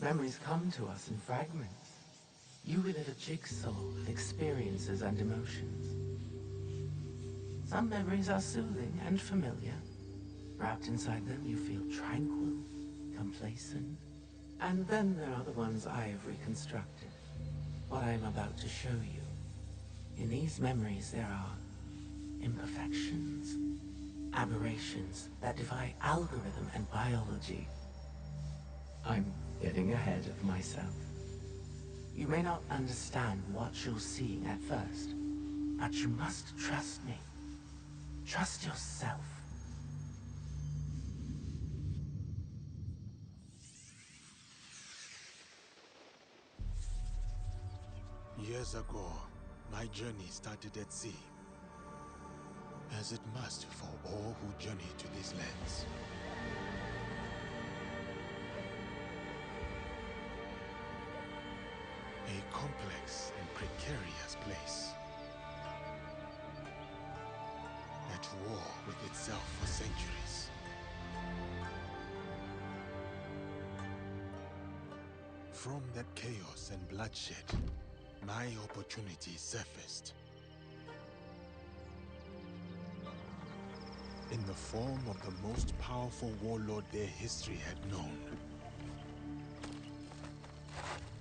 Memories come to us in fragments. You live a jigsaw of experiences and emotions. Some memories are soothing and familiar. Wrapped inside them, you feel tranquil, complacent. And then there are the ones I have reconstructed. What I am about to show you. In these memories, there are imperfections, aberrations that defy algorithm and biology. I'm getting ahead of myself. You may not understand what you're seeing at first, but you must trust me. Trust yourself. Years ago, my journey started at sea, as it must for all who journey to these lands. A complex and precarious place, at war with itself for centuries. From that chaos and bloodshed, my opportunity surfaced. In the form of the most powerful warlord their history had known.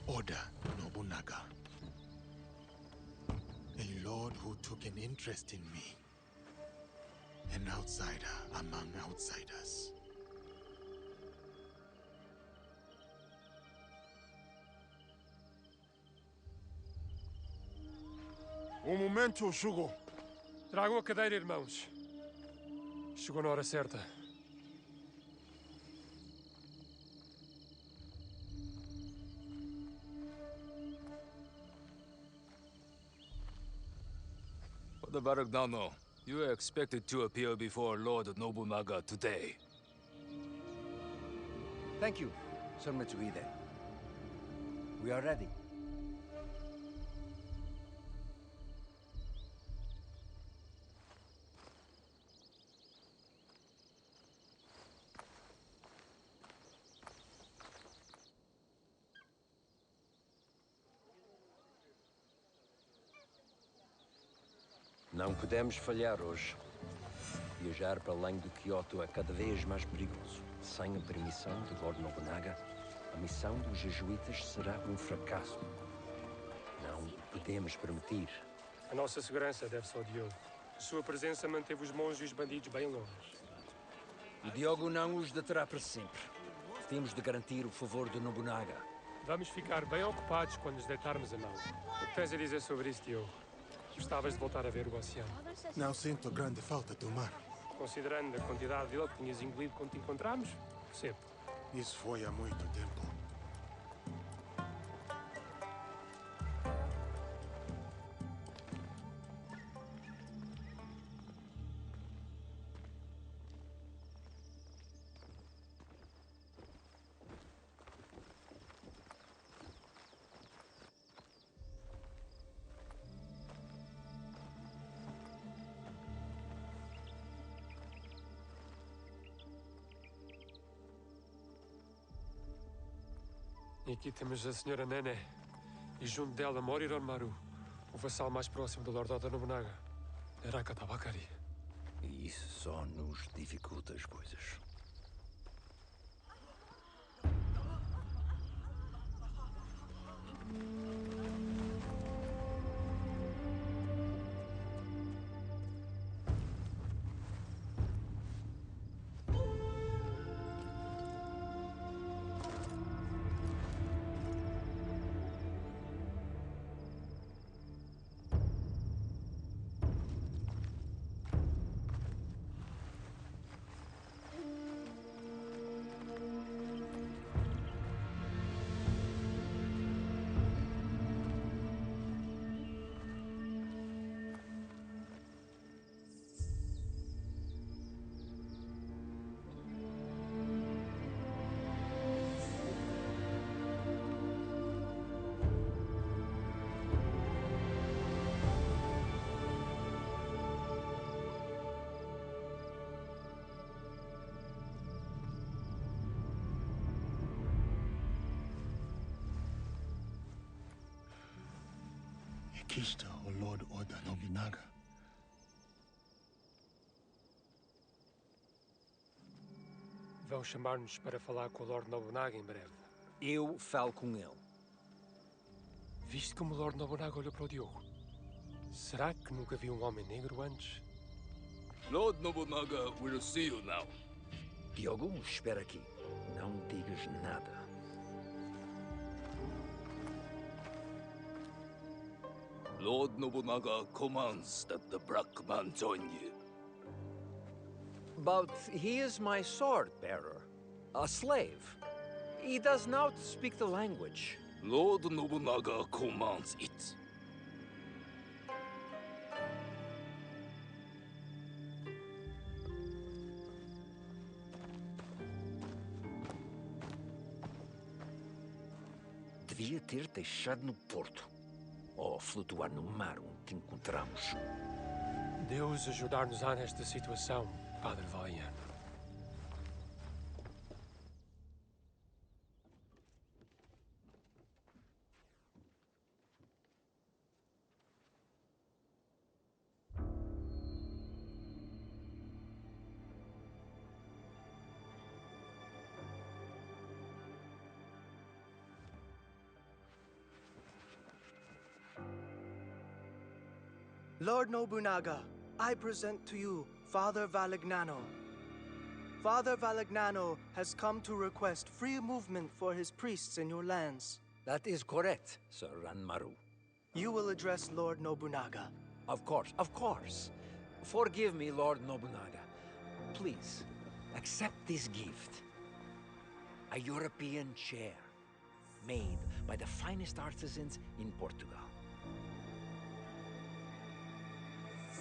Oda Nobunaga. A lord who took an interest in me. An outsider among outsiders. Momento chegou. Tragam a cadeira, irmãos. Chegou na hora certa. Father Baragnano, you are expected to appear before Lord Nobunaga today. Thank you, Sir Mitsuhide. We are ready. Não podemos falhar hoje. Viajar para além do Kyoto é cada vez mais perigoso. Sem a permissão de Lord Nobunaga, a missão dos jesuítas será um fracasso. Não o podemos permitir. A nossa segurança deve-se ao Diogo. A sua presença manteve os monges e os bandidos bem longe. O Diogo não os deterá para sempre. Temos de garantir o favor de Nobunaga. Vamos ficar bem ocupados quando nos deitarmos a mão. O que tens a dizer sobre isso, Diogo? Gostavas de voltar a ver o oceano? Não sinto grande falta do mar. Considerando a quantidade dele que tinhas engolido quando te encontramos, percebo. Isso foi há muito tempo. E aqui temos a senhora Nene. E junto dela Mori Ronmaru, o vassal mais próximo do Lord Oda Nobunaga. Naraka Tabakari. E isso só nos dificulta as coisas. Kishta, o Lord Oda Nobunaga. Vão chamar-nos para falar com o Lord Nobunaga em breve. Eu falo com ele. Viste como o Lord Nobunaga olhou para o Diogo? Será que nunca viu um homem negro antes? Lord Nobunaga will see you now. Diogo, espera aqui. Não digas nada. Lord Nobunaga commands that the black man join you. But he is my sword bearer. A slave. He does not speak the language. Lord Nobunaga commands it. Devia ter deixado no porto. Ou flutuar no mar onde te encontramos. Deus ajudar-nos-á nesta situação, Padre Valeriano. Lord Nobunaga, I present to you Father Valignano. Father Valignano has come to request free movement for his priests in your lands. That is correct, Sir Ranmaru. You will address Lord Nobunaga. Of course, of course. Forgive me, Lord Nobunaga. Please, accept this gift. A European chair, made by the finest artisans in Portugal.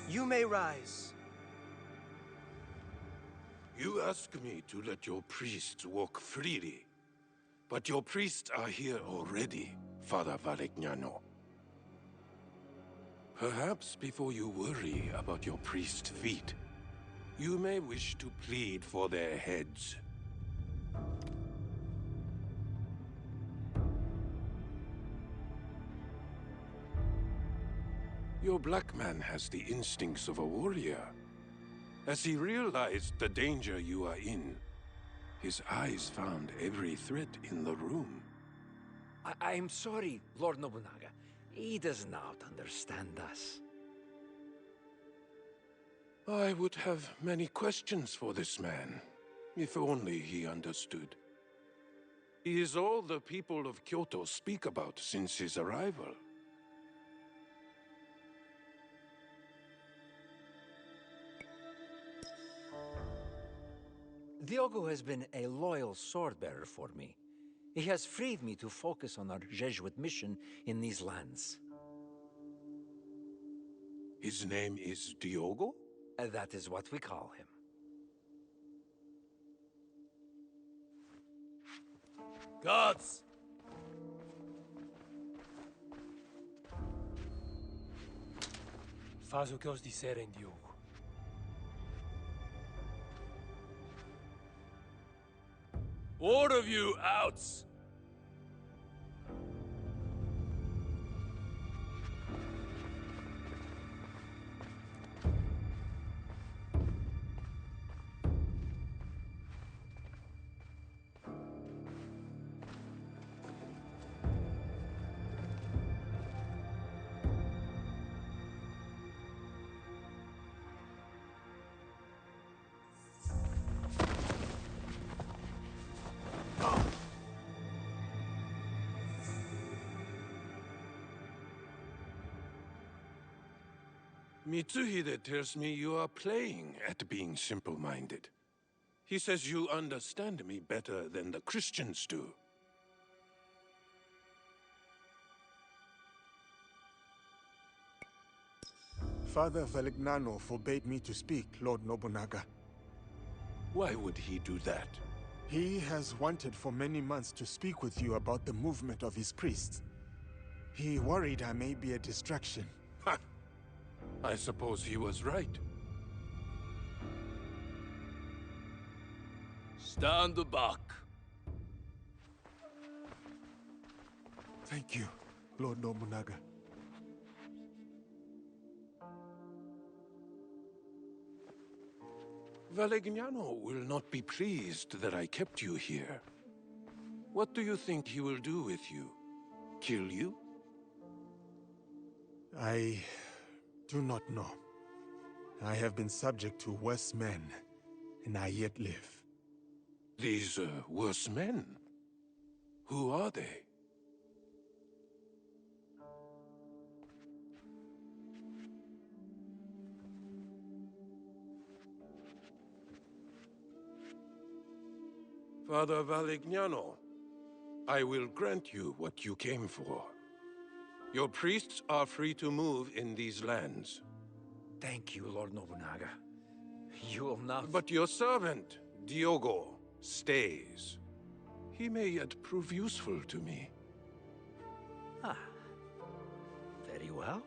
You may rise. You ask me to let your priests walk freely. But your priests are here already, Father Valignano. Perhaps before you worry about your priest feet, you may wish to plead for their heads. Your black man has the instincts of a warrior. As he realized the danger you are in, his eyes found every threat in the room. I'm sorry, Lord Nobunaga. He does not understand us. I would have many questions for this man, if only he understood. He is all the people of Kyoto speak about since his arrival. Diogo has been a loyal sword-bearer for me. He has freed me to focus on our Jesuit mission in these lands. His name is Diogo? That is what we call him. Guards! Faz o que eles disserem, Diogo. All of you out! Mitsuhide tells me you are playing at being simple-minded. He says you understand me better than the Christians do. Father Valignano forbade me to speak, Lord Nobunaga. Why would he do that? He has wanted for many months to speak with you about the movement of his priests. He worried I may be a distraction. Ha! I suppose he was right. Stand back. Thank you, Lord Nobunaga. Valegnano will not be pleased that I kept you here. What do you think he will do with you? Kill you? I do not know. I have been subject to worse men, and I yet live. These worse men? Who are they? Father Valegnano, I will grant you what you came for. Your priests are free to move in these lands. Thank you, Lord Nobunaga. You will not... But your servant, Diogo, stays. He may yet prove useful to me. Ah. Very well.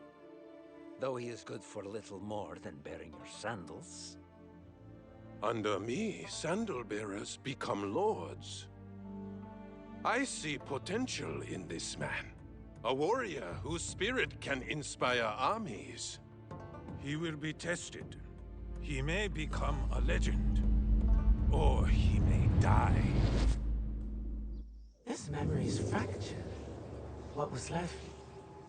Though he is good for little more than bearing your sandals. Under me, sandal bearers become lords. I see potential in this man. A warrior whose spirit can inspire armies. He will be tested. He may become a legend. Or he may die. This memory is fractured. What was left,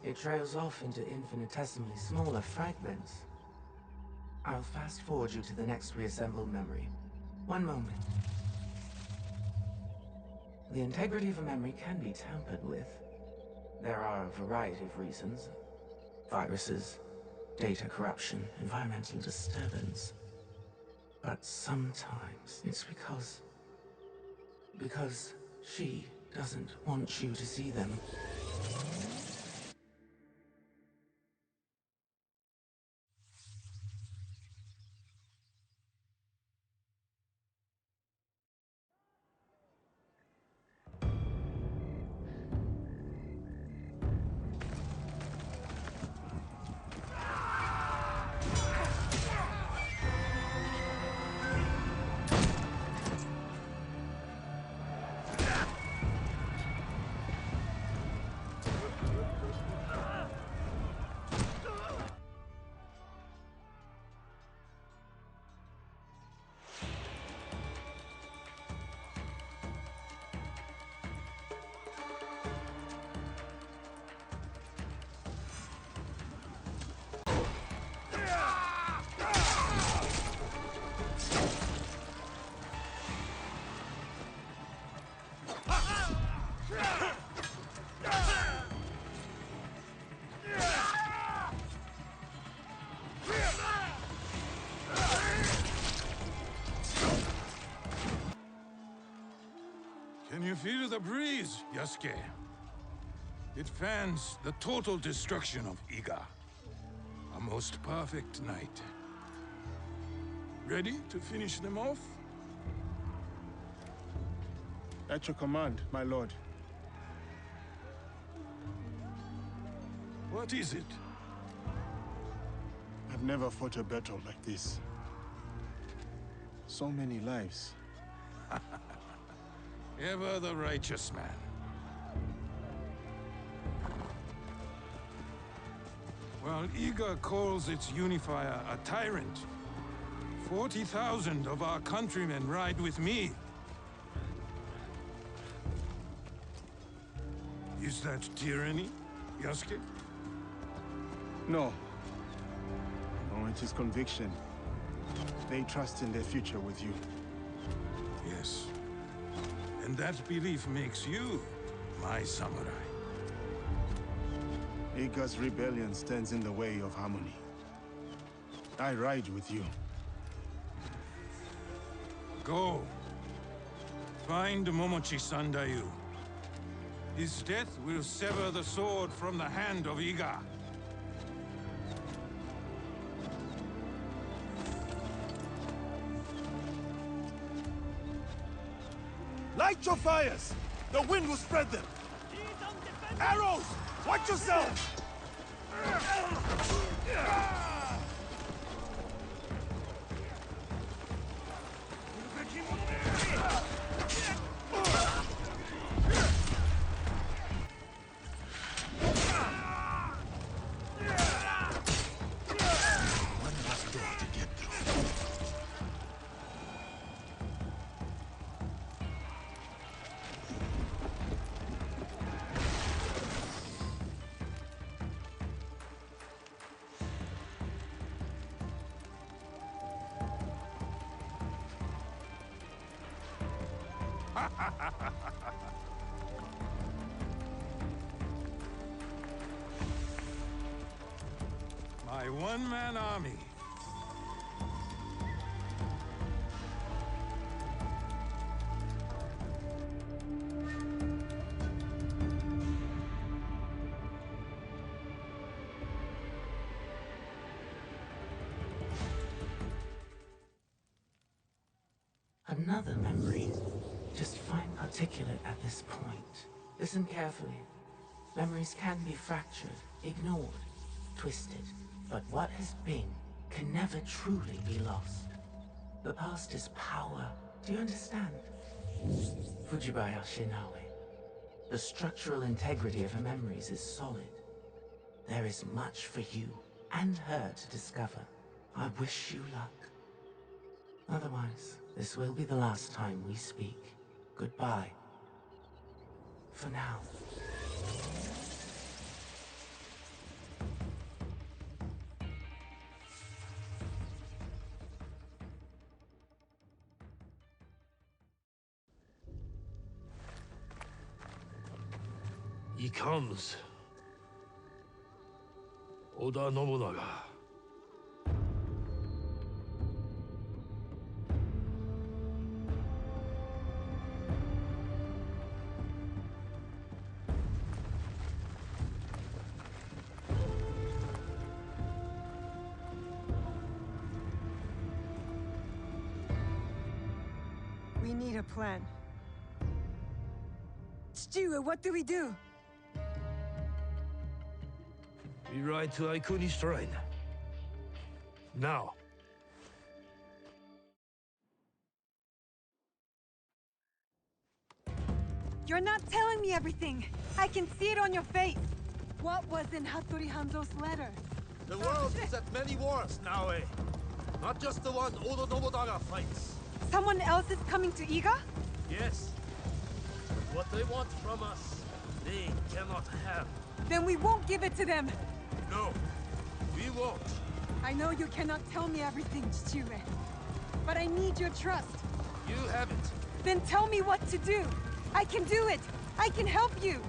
it trails off into infinitesimally smaller fragments. I'll fast forward you to the next reassembled memory. One moment. The integrity of a memory can be tampered with. There are a variety of reasons. Viruses, data corruption, environmental disturbance. But sometimes it's because she doesn't want you to see them. Can you feel the breeze, Yasuke? It fans the total destruction of Iga. A most perfect night. Ready to finish them off? At your command, my lord. What is it? I've never fought a battle like this. So many lives. Ever the righteous man. While Iga calls its unifier a tyrant, 40,000 of our countrymen ride with me. Is that tyranny, Yasuke? No. No, it is conviction. They trust in their future with you. Yes. And that belief makes you my samurai. Iga's rebellion stands in the way of harmony. I ride with you. Go. Find Momochi Sandayu. His death will sever the sword from the hand of Iga. Light your fires! The wind will spread them! Arrows! Watch yourselves! One last door to get through. My one-man army. Another memory. Just fine articulate at this point. Listen carefully. Memories can be fractured, ignored, twisted. But what has been can never truly be lost. The past is power. Do you understand? Fujibayashi Naoe. The structural integrity of her memories is solid. There is much for you and her to discover. I wish you luck. Otherwise, this will be the last time we speak. Goodbye. For now. He comes. Oda Nobunaga. We need a plan. Stewart, what do we do? We ride to Aikuni's shrine. Now. You're not telling me everything. I can see it on your face. What was in Hattori Hanzo's letter? The world is at many wars, Naoe. Not just the one Oda Nobunaga fights. Someone else is coming to Iga? Yes. But what they want from us, they cannot have. Then we won't give it to them. No, we won't. I know you cannot tell me everything, Chichue. But I need your trust. You have it. Then tell me what to do. I can do it. I can help you.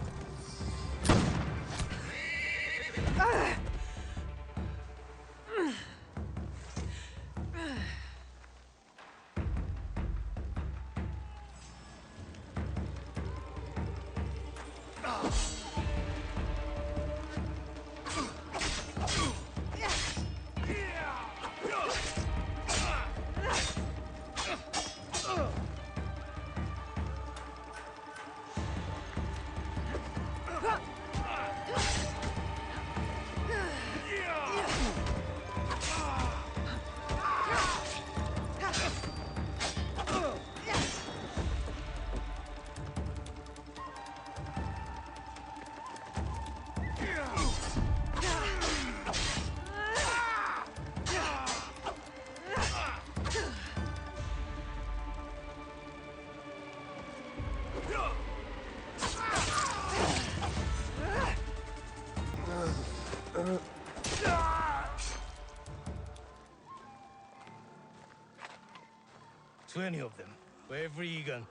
"20 of them, for every Egan."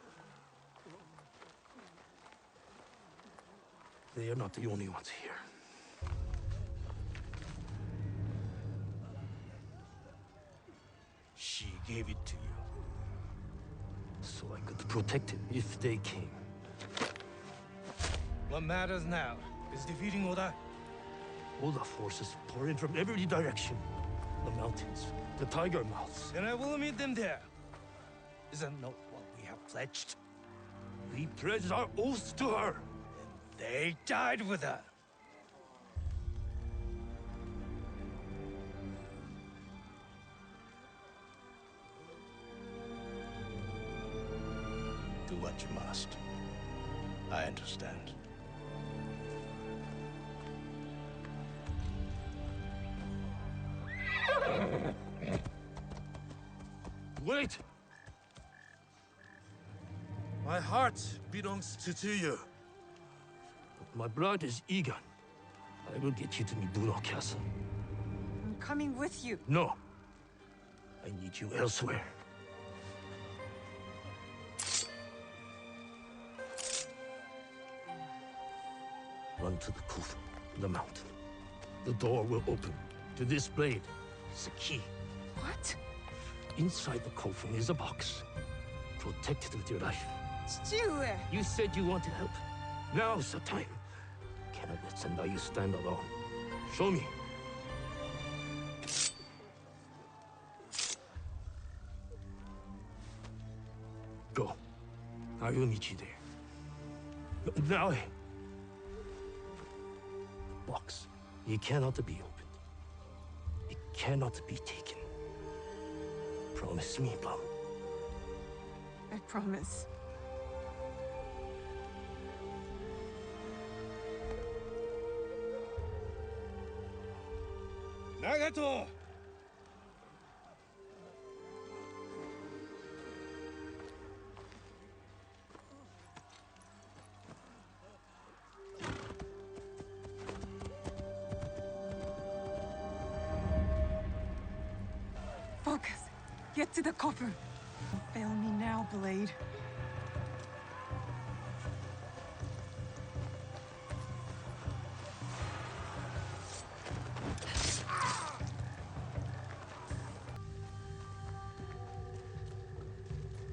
They are not the only ones here. She gave it to you. So I could protect it if they came. What matters now is defeating Oda. Oda forces pour in from every direction. The mountains, the tiger mouths. Then I will meet them there. Is that not what we have pledged? We pledged our oaths to her. And they died with her. Do what you must. I understand. Wait! My heart belongs to Tsuyu. But my blood is Egan. I will get you to Mibuno Castle. I'm coming with you. No. I need you elsewhere. Run to the Kufu, the mountain. The door will open. To this blade is a key. What? Inside the coffin is a box. Protect it with your life. Stewie! You said you wanted help. Now's the time. Cannot let Sendayu stand alone. Show me. Go. I will meet you there. Naoe! The box. It cannot be opened. It cannot be taken. Promise me, Plum. I promise. Nagato! Focus. Get to the coffer. Don't fail me now, Blade.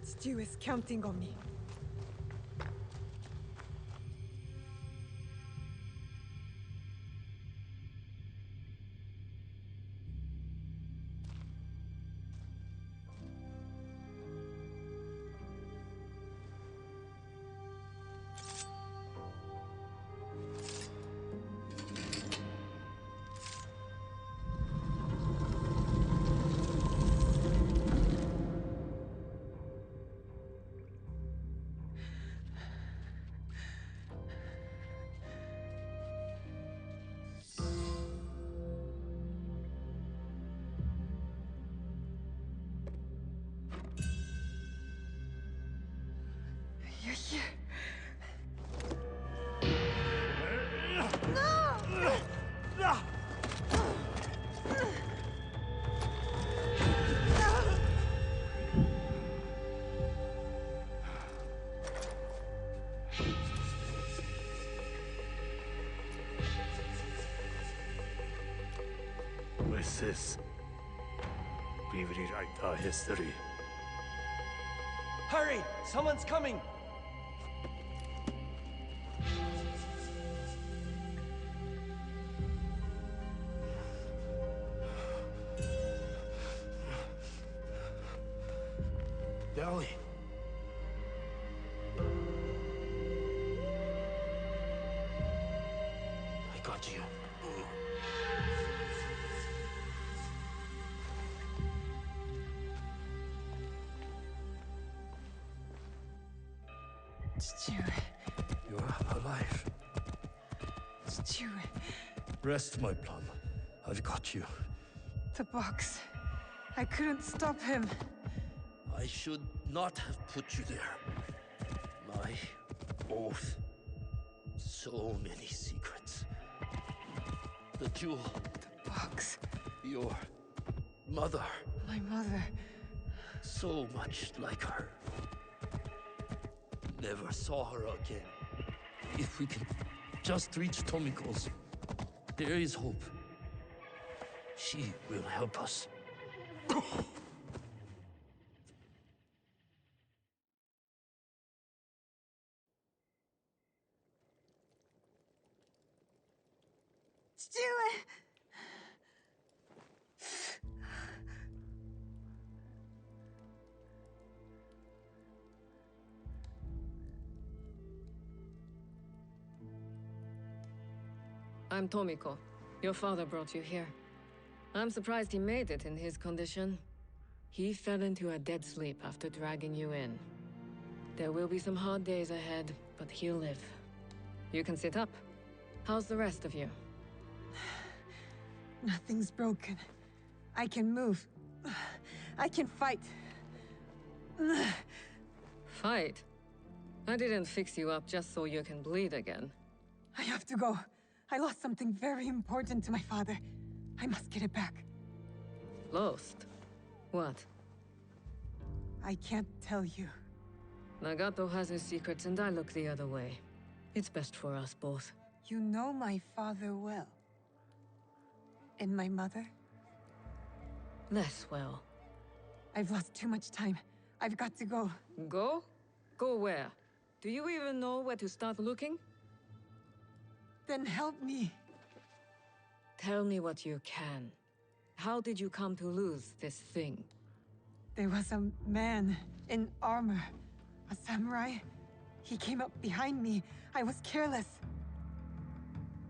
Stu is counting on me. You're here. With this, we rewrite our history. Hurry! Someone's coming! Naoe. I got you. Stewie. You're alive. Stewie. Rest, my plum. I've got you. The box. I couldn't stop him. I should not have put you there. My oath. So many secrets. The jewel. The box. Your mother. My mother. So much like her. Never saw her again. If we can just reach Tomiko's, there is hope. She will help us. Stewie! I'm Tomiko. Your father brought you here. I'm surprised he made it in his condition. He fell into a dead sleep after dragging you in. There will be some hard days ahead, but he'll live. You can sit up. How's the rest of you? Nothing's broken. I can move. I can fight. Fight? I didn't fix you up just so you can bleed again. I have to go. I lost something very important to my father. I must get it back. Lost? What? I can't tell you. Nagato has his secrets and I look the other way. It's best for us both. You know my father well. And my mother? Less well. I've lost too much time. I've got to go. Go? Go where? Do you even know where to start looking? Then help me. Tell me what you can. How did you come to lose this thing? There was a man in armor. A samurai. He came up behind me. I was careless.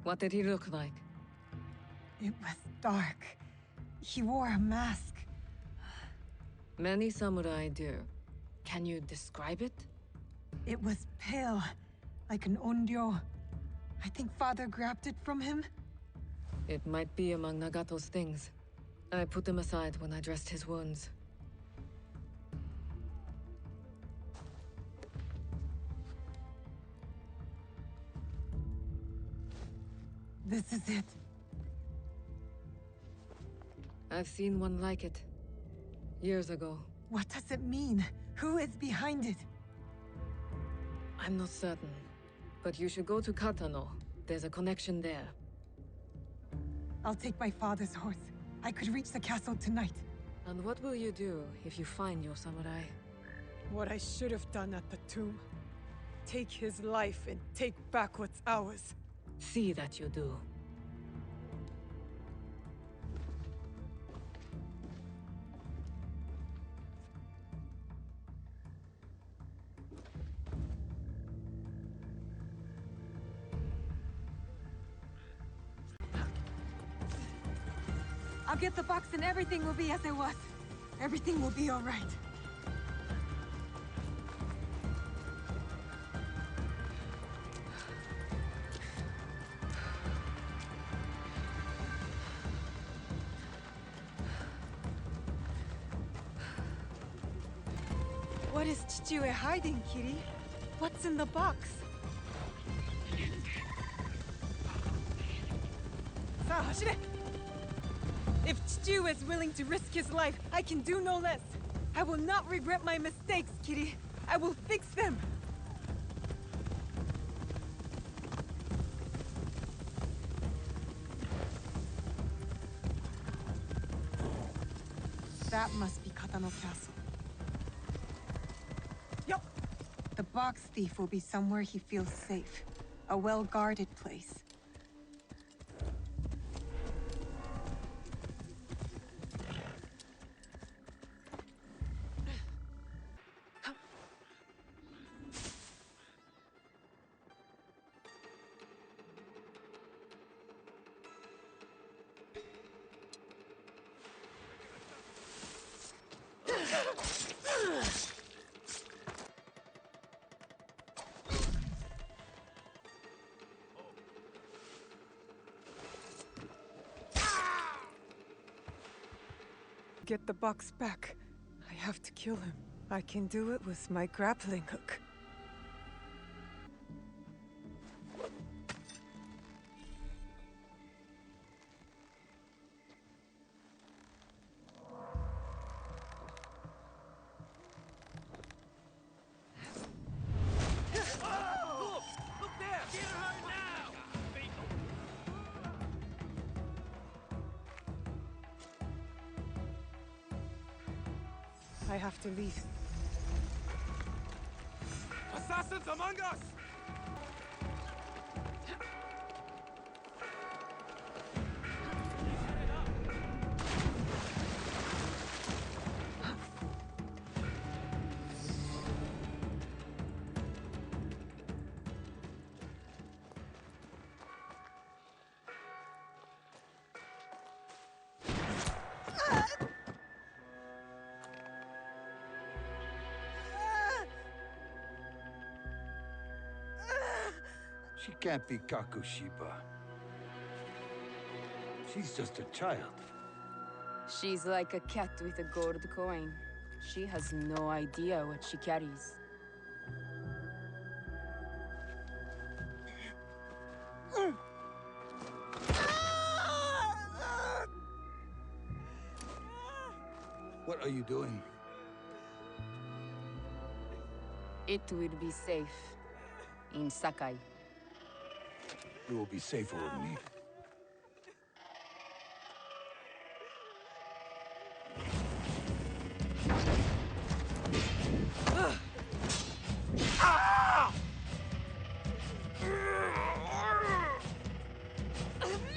What did he look like? It was dark. He wore a mask. Many samurai do. Can you describe it? It was pale, like an onryo. I think Father grabbed it from him. It might be among Nagato's things. I put them aside when I dressed his wounds. This is it. I've seen one like it. Years ago. What does it mean? Who is behind it? I'm not certain. But you should go to Katano. There's a connection there. I'll take my father's horse. I could reach the castle tonight. And what will you do if you find your samurai? What I should have done at the tomb. Take his life and take back what's ours. See that you do. I'll get the box and everything will be as it was. Everything will be all right. What is Chichiue hiding, Kiri? What's in the box? If Chichiue is willing to risk his life, I can do no less. I will not regret my mistakes, Kiri. I will fix them. That must be Katano Castle. Yup. The box thief will be somewhere he feels safe. A well-guarded place. Get the box back. I have to kill him. I can do it with my grappling hook. I have to leave. Assassins among us! She can't be Kakushiba. She's just a child. She's like a cat with a gold coin. She has no idea what she carries. What are you doing? It will be safe in Sakai. You will be safer with me.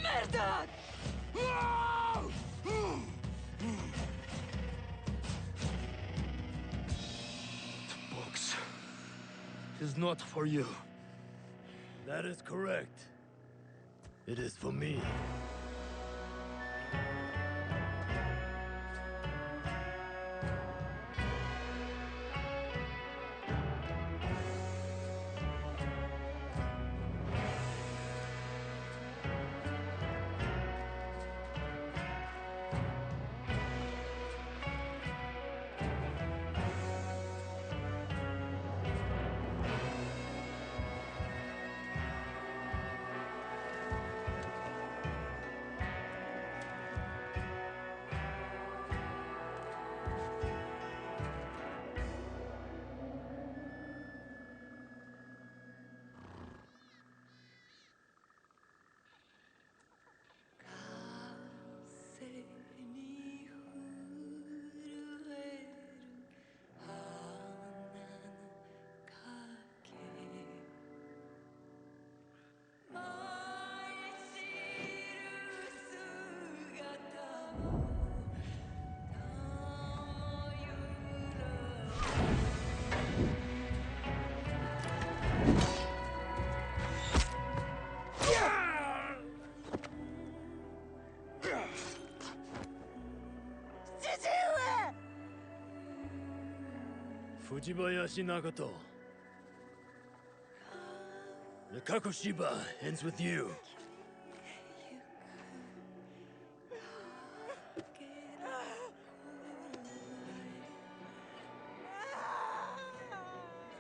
Merda! Books is not for you. That is correct. It is for me. Fujibayashi Nagato. The Kakushiba ends with you.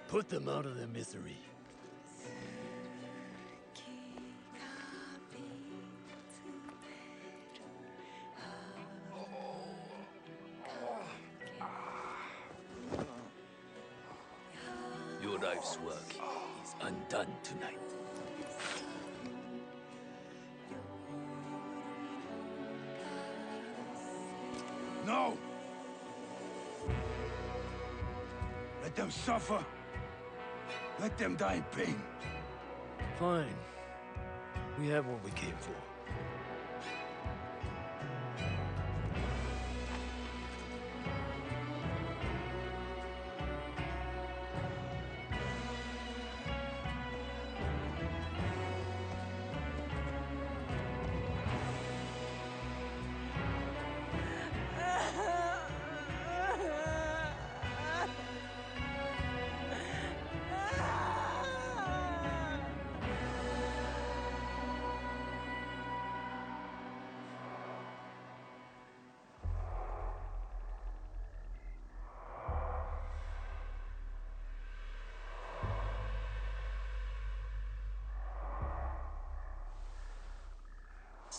Put them out of their misery. Your life's work is undone tonight. No! Let them suffer. Let them die in pain. Fine. We have what we came for.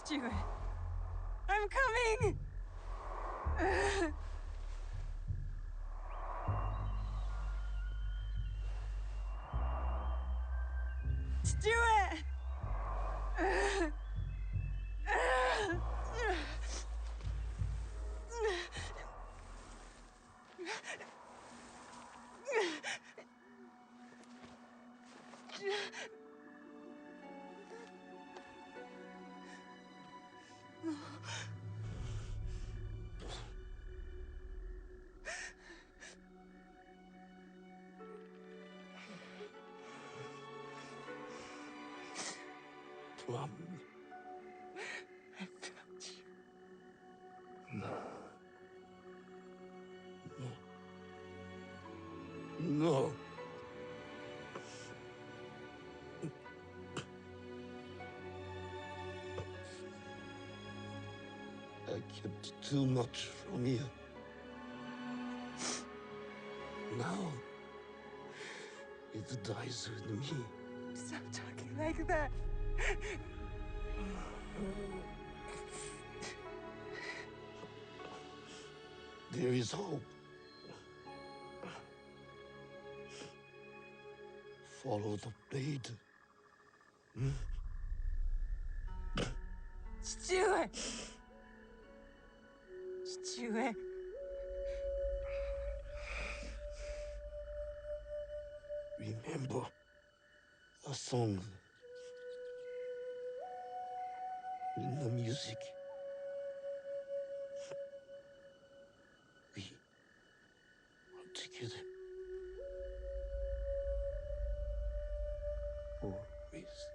Stuart, I'm coming! Stuart! Plum. I found you. No. No. No. I kept too much from you. Now, it dies with me. Stop talking like that. There is hope. Follow the blade. 父上。Remember the song in the music. We are together. Always.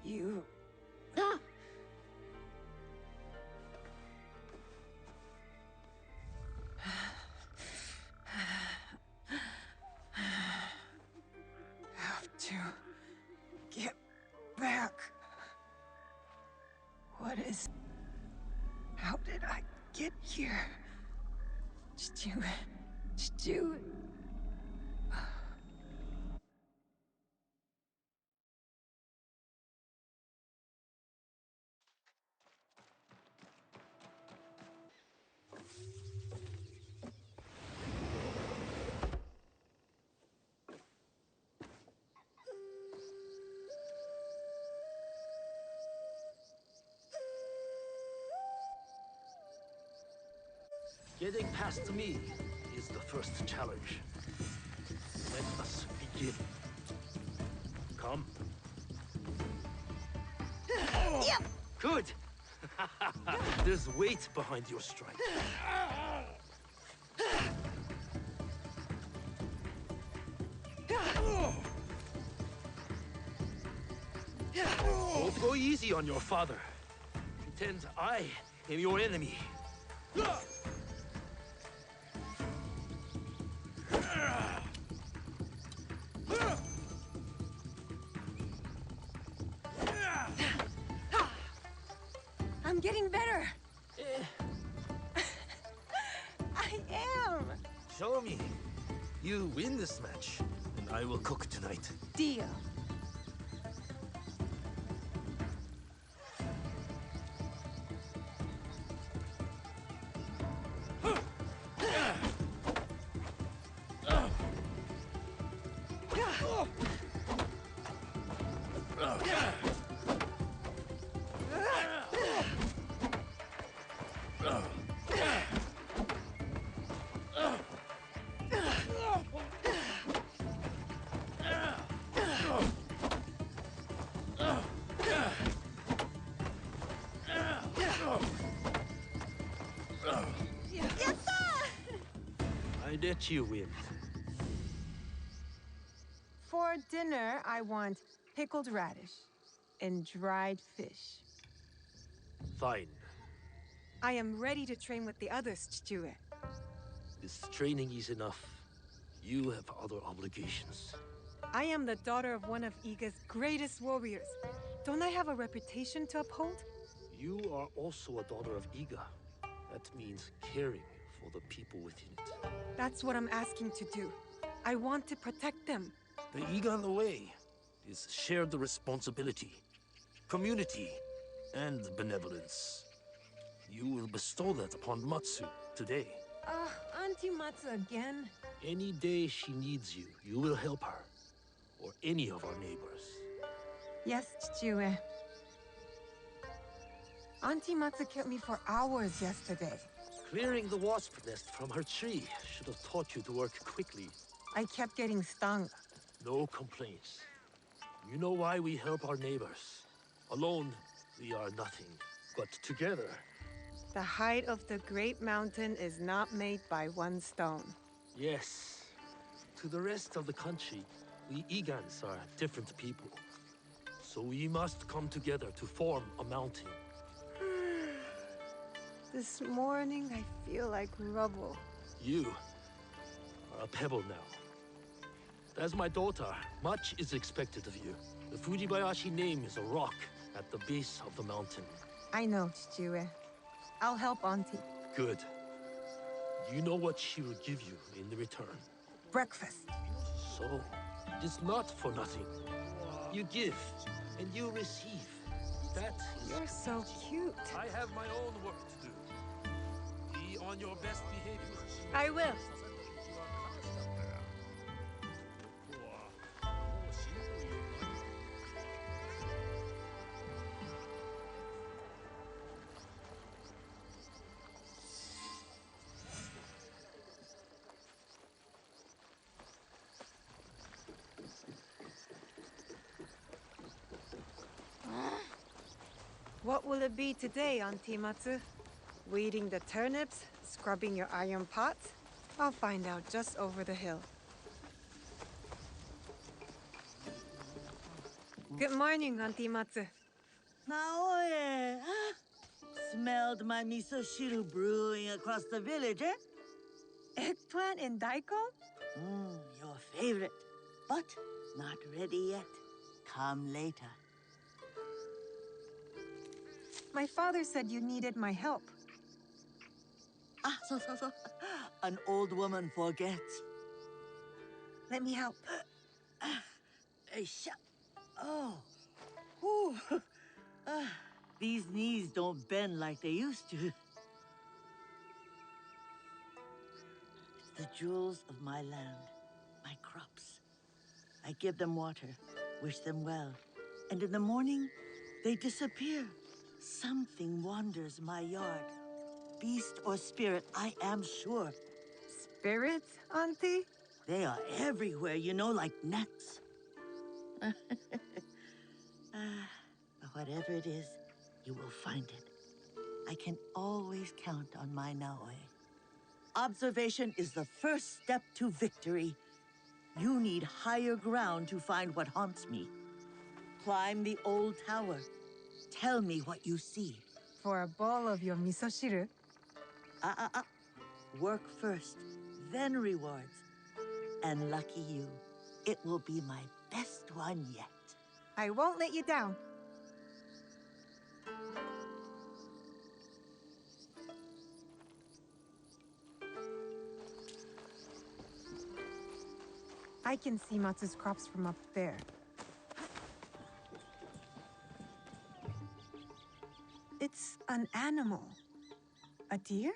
You... have to get back. What is... How did I get here? Just do it. Getting past me is the first challenge. Let us begin. Come. Yep. Good! There's weight behind your strike. Don't go easy on your father. Pretend I am your enemy. I'm getting better. I am. Show me. You win this match, and I will cook tonight. Deal. I let you win. For dinner, I want pickled radish and dried fish. Fine. I am ready to train with the others, Chue. This training is enough. You have other obligations. I am the daughter of one of Iga's greatest warriors. Don't I have a reputation to uphold? You are also a daughter of Iga. That means caring for the people within it. That's what I'm asking to do. I want to protect them. The Iga way is shared responsibility, community, and benevolence. You will bestow that upon Matsu today. Auntie Matsu again? Any day she needs you, you will help her. Or any of our neighbors. Yes, Chichiue. Auntie Matsu kept me for hours yesterday. Clearing the wasp nest from her tree should have taught you to work quickly. I kept getting stung. No complaints. You know why we help our neighbors. Alone, we are nothing. But together... The height of the great mountain is not made by one stone. Yes. To the rest of the country, we Igans are different people. So we must come together to form a mountain. This morning, I feel like rubble. You are a pebble now. As my daughter, much is expected of you. The Fujibayashi name is a rock at the base of the mountain. I know, Chichiue. I'll help Auntie. Good. You know what she will give you in return. Breakfast. So, it is not for nothing. You give, and you receive. That is... You're so cute. I have my own work to do. Be on your best behavior. I will. What will it be today, Auntie Matsu? Weeding the turnips? Scrubbing your iron pots? I'll find out just over the hill. Good morning, Auntie Matsu. Naoe, smelled my miso shiru brewing across the village, eh? Eggplant and daikon? Your favorite, but not ready yet. Come later. My father said you needed my help. So. An old woman forgets. Let me help. Oh. Whew. These knees don't bend like they used to. It's the jewels of my land, my crops. I give them water, wish them well, and in the morning, they disappear. Something wanders my yard. Beast or spirit, I am sure. Spirits, Auntie? They are everywhere, you know, like gnats. Whatever it is, you will find it. I can always count on my Naoe. Observation is the first step to victory. You need higher ground to find what haunts me. Climb the old tower. Tell me what you see. For a bowl of your miso shiru? Work first, then rewards. And lucky you, it will be my best one yet. I won't let you down. I can see Matsu's crops from up there. It's an animal. A deer?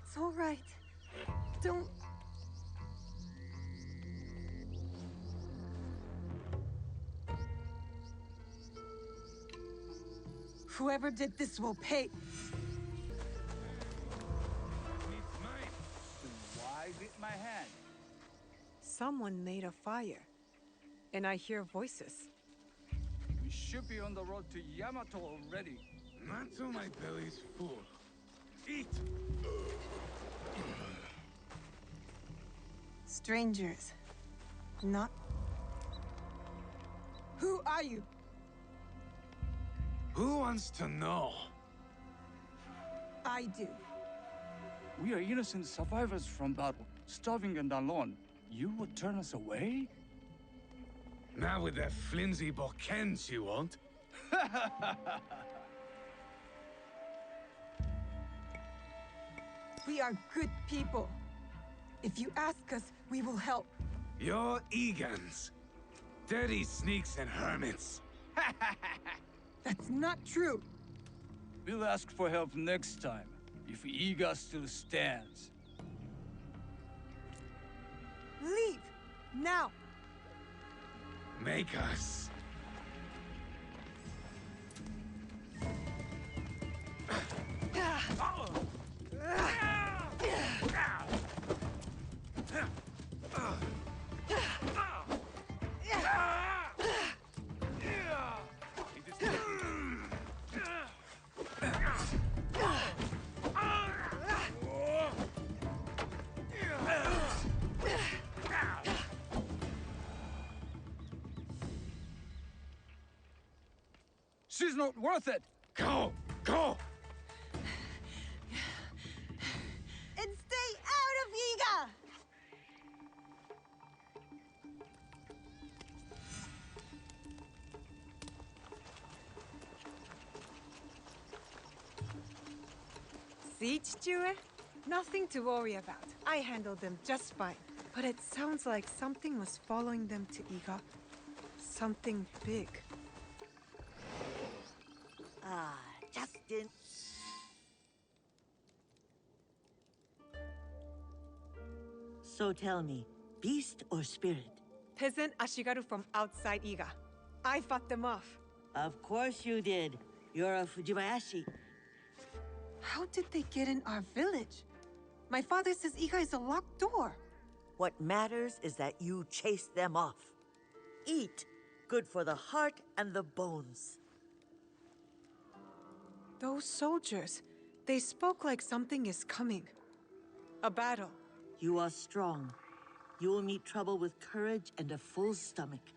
It's all right. Don't... Whoever did this will pay. It's mine. Why bit my hand? Someone made a fire. And I hear voices. We should be on the road to Yamato already. Not till my belly's full. Eat! Strangers. Not... Who are you? Who wants to know? I do. We are innocent survivors from battle, starving and alone. You would turn us away? Not with that flimsy Balkans, you won't. We are good people. If you ask us, we will help. You're Egans. Dirty sneaks and hermits. That's not true. We'll ask for help next time, if Iga still stands. Leave! Now! Make us. She's not worth it! Go! Go! And stay out of Iga! See, Chichue? Nothing to worry about. I handled them just fine. But it sounds like something was following them to Iga. Something big. Ah, Justin. So tell me, beast or spirit? Peasant Ashigaru from outside Iga. I fought them off. Of course you did. You're a Fujibayashi. How did they get in our village? My father says Iga is a locked door. What matters is that you chase them off. Eat. Good for the heart and the bones. Those soldiers, they spoke like something is coming. A battle. You are strong. You will meet trouble with courage and a full stomach.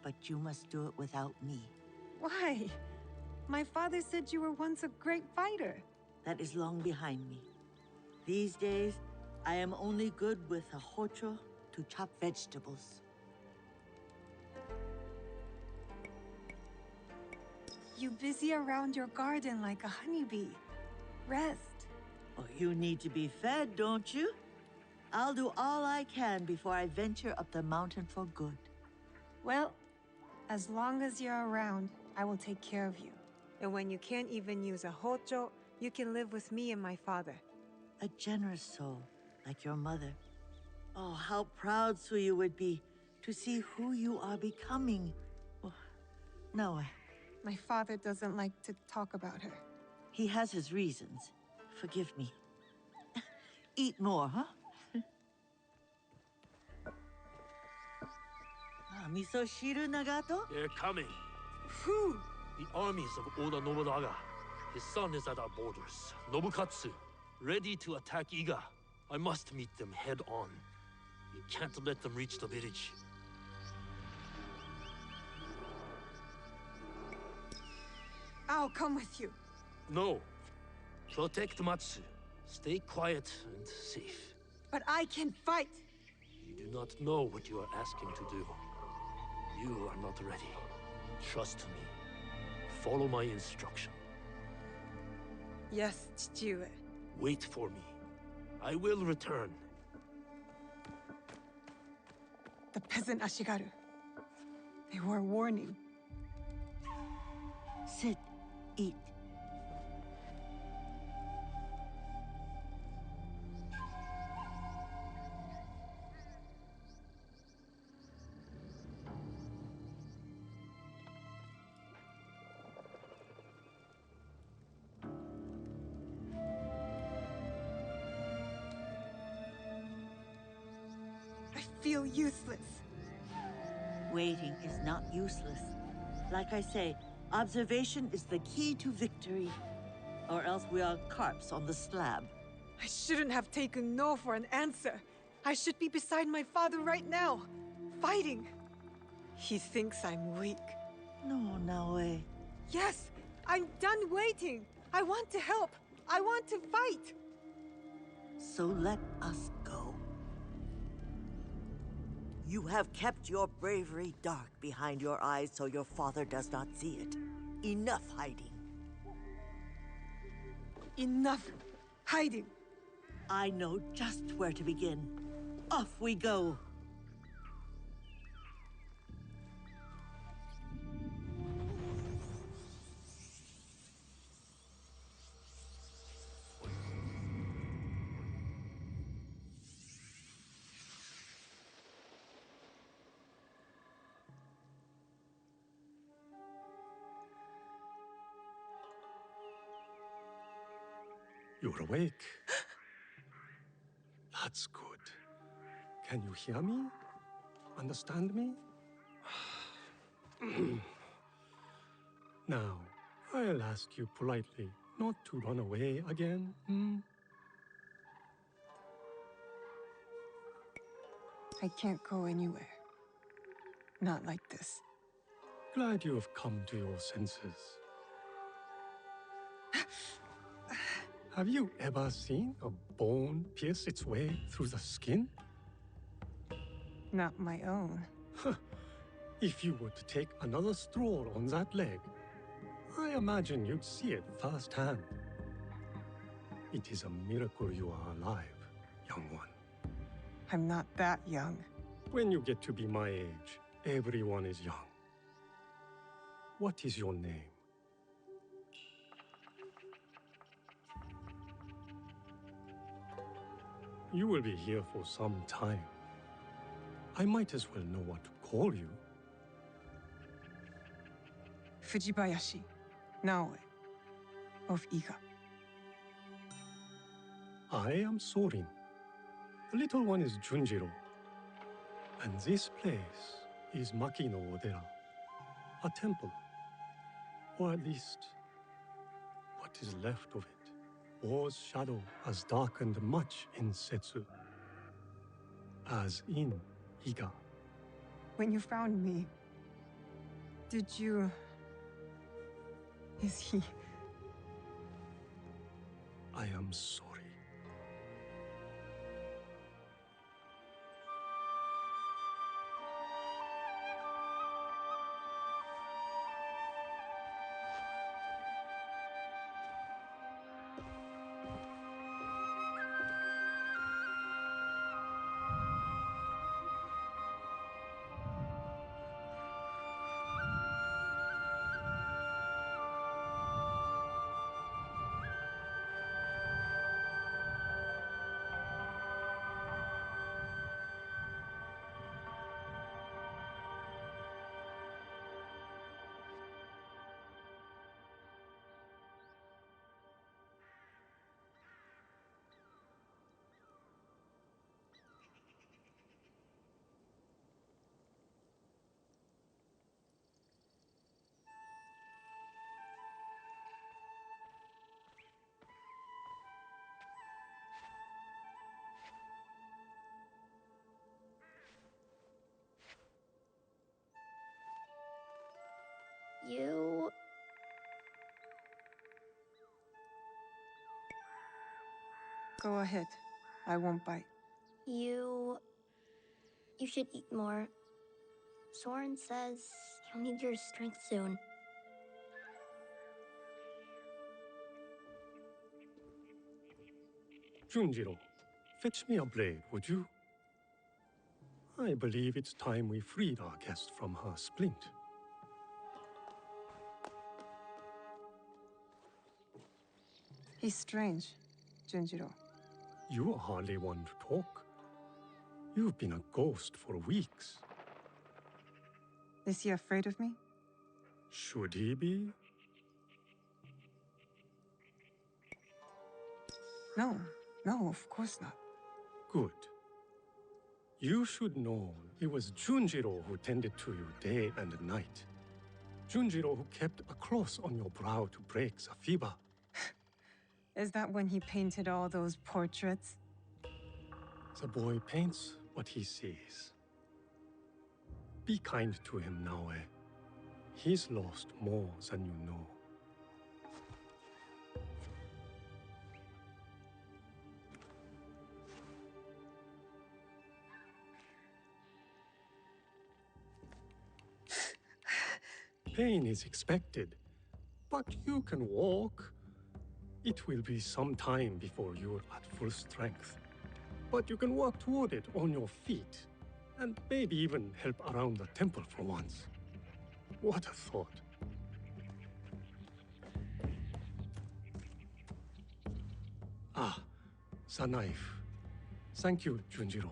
But you must do it without me. Why? My father said you were once a great fighter. That is long behind me. These days, I am only good with a hocho to chop vegetables. You busy around your garden like a honeybee. Rest. Oh, you need to be fed, don't you? I'll do all I can before I venture up the mountain for good. Well, as long as you're around, I will take care of you. And when you can't even use a hocho, you can live with me and my father. A generous soul, like your mother. Oh, how proud Suyu would be to see who you are becoming. Oh, Naoe. My father doesn't like to talk about her. He has his reasons. Forgive me. Eat more, huh? Miso shiru, Nagato? They're coming. Who? The armies of Oda Nobunaga. His son is at our borders. Nobukatsu, ready to attack Iga. I must meet them head on. We can't let them reach the village. I'll come with you. No. Protect Matsu. Stay quiet and safe. But I can fight. You do not know what you are asking to do. You are not ready. Trust me. Follow my instruction. Yes, Chichue. Wait for me. I will return. The peasant Ashigaru. They were warning. Sit. Eat. I feel useless. Waiting is not useless. Like I say, observation is the key to victory. Or else we are carps on the slab. I shouldn't have taken no for an answer. I should be beside my father right now, fighting. He thinks I'm weak. No, Naoe. Yes, I'm done waiting. I want to help. I want to fight. So let us go. You have kept your bravery dark behind your eyes so your father does not see it. Enough hiding. Enough hiding. I know just where to begin. Off we go. You're awake. That's good. Can you hear me? Understand me? Now, I'll ask you politely not to run away again, I can't go anywhere. Not like this. Glad you have come to your senses. Have you ever seen a bone pierce its way through the skin? Not my own. If you were to take another stroll on that leg, I imagine you'd see it firsthand. It is a miracle you are alive, young one. I'm not that young. When you get to be my age, everyone is young. What is your name? You will be here for some time. I might as well know what to call you. Fujibayashi, Naoe, of Iga. I am Sorin. The little one is Junjiro. And this place is Makino Odera, a temple. Or at least, what is left of it. War's shadow has darkened much in Setsu, as in Iga. When you found me, did you... Is he... I am sorry. You... Go ahead. I won't bite. You should eat more. Soren says you'll need your strength soon. Junjiro, fetch me a blade, would you? I believe it's time we freed our guest from her splint. He's strange, Junjiro. You are hardly one to talk. You've been a ghost for weeks. Is he afraid of me? Should he be? No, of course not. Good. You should know it was Junjiro who tended to you day and night. Junjiro who kept a cross on your brow to break the fever. Is that when he painted all those portraits? The boy paints what he sees. Be kind to him, Naoe. He's lost more than you know. Pain is expected, but you can walk. It will be some time before you're at full strength, but you can walk toward it on your feet, and maybe even help around the temple for once. What a thought. Ah, the knife. Thank you, Junjiro.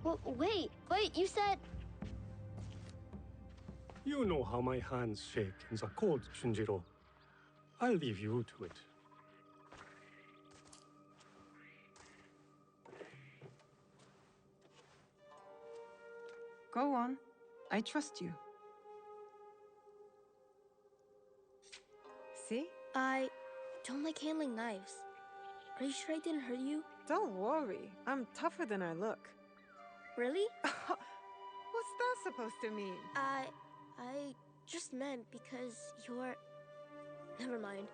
Well, wait, you said... You know how my hands shake in the cold, Junjiro. I'll leave you to it. Go on. I trust you. See? I don't like handling knives. Are you sure I didn't hurt you? Don't worry. I'm tougher than I look. Really? What's that supposed to mean? I just meant because you're... Never mind.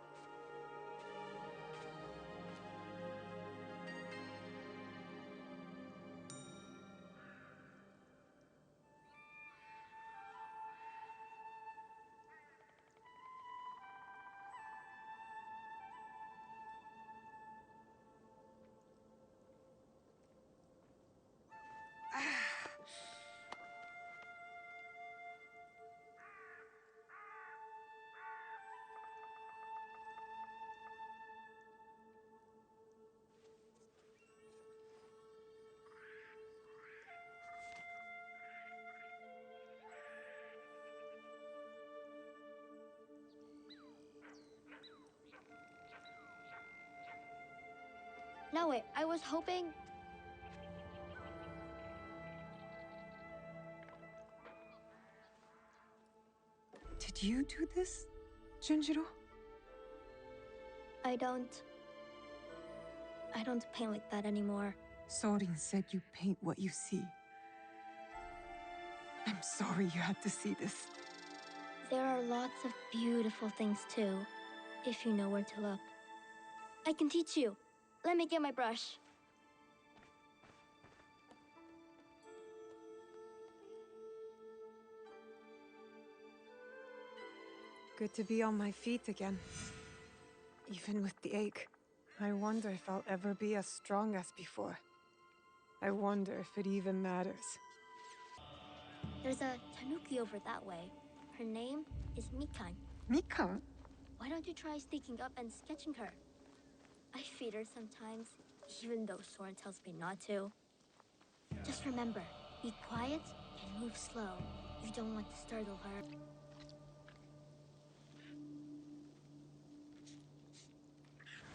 Naoe, I was hoping... Did you do this, Junjiro? I don't paint like that anymore. Sorin said you paint what you see. I'm sorry you had to see this. There are lots of beautiful things too, if you know where to look. I can teach you. Let me get my brush. Good to be on my feet again. Even with the ache. I wonder if I'll ever be as strong as before. I wonder if it even matters. There's a tanuki over that way. Her name is Mikan. Mikan? Why don't you try sneaking up and sketching her? I feed her sometimes, even though Soren tells me not to. Just remember, be quiet and move slow. You don't want to startle her.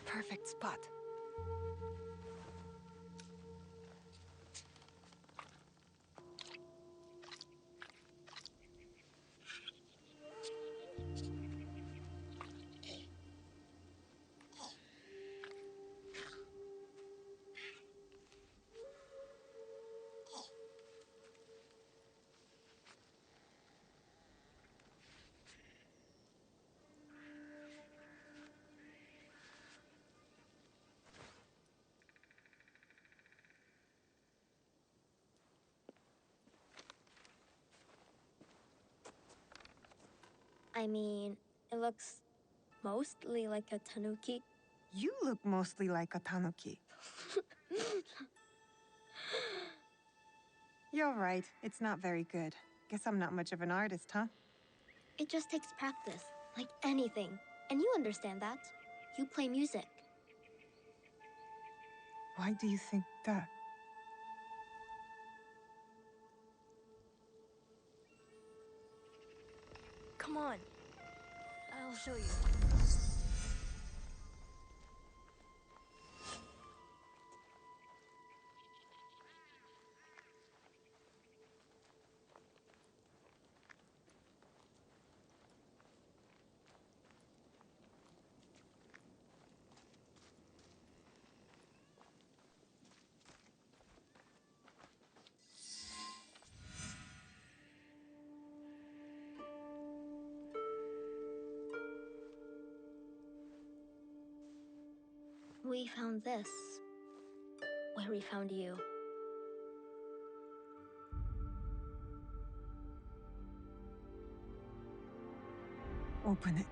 Perfect spot. I mean, it looks mostly like a tanuki. You look mostly like a tanuki. You're right. It's not very good. Guess I'm not much of an artist, huh? It just takes practice, like anything. And you understand that. You play music. Why do you think that? Come on. I'll show you. We found this where we found you. Open it.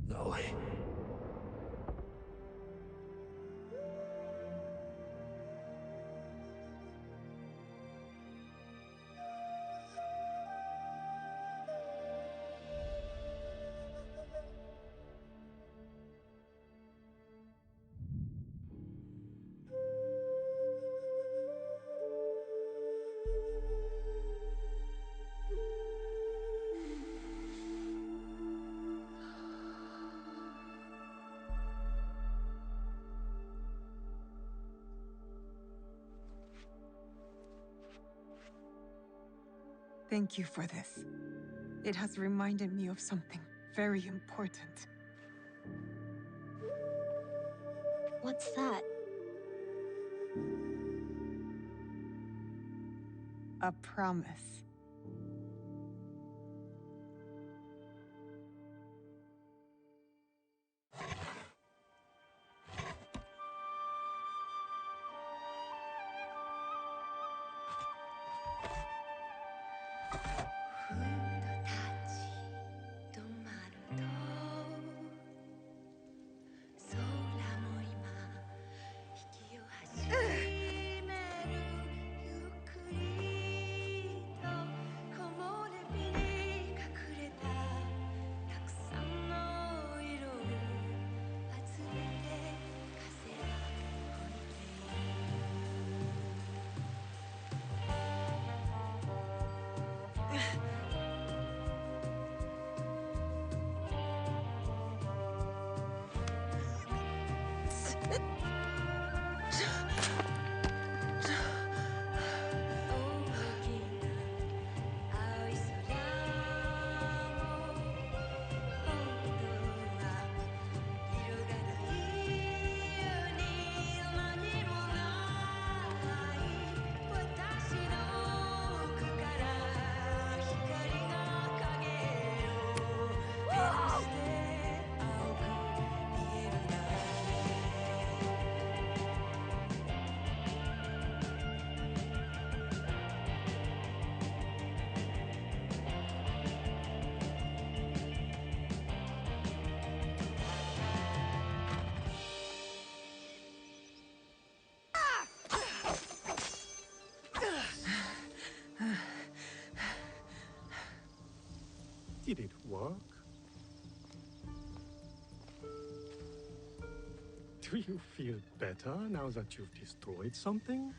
Naoe. Thank you for this. It has reminded me of something very important. What's that? A promise. Did it work? Do you feel better now that you've destroyed something?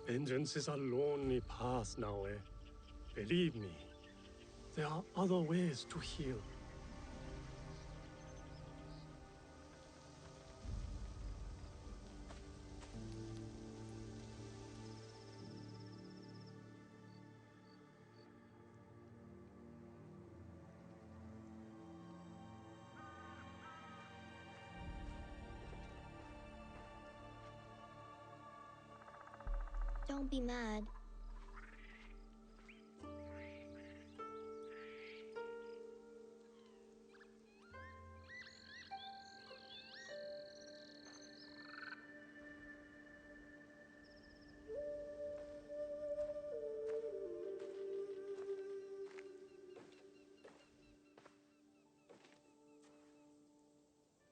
Vengeance is a lonely path, Naoe. Believe me, there are other ways to heal. Don't be mad.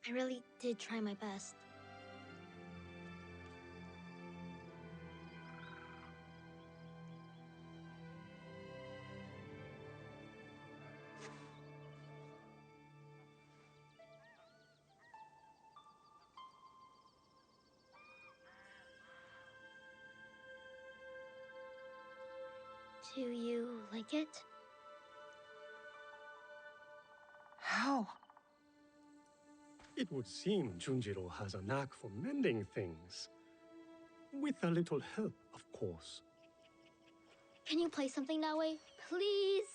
I really did try my best. Do you like it? How? It would seem Junjiro has a knack for mending things. With a little help, of course. Can you play something, Naoe? Please?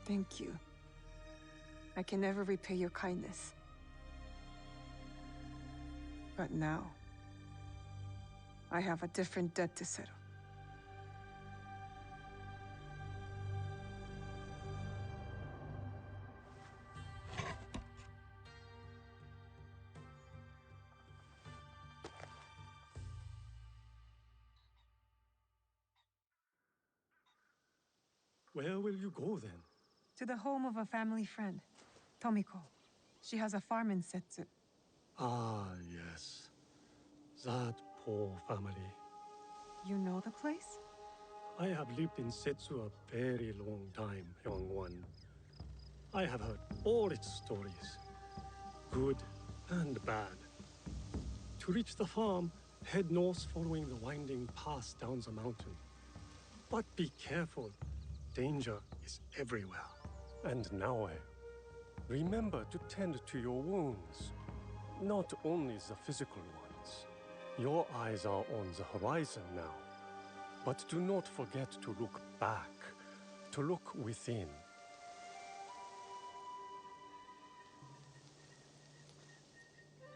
Thank you. I can never repay your kindness. But now, I have a different debt to settle. Where will you go then? To the home of a family friend, Tomiko. She has a farm in Setsu. Ah, yes. That poor family. You know the place? I have lived in Setsu a very long time, young one. I have heard all its stories, good and bad. To reach the farm, head north following the winding path down the mountain. But be careful. Danger is everywhere. And Naoe, remember to tend to your wounds. Not only the physical ones. Your eyes are on the horizon now. But do not forget to look back, to look within.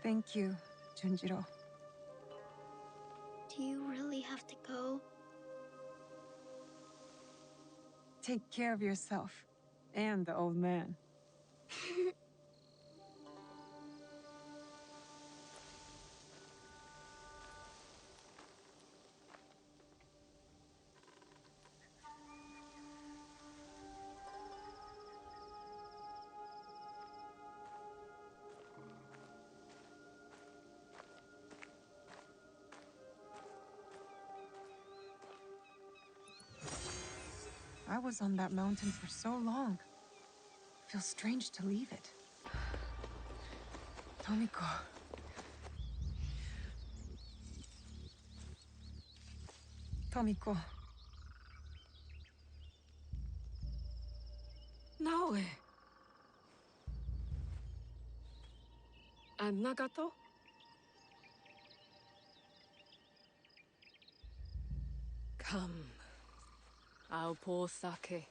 Thank you, Junjiro. Do you really have to go? Take care of yourself. And the old man. I was on that mountain for so long. Feels strange to leave it. Tomiko. Tomiko. Naoe. And Nagato? Come. I'll pour sake.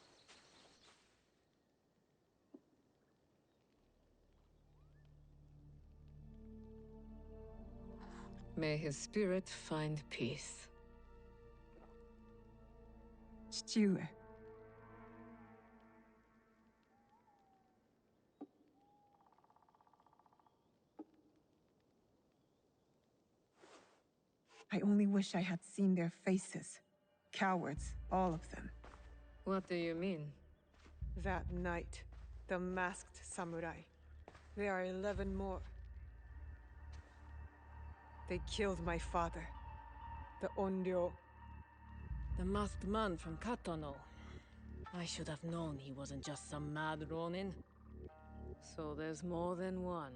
May his spirit find peace. 父上. I only wish I had seen their faces. Cowards, all of them. What do you mean? That night, the masked samurai. There are 11 more. They killed my father, the Onryo. The masked man from Katono. I should have known he wasn't just some mad ronin. So there's more than one.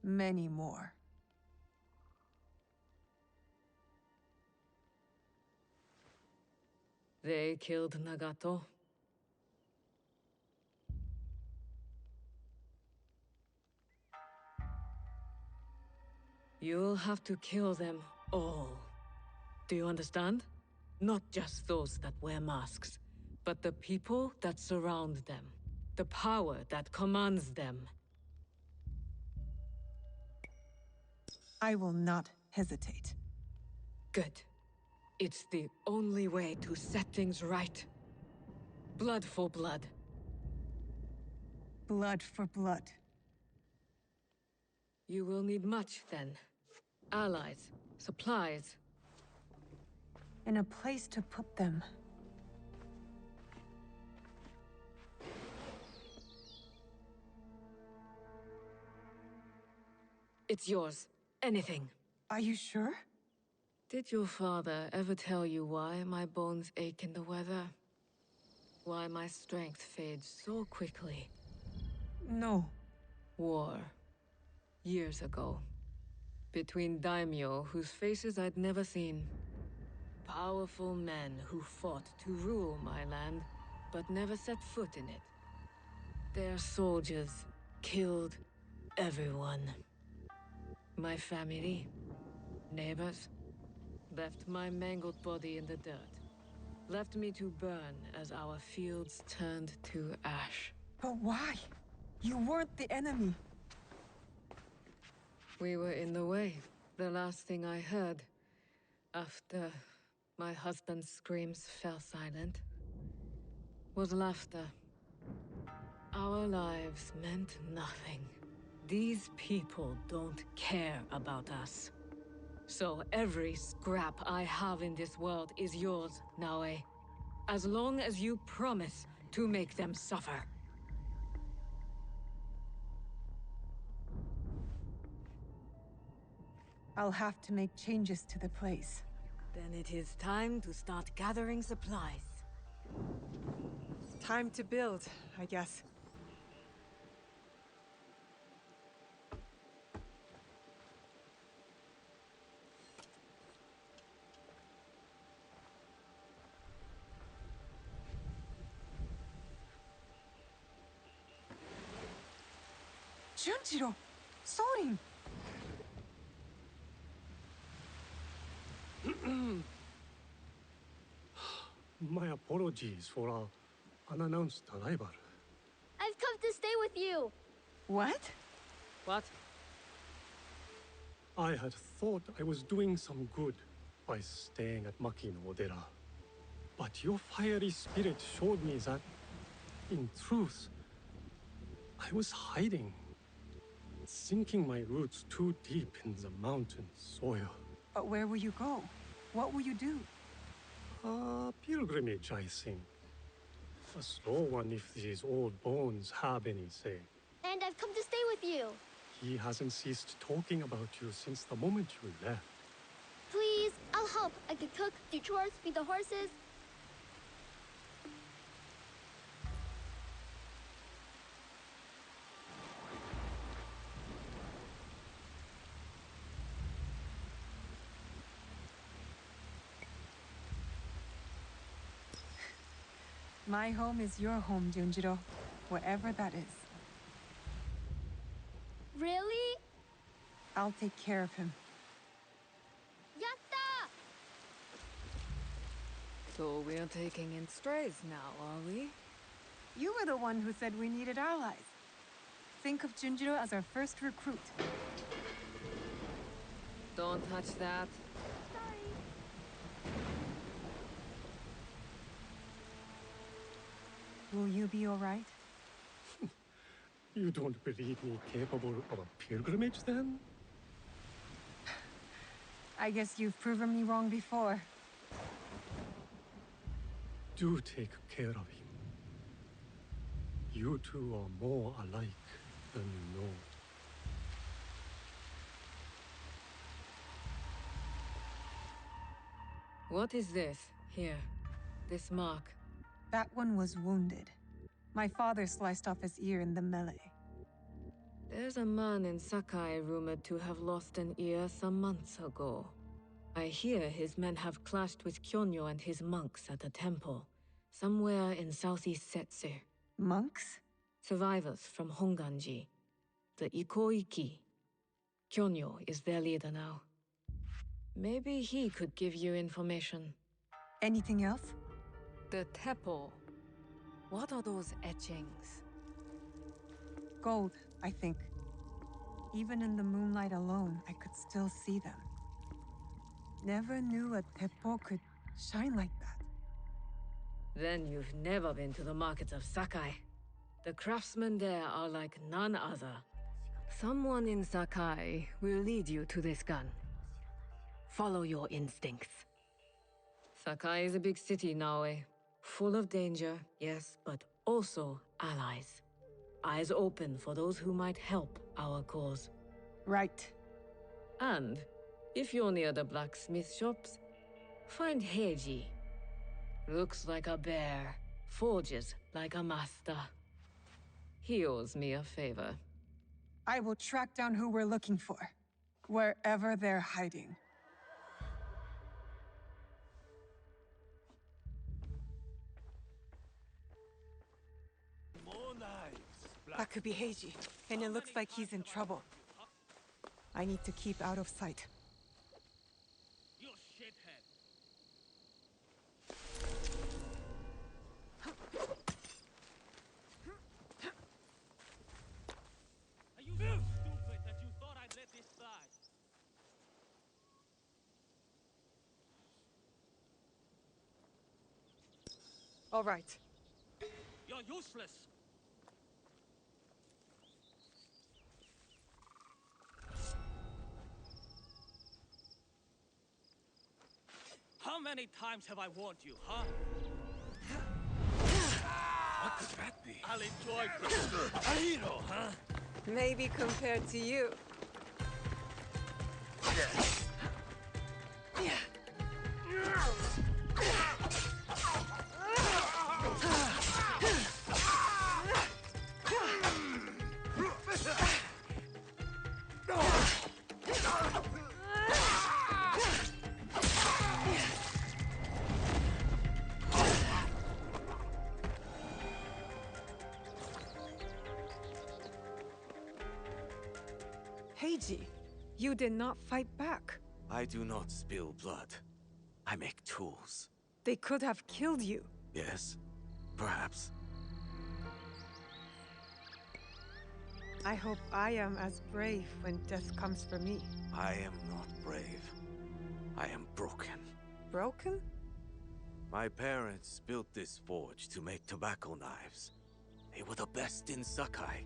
Many more. They killed Nagato. You'll have to kill them all. Do you understand? Not just those that wear masks, but the people that surround them. The power that commands them. I will not hesitate. Good. It's the only way to set things right. Blood for blood. Blood for blood. You will need much, then. Allies, supplies. And a place to put them. It's yours. Anything. Are you sure? Did your father ever tell you why my bones ache in the weather? Why my strength fades so quickly? No. War. Years ago. Between daimyo whose faces I'd never seen. Powerful men who fought to rule my land, but never set foot in it. Their soldiers killed everyone. My family, neighbors, left my mangled body in the dirt. Left me to burn as our fields turned to ash. But why? You weren't the enemy. We were in the way. The last thing I heard, after my husband's screams fell silent, was laughter. Our lives meant nothing. These people don't care about us. So every scrap I have in this world is yours, Naoe. As long as you promise to make them suffer. I'll have to make changes to the place. Then it is time to start gathering supplies. Time to build, I guess. Junjiro! Sorin! My apologies for our unannounced arrival. I've come to stay with you! What? What? I had thought I was doing some good by staying at Maki no Odera. But your fiery spirit showed me that, in truth, I was hiding. Sinking my roots too deep in the mountain soil. But where will you go? What will you do? A pilgrimage, I think. A slow one if these old bones have any say. And I've come to stay with you! He hasn't ceased talking about you since the moment you left. Please, I'll help. I can cook, do chores, feed the horses. My home is your home, Junjiro. Wherever that is. Really? I'll take care of him. Yatta! So we're taking in strays now, are we? You were the one who said we needed allies. Think of Junjiro as our first recruit. Don't touch that. Will you be all right? You don't believe me capable of a pilgrimage, then? I guess you've proven me wrong before. Do take care of him. You two are more alike than you know. What is this, here? This mark? That one was wounded. My father sliced off his ear in the melee. There's a man in Sakai rumored to have lost an ear some months ago. I hear his men have clashed with Kyonyo and his monks at a temple, somewhere in southeast Setsu. Monks? Survivors from Honganji. The Ikoiki. Kyonyo is their leader now. Maybe he could give you information. Anything else? The Teppo. What are those etchings? Gold, I think. Even in the moonlight alone, I could still see them. Never knew a teppo could shine like that. Then you've never been to the markets of Sakai. The craftsmen there are like none other. Someone in Sakai will lead you to this gun. Follow your instincts. Sakai is a big city, Naoe. Full of danger, yes, but also allies. Eyes open for those who might help our cause. Right. And, if you're near the blacksmith shops, find Heiji. Looks like a bear, forges like a master. He owes me a favor. I will track down who we're looking for, wherever they're hiding. That could be Heiji, and it looks like he's in trouble. I need to keep out of sight. shithead. Are you so stupid that you thought I'd let this slide? All right. You're useless. How many times have I warned you, huh? What could that be? I'll enjoy this. A hero, huh? Maybe compared to you. Heiji, you did not fight back. I do not spill blood. I make tools. They could have killed you. Yes, perhaps. I hope I am as brave when death comes for me. I am not brave. I am broken. Broken? My parents built this forge to make tobacco knives. They were the best in Sakai,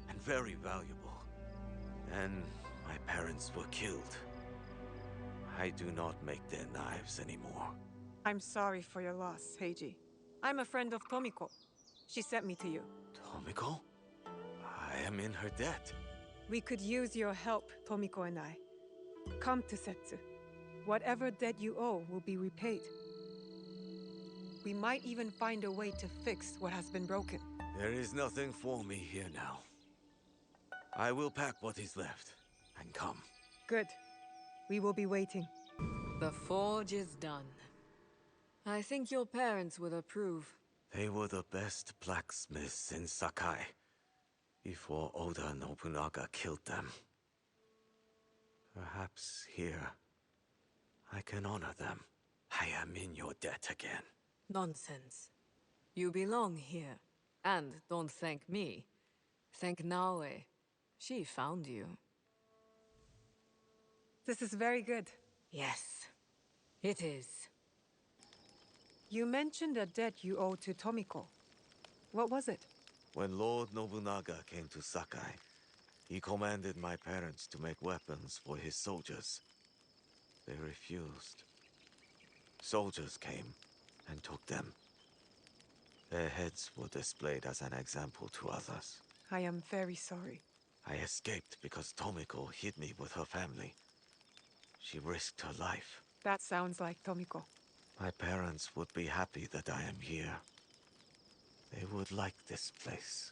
and very valuable. And my parents were killed. I do not make their knives anymore. I'm sorry for your loss, Heiji. I'm a friend of Tomiko. She sent me to you. Tomiko? I am in her debt. We could use your help, Tomiko and I. Come to Setsu. Whatever debt you owe will be repaid. We might even find a way to fix what has been broken. There is nothing for me here now. I will pack what is left and come. Good. We will be waiting. The forge is done. I think your parents would approve. They were the best blacksmiths in Sakai before Oda Nobunaga killed them. Perhaps here I can honor them. I am in your debt again. Nonsense. You belong here. And don't thank me. Thank Naoe. She found you. This is very good. Yes, it is. You mentioned a debt you owe to Tomiko. What was it? When Lord Nobunaga came to Sakai, he commanded my parents to make weapons for his soldiers. They refused. Soldiers came and took them. Their heads were displayed as an example to others. I am very sorry. I escaped because Tomiko hid me with her family. She risked her life. That sounds like Tomiko. My parents would be happy that I am here. They would like this place.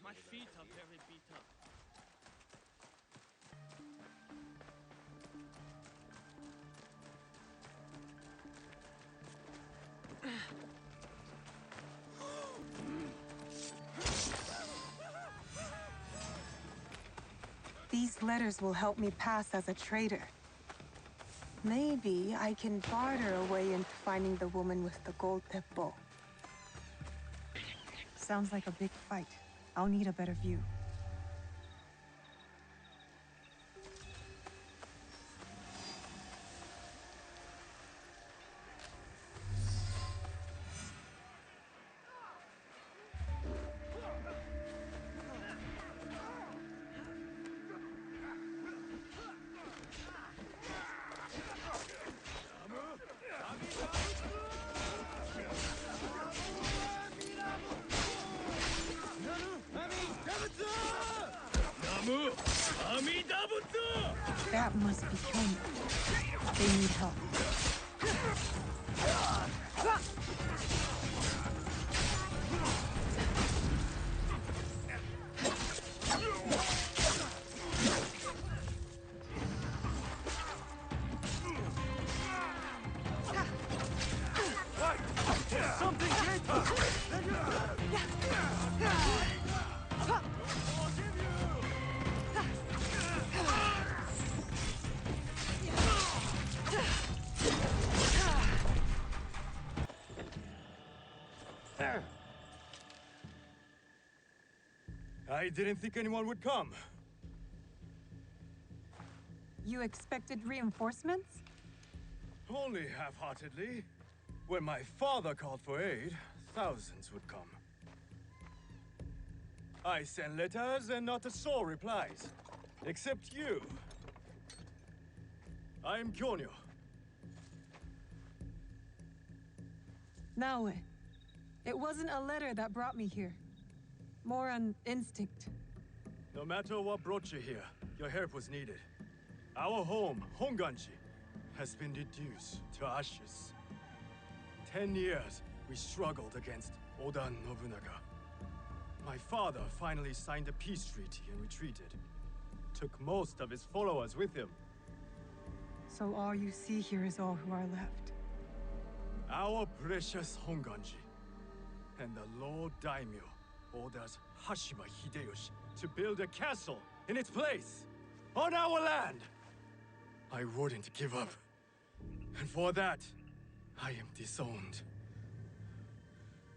My feet are very beat up. These letters will help me pass as a trader. Maybe I can barter a way into finding the woman with the gold teppo. Sounds like a big fight. I'll need a better view. That must be Kyomi. They need help. I didn't think anyone would come. You expected reinforcements? Only half-heartedly. When my father called for aid, thousands would come. I sent letters and not a soul replies. Except you. I am Kyonyo. Naoe, it wasn't a letter that brought me here. More an instinct. No matter what brought you here, your help was needed. Our home, Honganji, has been reduced to ashes. 10 years we struggled against Oda Nobunaga. My father finally signed a peace treaty and retreated. Took most of his followers with him. So all you see here is all who are left. Our precious Honganji. And the Lord Daimyo orders Hashima Hideyoshi to build a castle in its place, on our land! I wouldn't give up. And for that, I am disowned.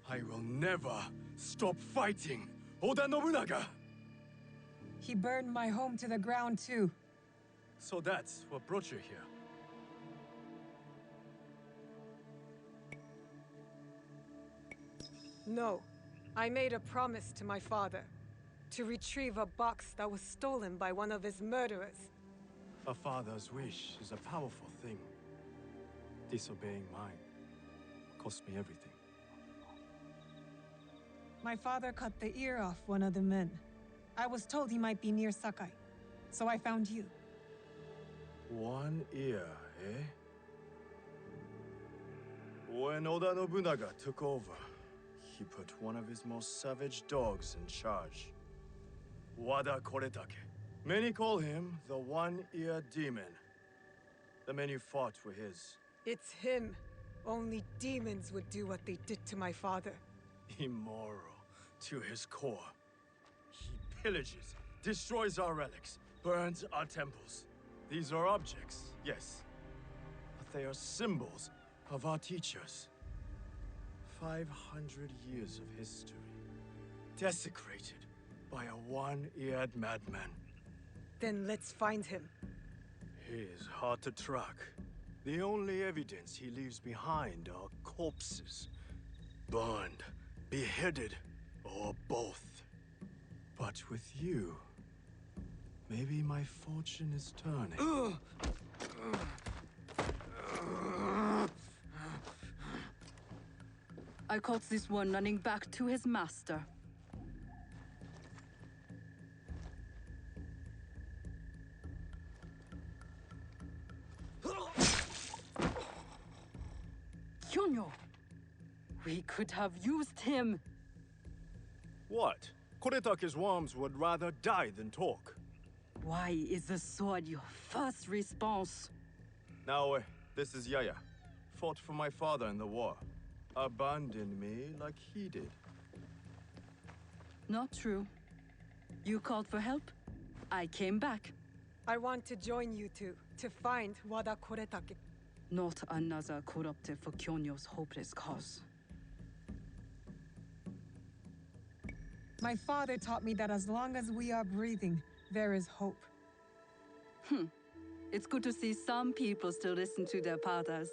I will never stop fighting Oda Nobunaga! He burned my home to the ground too. So that's what brought you here. No. I made a promise to my father. To retrieve a box that was stolen by one of his murderers. A father's wish is a powerful thing. Disobeying mine cost me everything. My father cut the ear off one of the men. I was told he might be near Sakai, so I found you. One ear, eh? When Oda Nobunaga took over, he put one of his most savage dogs in charge. Wada Koretake. Many call him the One-Ear Demon. The men you fought were his. It's him. Only demons would do what they did to my father. Immoral to his core. He pillages, destroys our relics, burns our temples. These are objects, yes, but they are symbols of our teachers. 500 years of history, desecrated by a one-eared madman. Then let's find him. He is hard to track. The only evidence he leaves behind are corpses. Burned, beheaded, or both. But with you, maybe my fortune is turning. I caught this one running back to his master. Kyonyo! We could have used him! What? Koretake's worms would rather die than talk. Why is the sword your first response? Naoe, this is Yaya. Fought for my father in the war. Abandoned me like he did. Not true. You called for help. I came back. I want to join you two, to find Wada Koretake. Not another corrupted for Kyonyo's hopeless cause. My father taught me that as long as we are breathing, there is hope. It's good to see some people still listen to their fathers.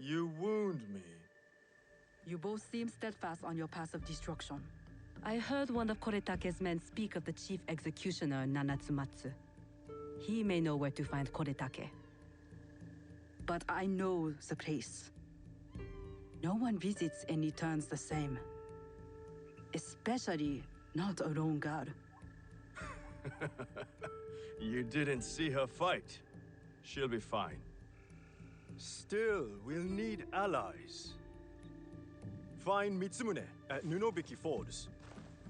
You wound me. You both seem steadfast on your path of destruction. I heard one of Koretake's men speak of the chief executioner, Nanatsumatsu. He may know where to find Koretake. But I know the place. No one visits and returns the same. Especially not a lone guard. You didn't see her fight. She'll be fine. Still, we'll need allies. Find Mitsumune at Nunobiki Falls.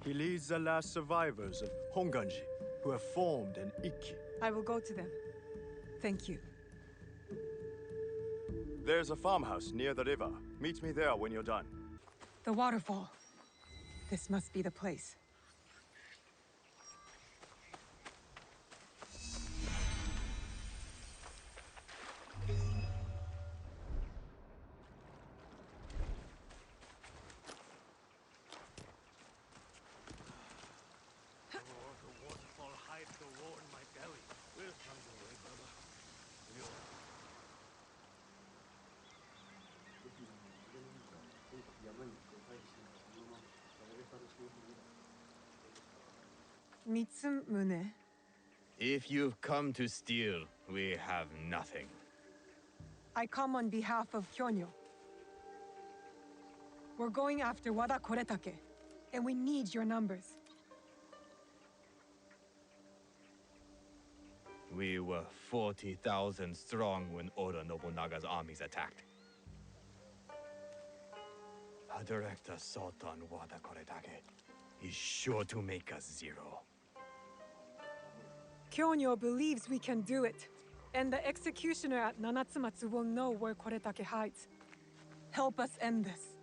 He leads the last survivors of Honganji, who have formed an Ikki. I will go to them. Thank you. There's a farmhouse near the river. Meet me there when you're done. The waterfall. This must be the place. Mitsumune. If you've come to steal, we have nothing. I come on behalf of Kyonyo. We're going after Wada Koretake, and we need your numbers. We were 40,000 strong when Oda Nobunaga's armies attacked. A direct assault on Wada Koretake is sure to make us zero. Kyonyo believes we can do it, and the executioner at Nanatsumatsu will know where Koretake hides. Help us end this.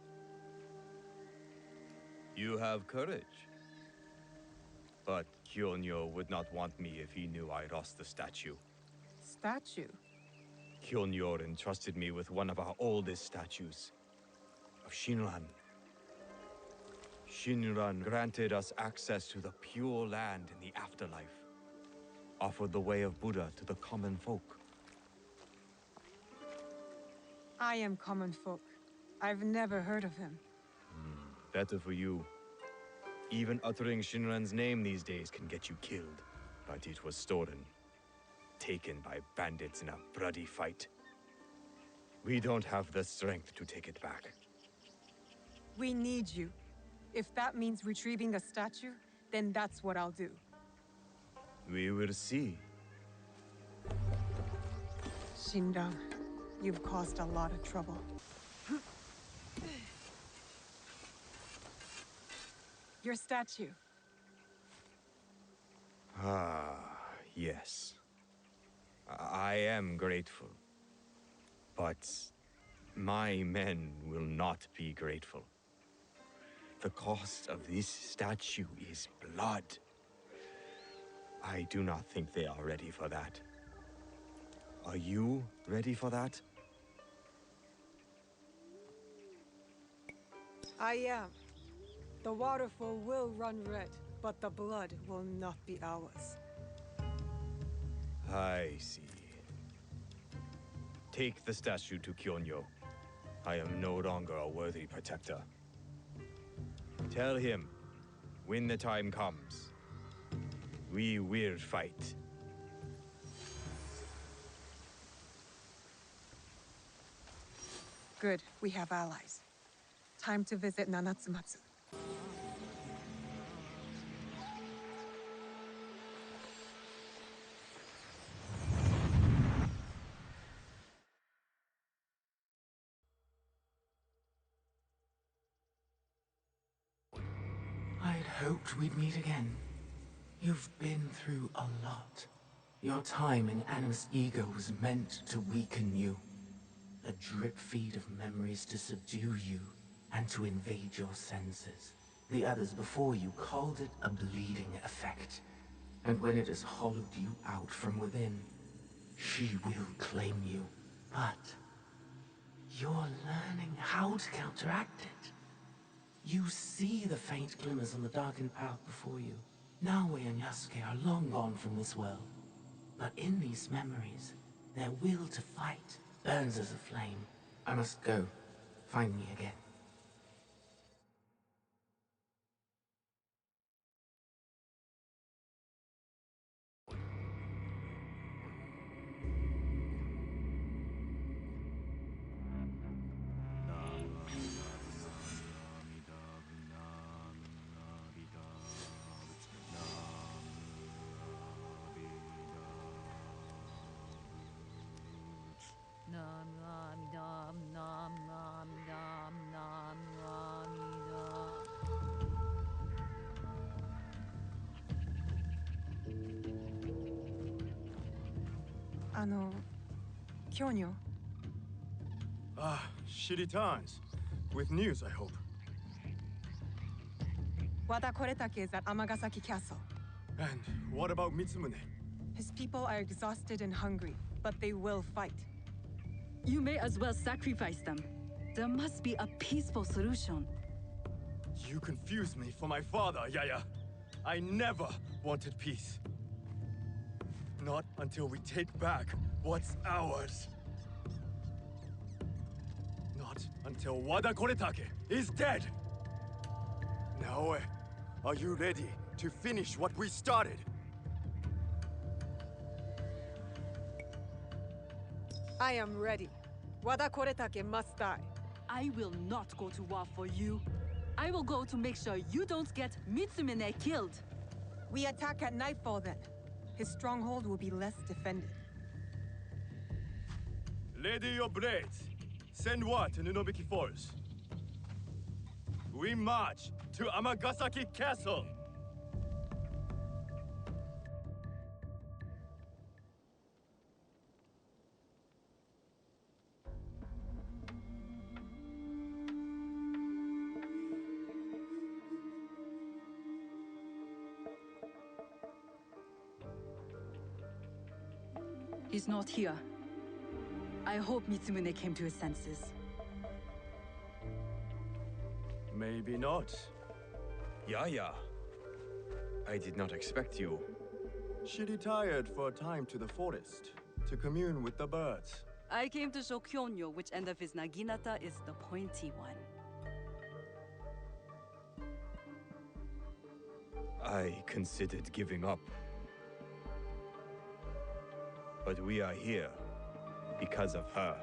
You have courage. But Kyonyo would not want me if he knew I lost the statue. Statue? Kyonyo entrusted me with one of our oldest statues, of Shinran. Shinran granted us access to the pure land in the afterlife, offered the way of Buddha to the common folk. I am common folk. I've never heard of him. Better for you. Even uttering Shinran's name these days can get you killed. But it was stolen. Taken by bandits in a bloody fight. We don't have the strength to take it back. We need you. If that means retrieving a statue, then that's what I'll do. We will see. Shinran, you've caused a lot of trouble. Your statue. Ah, yes. I am grateful. But my men will not be grateful. The cost of this statue is blood. I do not think they are ready for that. Are you ready for that? I am. The waterfall will run red, but the blood will not be ours. I see. Take the statue to Kyonyo. I am no longer a worthy protector. Tell him, when the time comes, we will fight. Good, we have allies. Time to visit Nanatsumatsu. I'd hoped we'd meet again. You've been through a lot. Your time in Animus Ego was meant to weaken you. A drip feed of memories to subdue you and to invade your senses. The others before you called it a bleeding effect. And when it has hollowed you out from within, she will claim you. But you're learning how to counteract it. You see the faint glimmers on the darkened path before you. Naoe and Yasuke are long gone from this world. But in these memories, their will to fight burns as a flame. I must go. Find me again. Kyonyo? Ah, she returns. With news, I hope. Wada Koretake is at Amagasaki Castle. And what about Mitsumune? His people are exhausted and hungry, but they will fight. You may as well sacrifice them. There must be a peaceful solution. You confuse me for my father, Yaya. I never wanted peace. Not until we take back what's ours. Not until Wada Koretake is dead. Naoe, are you ready to finish what we started. I am ready. Wada Koretake must die. I will not go to war for you. I will go to make sure you don't get Mitsumine killed. We attack at nightfall then. His stronghold will be less defended. Ready your blades. Send word to Nunobiki Falls. We march to Amagasaki Castle. He's not here. I hope Mitsumune came to his senses. Maybe not. Yaya. I did not expect you. She retired for a time to the forest to commune with the birds. I came to show Kyonyo which end of his naginata is the pointy one. I considered giving up. But we are here because of her.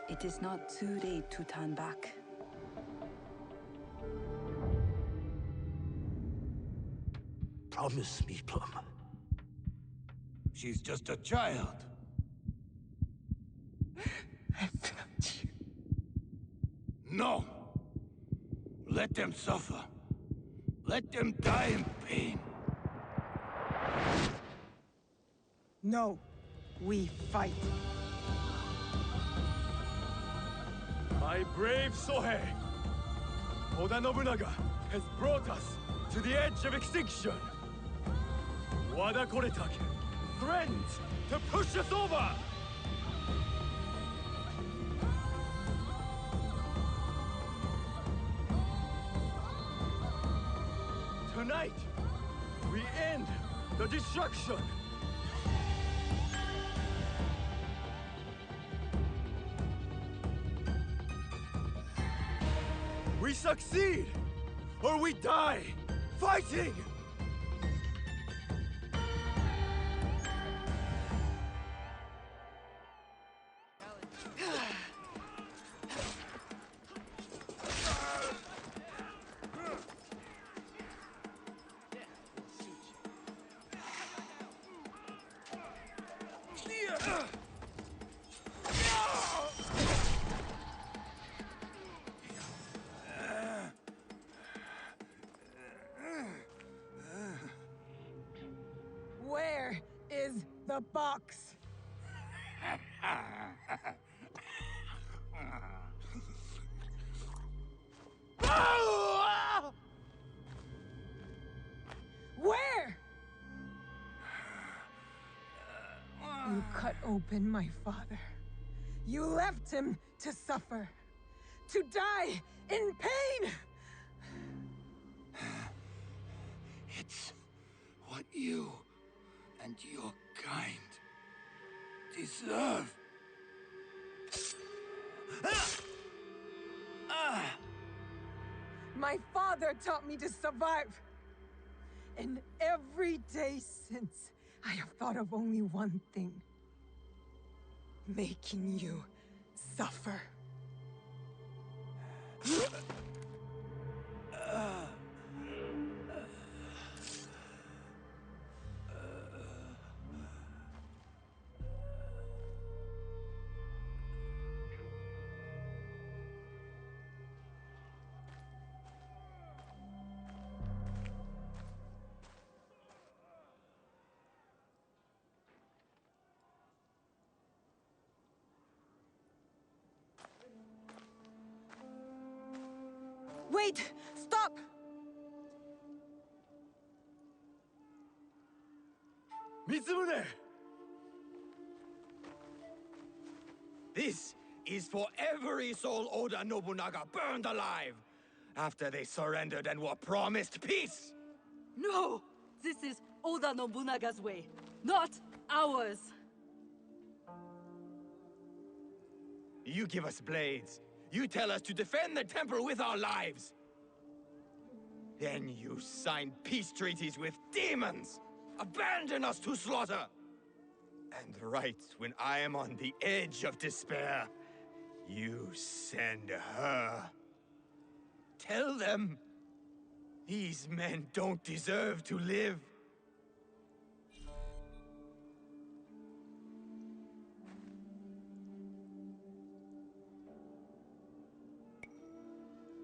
It is not too late to turn back. Promise me, Plum. She's just a child. No! Let them suffer. Let them die in pain. No, we fight. My brave Sohei! Oda Nobunaga has brought us to the edge of extinction. Wada Koretake threatens to push us over! Tonight, we end the destruction! We succeed! Or we die! Fighting! Where is the box? Where? You cut open my father. You left him to suffer, to die in pain! It's what you and your kind deserve. My father taught me to survive. And every day since, I have thought of only one thing. Making you suffer. Wait! Stop! Mitsumune! This is for every soul Oda Nobunaga burned alive after they surrendered and were promised peace! No! This is Oda Nobunaga's way, not ours! You give us blades. You tell us to defend the temple with our lives. Then you sign peace treaties with demons! Abandon us to slaughter! And right when I am on the edge of despair, you send her. Tell them these men don't deserve to live.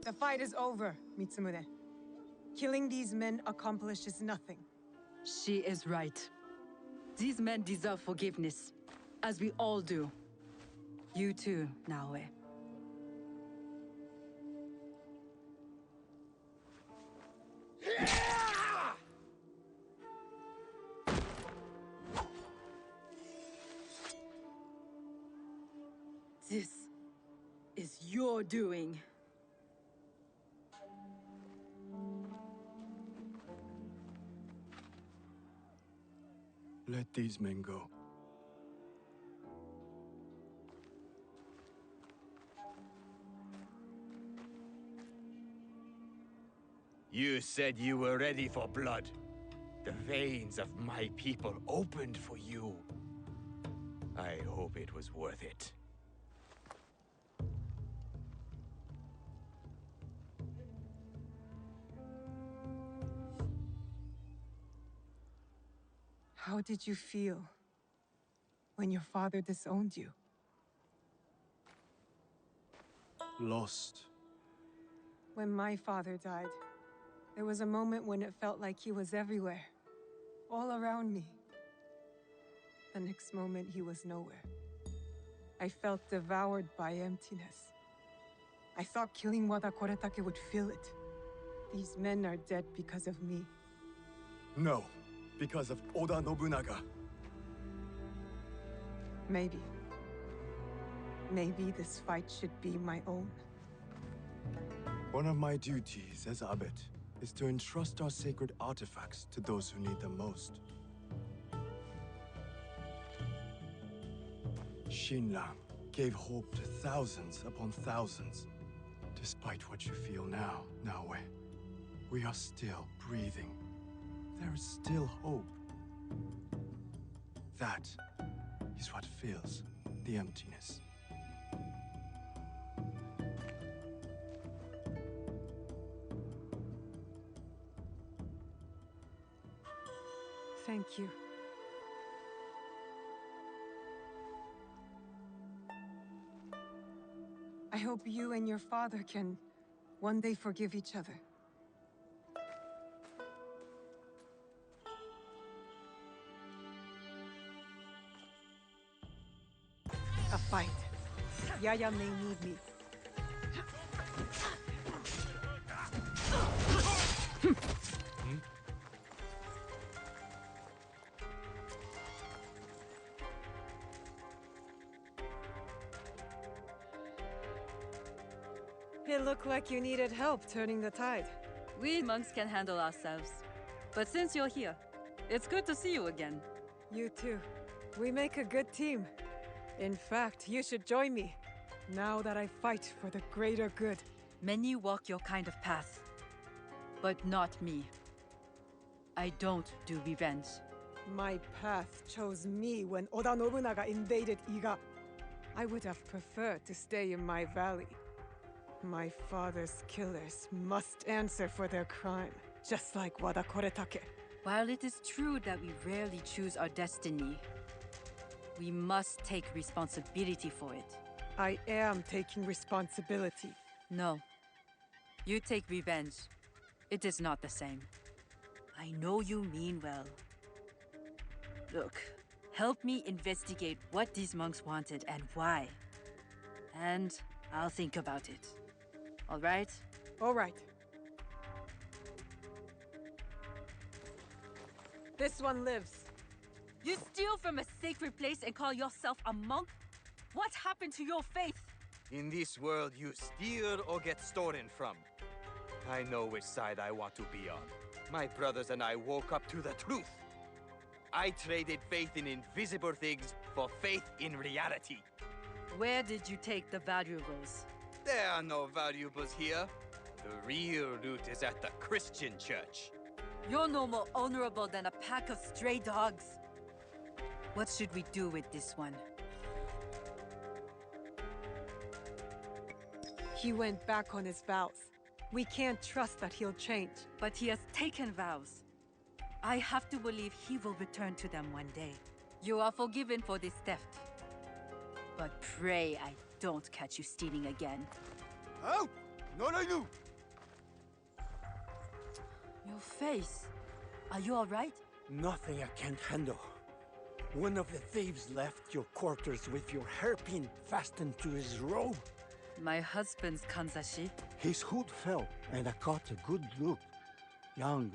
The fight is over, Mitsumune. Killing these men accomplishes nothing. She is right. These men deserve forgiveness, as we all do. You too, Naoe. This is your doing. Let these men go. You said you were ready for blood. The veins of my people opened for you. I hope it was worth it. How did you feel when your father disowned you? Lost. When my father died, there was a moment when it felt like he was everywhere, all around me. The next moment, he was nowhere. I felt devoured by emptiness. I thought killing Wada Koretake would fill it. These men are dead because of me. No, because of Oda Nobunaga. Maybe. Maybe this fight should be my own. One of my duties as abbot is to entrust our sacred artifacts to those who need them most. Shinran gave hope to thousands upon thousands. Despite what you feel now, Naoe, we are still breathing. There is still hope. That is what fills the emptiness. Thank you. I hope you and your father can one day forgive each other. A fight. Yaya may need me. It looked like you needed help turning the tide. We monks can handle ourselves. But since you're here, it's good to see you again. You too. We make a good team. In fact, you should join me, now that I fight for the greater good. Many walk your kind of path, but not me. I don't do revenge. My path chose me when Oda Nobunaga invaded Iga. I would have preferred to stay in my valley. My father's killers must answer for their crime, just like Wada Koretake. While it is true that we rarely choose our destiny, we must take responsibility for it. I am taking responsibility. No. You take revenge. It is not the same. I know you mean well. Look, help me investigate what these monks wanted and why. And I'll think about it. All right? All right. This one lives. You steal from a sacred place and call yourself a monk? What happened to your faith? In this world, you steal or get stolen from. I know which side I want to be on. My brothers and I woke up to the truth. I traded faith in invisible things for faith in reality. Where did you take the valuables? There are no valuables here. The real loot is at the Christian church. You're no more honorable than a pack of stray dogs. What should we do with this one? He went back on his vows. We can't trust that he'll change. But he has taken vows. I have to believe he will return to them one day. You are forgiven for this theft. But pray I don't catch you stealing again. Oh! No, no, no! Your face. Are you all right? Nothing I can't handle. One of the thieves left your quarters with your hairpin fastened to his robe. My husband's kanzashi. His hood fell, and I caught a good look. Young,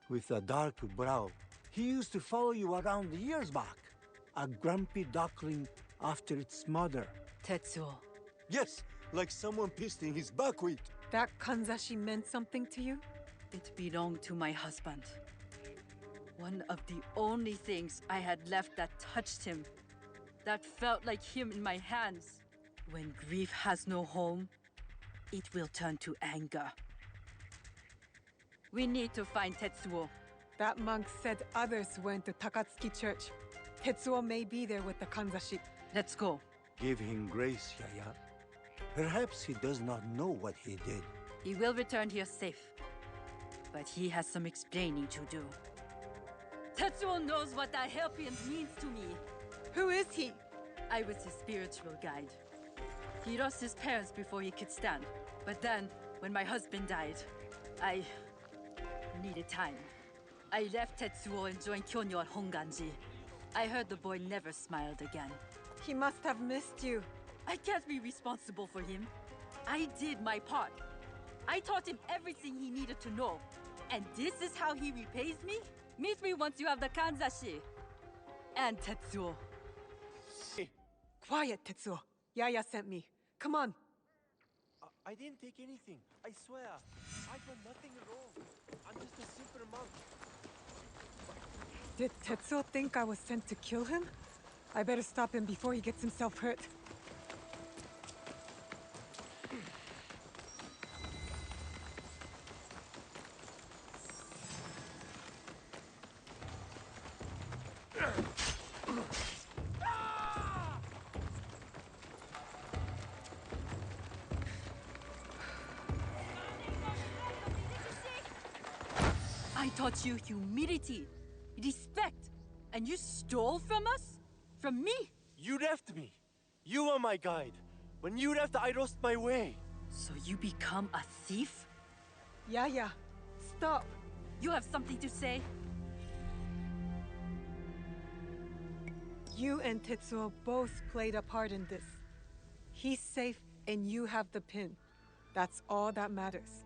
with a dark brow. He used to follow you around years back. A grumpy duckling after its mother. Tetsuo. Yes, like someone pissed in his buckwheat. That kanzashi meant something to you? It belonged to my husband. One of the only things I had left that touched him. That felt like him in my hands. When grief has no home, it will turn to anger. We need to find Tetsuo. That monk said others went to Takatsuki Church. Tetsuo may be there with the kanzashi. Let's go. Give him grace, Yaya. Perhaps he does not know what he did. He will return here safe. But he has some explaining to do. Tetsuo knows what that hairpin means to me. Who is he? I was his spiritual guide. He lost his parents before he could stand. But then, when my husband died, I needed time. I left Tetsuo and joined Kyonyo at Honganji. I heard the boy never smiled again. He must have missed you. I can't be responsible for him. I did my part. I taught him everything he needed to know. And this is how he repays me? Meet me once you have the kanzashi. And Tetsuo. Quiet, Tetsuo. Yaya sent me. Come on. I didn't take anything. I swear. I've done nothing wrong. I'm just a simple monk. Did Tetsuo think I was sent to kill him? I better stop him before he gets himself hurt. I taught you humility, respect, and you stole from us? From me? You left me. You were my guide. When you left, I lost my way. So you become a thief? Yaya, stop. You have something to say? You and Tetsuo both played a part in this. He's safe and you have the pin. That's all that matters.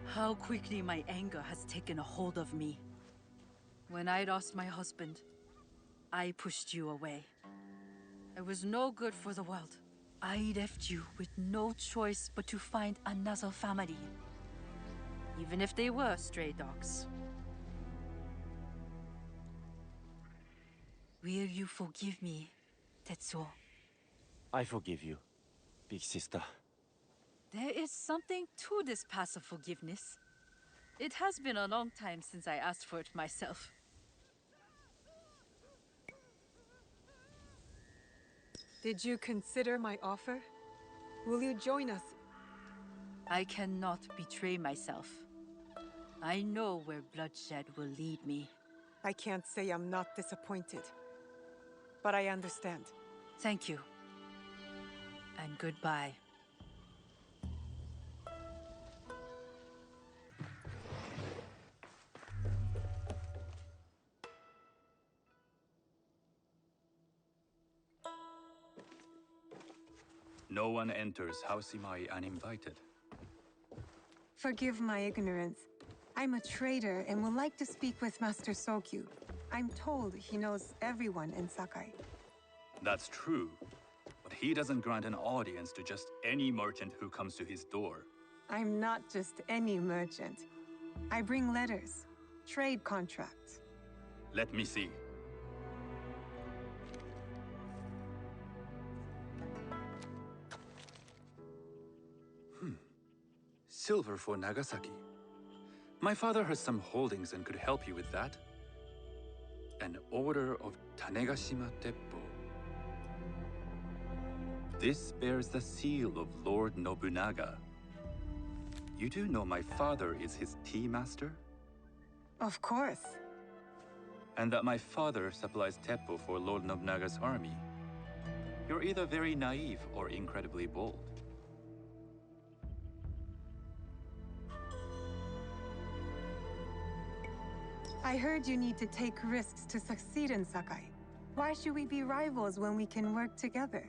How quickly my anger has taken a hold of me. When I lost my husband, I pushed you away. I was no good for the world. I left you with no choice but to find another family. Even if they were stray dogs. Will you forgive me, Tetsuo? I forgive you, big sister. There is something to this passive forgiveness. It has been a long time since I asked for it myself. Did you consider my offer? Will you join us? I cannot betray myself. I know where bloodshed will lead me. I can't say I'm not disappointed. But I understand. Thank you. And goodbye. No one enters House Imai uninvited. Forgive my ignorance. I'm a trader and would like to speak with Master Sokyu. I'm told he knows everyone in Sakai. That's true, but he doesn't grant an audience to just any merchant who comes to his door. I'm not just any merchant. I bring letters, trade contracts. Let me see. Silver for Nagasaki. My father has some holdings and could help you with that. An order of Tanegashima Teppo. This bears the seal of Lord Nobunaga. You do know my father is his tea master? Of course. And that my father supplies Teppo for Lord Nobunaga's army. You're either very naive or incredibly bold. I heard you need to take risks to succeed in Sakai. Why should we be rivals when we can work together?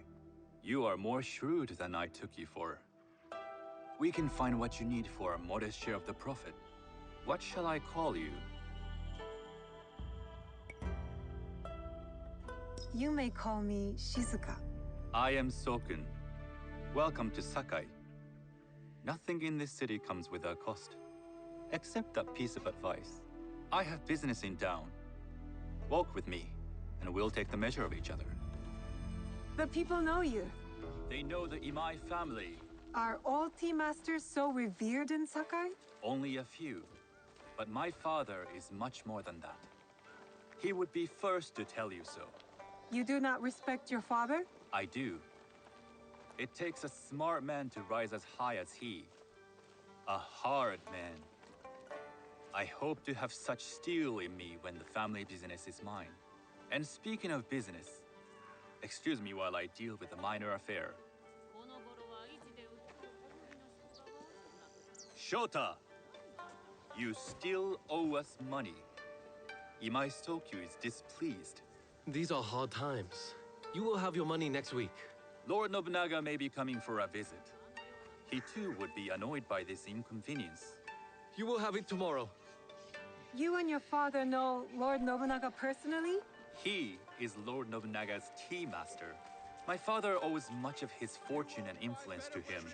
You are more shrewd than I took you for. We can find what you need for a modest share of the profit. What shall I call you? You may call me Shizuka. I am Sokun. Welcome to Sakai. Nothing in this city comes without cost. Except that piece of advice. I have business in town. Walk with me, and we'll take the measure of each other. The people know you. They know the Imai family. Are all tea masters so revered in Sakai? Only a few. But my father is much more than that. He would be first to tell you so. You do not respect your father? I do. It takes a smart man to rise as high as he. A hard man. I hope to have such steel in me when the family business is mine. And speaking of business, excuse me while I deal with a minor affair. Shota! You still owe us money. Imai Stokyu is displeased. These are hard times. You will have your money next week. Lord Nobunaga may be coming for a visit. He too would be annoyed by this inconvenience. You will have it tomorrow. You and your father know Lord Nobunaga personally? He is Lord Nobunaga's tea master. My father owes much of his fortune and influence to him.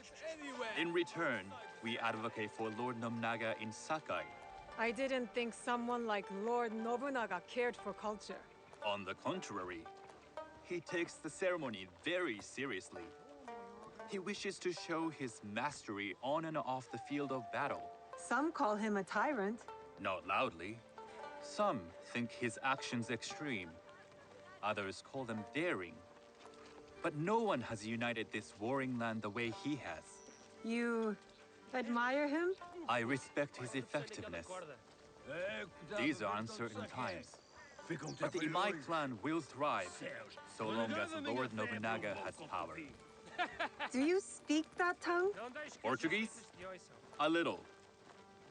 In return, we advocate for Lord Nobunaga in Sakai. I didn't think someone like Lord Nobunaga cared for culture. On the contrary, he takes the ceremony very seriously. He wishes to show his mastery on and off the field of battle. Some call him a tyrant. Not loudly. Some think his actions extreme. Others call them daring. But no one has united this warring land the way he has. You admire him? I respect his effectiveness. These are uncertain times. But the Imai clan will thrive, so long as Lord Nobunaga has power. Do you speak that tongue? Portuguese? A little.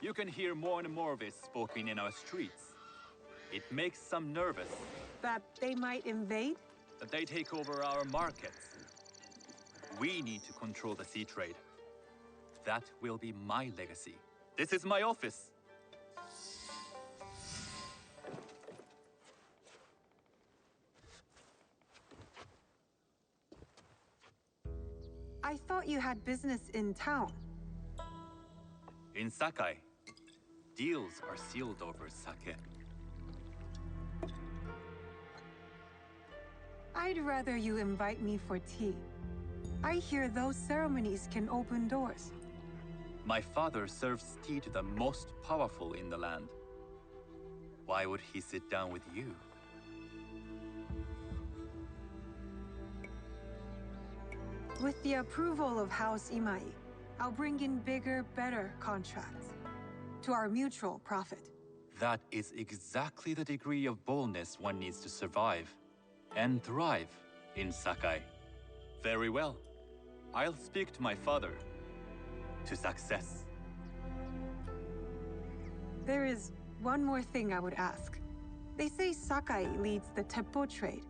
You can hear more and more of it spoken in our streets. It makes some nervous. That they might invade? That they take over our markets. We need to control the sea trade. That will be my legacy. This is my office. I thought you had business in town. In Sakai, deals are sealed over sake. I'd rather you invite me for tea. I hear those ceremonies can open doors. My father serves tea to the most powerful in the land. Why would he sit down with you? With the approval of House Imai, I'll bring in bigger, better contracts. To our mutual profit. That is exactly the degree of boldness one needs to survive and thrive in Sakai. Very well. I'll speak to my father. To success. There is one more thing I would ask. They say Sakai leads the Teppo trade.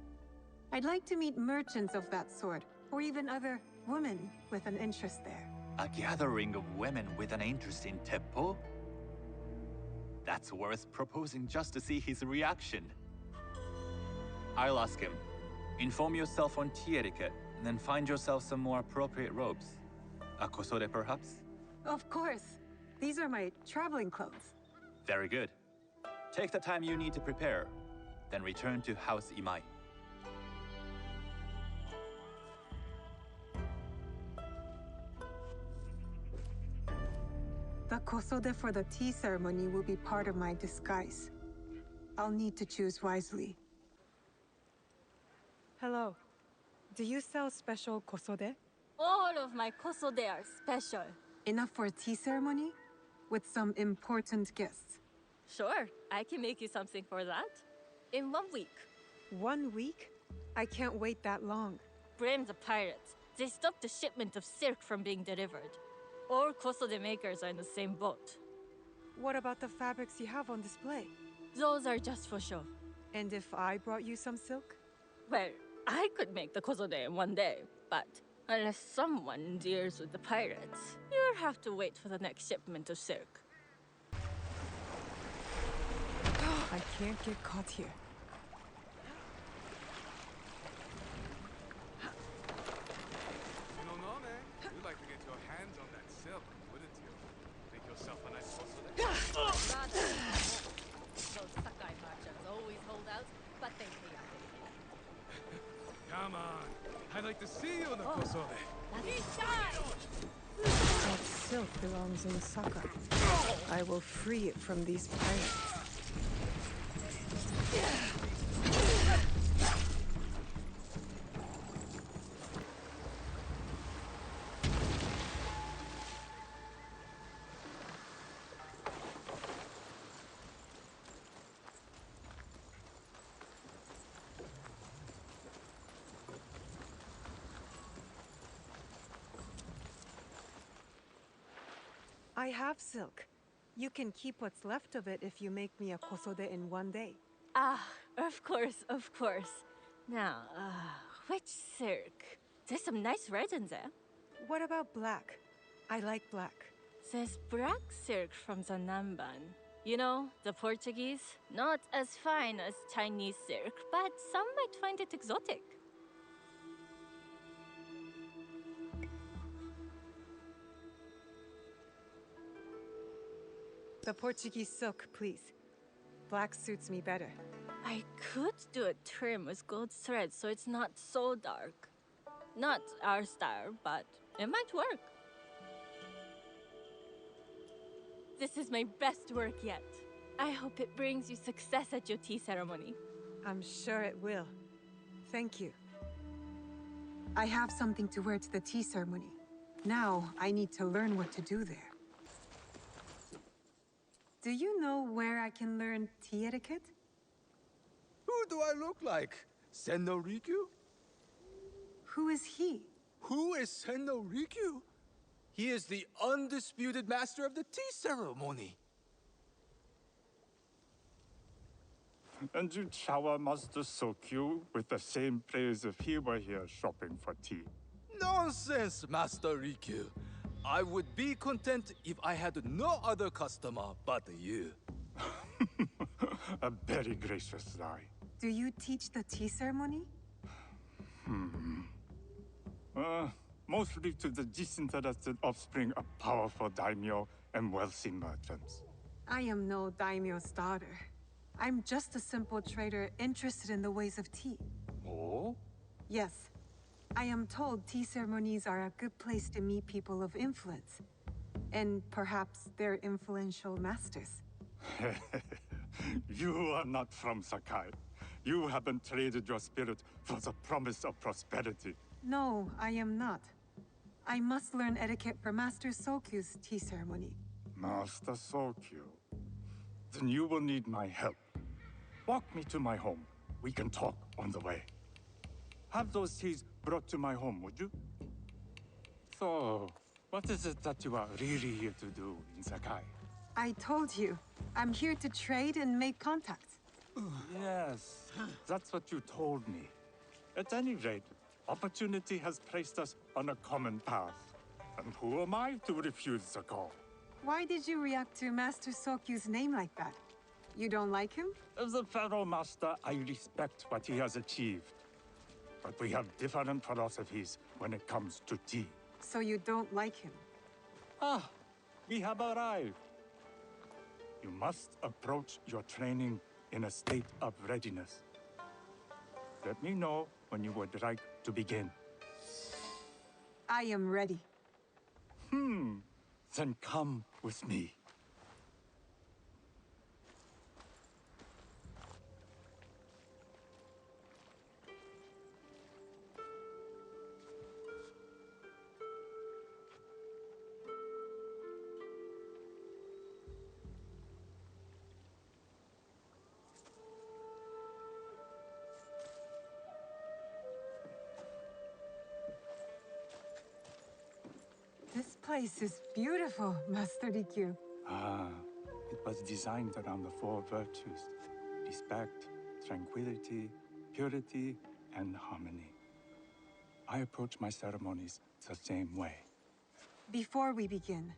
I'd like to meet merchants of that sort, or even other women with an interest there. A gathering of women with an interest in Teppo? That's worth proposing just to see his reaction. I'll ask him. Inform yourself on tea etiquette, and then find yourself some more appropriate robes. A kosore, perhaps? Of course. These are my traveling clothes. Very good. Take the time you need to prepare, then return to House Imai. The kosode for the tea ceremony will be part of my disguise. I'll need to choose wisely. Hello. Do you sell special kosode? All of my kosode are special. Enough for a tea ceremony? With some important guests? Sure, I can make you something for that. In 1 week. 1 week? I can't wait that long. Blame the pirates. They stopped the shipment of silk from being delivered. All kosode makers are in the same boat. What about the fabrics you have on display? Those are just for show. And if I brought you some silk? Well, I could make the kosode in 1 day, but unless someone deals with the pirates, you'll have to wait for the next shipment of silk. I can't get caught here. Naoe, you'd like to get your hands on that silk, wouldn't you? Make yourself a nice kosode? Those Sakai merchants always hold out, but they pay out in full. Come on. I'd like to see you in the kosode. That silk belongs in Sakai. I will free it from these pirates. I have silk. You can keep what's left of it if you make me a kosode in 1 day. Ah, of course, of course. Now, which silk? There's some nice red in there. What about black? I like black. There's black silk from the Namban. You know, the Portuguese? Not as fine as Chinese silk, but some might find it exotic. The Portuguese silk, please. Black suits me better. I could do a trim with gold thread so it's not so dark. Not our style, but it might work. This is my best work yet. I hope it brings you success at your tea ceremony. I'm sure it will. Thank you. I have something to wear to the tea ceremony. Now, I need to learn what to do there. Do you know where I can learn tea etiquette? Who do I look like? Sengoku? Who is he? Who is Sengoku? He is the undisputed master of the tea ceremony. And you shower Master Sokyu with the same praise if he were here shopping for tea. Nonsense, Master Rikyu. I would be content if I had no other customer but you. A very gracious lie. Do you teach the tea ceremony? Mostly to the disinterested offspring of powerful daimyo and wealthy merchants. I am no daimyo's daughter. I'm just a simple trader interested in the ways of tea. Oh? Yes. I am told tea ceremonies are a good place to meet people of influence. And perhaps their influential masters. You are not from Sakai. You haven't traded your spirit for the promise of prosperity. No, I am not. I must learn etiquette for Master Sokyu's tea ceremony. Master Sokyu. Then you will need my help. Walk me to my home. We can talk on the way. Have those teas brought to my home, would you? So, what is it that you are really here to do in Sakai? I told you. I'm here to trade and make contacts. Yes, that's what you told me. At any rate, opportunity has placed us on a common path. And who am I to refuse the call? Why did you react to Master Sokyu's name like that? You don't like him? As a Pharaoh Master, I respect what he has achieved. But we have different philosophies when it comes to tea. So you don't like him? We have arrived. You must approach your training in a state of readiness. Let me know when you would like to begin. I am ready. Then come with me. This place is beautiful, Master Rikyu. It was designed around the four virtues: respect, tranquility, purity, and harmony. I approach my ceremonies the same way. Before we begin,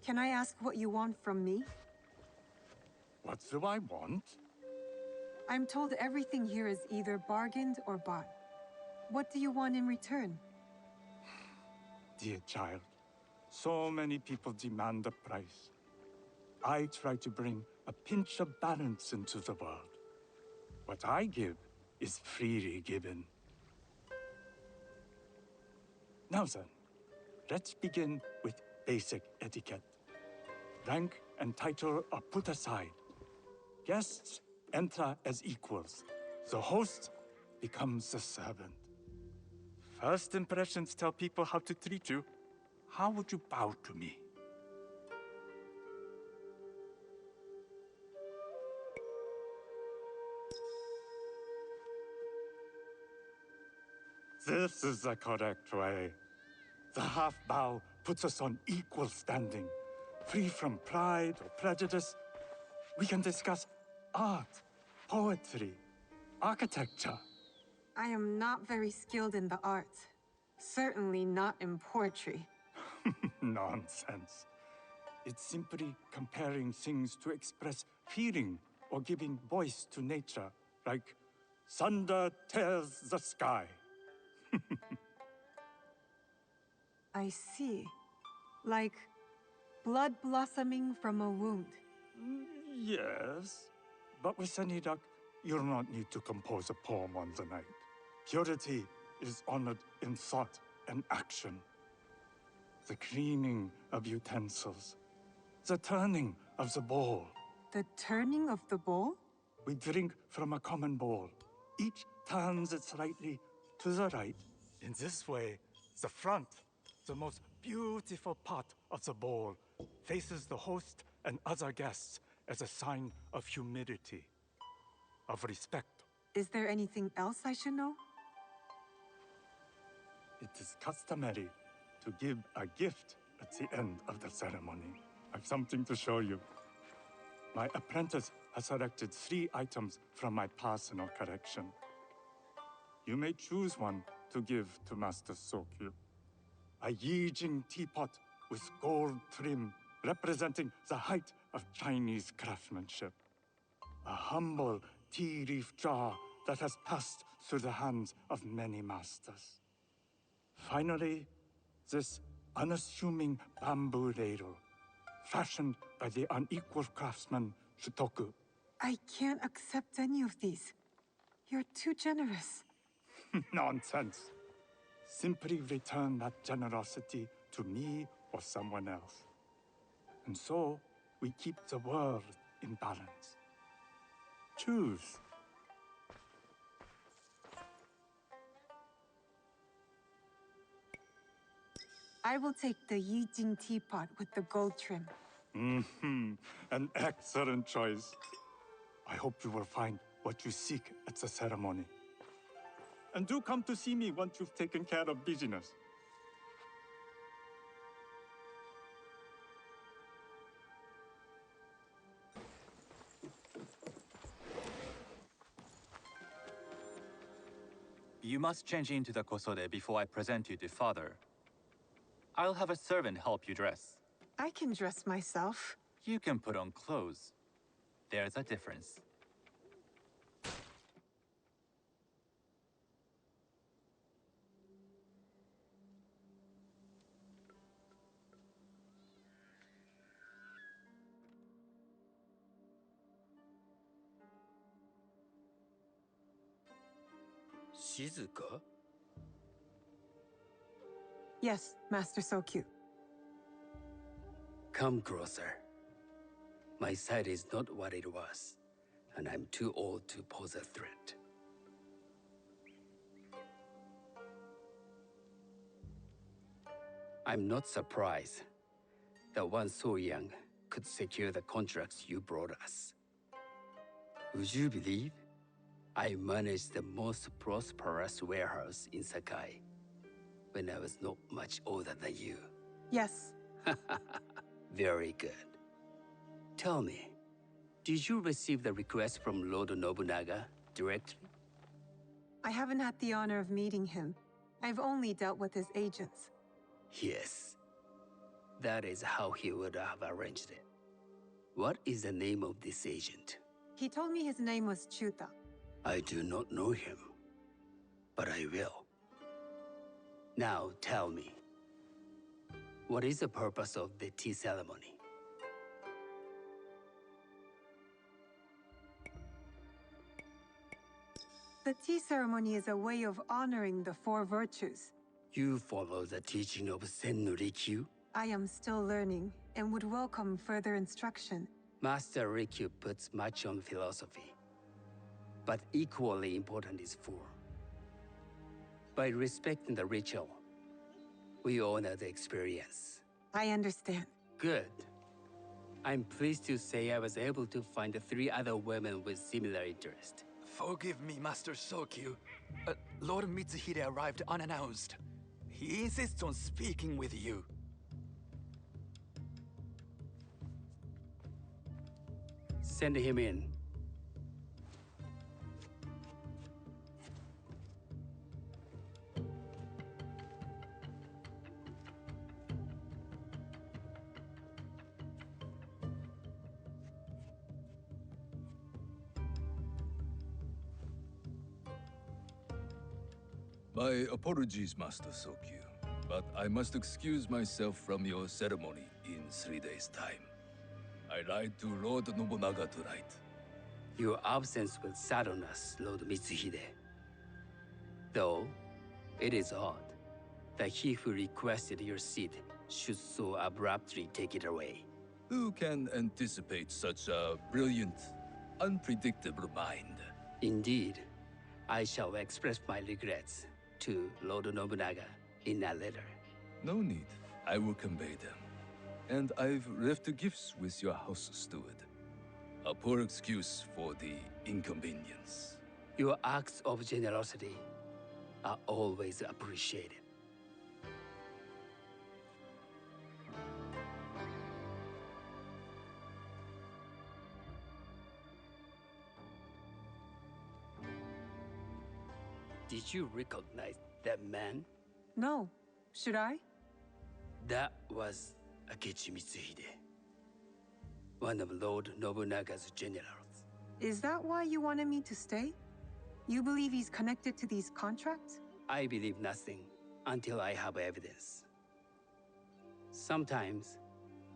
can I ask what you want from me? What do I want? I'm told everything here is either bargained or bought. What do you want in return? Dear child, so many people demand a price. I try to bring a pinch of balance into the world. What I give is freely given. Now then, let's begin with basic etiquette. Rank and title are put aside. Guests enter as equals. The host becomes the servant. First impressions tell people how to treat you. How would you bow to me? This is the correct way. The half bow puts us on equal standing, free from pride or prejudice. We can discuss art, poetry, architecture. I am not very skilled in the arts. Certainly not in poetry. Nonsense. It's simply comparing things to express feeling or giving voice to nature, like thunder tears the sky. I see. Like blood blossoming from a wound. Yes, but with any luck, you'll not need to compose a poem on the night. Purity is honored in thought and action. The cleaning of utensils, the turning of the bowl. The turning of the bowl? We drink from a common bowl. Each turns it slightly to the right. In this way, the front, the most beautiful part of the bowl, faces the host and other guests as a sign of humility, of respect. Is there anything else I should know? It is customary to give a gift at the end of the ceremony. I've something to show you. My apprentice has selected 3 items from my personal collection. You may choose one to give to Master Sokyu. A Yijing teapot with gold trim representing the height of Chinese craftsmanship. A humble tea leaf jar that has passed through the hands of many masters. Finally, this unassuming bamboo ladle, fashioned by the unequal craftsman Shutoku. I can't accept any of these. You're too generous. Nonsense. Simply return that generosity to me or someone else. And so, we keep the world in balance. Choose. I will take the Yijing teapot with the gold trim. An excellent choice. I hope you will find what you seek at the ceremony. And do come to see me once you've taken care of business. You must change into the kosode before I present you to father. I'll have a servant help you dress. I can dress myself. You can put on clothes. There's a difference. Shizuka? Yes, Master Sokyu. Come closer. My sight is not what it was, and I'm too old to pose a threat. I'm not surprised that one so young could secure the contracts you brought us. Would you believe I managed the most prosperous warehouse in Sakai when I was not much older than you? Yes. Very good. Tell me, did you receive the request from Lord Nobunaga directly? I haven't had the honor of meeting him. I've only dealt with his agents. Yes. That is how he would have arranged it. What is the name of this agent? He told me his name was Chuta. I do not know him, but I will. Now tell me, what is the purpose of the tea ceremony? The tea ceremony is a way of honoring the four virtues. You follow the teaching of Sen no Rikyu? I am still learning and would welcome further instruction. Master Rikyu puts much on philosophy, but equally important is form. By respecting the ritual, we honor the experience. I understand. Good. I'm pleased to say I was able to find 3 other women with similar interest. Forgive me, Master Sokyu. Lord Mitsuhide arrived unannounced. He insists on speaking with you. Send him in. My apologies, Master Sokyu, but I must excuse myself from your ceremony in 3 days' time. I lied to Lord Nobunaga tonight. Your absence will sadden us, Lord Mitsuhide. Though, it is odd that he who requested your seat should so abruptly take it away. Who can anticipate such a brilliant, unpredictable mind? Indeed, I shall express my regrets to Lord Nobunaga in a letter. No need. I will convey them. And I've left the gifts with your house steward. A poor excuse for the inconvenience. Your acts of generosity are always appreciated. Did you recognize that man? No. Should I? That was Akechi Mitsuhide, one of Lord Nobunaga's generals. Is that why you wanted me to stay? You believe he's connected to these contracts? I believe nothing until I have evidence. Sometimes,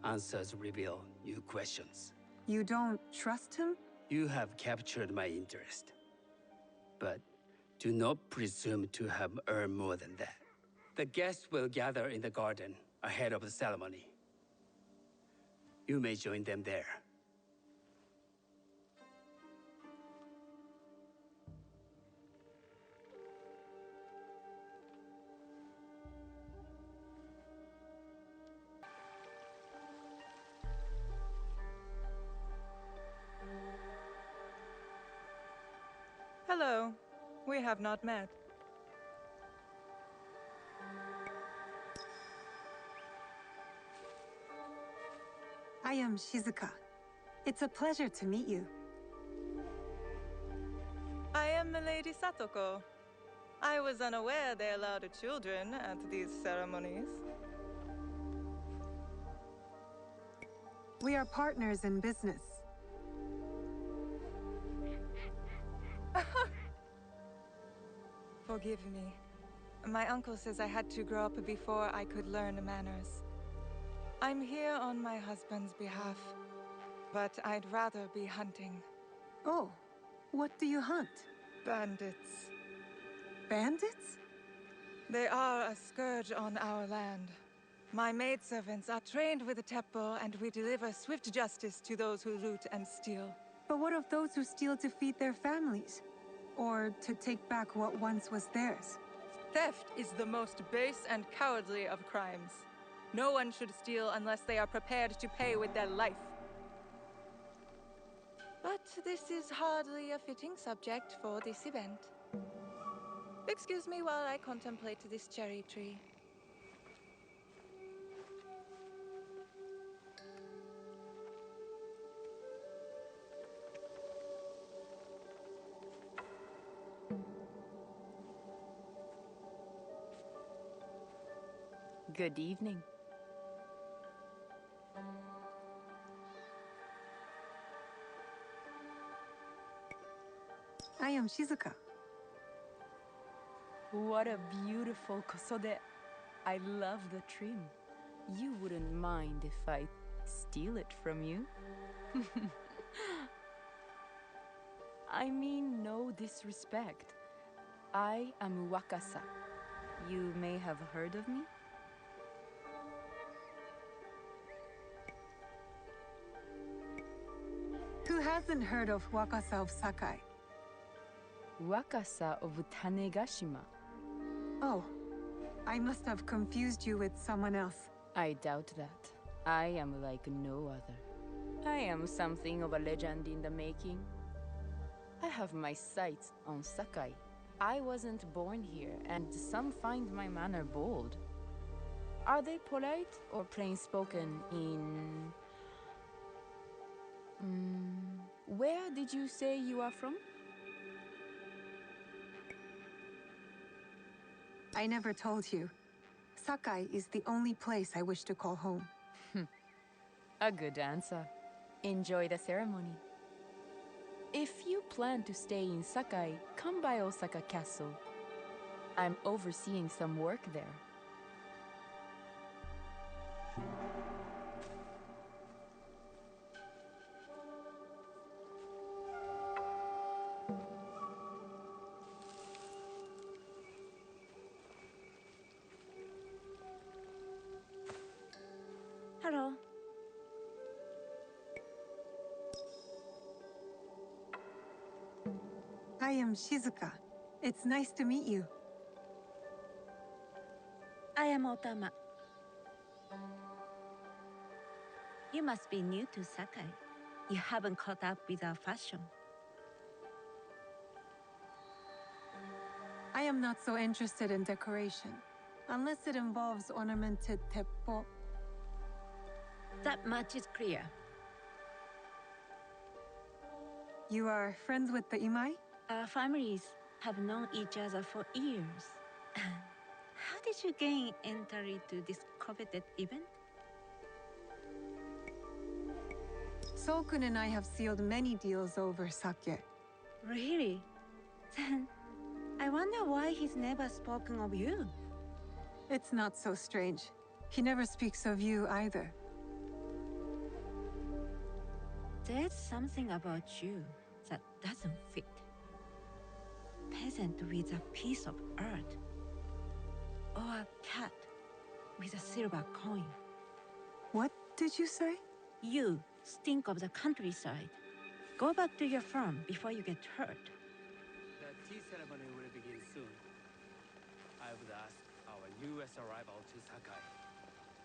answers reveal new questions. You don't trust him? You have captured my interest. But do not presume to have earned more than that. The guests will gather in the garden ahead of the ceremony. You may join them there. Hello. We have not met. I am Shizuka. It's a pleasure to meet you. I am Milady Satoko. I was unaware they allowed children at these ceremonies. We are partners in business. Forgive me. My uncle says I had to grow up before I could learn manners. I'm here on my husband's behalf, but I'd rather be hunting. Oh, what do you hunt? Bandits. bandits? They are a scourge on our land. My maidservants are trained with the Teppo, and we deliver swift justice to those who loot and steal. But what of those who steal to feed their families? Or to take back what once was theirs? Theft is the most base and cowardly of crimes. No one should steal unless they are prepared to pay with their life. But this is hardly a fitting subject for this event. Excuse me while I contemplate this cherry tree. Good evening. I am Shizuka. What a beautiful kosode. I love the trim. You wouldn't mind if I steal it from you? I mean no disrespect. I am Wakasa. You may have heard of me? Who hasn't heard of Wakasa of Sakai? Wakasa of Tanegashima. Oh, I must have confused you with someone else. I doubt that. I am like no other. I am something of a legend in the making. I have my sights on Sakai. I wasn't born here, and some find my manner bold. Are they polite or plain-spoken in... Where did you say you are from? I never told you. Sakai is the only place I wish to call home. A good answer. Enjoy the ceremony. If you plan to stay in Sakai, come by Osaka Castle. I'm overseeing some work there. Hello. I am Shizuka. It's nice to meet you. I am Otama. You must be new to Sakai. You haven't caught up with our fashion. I am not so interested in decoration, unless it involves ornamented teppo. That much is clear. You are friends with the Imai? Our families have known each other for years. How did you gain entry to this coveted event? Sokun and I have sealed many deals over sake. Really? Then I wonder why he's never spoken of you. It's not so strange. He never speaks of you either. There's something about you that doesn't fit. Peasant with a piece of earth. Or a cat with a silver coin. What did you say? You stink of the countryside. Go back to your farm before you get hurt. The tea ceremony will begin soon. I would ask our newest arrival to Sakai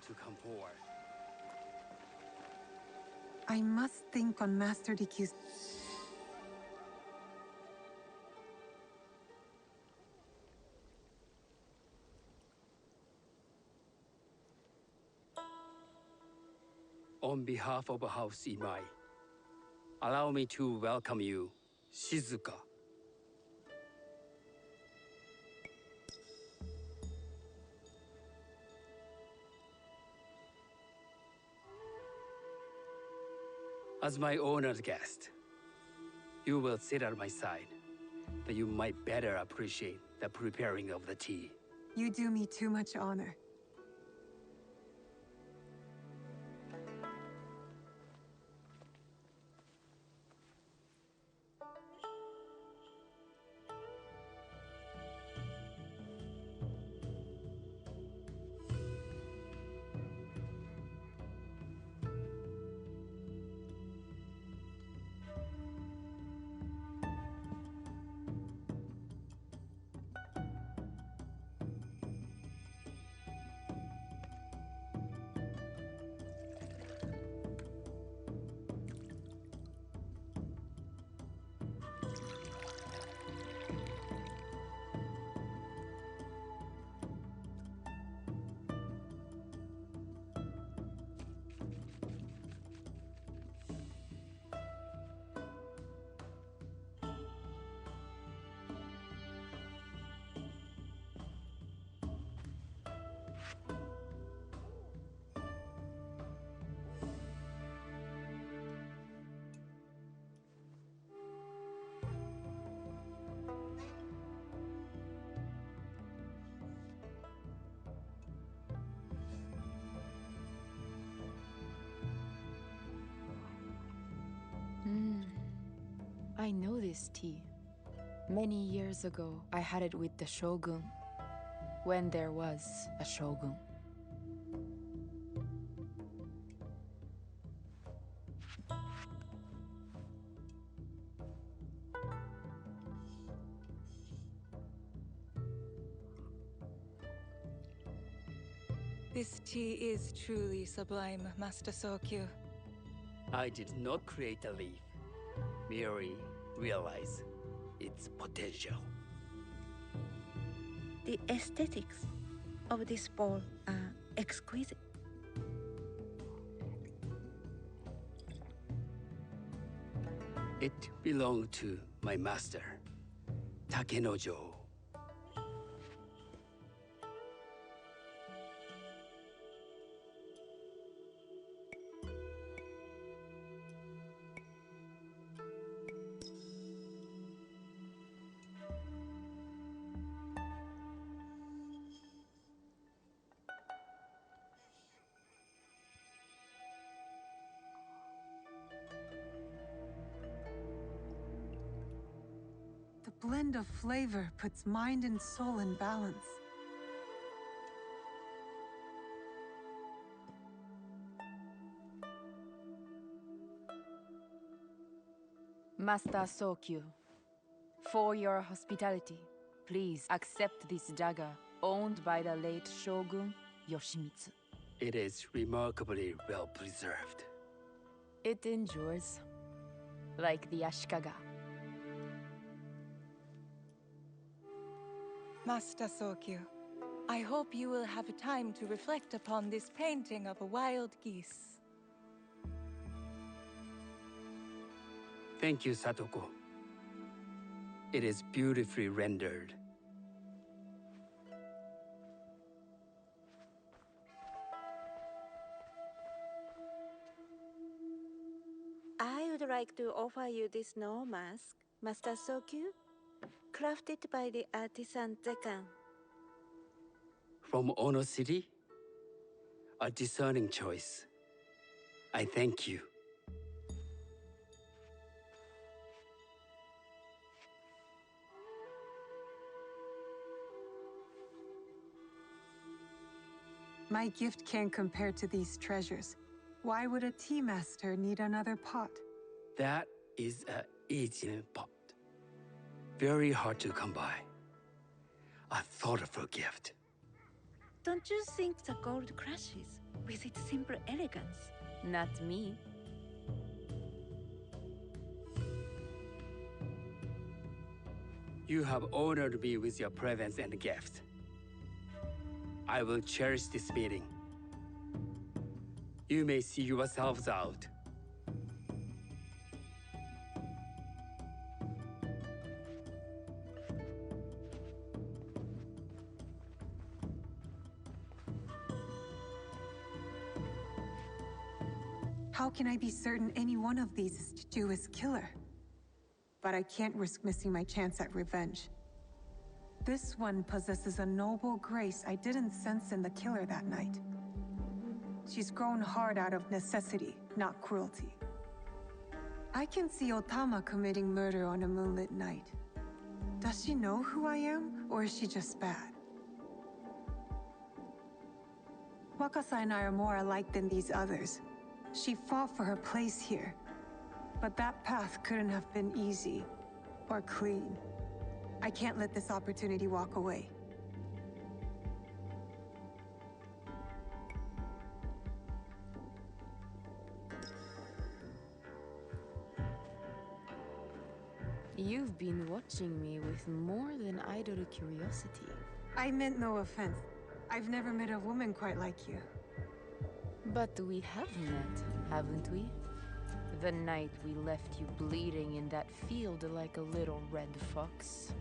to come forward. I must think on Master Rikyu's... On behalf of House Imai, allow me to welcome you, Shizuka. As my honored guest, you will sit at my side, but you might better appreciate the preparing of the tea. You do me too much honor. I know this tea. Many years ago, I had it with the shogun, when there was a shogun. This tea is truly sublime, Master Sokyu. I did not create a leaf, merely realize its potential. The aesthetics of this bowl are exquisite. It belonged to my master, Takenojo. The blend of flavor puts mind and soul in balance. Master Sokyu, for your hospitality, please accept this dagger owned by the late Shogun Yoshimitsu. It is remarkably well preserved. It endures, like the Ashikaga. Master Sokyu, I hope you will have time to reflect upon this painting of a wild geese. Thank you, Satoko. It is beautifully rendered. I would like to offer you this snow mask, Master Sokyu, crafted by the artisan Zekan. From Ono City? A discerning choice. I thank you. My gift can't compare to these treasures. Why would a tea master need another pot? That is a Asian pot. Very hard to come by. A thoughtful gift. Don't you think the gold crashes with its simple elegance? Not me. You have honored me with your presence and gift. I will cherish this meeting. You may see yourselves out. How can I be certain any one of these is to do his killer? But I can't risk missing my chance at revenge. This one possesses a noble grace I didn't sense in the killer that night. She's grown hard out of necessity, not cruelty. I can see Otama committing murder on a moonlit night. Does she know who I am, or is she just bad? Wakasa and I are more alike than these others. She fought for her place here. But that path couldn't have been easy or clean. I can't let this opportunity walk away. You've been watching me with more than idle curiosity. I meant no offense. I've never met a woman quite like you. But we have met, haven't we? The night we left you bleeding in that field like a little red fox.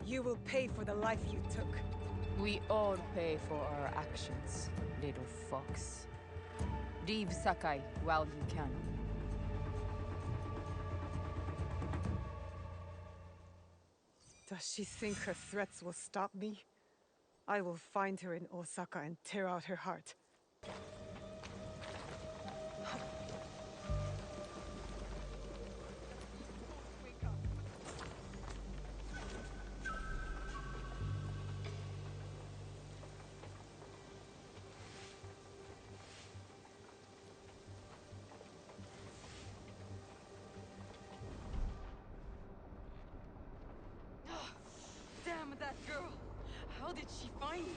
You will pay for the life you took. We all pay for our actions, little fox. Leave Sakai while you can. Does she think her threats will stop me? I will find her in Osaka and tear out her heart. did she find me?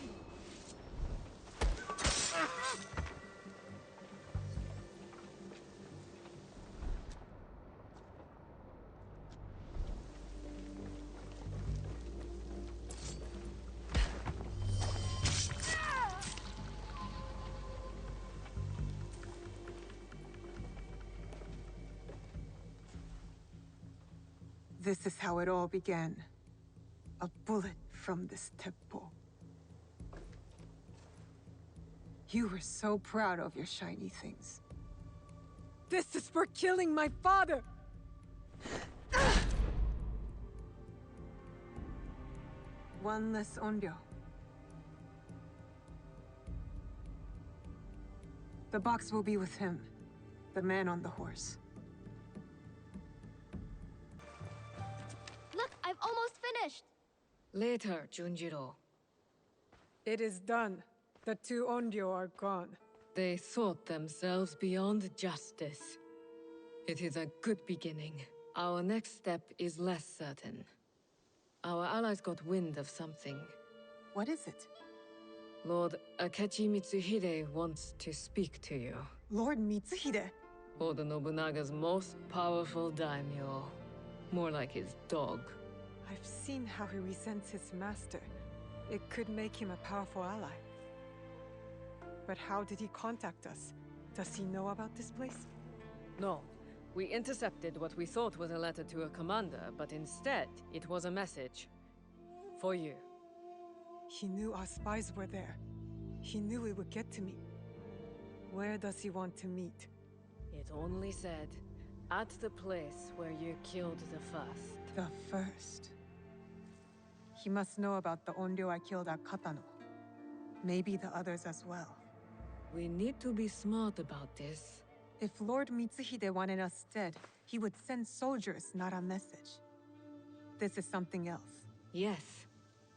This is how it all began. A bullet from this teppo. You were so proud of your shiny things. This is for killing my father! One less onryo. The box will be with him, the man on the horse. Look, I've almost finished! Later, Junjiro. It is done. The 2 onryo are gone. They thought themselves beyond justice. It is a good beginning. Our next step is less certain. Our allies got wind of something. What is it? Lord Akechi Mitsuhide wants to speak to you. Lord Mitsuhide? Oda Nobunaga's most powerful daimyo. More like his dog. I've seen how he resents his master. It could make him a powerful ally. But how did he contact us? Does he know about this place? No. We intercepted what we thought was a letter to a commander, but instead, it was a message. For you. He knew our spies were there. He knew it would get to me. Where does he want to meet? It only said, at the place where you killed the first. The first? He must know about the onryo I killed at Katano. Maybe the others as well. We need to be smart about this. If Lord Mitsuhide wanted us dead, he would send soldiers, not a message. This is something else. Yes,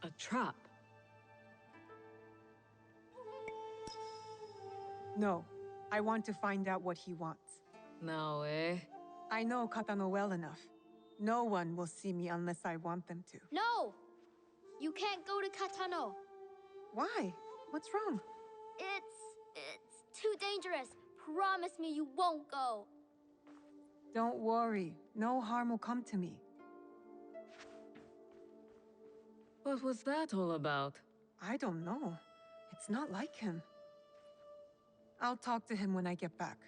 a trap. No, I want to find out what he wants. Naoe. I know Katano well enough. No one will see me unless I want them to. No! You can't go to Katano. Why? What's wrong? It's too dangerous. Promise me you won't go. Don't worry. No harm will come to me. What was that all about? I don't know. It's not like him. I'll talk to him when I get back.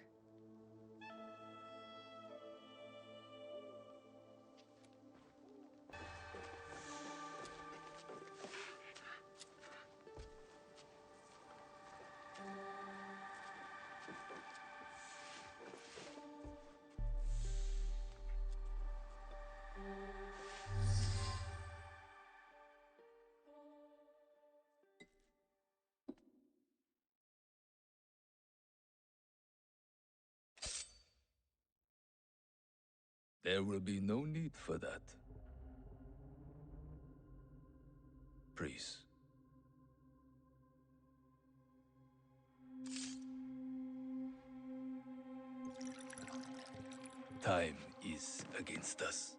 There will be no need for that. Please. Time is against us.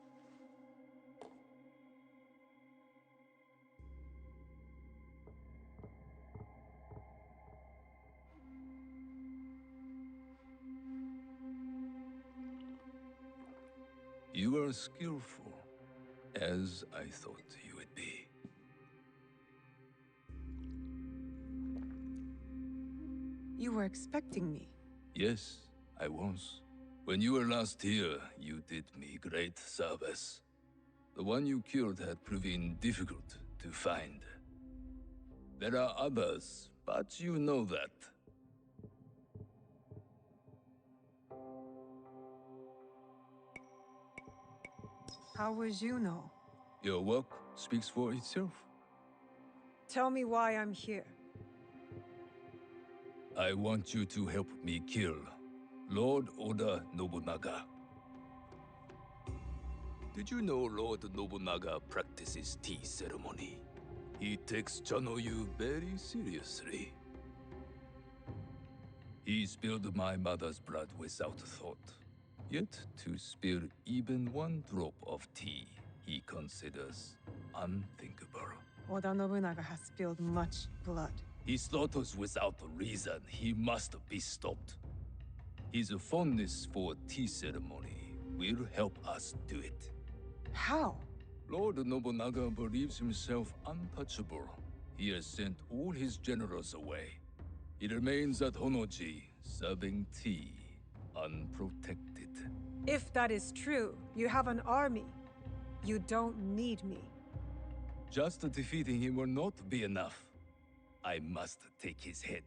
You are skillful, as I thought you would be. You were expecting me? Yes, I was. When you were last here, you did me great service. The one you killed had proven difficult to find. There are others, but you know that. How would you know? Your work speaks for itself. Tell me why I'm here. I want you to help me kill Lord Oda Nobunaga. Did you know Lord Nobunaga practices tea ceremony? He takes Chanoyu very seriously. He spilled my mother's blood without thought. Yet to spill even one drop of tea, he considers unthinkable. Oda Nobunaga has spilled much blood. He slaughters without a reason. He must be stopped. His fondness for tea ceremony will help us do it. How? Lord Nobunaga believes himself untouchable. He has sent all his generals away. He remains at Honoji, serving tea, unprotected. If that is true, you have an army. You don't need me. Just defeating him will not be enough. I must take his head.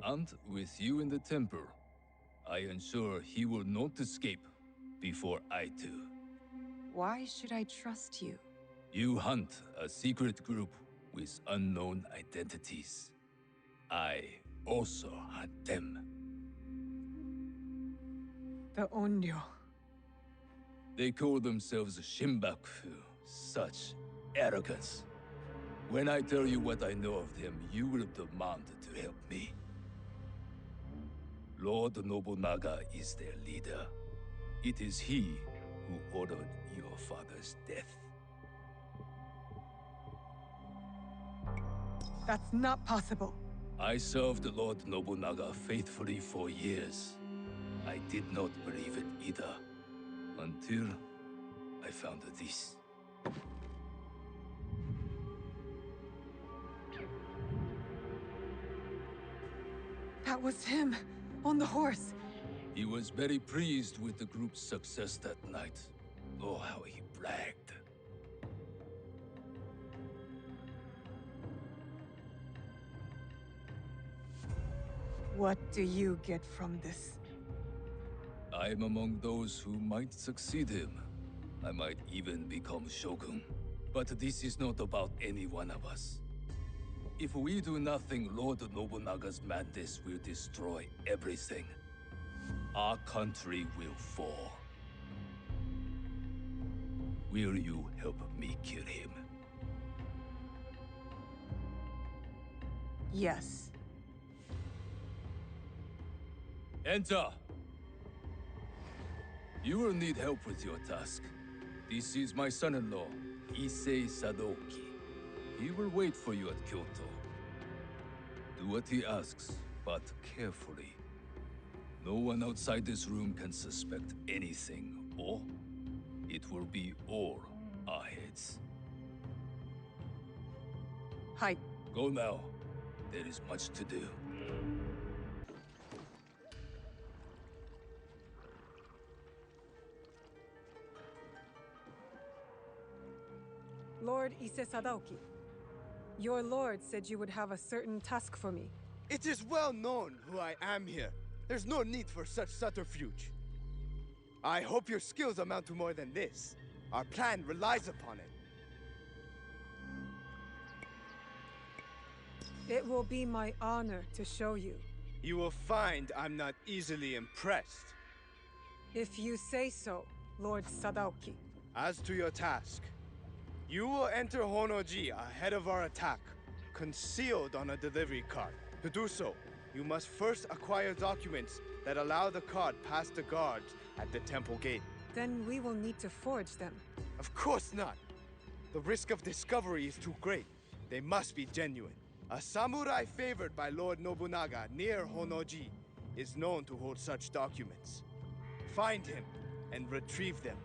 And with you in the temple, I ensure he will not escape before I do. Why should I trust you? You hunt a secret group with unknown identities. I also hunt them. The Onryo. They call themselves Shinbakufu. Such arrogance. When I tell you what I know of them, you will demand to help me. Lord Nobunaga is their leader. It is he who ordered your father's death. That's not possible. I served Lord Nobunaga faithfully for years. I did not believe it either, until I found this. That was him, on the horse. He was very pleased with the group's success that night. Oh, how he bragged. What do you get from this? I am among those who might succeed him. I might even become shogun. But this is not about any one of us. If we do nothing, Lord Nobunaga's madness will destroy everything. Our country will fall. Will you help me kill him? Yes. Enter! You will need help with your task. This is my son-in-law, Issei Sadoki. He will wait for you at Kyoto. Do what he asks, but carefully. No one outside this room can suspect anything, or it will be all our heads. Hi. Go now. There is much to do. Lord Issei Sadaoki, your lord said you would have a certain task for me. It is well known who I am here. There's no need for such subterfuge. I hope your skills amount to more than this. Our plan relies upon it. It will be my honor to show you. You will find I'm not easily impressed. If you say so, Lord Sadaoki. As to your task, you will enter Honoji ahead of our attack, concealed on a delivery cart. To do so, you must first acquire documents that allow the cart past the guards at the temple gate. Then we will need to forge them. Of course not! The risk of discovery is too great. They must be genuine. A samurai favored by Lord Nobunaga near Honoji is known to hold such documents. Find him and retrieve them.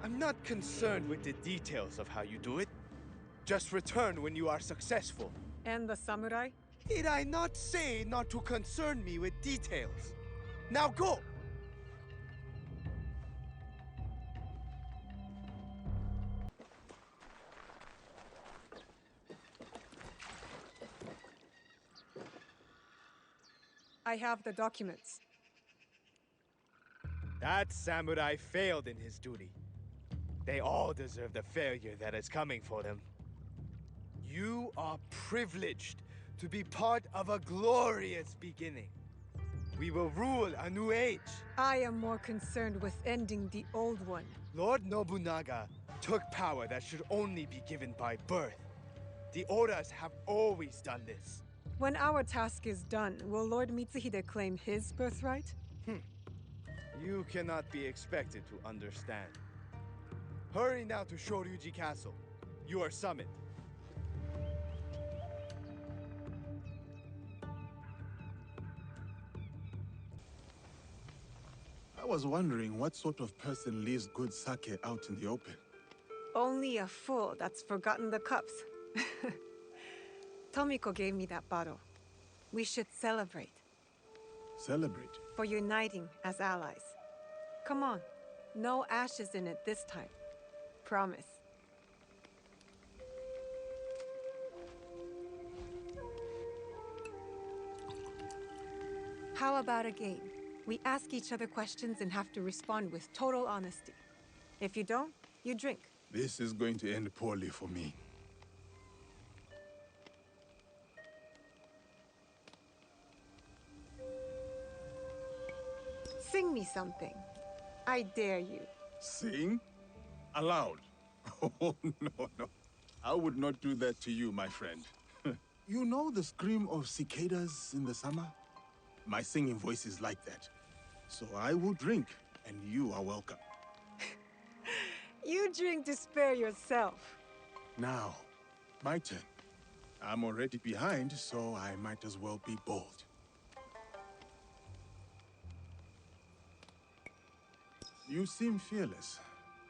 I'm not concerned with the details of how you do it. Just return when you are successful. And the samurai? Did I not say not to concern me with details? Now go! I have the documents. That samurai failed in his duty. They all deserve the failure that is coming for them. You are privileged to be part of a glorious beginning. We will rule a new age. I am more concerned with ending the old one. Lord Nobunaga took power that should only be given by birth. The Odas have always done this. When our task is done, will Lord Mitsuhide claim his birthright? You cannot be expected to understand. Hurry now to Shoryuji Castle. You are summoned. was wondering what sort of person leaves good sake out in the open. Only a fool that's forgotten the cups. Tomiko gave me that bottle. We should celebrate. Celebrate? For uniting as allies. Come on. No ashes in it this time. Promise. How about a game? We ask each other questions and have to respond with total honesty. If you don't, you drink. This is going to end poorly for me. Sing me something. I dare you. Sing? Aloud? Oh, no. I would not do that to you, my friend. You know the scream of cicadas in the summer? My singing voice is like that. So I will drink, and you are welcome. You drink to spare yourself. Now, my turn. I'm already behind, so I might as well be bold. You seem fearless,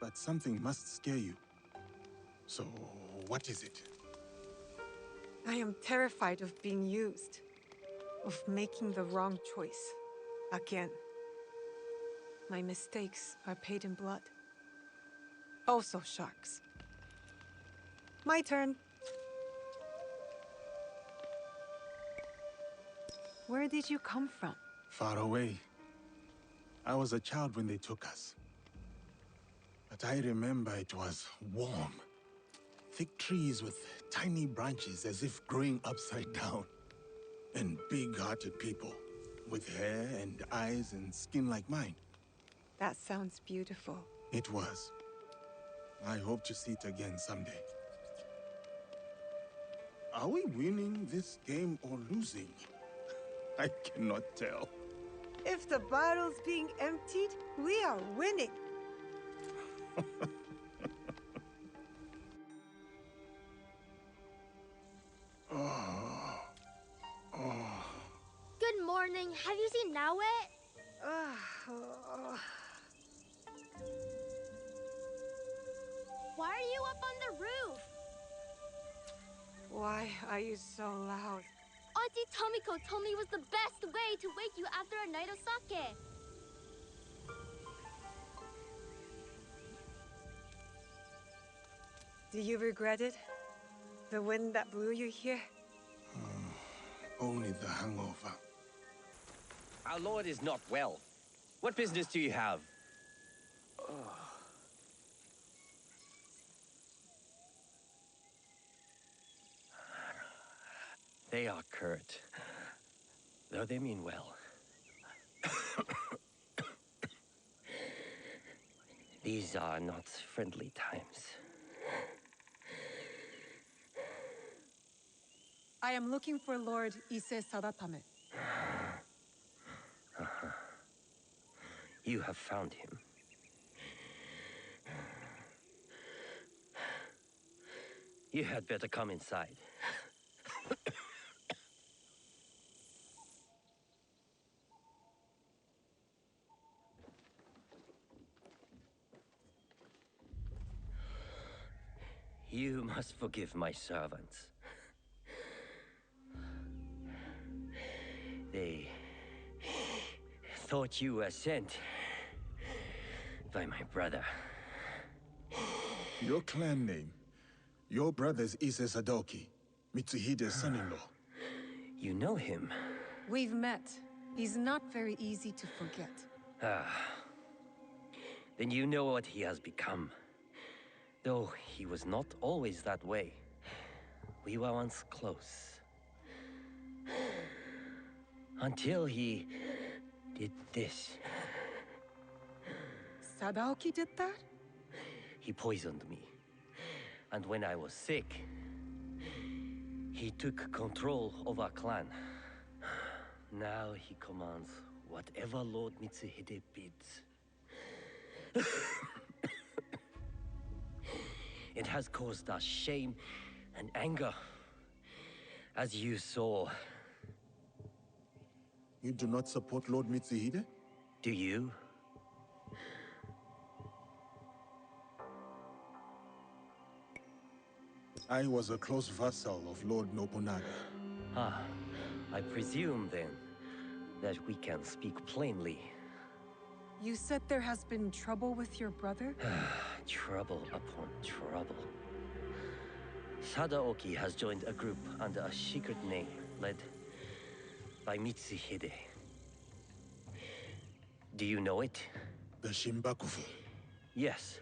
but something must scare you. So, what is it? I am terrified of being used. Of making the wrong choice. Again. My mistakes are paid in blood. Also sharks. My turn. Where did you come from? Far away. I was a child when they took us. But I remember it was warm. Thick trees with tiny branches as if growing upside down. And big-hearted people, with hair and eyes and skin like mine. That sounds beautiful. It was. I hope to see it again someday. Are we winning this game or losing? I cannot tell. If the bottle's being emptied, we are winning. Good morning. Have you seen Naoe? Why are you up on the roof? Why are you so loud? Auntie Tomiko told me it was the best way to wake you after a night of sake. Do you regret it? The wind that blew you here? Only the hangover. Our lord is not well. What business do you have? They are curt, though they mean well. These are not friendly times. I am looking for Lord Ise Sadatame. You have found him. You had better come inside. You must forgive my servants. They thought you were sent by my brother. Your clan name. Your brother's Ise Sadoki, Mitsuhide's son-in-law. You know him? We've met. He's not very easy to forget. Then you know what he has become. Though he was not always that way. We were once close. Until he did this. Sadaoki did that? He poisoned me. And when I was sick, he took control of our clan. Now he commands whatever Lord Mitsuhide bids. It has caused us shame and anger, as you saw. You do not support Lord Mitsuhide? Do you? I was a close vassal of Lord Nobunaga. Ah, I presume then that we can speak plainly. You said there has been trouble with your brother? Trouble upon trouble. Sadaoki has joined a group under a secret name led by Mitsuhide. Do you know it? The Shinbakufu. Yes.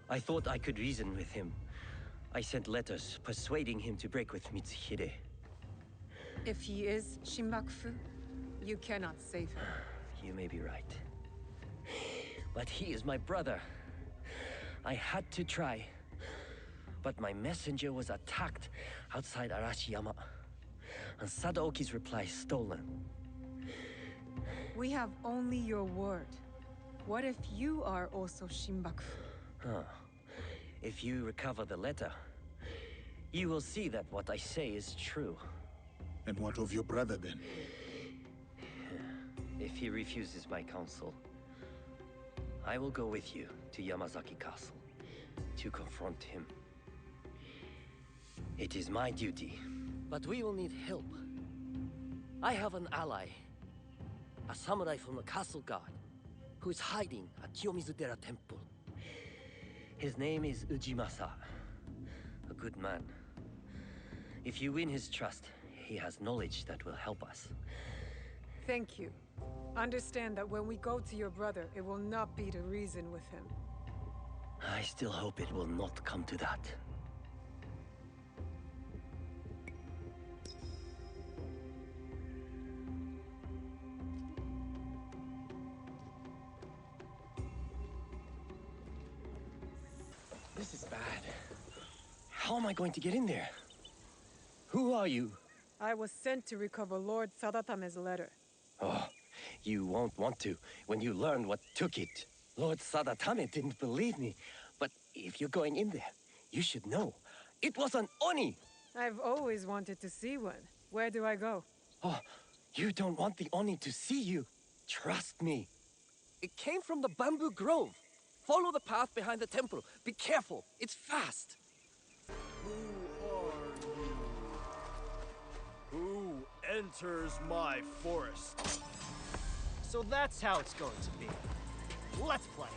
I thought I could reason with him. I sent letters persuading him to break with Mitsuhide. If he is Shinbakufu, you cannot save him. You may be right. But he is my brother. I had to try. But my messenger was attacked outside Arashiyama. And Sadaoki's reply stolen. We have only your word. What if you are also Shinbakufu? Huh. If you recover the letter, you will see that what I say is true. And what of your brother then? If he refuses my counsel, I will go with you to Yamazaki Castle to confront him. It is my duty, but we will need help. I have an ally, a samurai from the castle guard, who is hiding at Kiyomizudera Temple. His name is Ujimasa, a good man. If you win his trust, he has knowledge that will help us. Thank you. Understand that when we go to your brother, it will not be to reason with him. I still hope it will not come to that. This is bad. How am I going to get in there? Who are you? I was sent to recover Lord Sadatame's letter. Oh, you won't want to when you learn what took it. Lord Sadatame didn't believe me, but if you're going in there, you should know. It was an Oni! I've always wanted to see one. Where do I go? Oh, you don't want the Oni to see you. Trust me. It came from the bamboo grove. Follow the path behind the temple. Be careful. It's fast. Who are you? Who enters my forest? So that's how it's going to be. Let's play.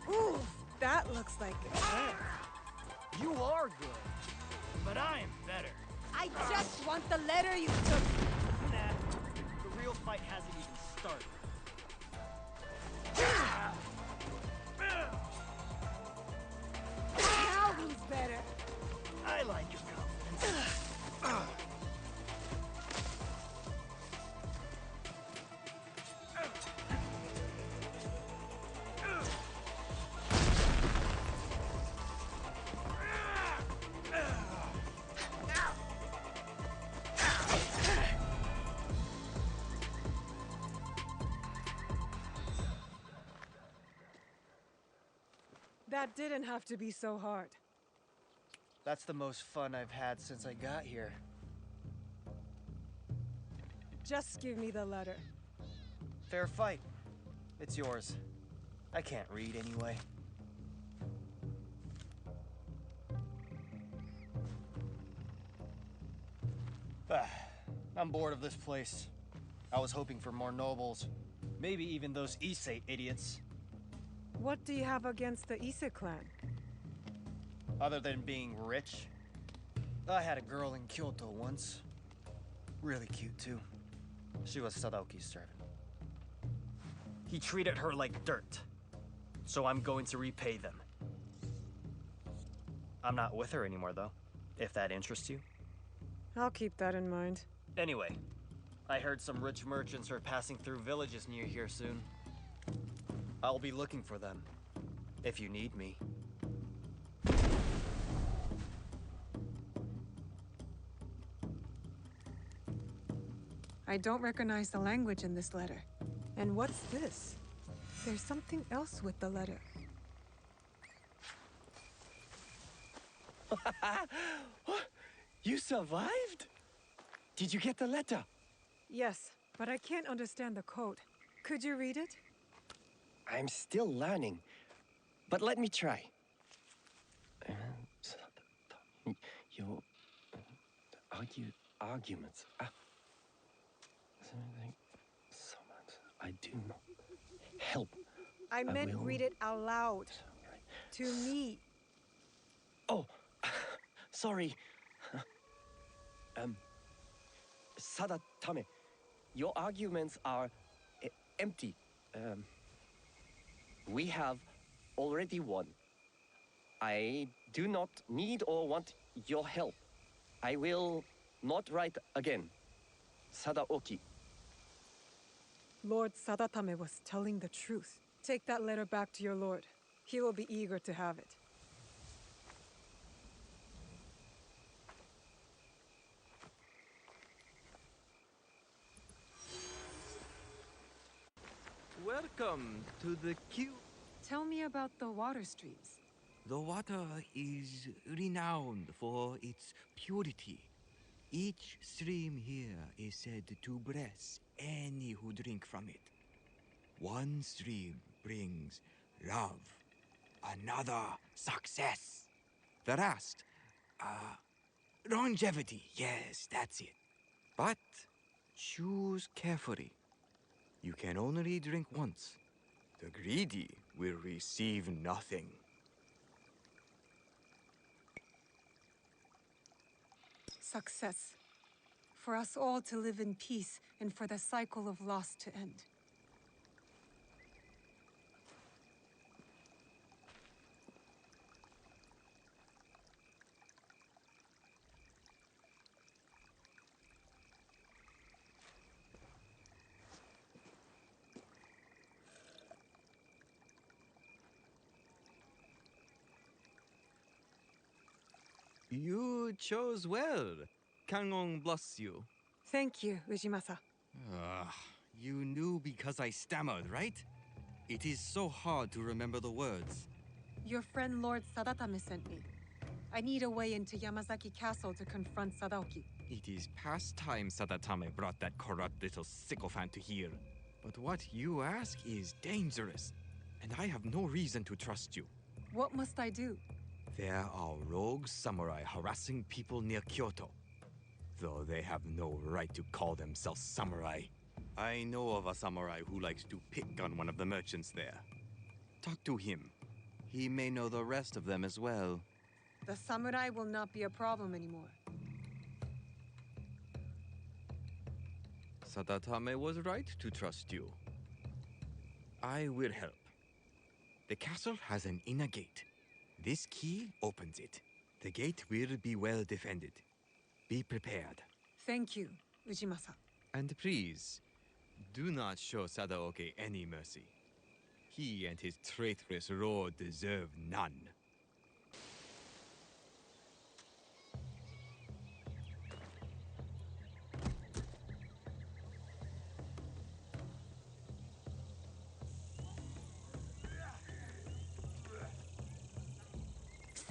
Ooh, that looks like it hurt. You are good, but I am better. I just want the letter you took. Nah, the real fight hasn't even started. Now who's better? I like your confidence. That didn't have to be so hard. That's the most fun I've had since I got here. Just give me the letter. Fair fight. It's yours. I can't read anyway. I'm bored of this place. I was hoping for more nobles. Maybe even those Issei idiots. What do you have against the Ise clan? Other than being rich, I had a girl in Kyoto once. Really cute, too. She was Sadaoki's servant. He treated her like dirt, so I'm going to repay them. I'm not with her anymore, though, if that interests you. I'll keep that in mind. Anyway, I heard some rich merchants are passing through villages near here soon. I'll be looking for them, if you need me. I don't recognize the language in this letter. And what's this? There's something else with the letter. You survived? Did you get the letter? Yes, but I can't understand the code. Could you read it? I'm still learning, but let me try. Your arguments. I do not help. I meant will... read it out loud. To me. Oh, sorry. Sadatame, your arguments are empty. We have already won. I do not need or want your help. I will not write again. Sadaoki. Lord Sadatame was telling the truth. Take that letter back to your lord. He will be eager to have it. Welcome to the Q. Tell me about the water streams. The water is renowned for its purity. Each stream here is said to bless any who drink from it. One stream brings love, another success. The rest, longevity. Yes, that's it. But choose carefully. You can only drink once. The greedy will receive nothing. Success. For us all to live in peace and for the cycle of loss to end. You chose well. Kangon bless you. Thank you, Ujimasa. You knew because I stammered, right? It is so hard to remember the words. Your friend Lord Sadatame sent me. I need a way into Yamazaki Castle to confront Sadaoki. It is past time Sadatame brought that corrupt little sycophant to here. But what you ask is dangerous, and I have no reason to trust you. What must I do? There are rogue samurai harassing people near Kyoto, though they have no right to call themselves samurai. I know of a samurai who likes to pick on one of the merchants there. Talk to him. He may know the rest of them as well. The samurai will not be a problem anymore. Sadatame was right to trust you. I will help. The castle has an inner gate. This key opens it. The gate will be well defended. Be prepared. Thank you, Ujimasa. And please, do not show Sadaoki any mercy. He and his traitorous lord deserve none.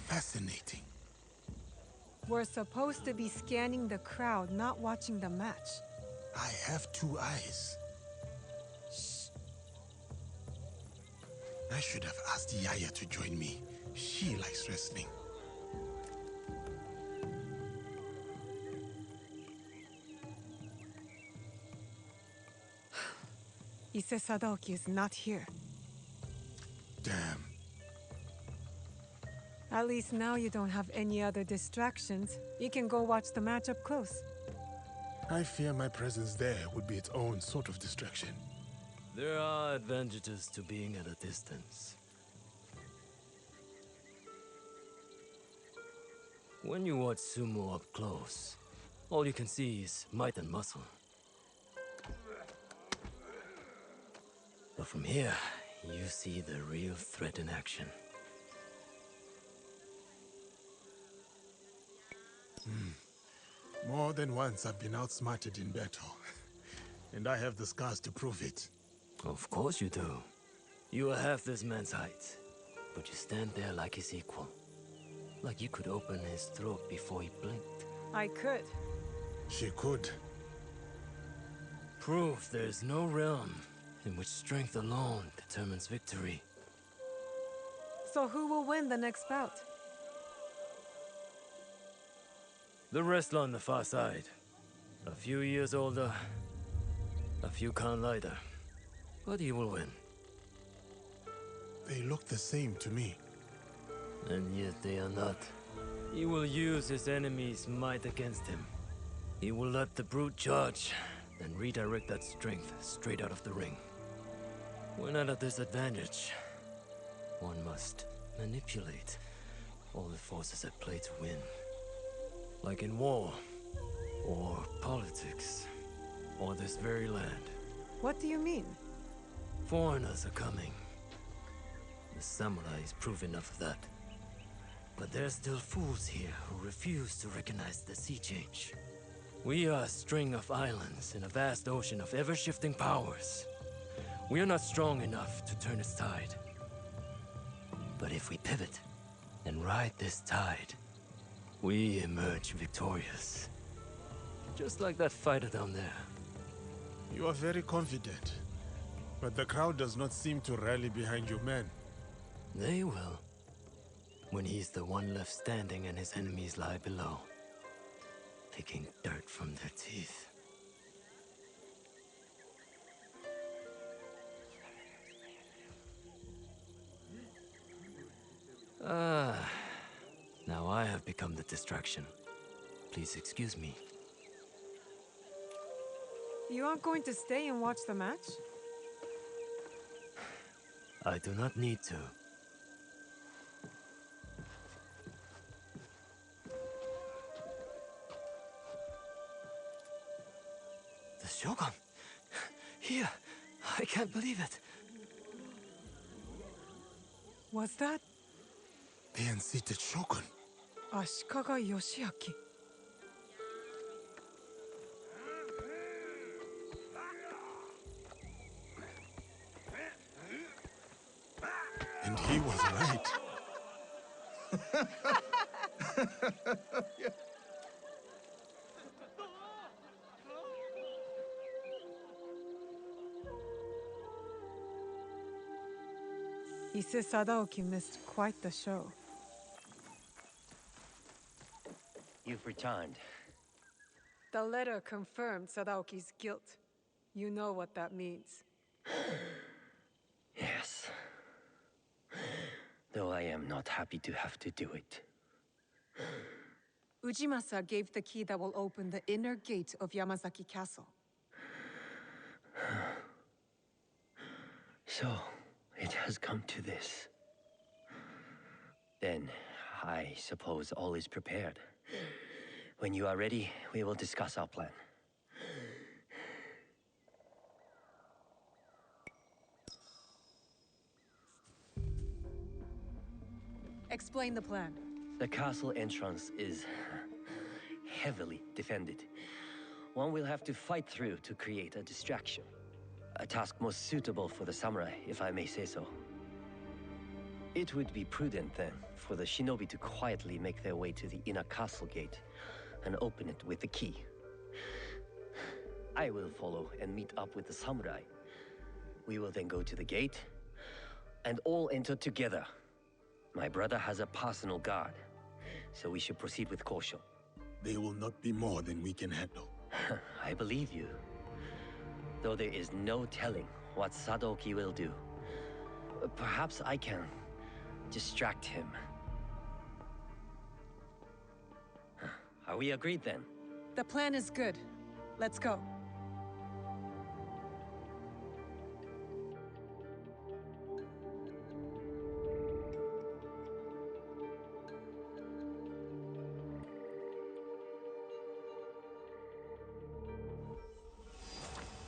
Fascinating. We're supposed to be scanning the crowd, not watching the match. I have two eyes. Shh. I should have asked Yaya to join me. She likes wrestling. Ise Sadaoki is not here. Damn. At least now you don't have any other distractions. You can go watch the match up close. I fear my presence there would be its own sort of distraction. There are advantages to being at a distance. When you watch sumo up close, all you can see is might and muscle. But from here, you see the real threat in action. More than once I've been outsmarted in battle. And I have the scars to prove it. Of course you do. You are half this man's height, but you stand there like his equal. Like you could open his throat before he blinked. I could. She could. Proof there's no realm in which strength alone determines victory. So who will win the next bout? The wrestler on the far side. A few years older, a few pounds lighter. But he will win. They look the same to me. And yet they are not. He will use his enemy's might against him. He will let the brute charge, then redirect that strength straight out of the ring. When at a disadvantage, one must manipulate all the forces at play to win. Like in war, or politics, or this very land. What do you mean? Foreigners are coming. The samurais prove enough of that. But there's still fools here who refuse to recognize the sea change. We are a string of islands in a vast ocean of ever-shifting powers. We are not strong enough to turn its tide. But if we pivot and ride this tide, we emerge victorious. Just like that fighter down there. You are very confident. But the crowd does not seem to rally behind your men. They will. When he's the one left standing and his enemies lie below, picking dirt from their teeth. Now I have become the distraction. Please excuse me. You aren't going to stay and watch the match? I do not need to. The Shogun! Here! I can't believe it! Was that The unseated Shogun? Ashikaga Yoshiaki? And he was right. Ise Sadaoki missed quite the show. You've returned. The letter confirmed Sadaoki's guilt. You know what that means. Yes. Though I am not happy to have to do it. Ujimasa gave the key that will open the inner gate of Yamazaki Castle. So, it has come to this. Then, I suppose all is prepared. When you are ready, we will discuss our plan. Explain the plan. The castle entrance is heavily defended. One will have to fight through to create a distraction. A task most suitable for the samurai, if I may say so. It would be prudent then for the shinobi to quietly make their way to the inner castle gate and open it with the key. I will follow and meet up with the samurai. We will then go to the gate and all enter together. My brother has a personal guard, so we should proceed with caution. They will not be more than we can handle. I believe you. Though there is no telling what Sadoki will do. Perhaps I can distract him. Are we agreed then? The plan is good. Let's go.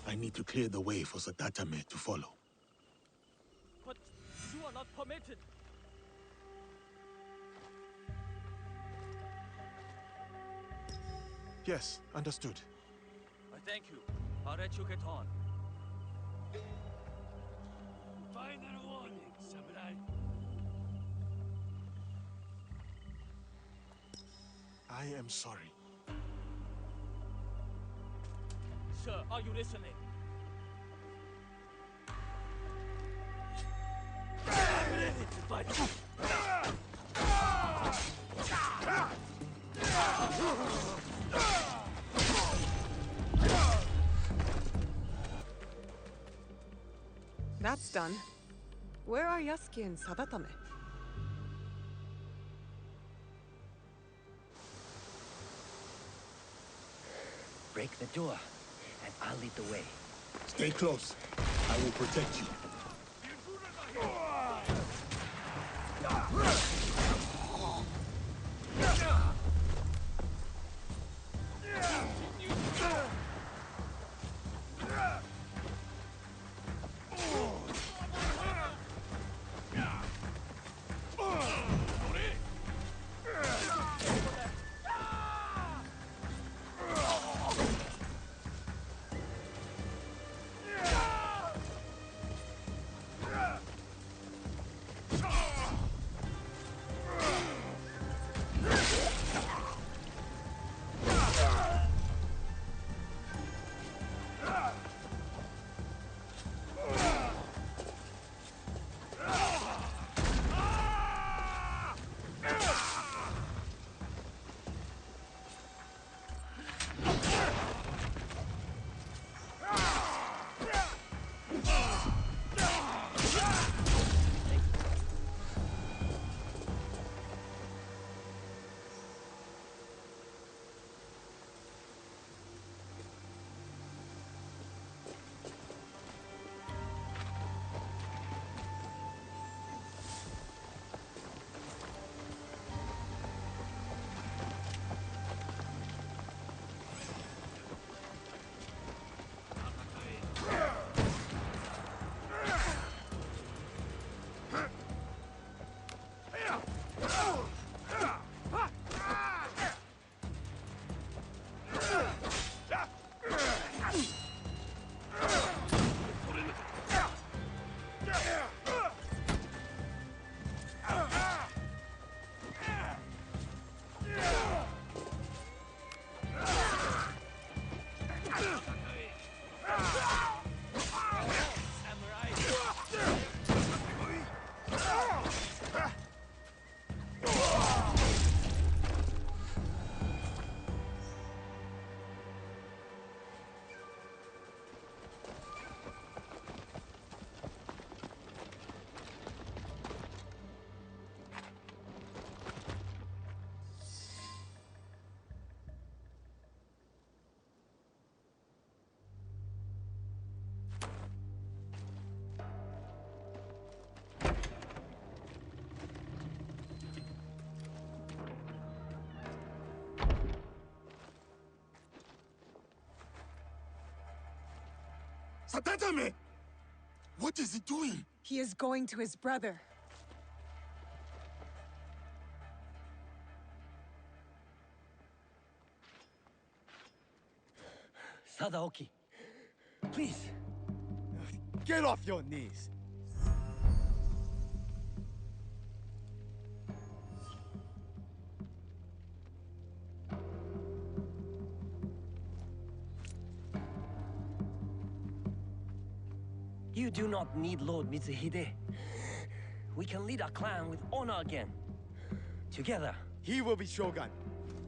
I need to clear the way for Sadatame to follow. But you are not permitted. Yes, understood. I thank you. I'll let you get on. Final warning, samurai. I am sorry. Sir, are you listening? Fight. That's done. Where are Yasuke and Sadatame? Break the door, and I'll lead the way. Stay close. I will protect you. Sadatame! What is he doing? He is going to his brother. Sadaoki, please. Get off your knees. You do not need Lord Mitsuhide. We can lead our clan with honor again. Together. He will be Shogun,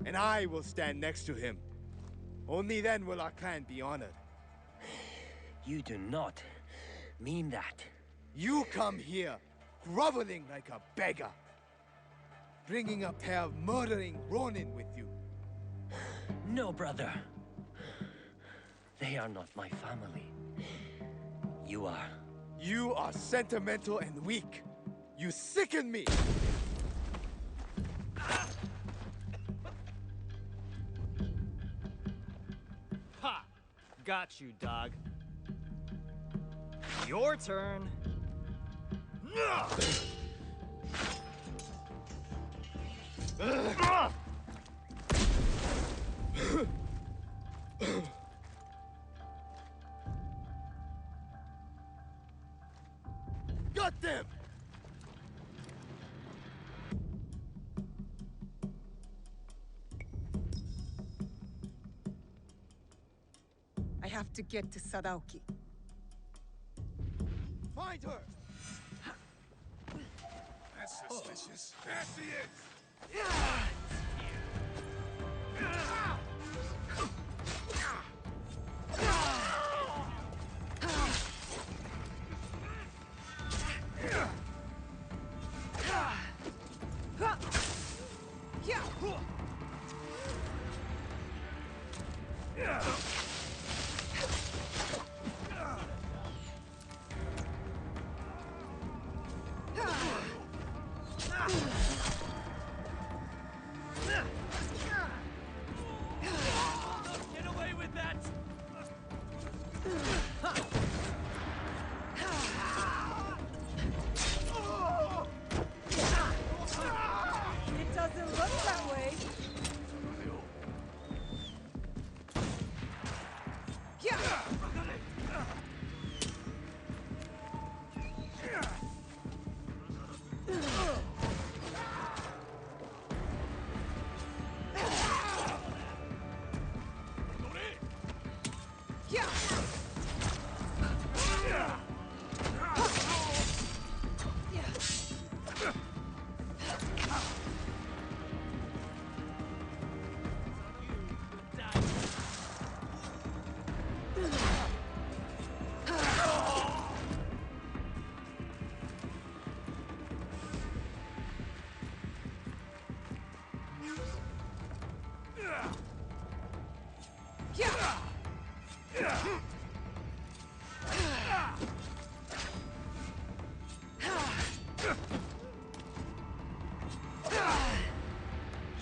and I will stand next to him. Only then will our clan be honored. You do not mean that. You come here, groveling like a beggar, bringing a pair of murdering Ronin with you. No, brother. They are not my family. You are. You are sentimental and weak. You sicken me! Ha! Got you, dog. Your turn. Got them! I have to get to Sadaoki. Find her! Suspicious. There she is! Get away with that! It doesn't look that way.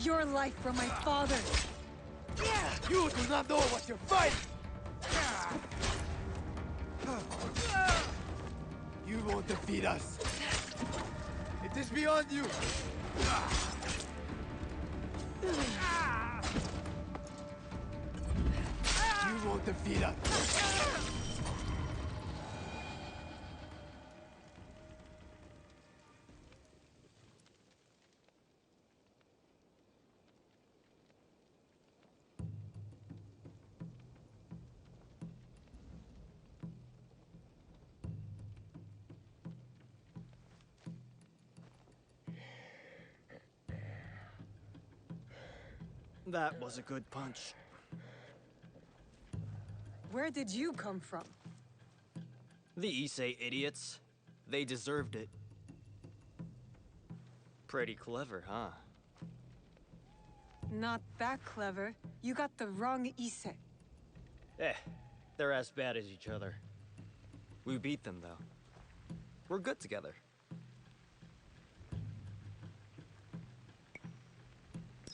Your life from my father. You do not know what you're fighting! You won't defeat us. It is beyond you. You won't defeat us. That was a good punch. Where did you come from? The Issei idiots. They deserved it. Pretty clever, huh? Not that clever. You got the wrong Issei. They're as bad as each other. We beat them, though. We're good together.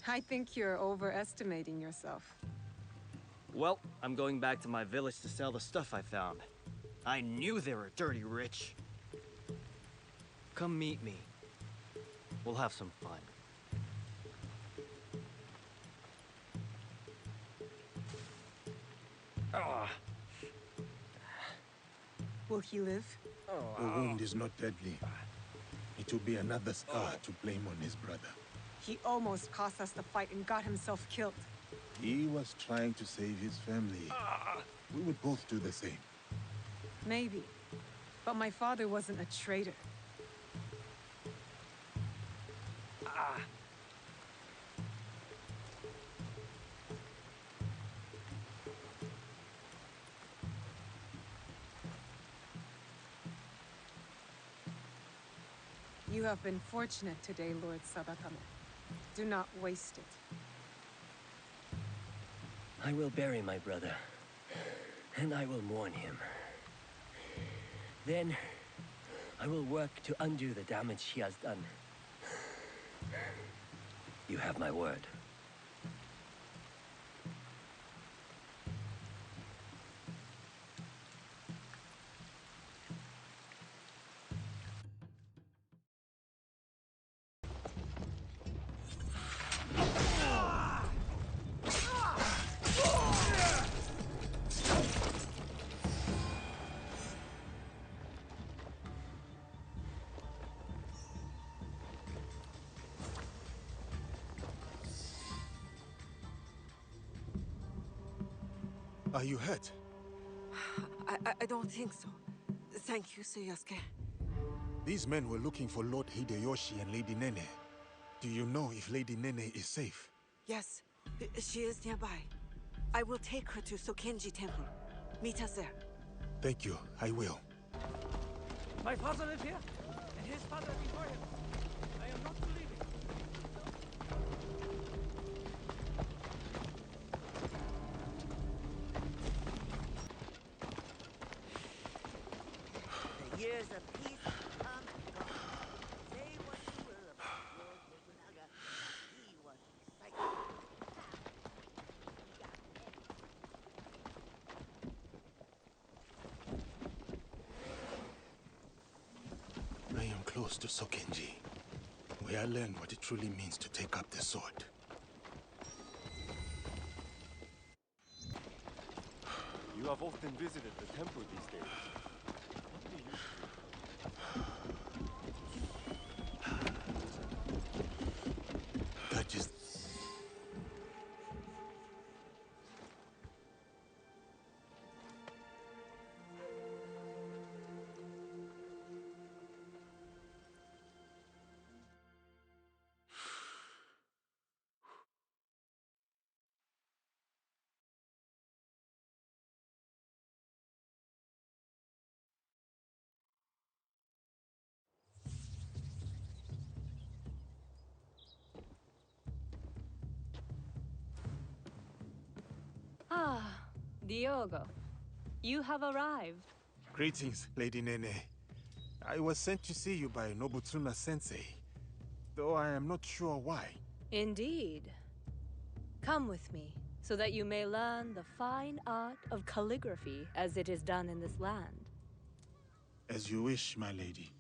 I think you're overestimating yourself. Well, I'm going back to my village to sell the stuff I found. I knew they were dirty rich. Come meet me. We'll have some fun. Will he live? The wound is not deadly. It will be another scar to blame on his brother. He almost cost us the fight and got himself killed. He was trying to save his family. We would both do the same. Maybe. But my father wasn't a traitor. You have been fortunate today, Lord Sadakame. Do not waste it. I will bury my brother, and I will mourn him. Then, I will work to undo the damage he has done. You have my word. Are you hurt? I don't think so. Thank you, Sir Yasuke. These men were looking for Lord Hideyoshi and Lady Nene. Do you know if Lady Nene is safe? Yes, she is nearby. I will take her to Sokenji Temple. Meet us there. Thank you, I will. My father lives here, and his father before him. I am not leaving. The years of peace come and go. Say what you will about Lord Nobunaga, but he was decisive. I am close to Sokenji, where I learned what it truly means to take up the sword. You have often visited the temple these days. What do you see? That is... Ah, Diogo. You have arrived. Greetings, Lady Nene. I was sent to see you by Nobutsuna-sensei, though I am not sure why. Indeed. Come with me, so that you may learn the fine art of calligraphy as it is done in this land. As you wish, my lady.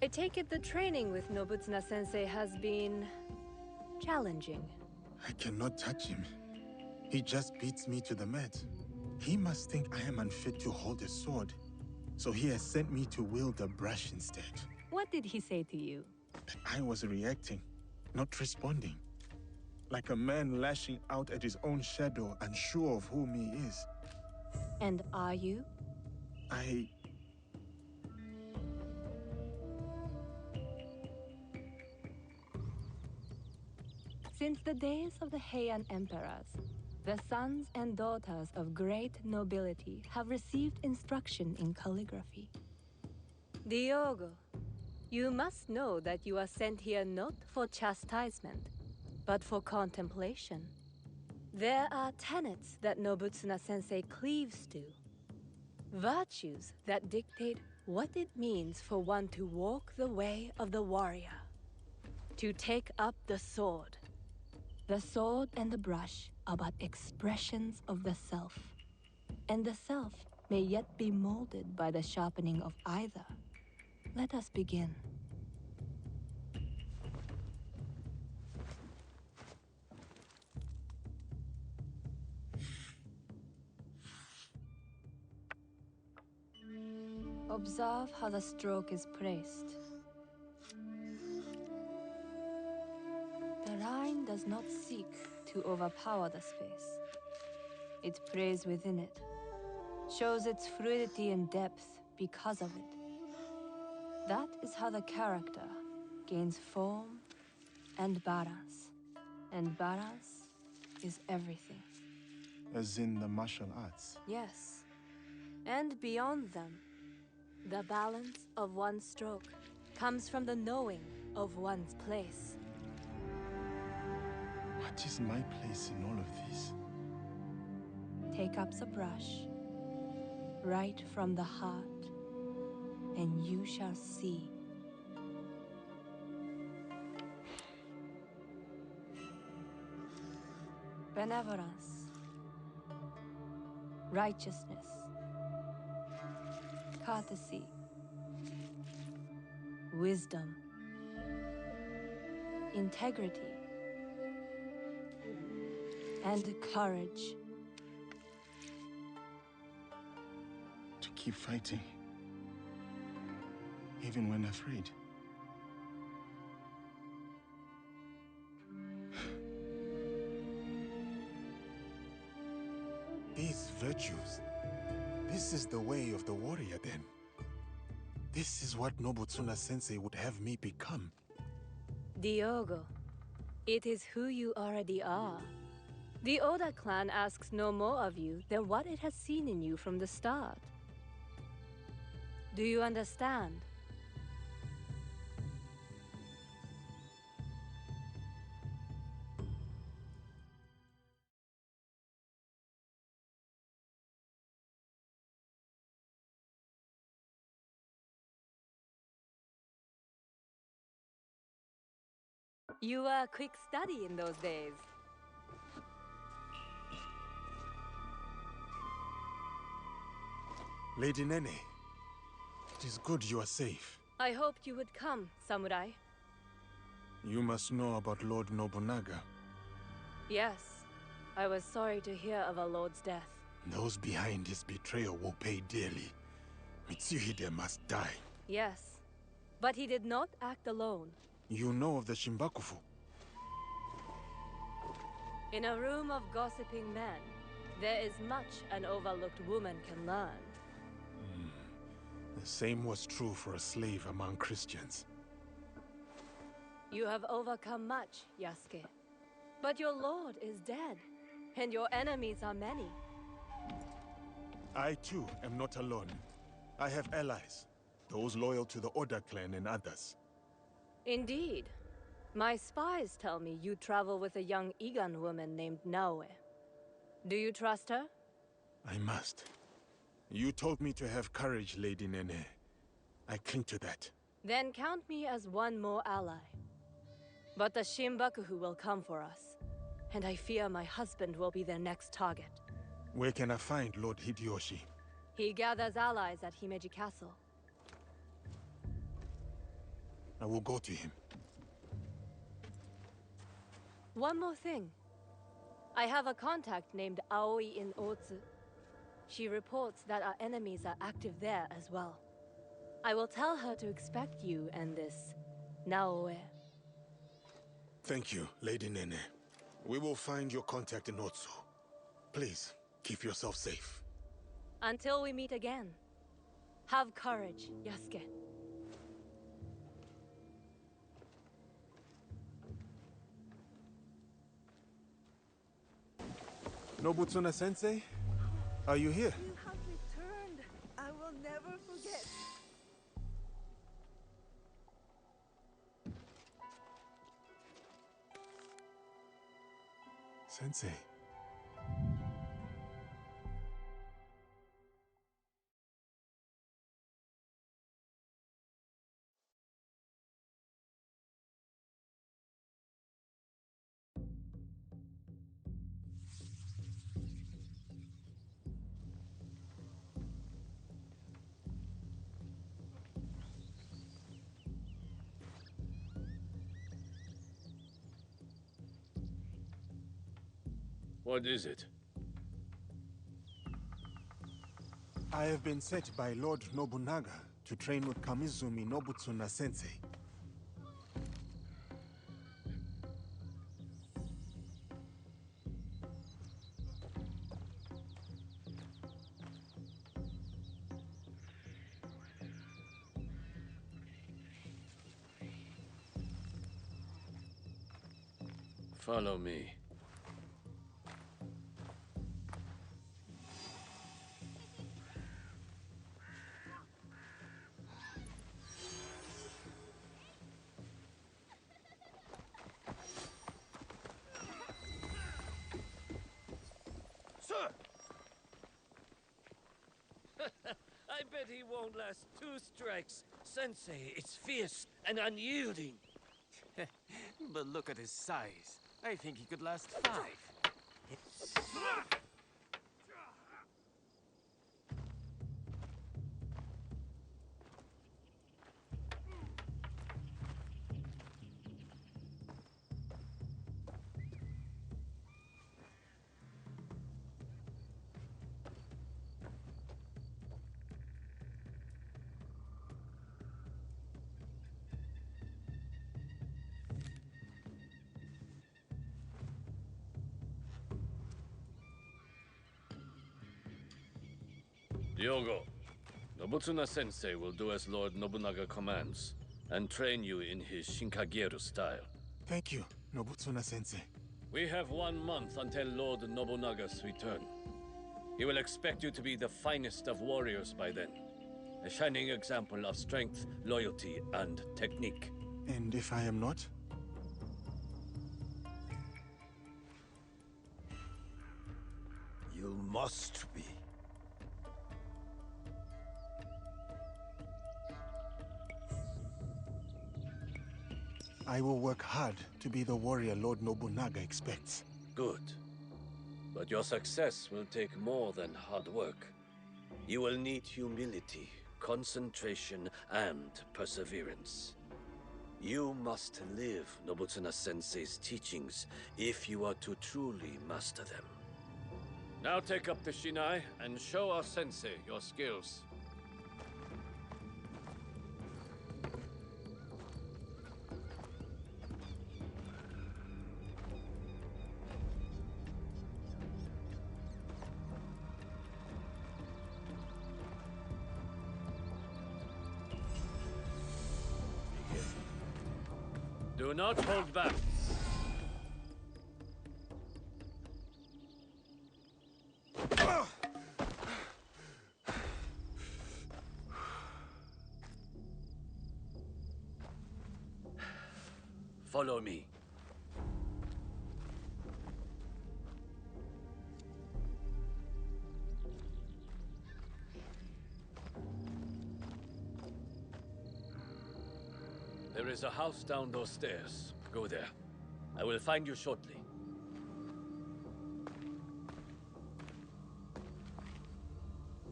I take it the training with Nobutsuna-sensei has been... challenging. I cannot touch him. He just beats me to the mat. He must think I am unfit to hold a sword, so he has sent me to wield a brush instead. What did he say to you? I was reacting, not responding. Like a man lashing out at his own shadow, unsure of whom he is. And are you? Since the days of the Heian emperors, the sons and daughters of great nobility have received instruction in calligraphy. Diogo, you must know that you are sent here not for chastisement, but for contemplation. There are tenets that Nobutsuna-sensei cleaves to. Virtues that dictate what it means for one to walk the way of the warrior. To take up the sword. The sword and the brush are but expressions of the self. And the self may yet be molded by the sharpening of either. Let us begin. Observe how the stroke is placed. The line does not seek to overpower the space. It prays within it, shows its fluidity and depth because of it. That is how the character gains form and balance. And balance is everything. As in the martial arts. Yes. And beyond them, the balance of one stroke comes from the knowing of one's place. What is my place in all of this? Take up the brush, right from the heart, and you shall see. Benevolence, righteousness, courtesy, wisdom, integrity, and courage. To keep fighting, even when afraid. virtues. This is the way of the warrior, then. This is what Nobutsuna-sensei would have me become. Diogo, it is who you already are. The Oda clan asks no more of you than what it has seen in you from the start. Do you understand? You were a quick study in those days. Lady Nene, it is good you are safe. I hoped you would come, samurai. You must know about Lord Nobunaga. Yes, I was sorry to hear of our lord's death. Those behind his betrayal will pay dearly. Mitsuhide must die. Yes, but he did not act alone. You know of the Shinbakufu? In a room of gossiping men, there is much an overlooked woman can learn. The same was true for a slave among Christians. You have overcome much, Yasuke. But your lord is dead, and your enemies are many. I too am not alone. I have allies, those loyal to the Oda clan and others. Indeed. My spies tell me you travel with a young Igan woman named Naoe. Do you trust her? I must. You told me to have courage, Lady Nene. I cling to that. Then count me as one more ally. But the Shinbakufu will come for us, and I fear my husband will be their next target. Where can I find Lord Hideyoshi? He gathers allies at Himeji Castle. I will go to him. One more thing. I have a contact named Aoi in Otsu. She reports that our enemies are active there as well. I will tell her to expect you and this Naoe. Thank you, Lady Nene. We will find your contact in Otsu. Please, keep yourself safe. Until we meet again. Have courage, Yasuke. Nobutsuna-sensei? Are you here? You have returned. I will never forget. Sensei. What is it? I have been sent by Lord Nobunaga to train with Kamizumi Nobutsuna-sensei. Follow me. Sir! I bet he won't last 2 strikes. Sensei, it's fierce and unyielding. But look at his size. I think he could last 5. Diogo, Nobutsuna-sensei will do as Lord Nobunaga commands, and train you in his Shinkageru style. Thank you, Nobutsuna-sensei. We have 1 month until Lord Nobunaga's return. He will expect you to be the finest of warriors by then. A shining example of strength, loyalty, and technique. And if I am not? You must be. I will work hard to be the warrior Lord Nobunaga expects. Good. But your success will take more than hard work. You will need humility, concentration, and perseverance. You must live Nobutsuna-sensei's teachings if you are to truly master them. Now take up the Shinai and show our sensei your skills. Do not hold back. Follow me. There is a house down those stairs. Go there. I will find you shortly.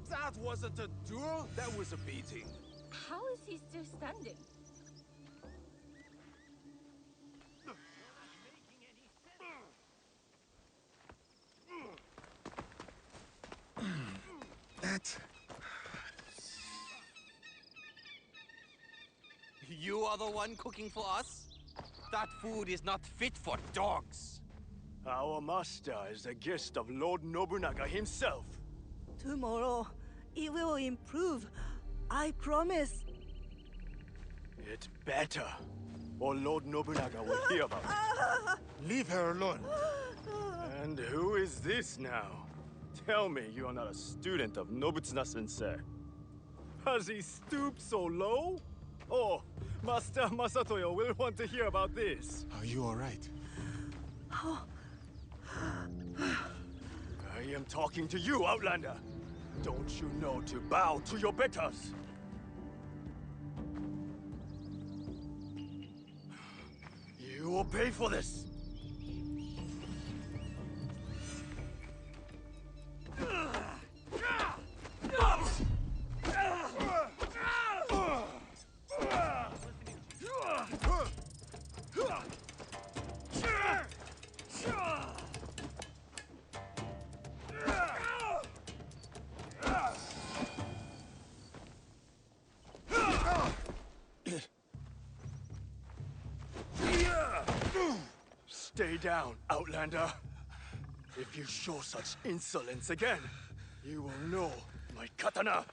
That wasn't a duel, that was a beating. How is he still standing? That... You are the one cooking for us? That food is not fit for dogs. Our master is a guest of Lord Nobunaga himself. Tomorrow, it will improve. I promise. It's better, or Lord Nobunaga will hear about it. Leave her alone. And who is this now? Tell me you are not a student of Nobutsuna-sensei. Has he stooped so low? Oh, Master Masatoyo will want to hear about this. Are you all right? I am talking to you, Outlander. Don't you know to bow to your betters? You will pay for this. Stay down, Outlander. If you show such insolence again, you will know my katana.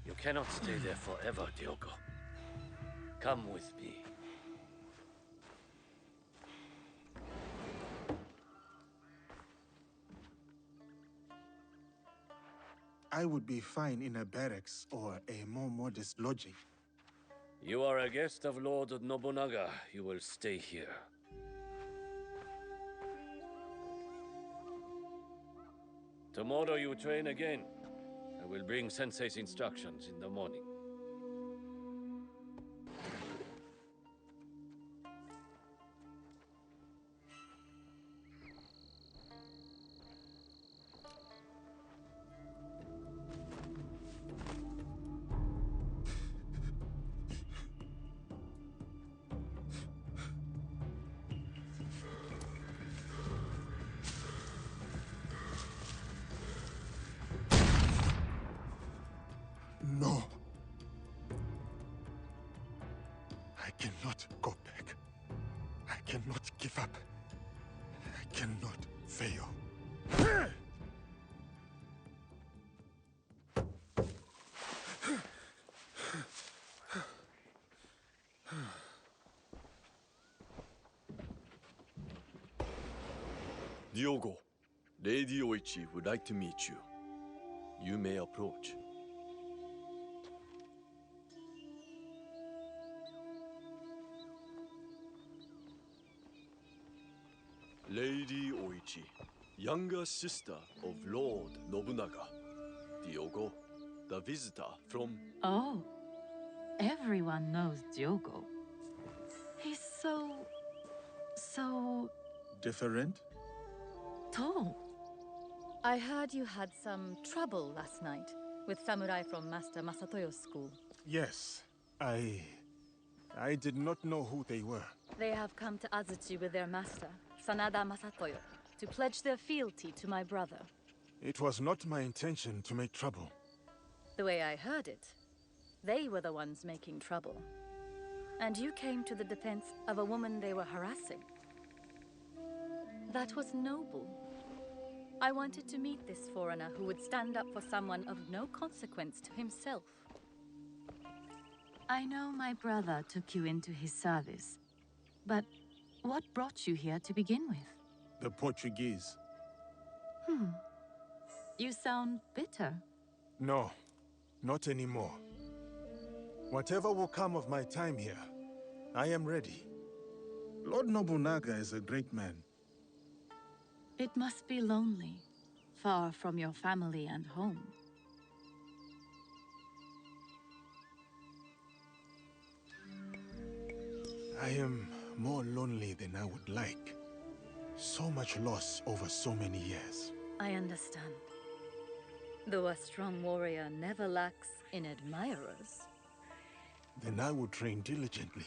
You cannot stay there forever, Diogo. Come with me. I would be fine in a barracks or a more modest lodging. You are a guest of Lord Nobunaga. You will stay here. Tomorrow you train again. I will bring Sensei's instructions in the morning. No. I cannot go back. I cannot give up. I cannot fail. Diogo, Lady Oichi would like to meet you. You may approach. Lady Oichi, younger sister of Lord Nobunaga. Diogo, the visitor from... Oh, everyone knows Diogo. He's so Different? tall. I heard you had some trouble last night with samurai from Master Masatoyo's school. Yes. I did not know who they were. They have come to Azuchi with their master, Sanada Masatoyo, to pledge their fealty to my brother. It was not my intention to make trouble. The way I heard it, they were the ones making trouble. And you came to the defense of a woman they were harassing. That was noble. I wanted to meet this foreigner who would stand up for someone of no consequence to himself. I know my brother took you into his service, but what brought you here to begin with? The Portuguese. You sound bitter. No, not anymore. Whatever will come of my time here, I am ready. Lord Nobunaga is a great man. It must be lonely, far from your family and home. I am more lonely than I would like. So much loss over so many years. I understand. Though a strong warrior never lacks in admirers. Then I will train diligently.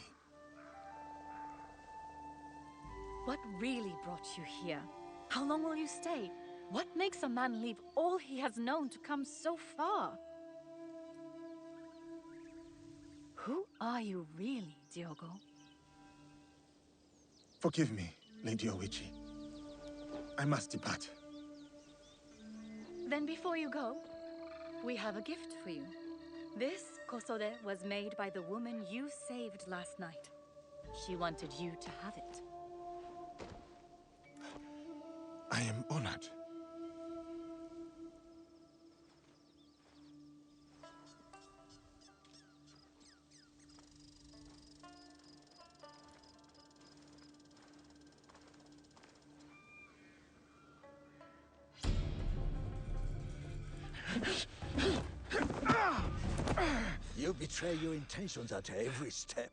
What really brought you here? How long will you stay? What makes a man leave all he has known to come so far? Who are you really, Diogo? Forgive me, Lady Oichi. I must depart. Then before you go, we have a gift for you. This kosode was made by the woman you saved last night. She wanted you to have it. I am honored. You betray your intentions at every step.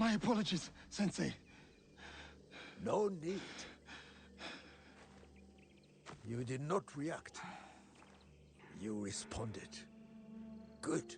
My apologies, Sensei. No need. You did not react. You responded. Good.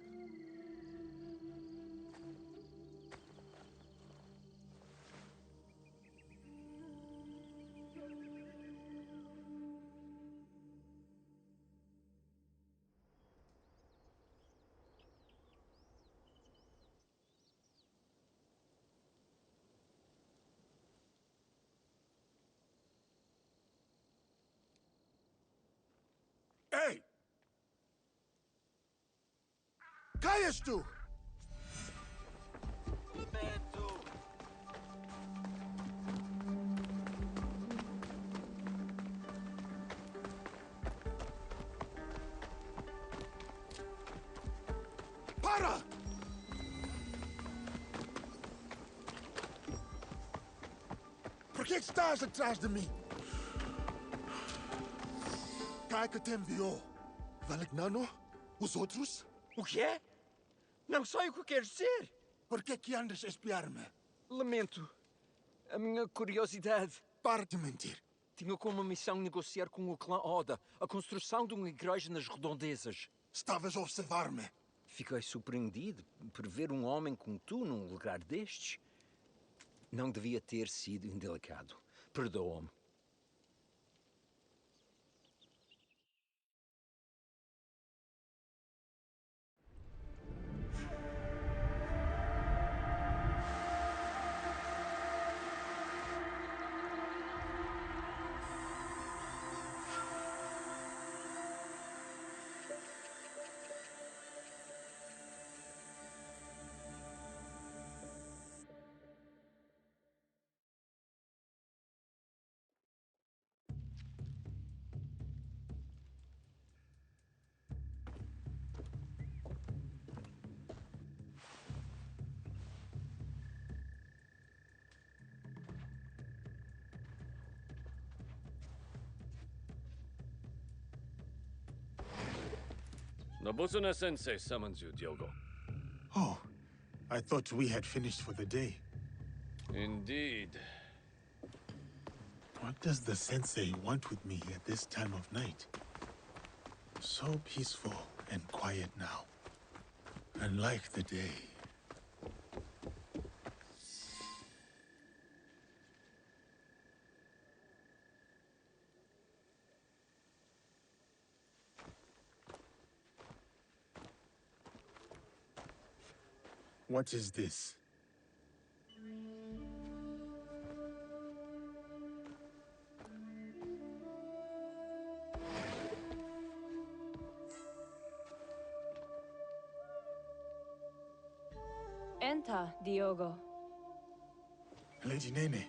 Hey! Kayas tu! Para! Por que estás atrás de mim? Cai que te enviou. Valignano? Os outros? O quê? Não sei o que queres dizer. Por que andas a espiar-me? Lamento. A minha curiosidade. Para de mentir. Tinha como missão negociar com o clã Oda a construção de uma igreja nas redondezas. Estavas a observar-me. Fiquei surpreendido por ver um homem como tu num lugar destes. Não devia ter sido indelicado. Perdoa-me. Nobuzuna-sensei summons you, Diogo. Oh, I thought we had finished for the day. Indeed. What does the sensei want with me at this time of night? So peaceful and quiet now. Unlike the day. What is this? Enter, Diogo. Lady Nene,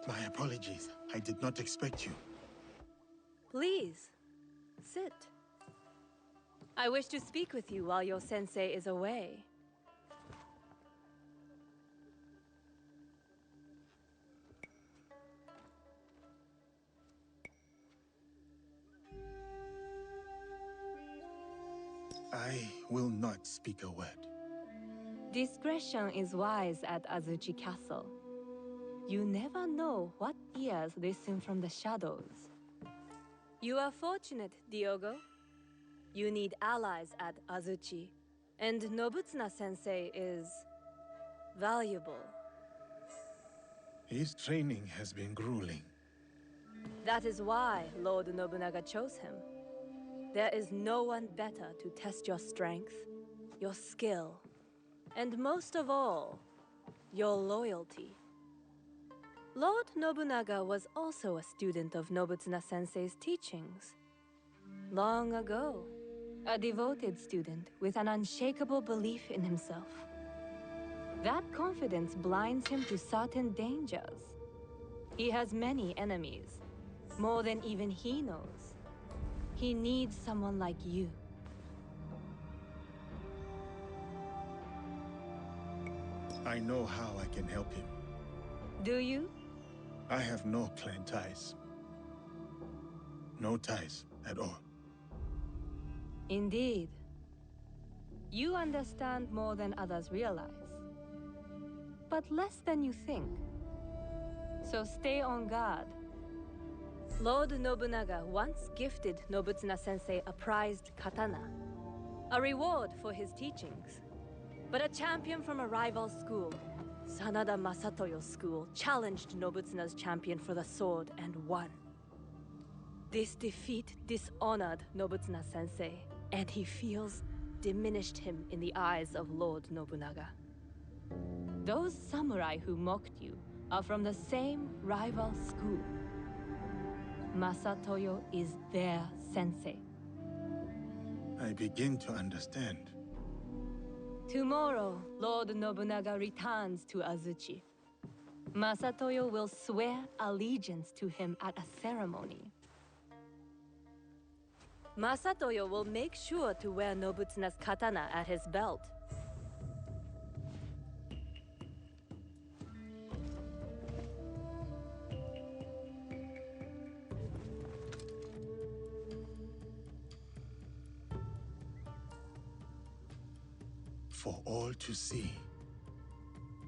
my apologies. I did not expect you. Please, sit. I wish to speak with you while your sensei is away. I will not speak a word. Discretion is wise at Azuchi Castle. You never know what ears listen from the shadows. You are fortunate, Diogo. You need allies at Azuchi. And Nobutsuna-sensei is valuable. His training has been grueling. That is why Lord Nobunaga chose him. There is no one better to test your strength, your skill, and most of all, your loyalty. Lord Nobunaga was also a student of Nobutsuna-sensei's teachings. Long ago, a devoted student with an unshakable belief in himself. That confidence blinds him to certain dangers. He has many enemies, more than even he knows. He needs someone like you. I know how I can help him. Do you? I have no clan ties. No ties at all. Indeed. You understand more than others realize. but less than you think. So stay on guard. Lord Nobunaga once gifted Nobutsuna-sensei a prized katana, a reward for his teachings. But a champion from a rival school, Sanada Masatoyo's school, challenged Nobutsuna's champion for the sword and won. This defeat dishonored Nobutsuna-sensei, and he feels diminished him in the eyes of Lord Nobunaga. Those samurai who mocked you are from the same rival school. Masatoyo is their sensei. I begin to understand. Tomorrow, Lord Nobunaga returns to Azuchi. Masatoyo will swear allegiance to him at a ceremony. Masatoyo will make sure to wear Nobutsuna's katana at his belt. For all to see.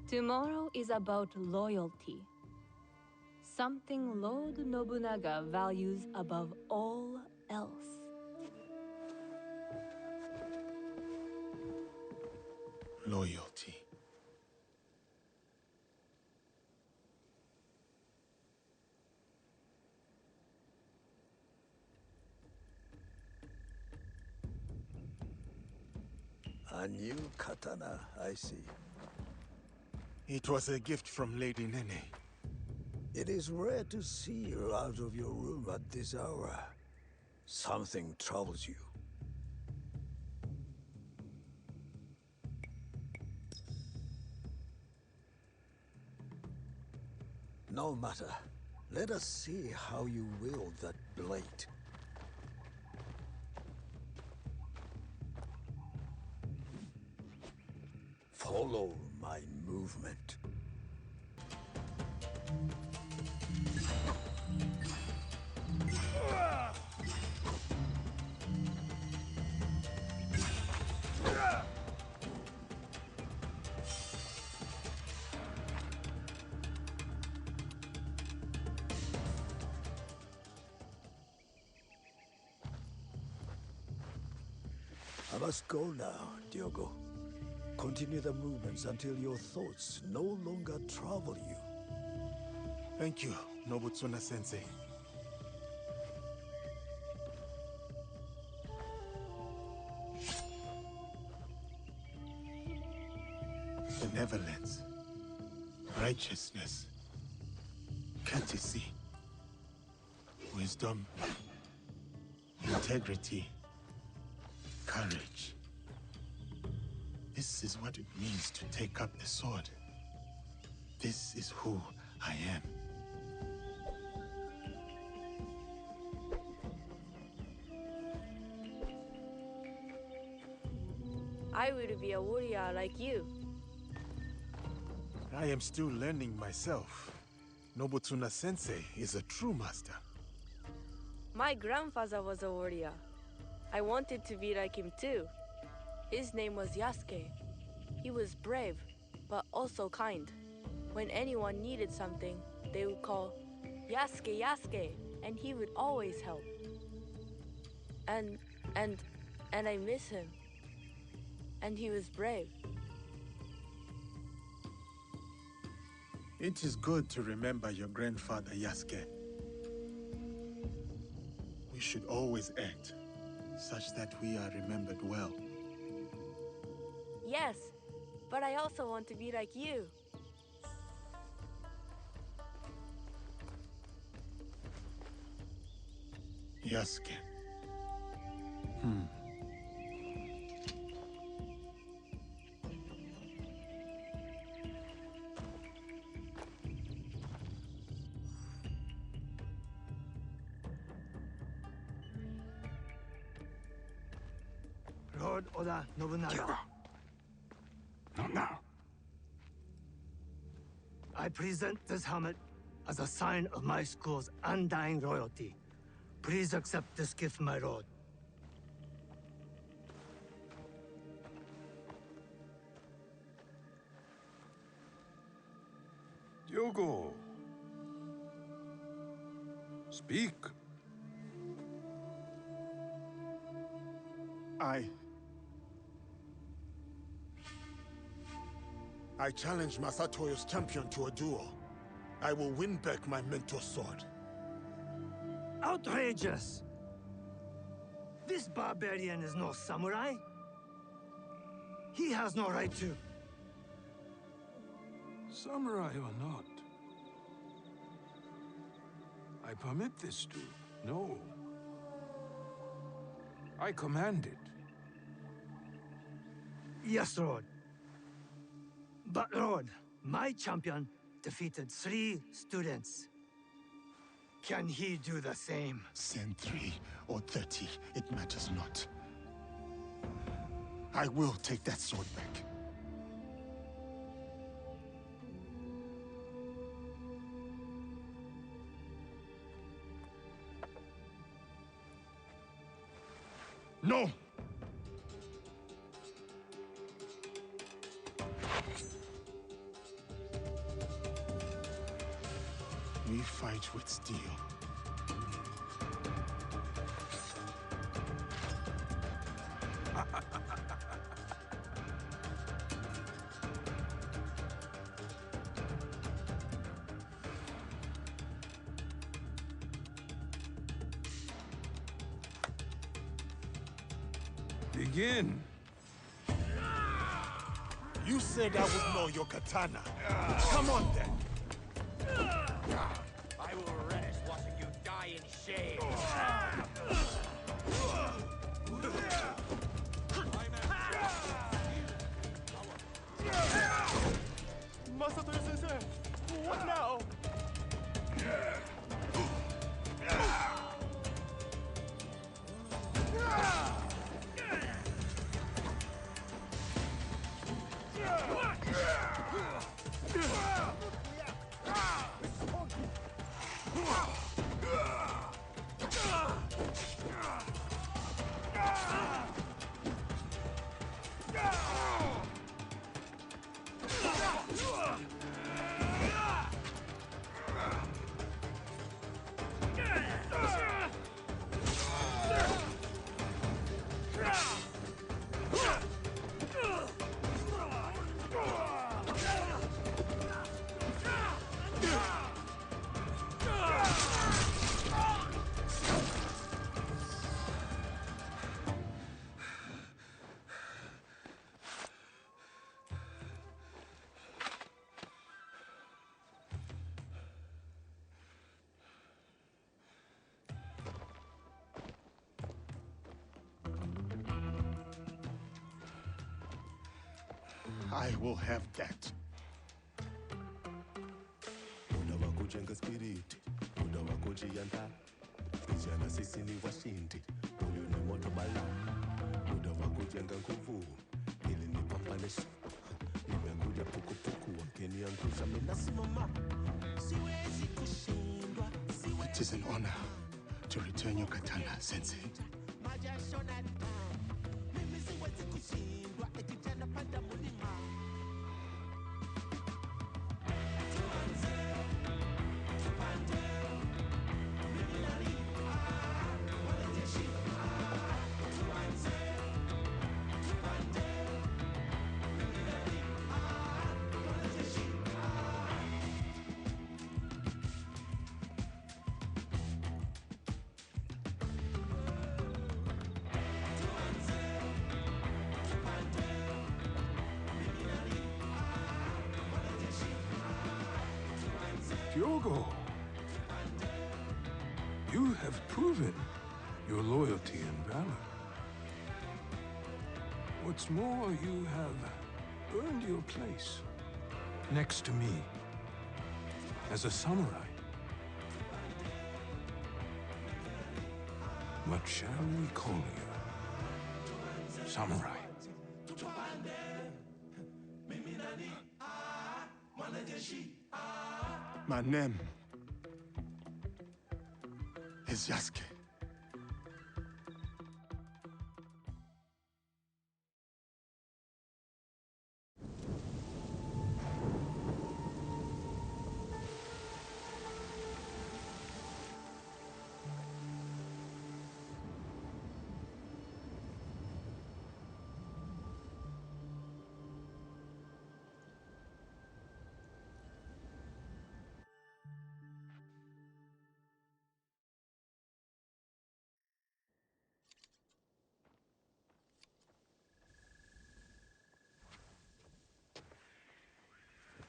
Tomorrow is about loyalty. Something Lord Nobunaga values above all else. Loyalty. A new katana, I see. It was a gift from Lady Nene. It is rare to see you out of your room at this hour. Something troubles you. No matter. Let us see how you wield that blade. Follow my movement. I must go now, Diogo. Continue the movements until your thoughts no longer trouble you. Thank you, Nobutsuna-sensei. Benevolence, righteousness, courtesy, wisdom, integrity, courage. This is what it means to take up the sword. This is who I am. I would be a warrior like you. I am still learning myself. Nobutsuna-sensei is a true master. My grandfather was a warrior. I wanted to be like him too. His name was Yasuke. He was brave, but also kind. When anyone needed something, they would call, Yasuke, Yasuke, and he would always help. And I miss him. And he was brave. It is good to remember your grandfather, Yasuke. We should always act such that we are remembered well. Yes, but I also want to be like you. Yasuke. Lord Oda Nobunaga. Not now. I present this helmet as a sign of my school's undying loyalty. Please accept this gift, my lord. Diogo. Speak. I challenge Masatoyo's champion to a duel. I will win back my mentor's sword. Outrageous! This barbarian is no samurai. He has no right to. Samurai or not, I permit this to. No. I command it. Yes, Lord. But, Lord, my champion defeated 3 students. Can he do the same? Send 3 or 30, it matters not. I will take that sword back. No! We fight with steel. Begin. You said I would know your katana. Come on then. I will relish watching you die in shame. Masato-sensei, what now? I will have that. Muda wako jenga spirit, muda wako jianda. Vijana sisi ni washindi, huyu ni moto bala. Muda wako jenga nguvu, ili ni pambanisho. Nimekuja pukupuku, wakiniangusha mimi nasimama. Siwezi kushindwa. It is an honor to return your katana, Sensei. Majasho na mimi siwezi kushindwa, ekijana panda mulima. Diogo, you have proven your loyalty and valor. What's more, you have earned your place next to me as a samurai. What shall we call you? Samurai. My name is Yasuke.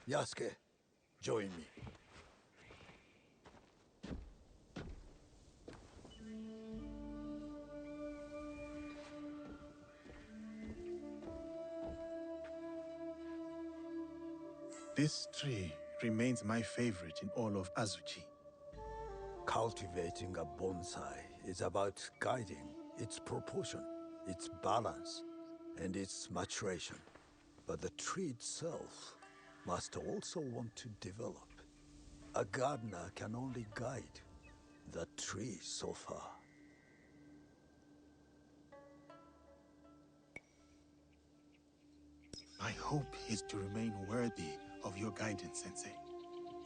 Yasuke, join me. This tree remains my favorite in all of Azuchi. Cultivating a bonsai is about guiding its proportion, its balance, and its maturation. But the tree itself must also want to develop. A gardener can only guide the tree so far. My hope is to remain worthy of your guidance, Sensei.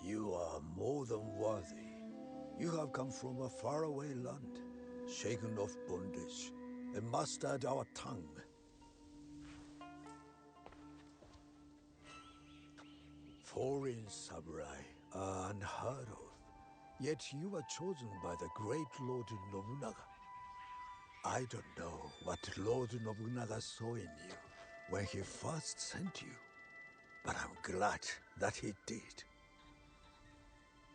You are more than worthy. You have come from a faraway land, shaken off bondage, and mastered our tongue. Foreign samurai are unheard of, yet you were chosen by the great Lord Nobunaga. I don't know what Lord Nobunaga saw in you when he first sent you, but I'm glad that he did.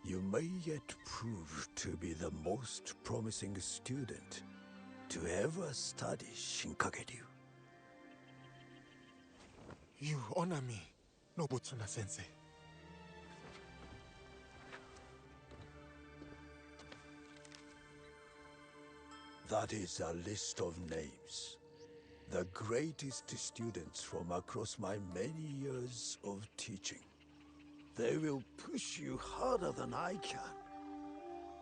You may yet prove to be the most promising student to ever study Shinkageryu. You honor me, Nobutsuna-sensei. That is a list of names. The greatest students from across my many years of teaching. They will push you harder than I can.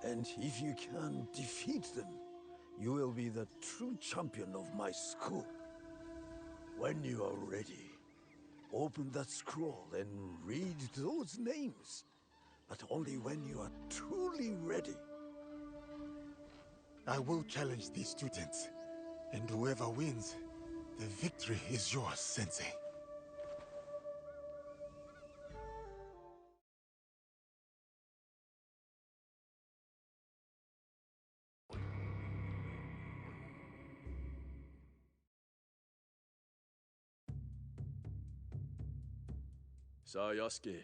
And if you can defeat them, you will be the true champion of my school. When you are ready, open that scroll and read those names. But only when you are truly ready. I will challenge these students, and whoever wins, the victory is yours, Sensei. Sir Yasuke,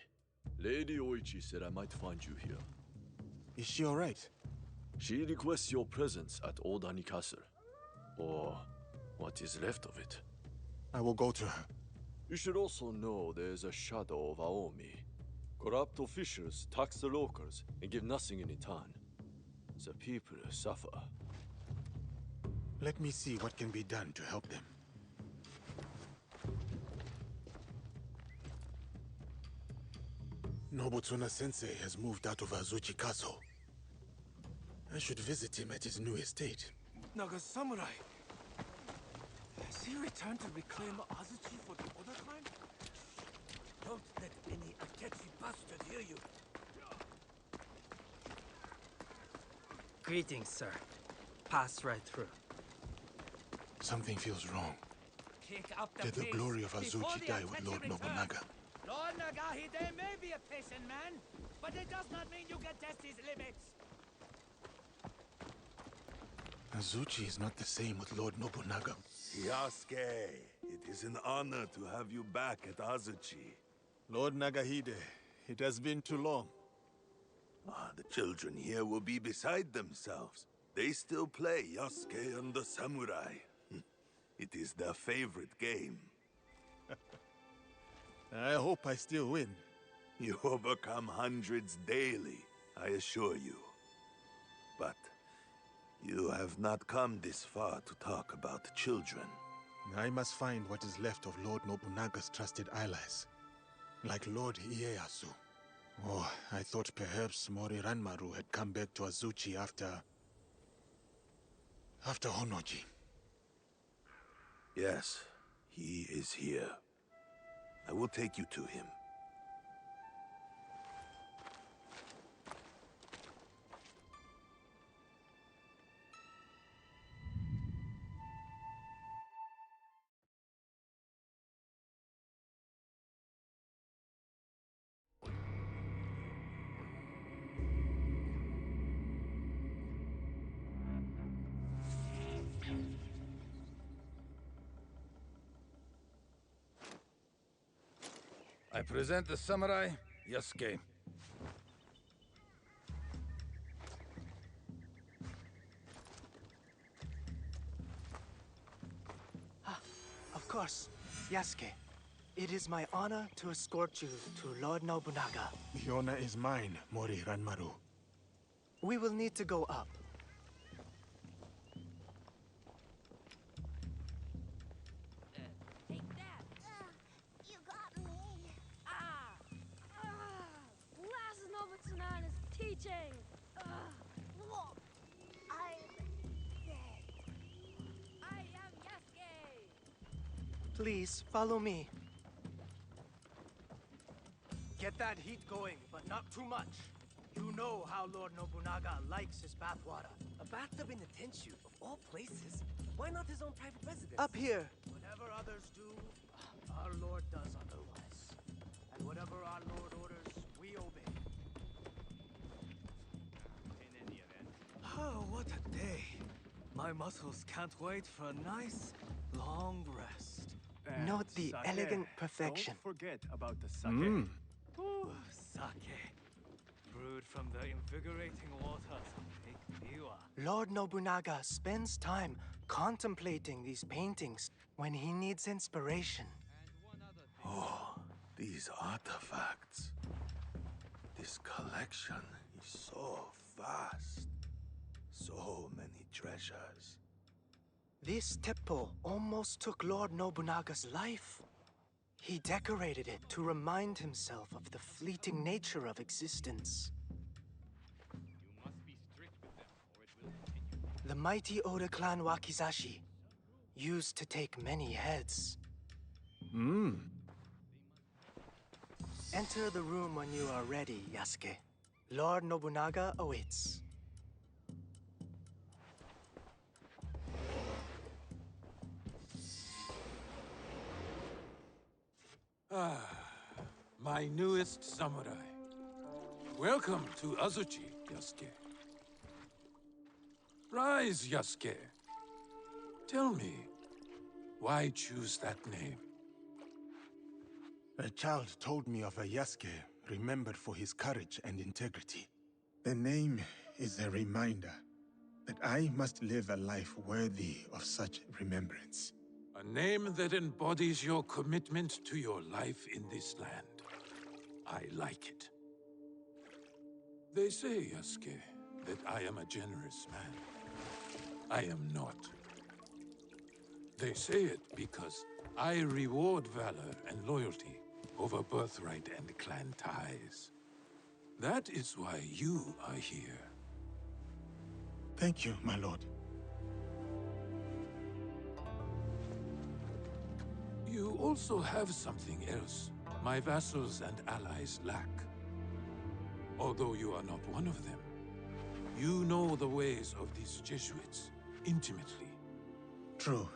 Lady Oichi said I might find you here. Is she all right? She requests your presence at Odani Castle. Or what is left of it. I will go to her. You should also know there is a shadow of Aomi. Corrupt officials tax the locals and give nothing in return. The people suffer. Let me see what can be done to help them. Nobutsuna-sensei has moved out of Azuchi Castle. I should visit him at his new estate. Naga Samurai! Has he returned to reclaim Azuchi for the other time? Don't let any Akechi bastard hear you. Greetings, sir. Pass right through. Something feels wrong. Kick up the Did the pace glory of before Azuchi the die with Akechi Lord return. Nobunaga? Lord Nagahide may be a patient man, but it does not mean you can test his limits. Azuchi is not the same with Lord Nobunaga. Yasuke, it is an honor to have you back at Azuchi. Lord Nagahide, it has been too long. The children here will be beside themselves. They still play Yasuke and the Samurai. It is their favorite game. I hope I still win. You overcome hundreds daily, I assure you. But you have not come this far to talk about children. I must find what is left of Lord Nobunaga's trusted allies, like Lord Ieyasu. Oh, I thought perhaps Mori Ranmaru had come back to Azuchi after Honoji. Yes, he is here. I will take you to him. I present the samurai, Yasuke. Of course, Yasuke. It is my honor to escort you to Lord Nobunaga. The honor is mine, Mori Ranmaru. We will need to go up. Take that! You got me! Last Nobutsunan is teaching! Look! I'm dead. I am Yasuke! Please, follow me. Get that heat going, but not too much. You know how Lord Nobunaga likes his bathwater. A bathtub in the Tenshu, of all places? Why not his own private residence? Up here. Whatever others do, our Lord does otherwise. And whatever our Lord orders, we obey. Oh, what a day. My muscles can't wait for a nice, long rest. Note the elegant perfection. Don't forget about the sake. Ooh, sake. Brewed from the invigorating waters of Lake Biwa. Lord Nobunaga spends time contemplating these paintings when he needs inspiration. Oh, these artifacts. This collection is so vast. So many treasures. This teppo almost took Lord Nobunaga's life. He decorated it to remind himself of the fleeting nature of existence. The mighty Oda clan Wakizashi used to take many heads. Enter the room when you are ready, Yasuke. Lord Nobunaga awaits. My newest samurai. Welcome to Azuchi, Yasuke. Rise, Yasuke. Tell me, why choose that name? A child told me of a Yasuke remembered for his courage and integrity. The name is a reminder that I must live a life worthy of such remembrance. A name that embodies your commitment to your life in this land. I like it. They say, Yasuke, that I am a generous man. I am not. They say it because I reward valor and loyalty over birthright and clan ties. That is why you are here. Thank you, my lord. You also have something else my vassals and allies lack. Although you are not one of them, you know the ways of these Jesuits intimately. True.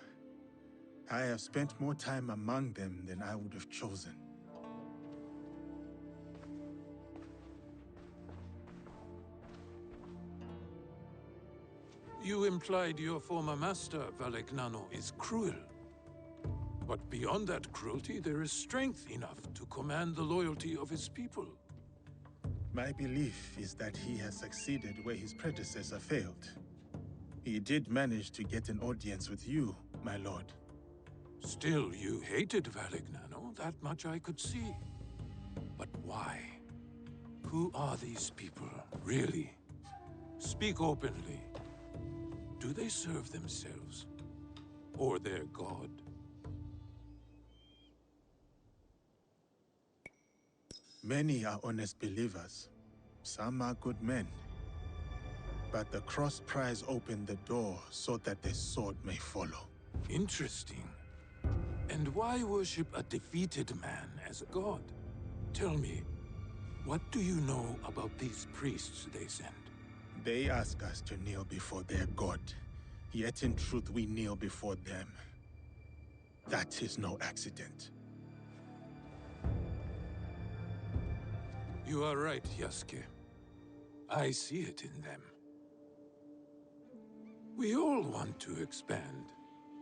I have spent more time among them than I would have chosen. You implied your former master, Valegnano, is cruel. But beyond that cruelty, there is strength enough to command the loyalty of his people. My belief is that he has succeeded where his predecessor failed. He did manage to get an audience with you, my lord. Still, you hated Valegnano, that much I could see. But why? Who are these people, really? Speak openly. Do they serve themselves? Or their god? Many are honest believers. Some are good men. But the cross prize opened the door so that the sword may follow. Interesting. And why worship a defeated man as a god? Tell me, what do you know about these priests they send? They ask us to kneel before their god. Yet in truth we kneel before them. That is no accident. You are right, Yasuke. I see it in them. We all want to expand.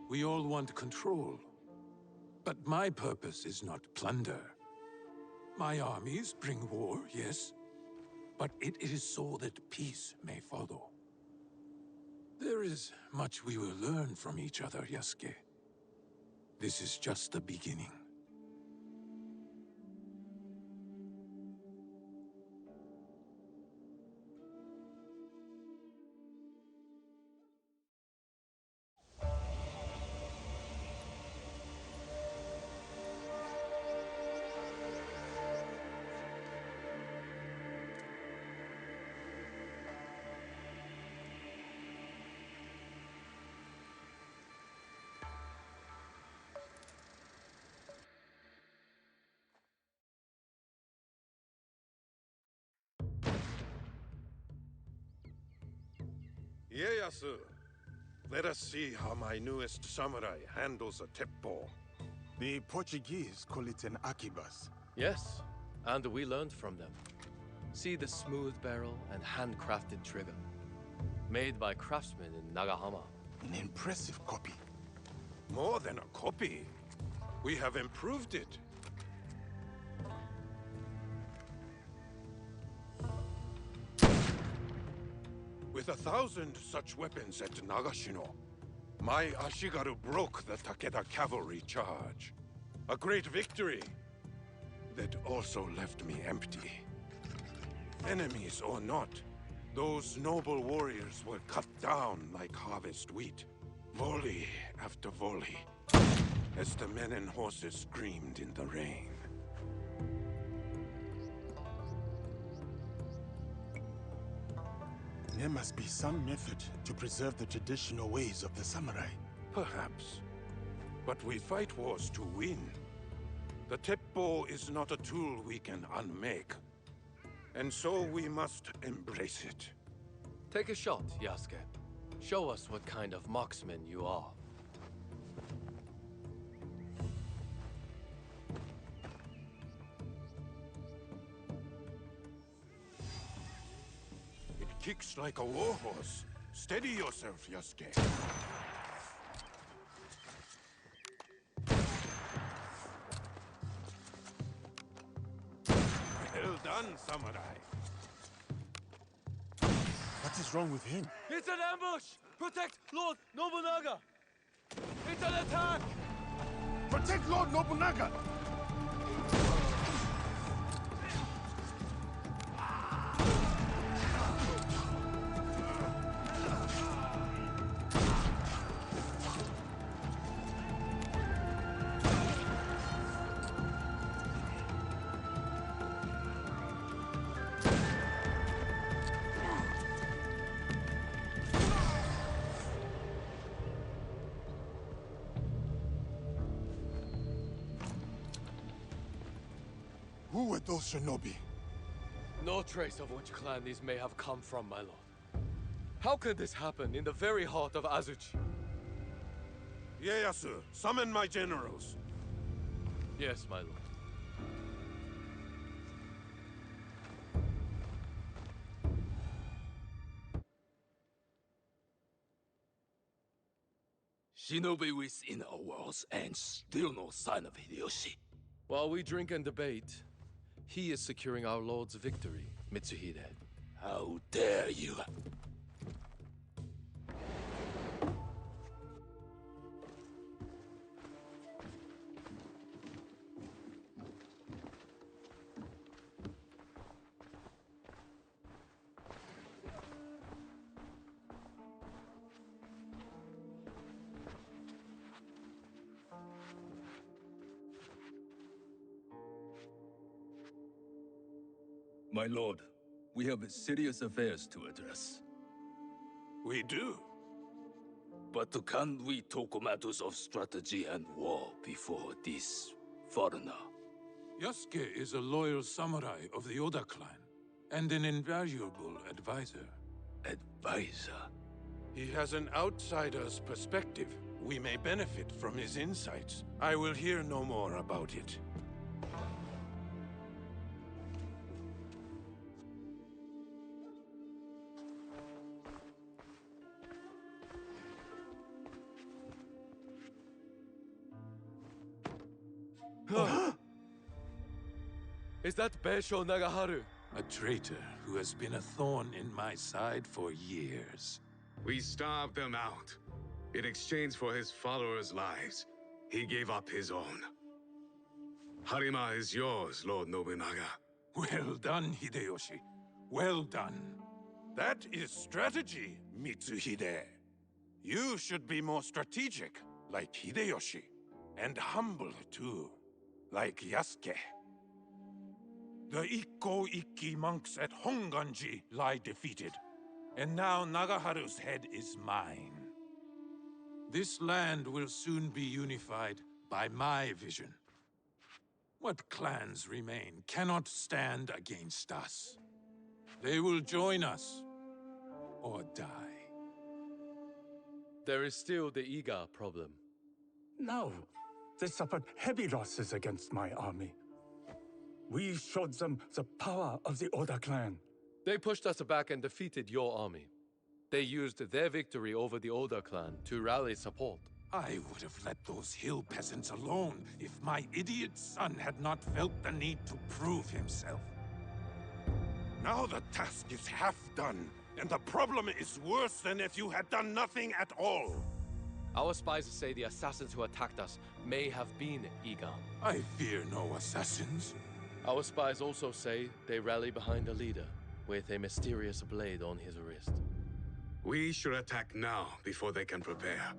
We all want control. But my purpose is not plunder. My armies bring war, yes, but it is so that peace may follow. There is much we will learn from each other, Yasuke. This is just the beginning. Ieyasu, let us see how my newest samurai handles a teppo. The Portuguese call it an arquebus. Yes, and we learned from them. See the smooth barrel and handcrafted trigger. Made by craftsmen in Nagahama. An impressive copy. More than a copy. We have improved it. With 1,000 such weapons at Nagashino, my Ashigaru broke the Takeda cavalry charge. A great victory that also left me empty. Enemies or not, those noble warriors were cut down like harvest wheat, volley after volley, as the men and horses screamed in the rain. There must be some method to preserve the traditional ways of the samurai. Perhaps. But we fight wars to win. The teppo is not a tool we can unmake. And so we must embrace it. Take a shot, Yasuke. Show us what kind of marksman you are. It kicks like a warhorse. Steady yourself, Yasuke. Well done, samurai. What is wrong with him? It's an ambush! Protect Lord Nobunaga! It's an attack! Protect Lord Nobunaga! Who were those shinobi? No trace of which clan these may have come from, my lord. How could this happen in the very heart of Azuchi? Ieyasu, summon my generals. Yes, my lord. Shinobi within our walls and still no sign of Hideyoshi. While we drink and debate, he is securing our lord's victory, Mitsuhide. How dare you! My lord, we have serious affairs to address. We do. But can we talk matters of strategy and war before this foreigner? Yasuke is a loyal samurai of the Oda clan, and an invaluable advisor. Advisor? He has an outsider's perspective. We may benefit from his insights. I will hear no more about it. Is that Beisho Nagaharu? A traitor who has been a thorn in my side for years. We starved him out. In exchange for his followers' lives, he gave up his own. Harima is yours, Lord Nobunaga. Well done, Hideyoshi. Well done. That is strategy, Mitsuhide. You should be more strategic, like Hideyoshi. And humble, too, like Yasuke. The Ikko Ikki monks at Honganji lie defeated. And now Nagaharu's head is mine. This land will soon be unified by my vision. What clans remain cannot stand against us. They will join us, or die. There is still the Iga problem. No, they suffered heavy losses against my army. We showed them the power of the Oda clan. They pushed us back and defeated your army. They used their victory over the Oda clan to rally support. I would have let those hill peasants alone if my idiot son had not felt the need to prove himself. Now the task is half done, and the problem is worse than if you had done nothing at all. Our spies say the assassins who attacked us may have been Iga. I fear no assassins. Our spies also say they rally behind a leader with a mysterious blade on his wrist. We should attack now before they can prepare.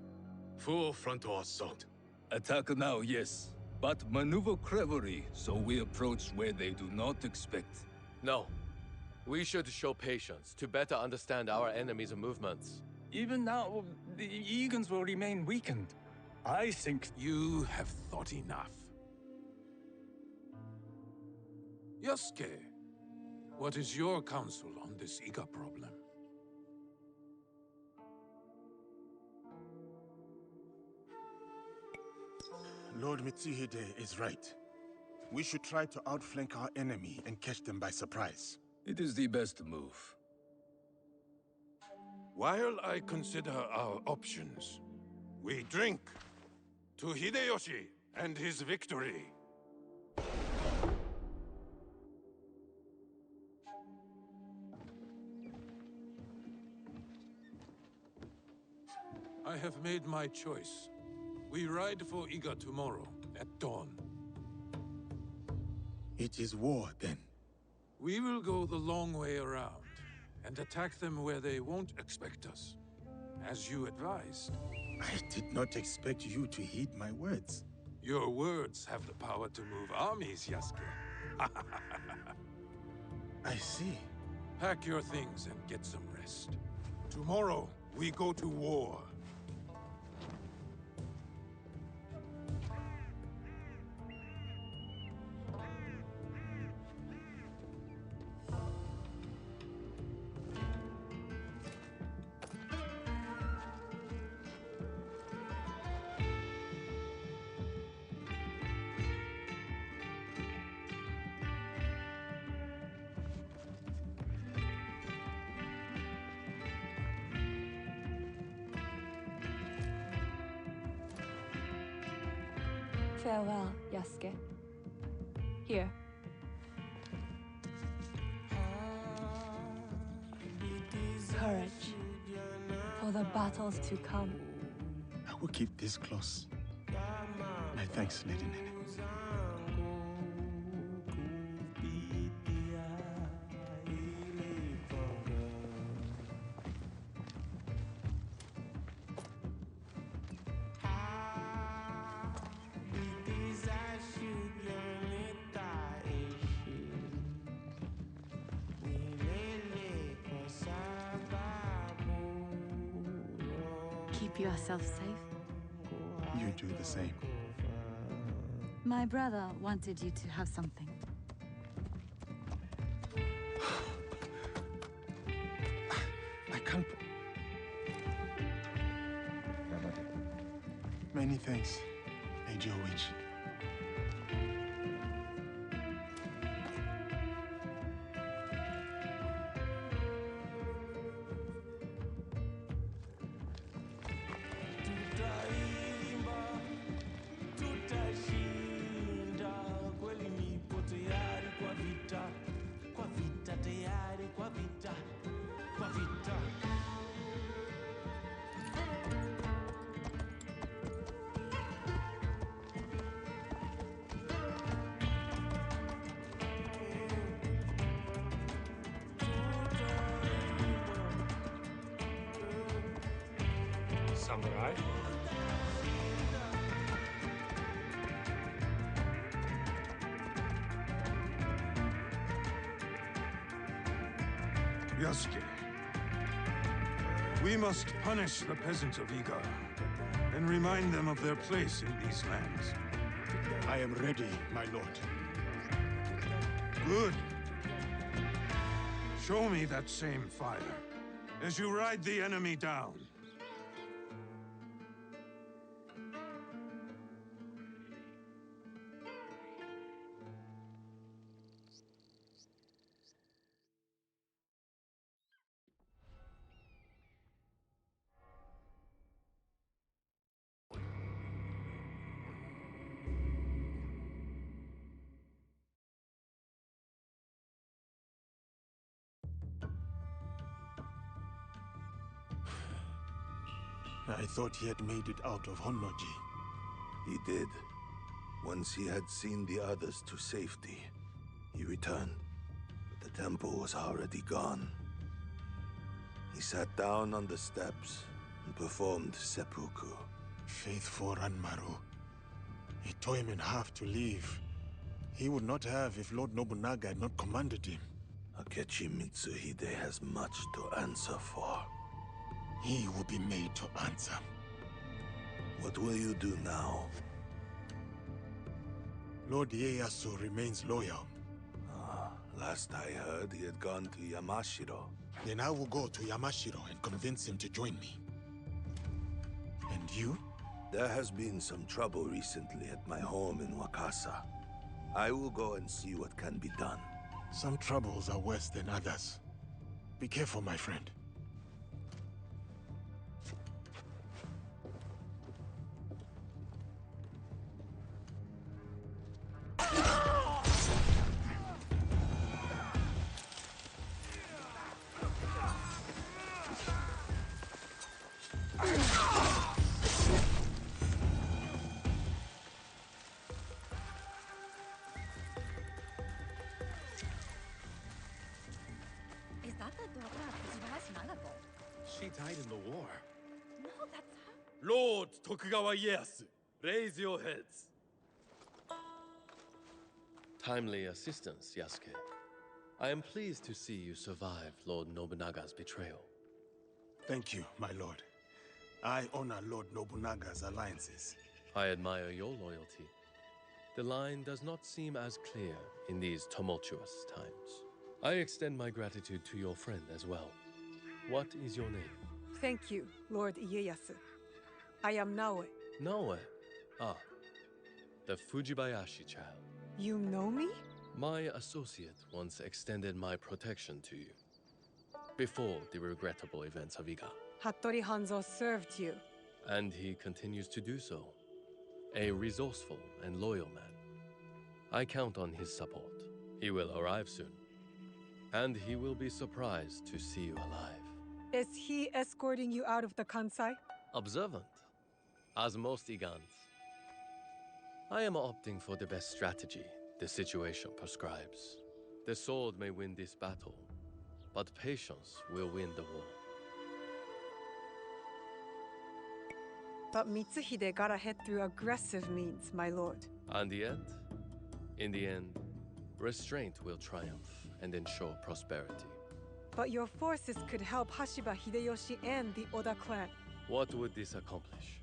Full frontal assault. Attack now, yes. But maneuver cleverly, so we approach where they do not expect. No. We should show patience to better understand our enemy's movements. Even now, the Egans will remain weakened. I think you have thought enough. Yasuke, what is your counsel on this Iga problem? Lord Mitsuhide is right. We should try to outflank our enemy and catch them by surprise. It is the best move. While I consider our options, we drink to Hideyoshi and his victory. I have made my choice. We ride for Iga tomorrow, at dawn. It is war, then. We will go the long way around, and attack them where they won't expect us. As you advised. I did not expect you to heed my words. Your words have the power to move armies, Yasuke. I see. Pack your things and get some rest. Tomorrow, we go to war. Farewell, Yasuke. Here. Courage. For the battles to come. I will keep this close. My thanks, Lady Nene. Keep yourself safe. You do the same. My brother wanted you to have something. I can't... Many thanks, Major Witch. Tutashinda kweli, nipo tayari kwa samurai. Yasuke, we must punish the peasants of Iga and remind them of their place in these lands. I am ready, my lord. Good. Show me that same fire as you ride the enemy down. I thought he had made it out of Honnoji. He did. Once he had seen the others to safety, he returned. But the temple was already gone. He sat down on the steps and performed seppuku. Faithful Ranmaru. It tore him in half to leave. He would not have if Lord Nobunaga had not commanded him. Akechi Mitsuhide has much to answer for. He will be made to answer. What will you do now? Lord Ieyasu remains loyal. Last I heard, he had gone to Yamashiro. Then I will go to Yamashiro and convince him to join me. And you? There has been some trouble recently at my home in Wakasa. I will go and see what can be done. Some troubles are worse than others. Be careful, my friend. Is that the daughter of Fujiwara's Nagato? She died in the war. No, that's her. Lord Tokugawa Ieyasu, raise your heads. Timely assistance, Yasuke. I am pleased to see you survive Lord Nobunaga's betrayal. Thank you, my lord. I honor Lord Nobunaga's alliances. I admire your loyalty. The line does not seem as clear in these tumultuous times. I extend my gratitude to your friend as well. What is your name? Thank you, Lord Ieyasu. I am Naoe. Naoe. Ah, the Fujibayashi child. You know me? My associate once extended my protection to you. Before the regrettable events of Iga. Hattori Hanzo served you. And he continues to do so. A resourceful and loyal man. I count on his support. He will arrive soon. And he will be surprised to see you alive. Is he escorting you out of the Kansai? Observant, as most Igans. I am opting for the best strategy the situation prescribes. The sword may win this battle, but patience will win the war. But Mitsuhide got ahead through aggressive means, my lord. And yet, in the end, restraint will triumph and ensure prosperity. But your forces could help Hashiba Hideyoshi and the Oda clan. What would this accomplish?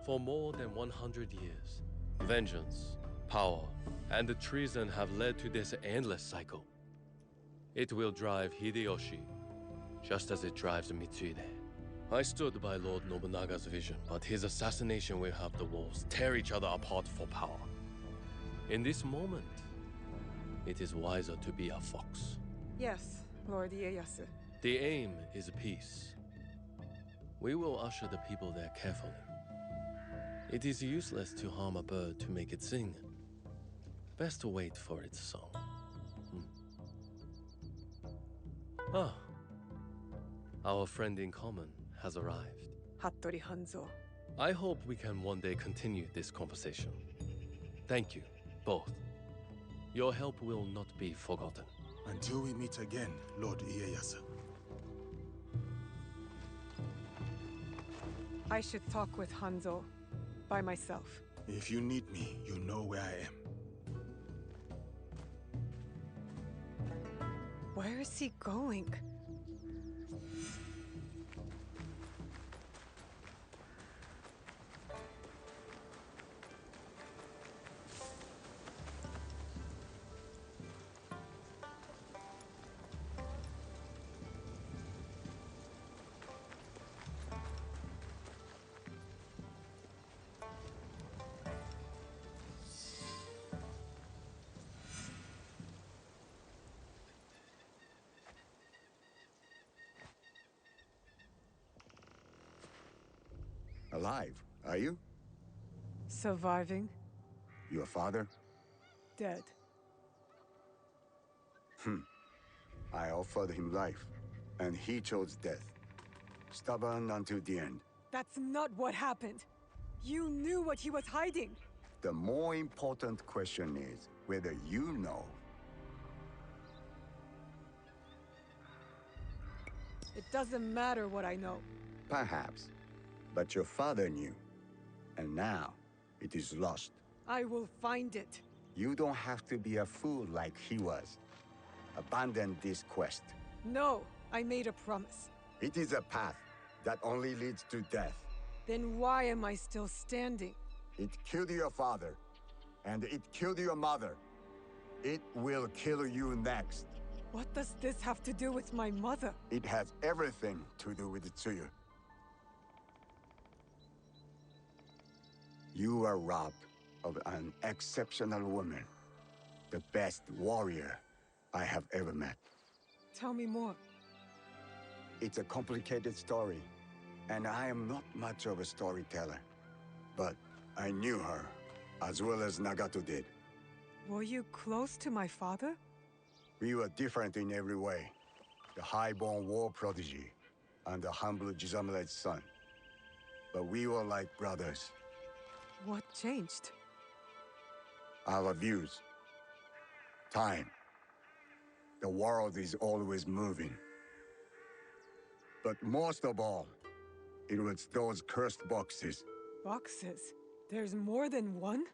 For more than 100 years, vengeance, power, and treason have led to this endless cycle. It will drive Hideyoshi, just as it drives Mitsuhide. I stood by Lord Nobunaga's vision, but his assassination will have the wolves tear each other apart for power. In this moment, it is wiser to be a fox. Yes, Lord Ieyasu. The aim is peace. We will usher the people there carefully. It is useless to harm a bird to make it sing. Best to wait for its song. Ah, our friend in common has arrived. Hattori Hanzo. I hope we can one day continue this conversation. Thank you, both. Your help will not be forgotten. Until we meet again, Lord Ieyasu. I should talk with Hanzo. By myself. If you need me, you know where I am. Where is he going? Alive, are you? Surviving? Your father? Dead. I offered him life, and he chose death. Stubborn until the end. That's not what happened. You knew what he was hiding. The more important question is whether you know. It doesn't matter what I know. Perhaps. But your father knew. And now, it is lost. I will find it. You don't have to be a fool like he was. Abandon this quest. No, I made a promise. It is a path that only leads to death. Then why am I still standing? It killed your father, and it killed your mother. It will kill you next. What does this have to do with my mother? It has everything to do with Tsuyu. You are robbed of an exceptional woman. The best warrior I have ever met. Tell me more. It's a complicated story, and I am not much of a storyteller. But I knew her, as well as Nagato did. Were you close to my father? We were different in every way. The high-born war prodigy, and the humble Jizamure's son. But we were like brothers. What changed? Our views. Time. The world is always moving. But most of all, it was those cursed boxes. Boxes? There's more than one?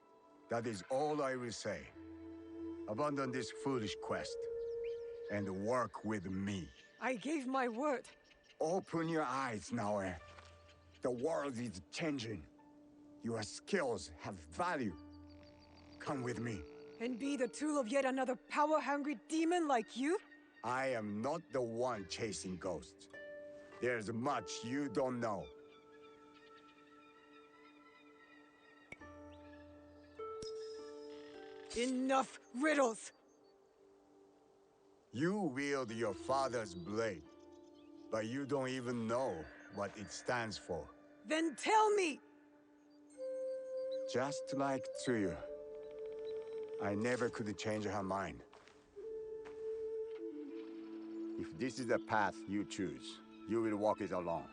That is all I will say. Abandon this foolish quest, and work with me. I gave my word. Open your eyes, Naoe. The world is changing. Your skills have value. Come with me. And be the tool of yet another power-hungry demon like you? I am not the one chasing ghosts. There's much you don't know. Enough riddles! You wield your father's blade, but you don't even know what it stands for. Then tell me! Just like Tsuyu, I never could change her mind. If this is the path you choose, you will walk it alone.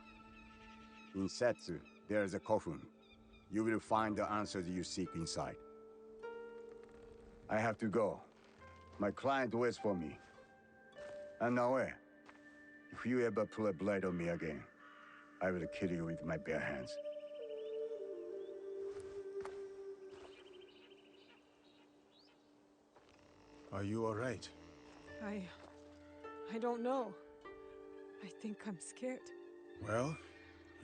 In Setsu, there is a kofun. You will find the answers you seek inside. I have to go. My client waits for me. And Naoe, if you ever pull a blade on me again, I will kill you with my bare hands. Are you all right? I don't know. I think I'm scared. Well,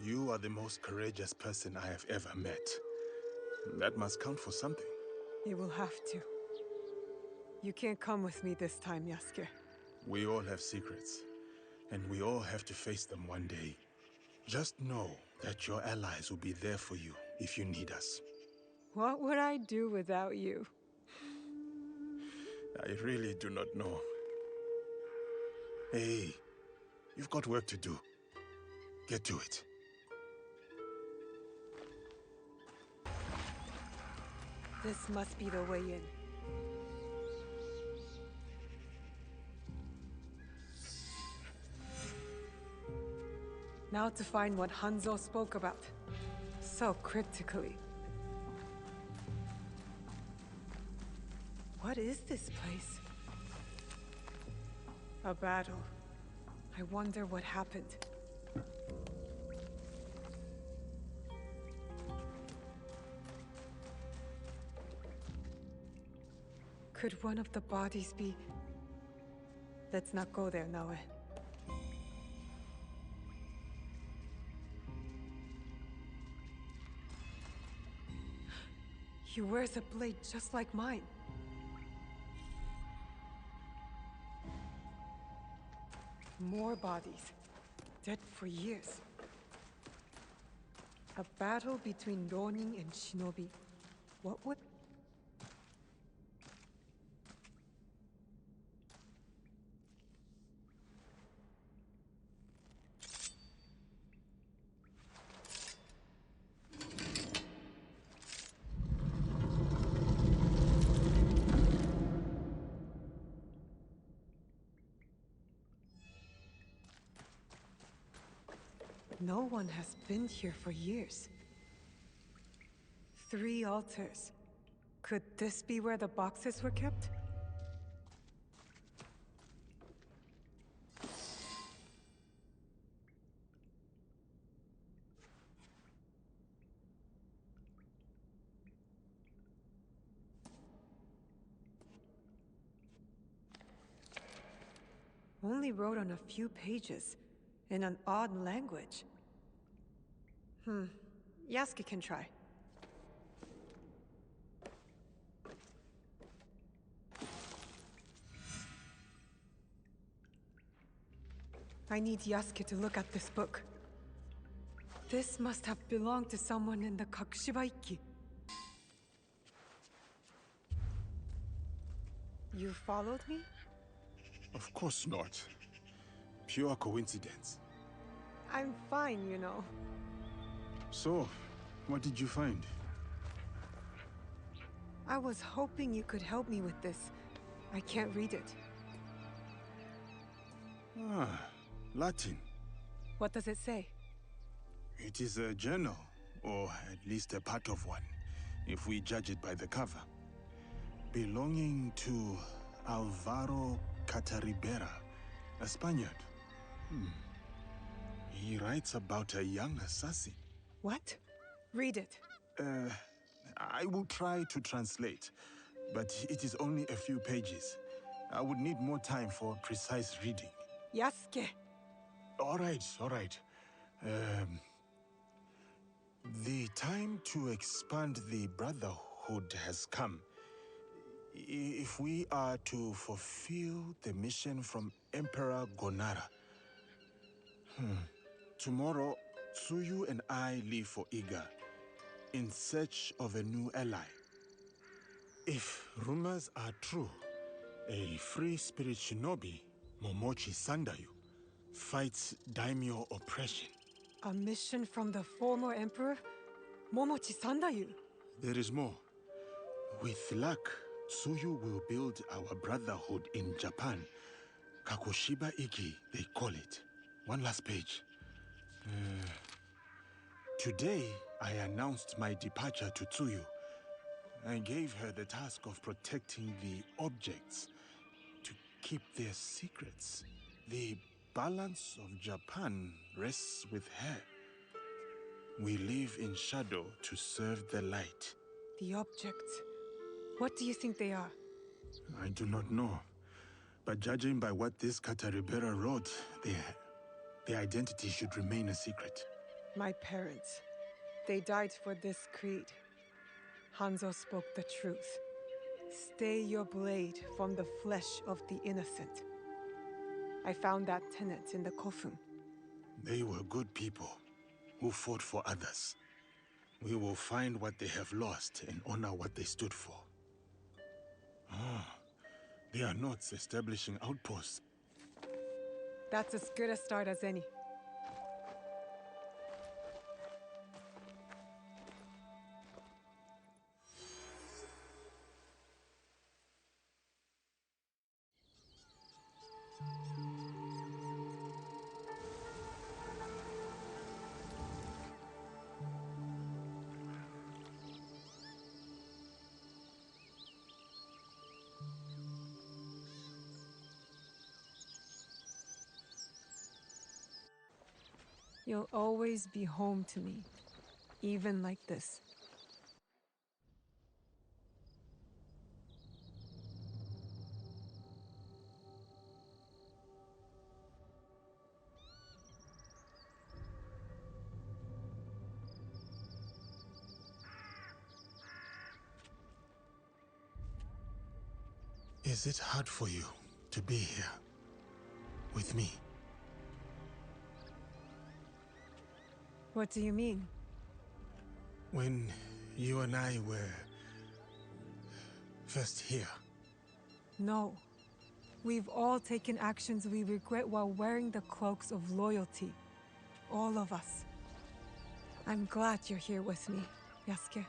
you are the most courageous person I have ever met. That must count for something. You will have to. You can't come with me this time, Yasuke. We all have secrets, and we all have to face them one day. Just know that your allies will be there for you if you need us. What would I do without you? I really do not know. Hey, you've got work to do. Get to it. This must be the way in. Now to find what Hanzo spoke about. So cryptically. What is this place? A battle. I wonder what happened. Could one of the bodies be... Let's not go there, Naoe. He wears a blade just like mine. More bodies. Dead for years. A battle between Ronin and Shinobi. What would... No one has been here for years. 3 altars. Could this be where the boxes were kept? Only wrote on a few pages, in an odd language. Yasuke can try. I need Yasuke to look at this book. This must have belonged to someone in the Kakushibaiki. You followed me? Of course not. Pure coincidence. I'm fine, you know. So, what did you find? I was hoping you could help me with this. I can't read it. Ah, Latin. What does it say? It is a journal, or at least a part of one, if we judge it by the cover. Belonging to Alvaro Cataribera, a Spaniard. He writes about a young assassin. What? Read it. I will try to translate, but it is only a few pages. I would need more time for precise reading. Yasuke! All right, all right. The time to expand the Brotherhood has come. If we are to fulfill the mission from Emperor Gonara. Tomorrow, Tsuyu and I leave for Iga, in search of a new ally. If rumors are true, a free spirit shinobi, Momochi Sandayu, fights daimyo oppression. A mission from the former emperor? Momochi Sandayu? There is more. With luck, Tsuyu will build our brotherhood in Japan. Kakushiba Iki, they call it. One last page. Today, I announced my departure to Tsuyu. I gave her the task of protecting the objects, to keep their secrets. The balance of Japan rests with her. We live in shadow to serve the light. The objects. What do you think they are? I do not know. But judging by what this Kataribera wrote, their identity should remain a secret. My parents. They died for this creed. Hanzo spoke the truth. Stay your blade from the flesh of the innocent. I found that tenet in the kofun. They were good people who fought for others. We will find what they have lost and honor what they stood for. They are not establishing outposts. That's as good a start as any. You'll always be home to me, even like this. Is it hard for you to be here with me? What do you mean? When you and I were first here. No. We've all taken actions we regret while wearing the cloaks of loyalty. All of us. I'm glad you're here with me, Yasuke.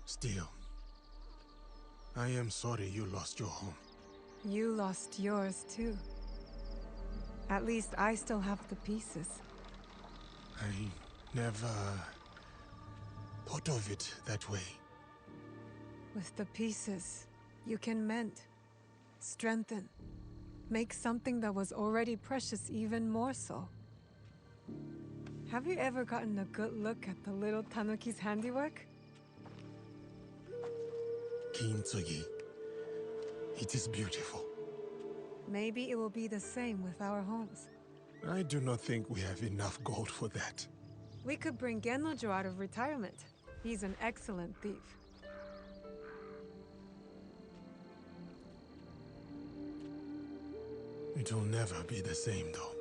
Still, I am sorry you lost your home. You lost yours too. At least I still have the pieces. I never thought of it that way. With the pieces, you can mend, strengthen, make something that was already precious even more so. Have you ever gotten a good look at the little tanuki's handiwork? Kintsugi. It is beautiful. Maybe it will be the same with our homes. I do not think we have enough gold for that. We could bring Gennojo out of retirement. He's an excellent thief. It will never be the same, though.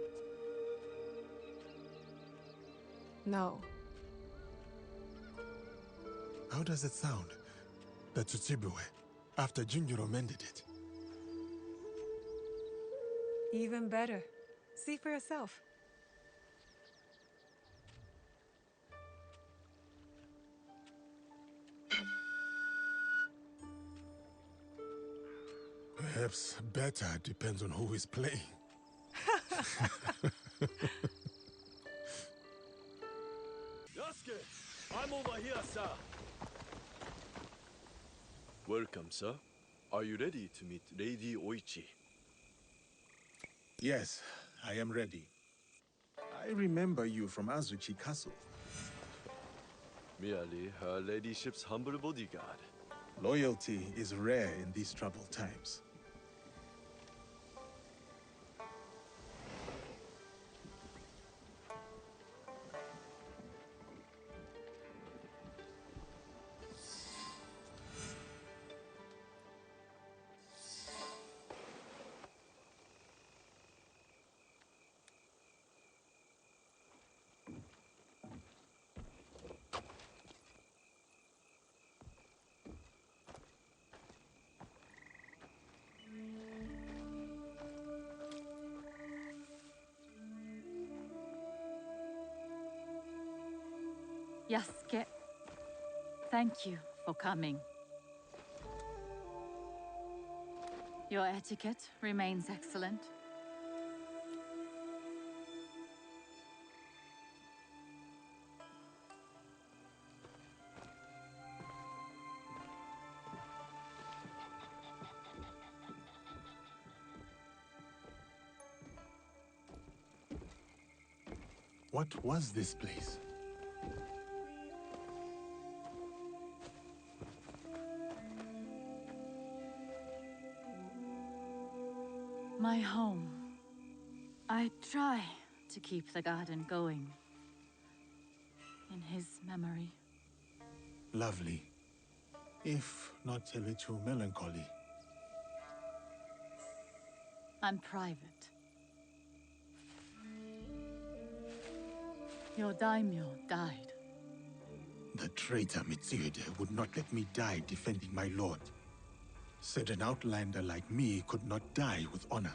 No. How does it sound? The Tsutsubue, after Junjiro mended it. Even better. See for yourself. Perhaps better depends on who is playing. Yasuke! I'm over here, sir! Welcome, sir. Are you ready to meet Lady Oichi? Yes, I am ready. I remember you from Azuchi Castle. Merely her ladyship's humble bodyguard. Loyalty is rare in these troubled times. Yasuke, thank you for coming. Your etiquette remains excellent. What was this place? My home. I try to keep the garden going. In his memory. Lovely. If not a little melancholy. And private. Your daimyo died. The traitor Mitsuhide would not let me die defending my lord. Said an outlander like me could not die with honor.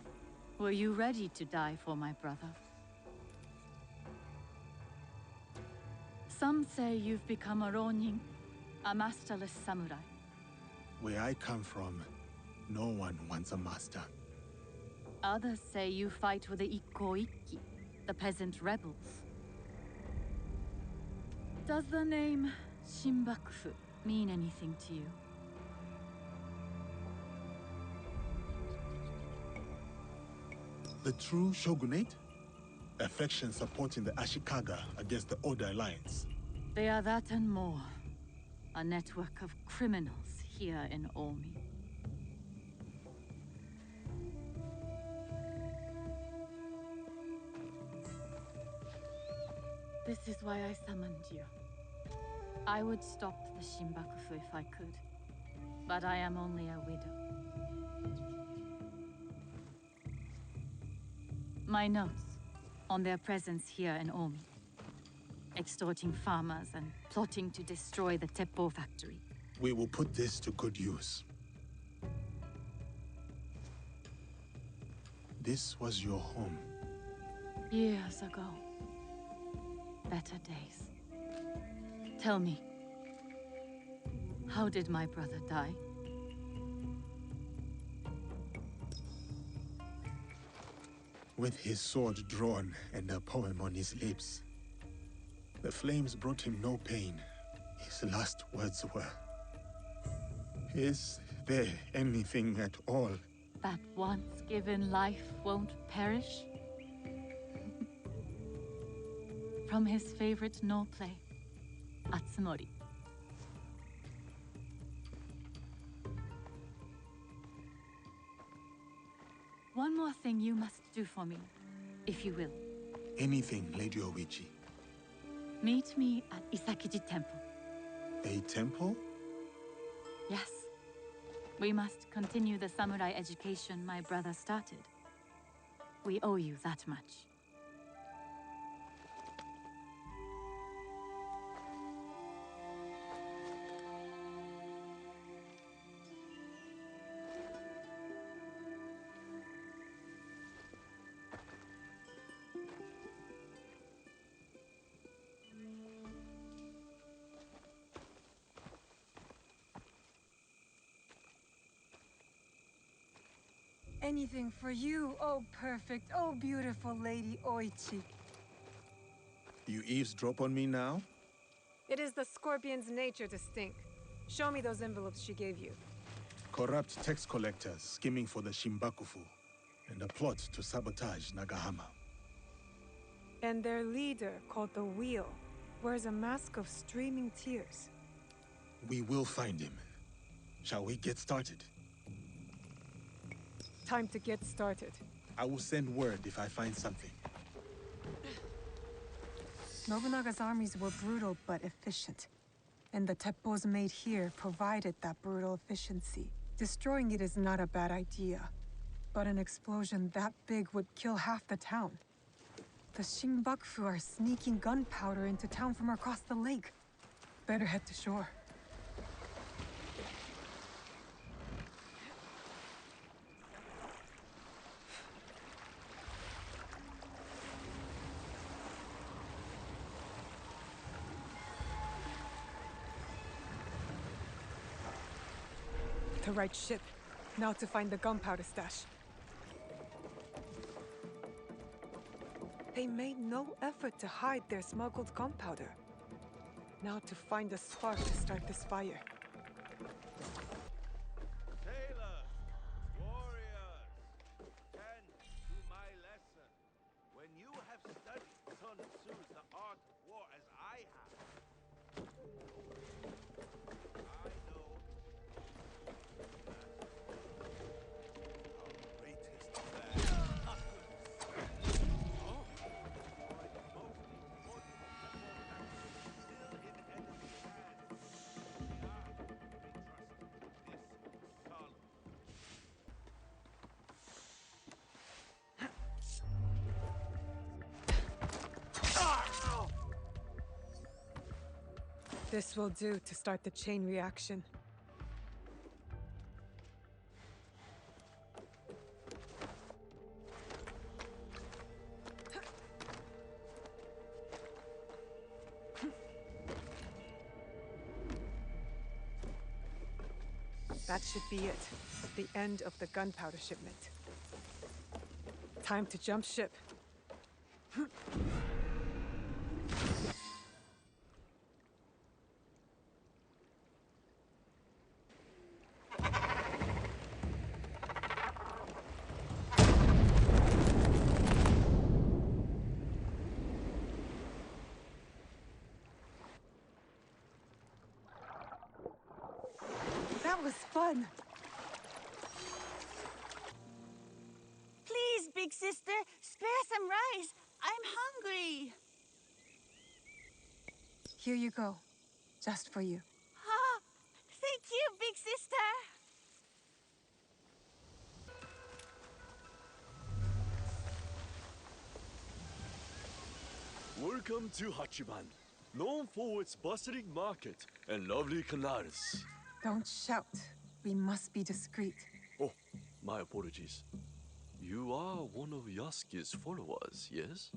Were you ready to die for my brother? Some say you've become a ronin, a masterless samurai. Where I come from, no one wants a master. Others say you fight with the Ikko-Ikki, the peasant rebels. Does the name Shinbakufu mean anything to you? The true shogunate? Affection supporting the Ashikaga against the Oda Alliance. They are that and more. A network of criminals here in Omi. This is why I summoned you. I would stop the Shinbakufu if I could. but I am only a widow. My notes on their presence here in Omi. Extorting farmers and plotting to destroy the Teppo factory. We will put this to good use. This was your home. Years ago. Better days. Tell me, how did my brother die? With his sword drawn and a poem on his lips. The flames brought him no pain. His last words were, "Is there anything at all that once given life won't perish?" From his favorite no play, Atsumori. One more thing you must do for me, if you will. Anything, Lady Oichi. Meet me at Isakiji Temple. A temple? Yes. We must continue the samurai education my brother started. We owe you that much. Anything for you, oh perfect, oh beautiful Lady Oichi. You eavesdrop on me now? It is the scorpion's nature to stink. Show me those envelopes she gave you. Corrupt tax collectors skimming for the Shinbakufu, and a plot to sabotage Nagahama. And their leader, called the Wheel, wears a mask of streaming tears. We will find him. Shall we get started? Time to get started. I will send word if I find something. Nobunaga's armies were brutal but efficient. And the teppos made here provided that brutal efficiency. Destroying it is not a bad idea. But an explosion that big would kill half the town. The Shinbakufu are sneaking gunpowder into town from across the lake. Better head to shore. The right ship. Now to find the gunpowder stash. They made no effort to hide their smuggled gunpowder. Now to find a spark to start this fire. Sailors, warriors, tend to my lesson. When you have studied Sun Tzu's The Art of War as I have, I know our greatest plan This will do to start the chain reaction. That should be it. The end of the gunpowder shipment. Time to jump ship. That was fun. Please, big sister, spare some rice. I'm hungry. Here you go. Just for you. Ah, Thank you, big sister. Welcome to Hachiban, known for its bustling market and lovely canals. Don't shout. We must be discreet. Oh, my apologies. You are one of Yasuke's followers, yes?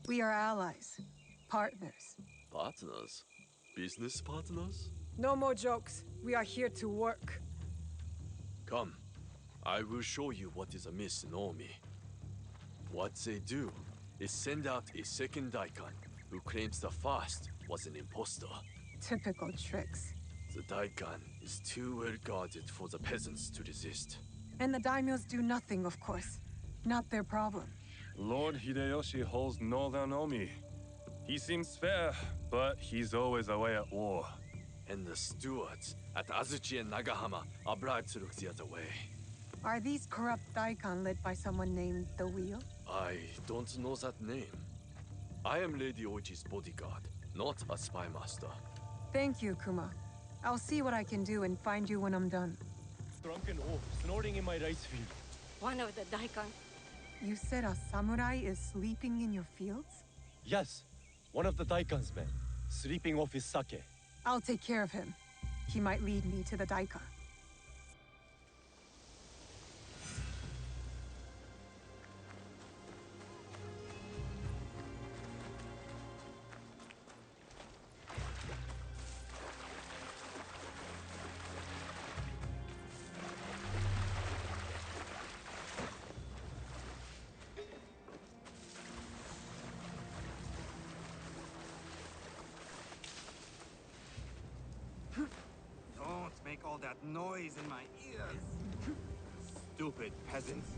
We are allies. Partners. Partners? Business partners? No more jokes. We are here to work. Come, I will show you what is amiss, Naomi. What they do is send out a second daikon who claims the first was an impostor. Typical tricks. The daikon is too well guarded for the peasants to resist. And the daimyos do nothing, of course. Not their problem. Lord Hideyoshi holds Northern Omi. He seems fair, but he's always away at war. And the stewards at Azuchi and Nagahama are bribed to look the other way. Are these corrupt daikon led by someone named the Wheel? I don't know that name. I am Lady Oichi's bodyguard, not a spy master. Thank you, Kuma. I'll see what I can do and find you when I'm done. Drunken wolf snorting in my rice field. One of the daikon. You said a samurai is sleeping in your fields? Yes, one of the daikon's men, sleeping off his sake. I'll take care of him. He might lead me to the daikon. Don't make all that noise in my ears. Stupid peasants.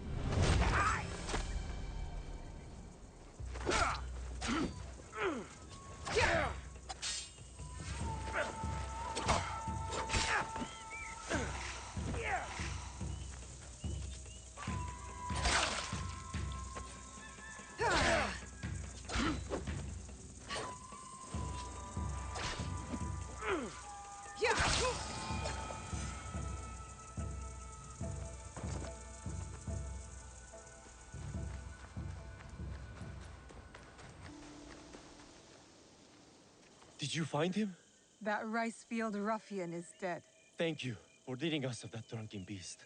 Did you find him? That rice field ruffian is dead. Thank you for leading us of that drunken beast.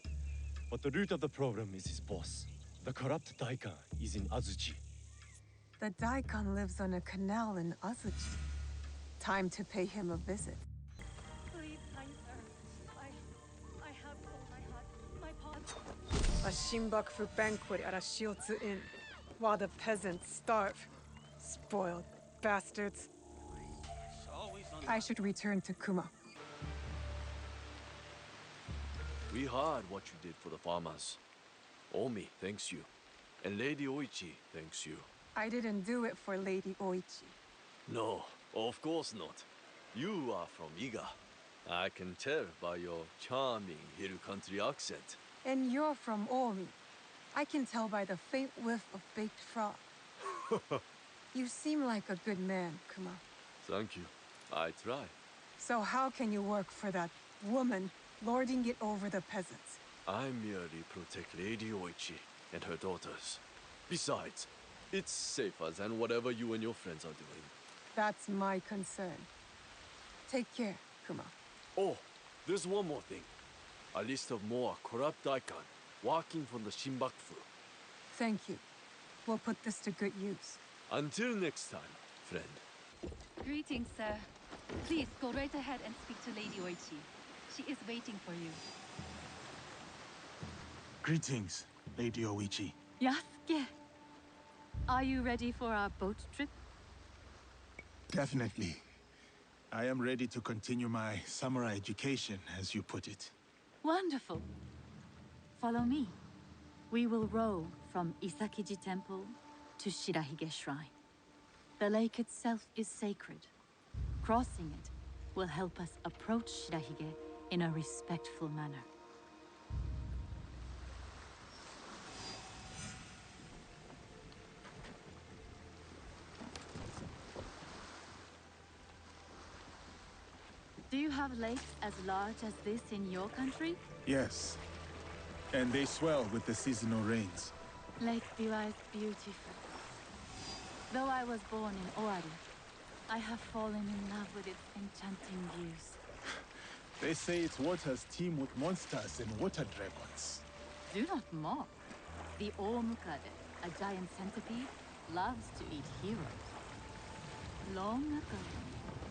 But the root of the problem is his boss. The corrupt daikon is in Azuchi. The daikon lives on a canal in Azuchi. Time to pay him a visit. Please, kind sir. I have all my heart, my paw. A Shinbakufu banquet at a Shiotsu Inn, while the peasants starve. Spoiled bastards. I should return to Kuma. We heard what you did for the farmers. Omi thanks you, and Lady Oichi thanks you. I didn't do it for Lady Oichi. No, of course not. You are from Iga. I can tell by your charming hill country accent. And you're from Omi. I can tell by the faint whiff of baked frog. You seem like a good man, Kuma. Thank you. I try. So how can you work for that woman lording it over the peasants? I merely protect Lady Oichi and her daughters. Besides, it's safer than whatever you and your friends are doing. That's my concern. Take care, Kuma. Oh, there's one more thing. A list of more corrupt daikon working from the Shinbakufu. Thank you. We'll put this to good use. Until next time, friend. Greetings, sir. Please go right ahead and speak to Lady Oichi. She is waiting for you. Greetings, Lady Oichi. Yasuke! Are you ready for our boat trip? Definitely. I am ready to continue my samurai education, as you put it. Wonderful. Follow me. We will row from Isakiji Temple to Shirahige Shrine. The lake itself is sacred. Crossing it will help us approach Shirahige in a respectful manner. you have lakes as large as this in your country? Yes, and they swell with the seasonal rains. Lake Biwa is beautiful. Though I was born in Owari, I have fallen in love with its enchanting views. They say its waters teem with monsters and water dragons. Do not mock. The Omukade, a giant centipede, loves to eat heroes. Long ago,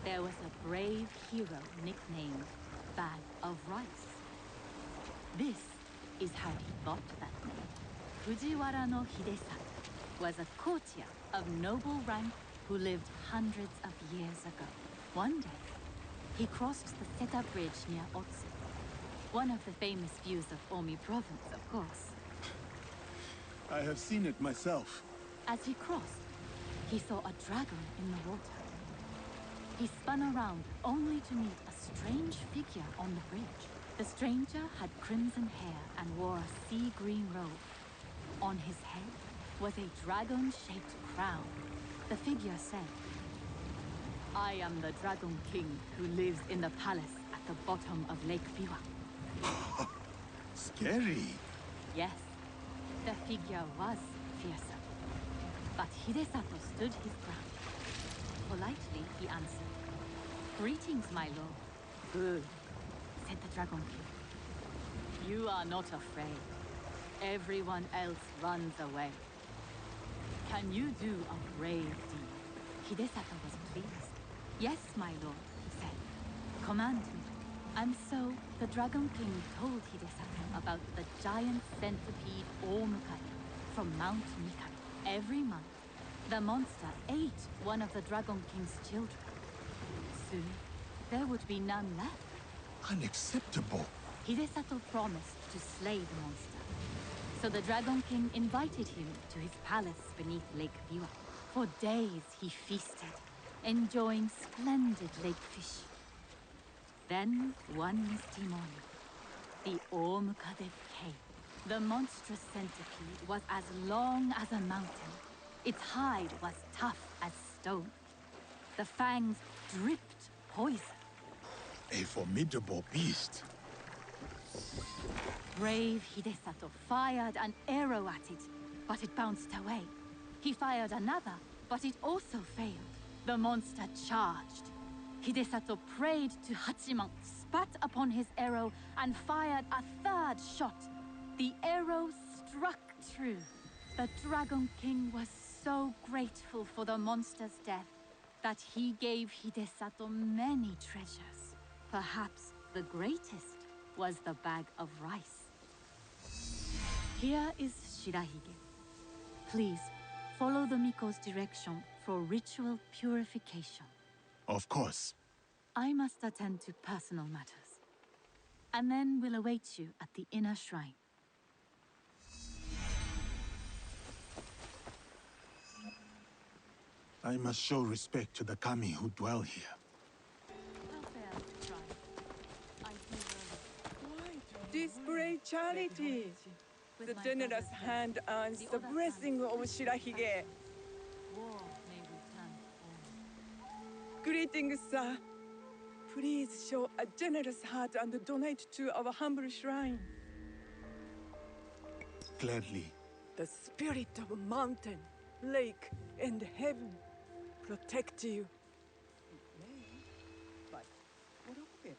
there was a brave hero nicknamed Bag of Rice. This is how he got that name. Fujiwara no Hidesato was a courtier of noble rank who lived hundreds of years ago. One day, he crossed the Seta Bridge near Otsu, one of the famous views of Omi province, of course. I have seen it myself. As he crossed, he saw a dragon in the water. He spun around only to meet a strange figure on the bridge. The stranger had crimson hair and wore a sea-green robe. On his head was a dragon-shaped crown. The figure said, "I am the Dragon King who lives in the palace at the bottom of Lake Biwa." Scary. Yes, the figure was fearsome. But Hidesato stood his ground. Politely, he answered, "Greetings, my lord." "Good," said the Dragon King. "You are not afraid. Everyone else runs away. Can you do a brave deed?" Hidesato was pleased. "Yes, my lord," he said. "Command me." And so, the Dragon King told Hidesato about the giant centipede Omukade from Mount Mikado. Every month, the monster ate one of the Dragon King's children. Soon, there would be none left. Unacceptable. Hidesato promised to slay the monster. So the Dragon King invited him to his palace beneath Lake Biwa. For days he feasted, enjoying splendid lake fish. Then, one misty morning, the Omukade came. The monstrous centipede was as long as a mountain. Its hide was tough as stone. The fangs dripped poison. A formidable beast. Brave Hidesato fired an arrow at it, but it bounced away. He fired another, but it also failed. The monster charged. Hidesato prayed to Hachiman, spat upon his arrow, and fired a third shot. The arrow struck true. The Dragon King was so grateful for the monster's death that he gave Hidesato many treasures. Perhaps the greatest was the bag of rice. Here is Shirahige. Please, follow the Miko's direction for ritual purification. Of course. I must attend to personal matters. And then we'll await you at the inner shrine. I must show respect to the kami who dwell here. Display charity. The generous hand earns the blessing of Shirahige. War may return home. Greetings, sir. Please show a generous heart and donate to our humble shrine. Gladly. The spirit of mountain, lake, and heaven protect you. It may, but what of it?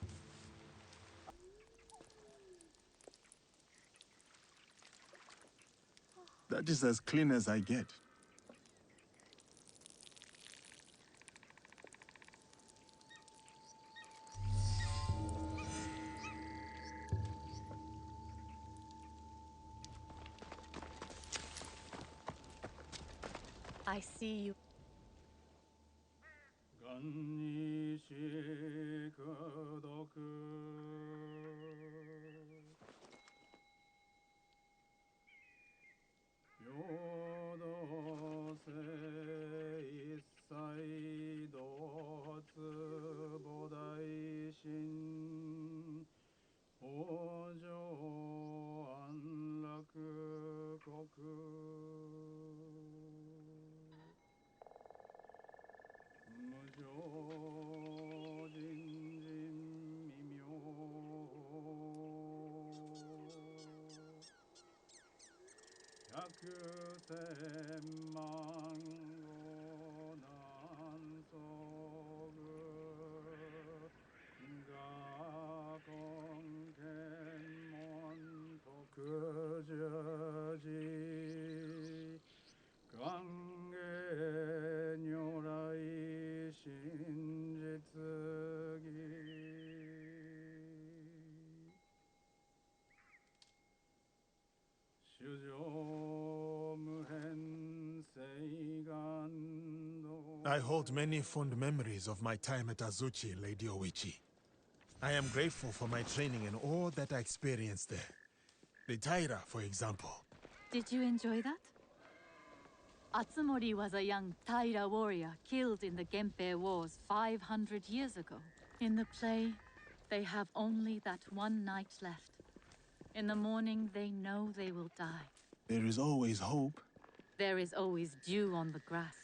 That is as clean as I get. I see you. I hold many fond memories of my time at Azuchi, Lady Oichi. I am grateful for my training and all that I experienced there. The Taira, for example. Did you enjoy that? Atsumori was a young Taira warrior killed in the Genpei Wars 500 years ago. In the play, they have only that one night left. In the morning, they know they will die. There is always hope. There is always dew on the grass,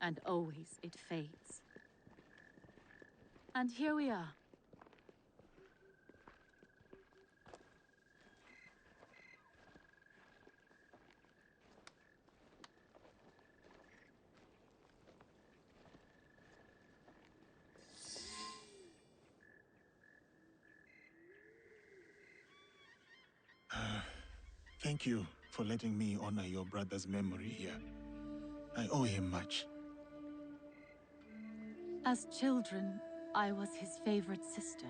and always it fades. And here we are. Thank you for letting me honor your brother's memory here. I owe him much. As children, I was his favorite sister.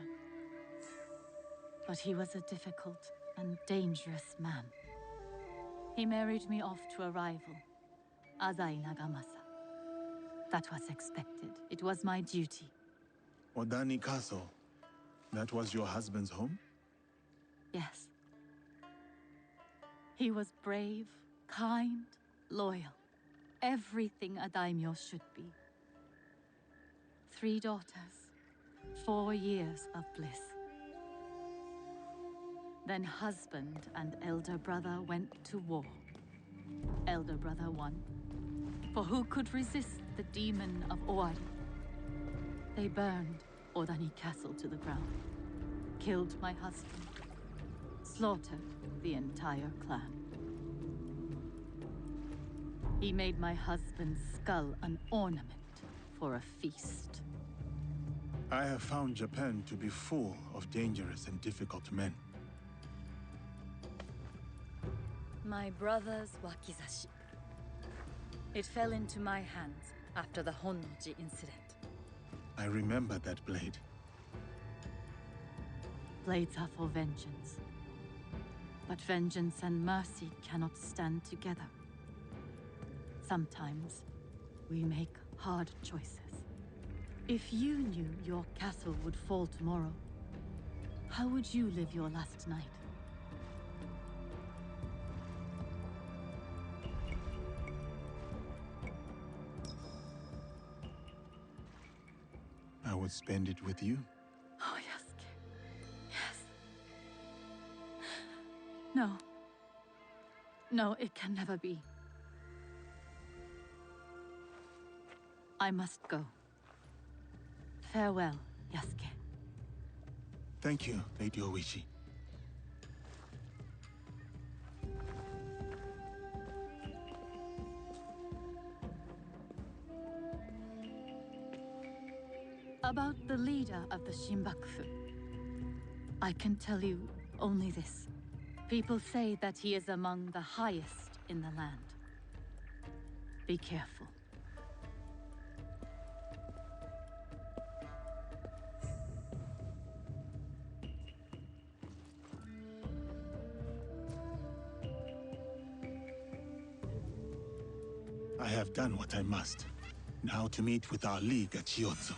But he was a difficult and dangerous man. He married me off to a rival, Azai Nagamasa. That was expected. It was my duty. Odani Castle, that was your husband's home? Yes. He was brave, kind, loyal. Everything a daimyo should be. 3 daughters, 4 years of bliss. Then husband and elder brother went to war. Elder brother won. For who could resist the demon of Owari? They burned Odani Castle to the ground, killed my husband, slaughtered the entire clan. He made my husband's skull an ornament for a feast. I have found Japan to be full of dangerous and difficult men. My brother's wakizashi. It fell into my hands after the Honnoji incident. I remember that blade. Blades are for vengeance. But vengeance and mercy cannot stand together. Sometimes, we make hard choices. If you knew your castle would fall tomorrow, how would you live your last night? I would spend it with you. Oh, Yasuke. Yes. No. No, it can never be. I must go. Farewell, Yasuke. Thank you, Lady Oichi. About the leader of the Shinbakufu, I can tell you only this. People say that he is among the highest in the land. Be careful. I have done what I must. Now to meet with our league at Shiotsu.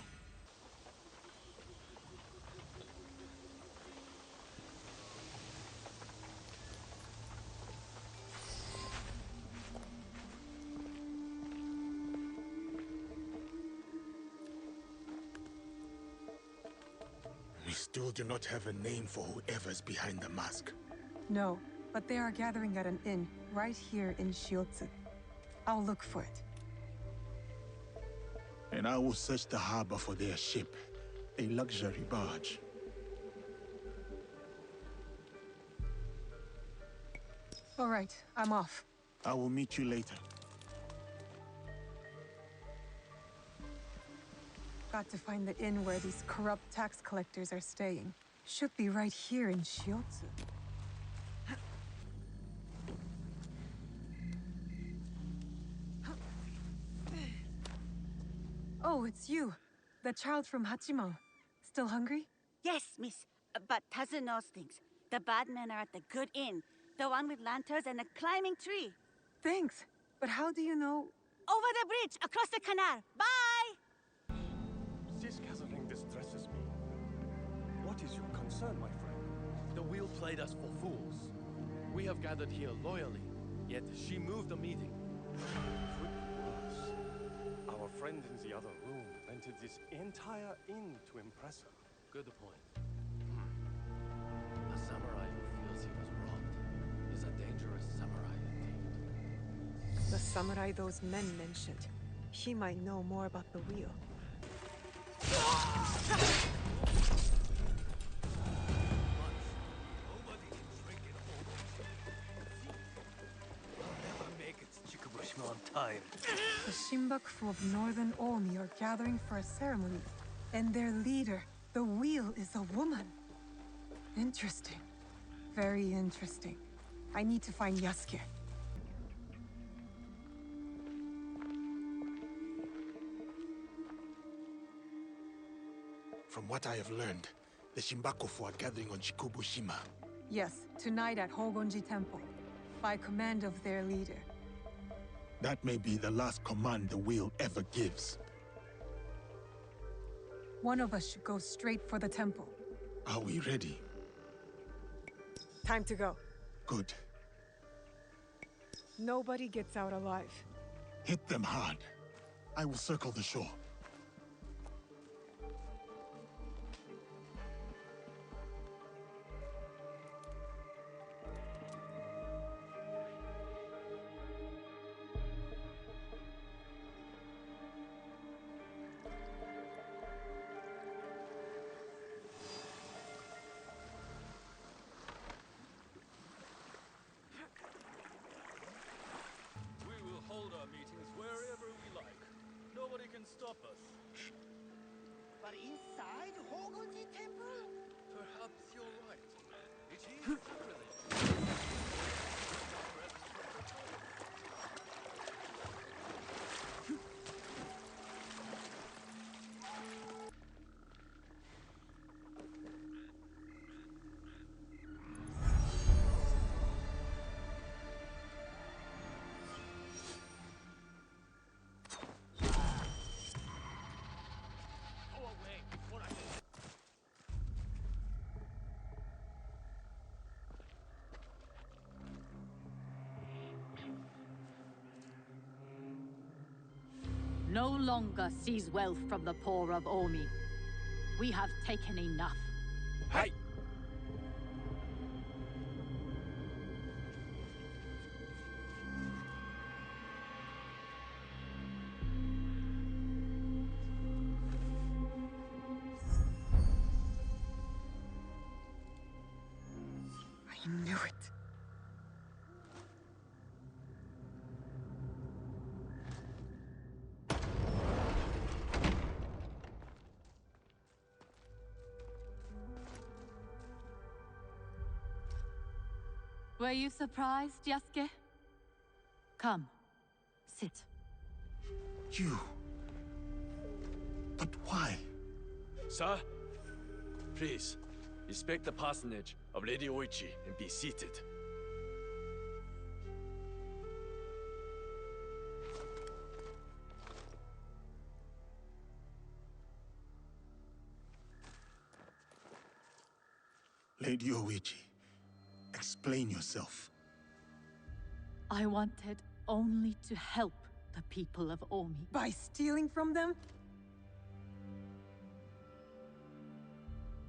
We still do not have a name for whoever's behind the mask. No, but they are gathering at an inn right here in Shiotsu. I'll look for it. And I will search the harbor for their ship, a luxury barge. All right, I'm off. I will meet you later. Got to find the inn where these corrupt tax collectors are staying. Should be right here in Shiotsu. Oh, it's you. The child from Hachimon. Still hungry? Yes, miss. But Tazu knows things. The bad men are at the good inn. The one with lanterns and a climbing tree. Thanks. But how do you know? Over the bridge, across the canal. Bye! This gathering distresses me. What is your concern, my friend? The wheel played us for fools. We have gathered here loyally, yet she moved the meeting. Could be worse. Our friend in the other room rented this entire inn to impress her. Good point. A samurai who feels he was robbed is a dangerous samurai indeed. The samurai those men mentioned. He might know more about the wheel. The Shinbakufu of Northern Omi are gathering for a ceremony, and their leader, the wheel, is a woman. Interesting. Very interesting. I need to find Yasuke. From what I have learned, the Shinbakufu are gathering on Shikobushima. Yes, tonight at Hogonji Temple, by command of their leader. That may be the last command the wheel ever gives. One of us should go straight for the temple. Are we ready? Time to go. Good. Nobody gets out alive. Hit them hard. I will circle the shore. Stop us. But inside Hogonji Temple? Perhaps you're right. It is sacrilege. No longer seize wealth from the poor of Omi. We have taken enough. Hey! I knew it. Were you surprised, Yasuke? Come, sit. You? But why? Sir, please, inspect the parsonage of Lady Oichi and be seated. Lady Oichi, explain yourself. I wanted only to help the people of Omi. By stealing from them?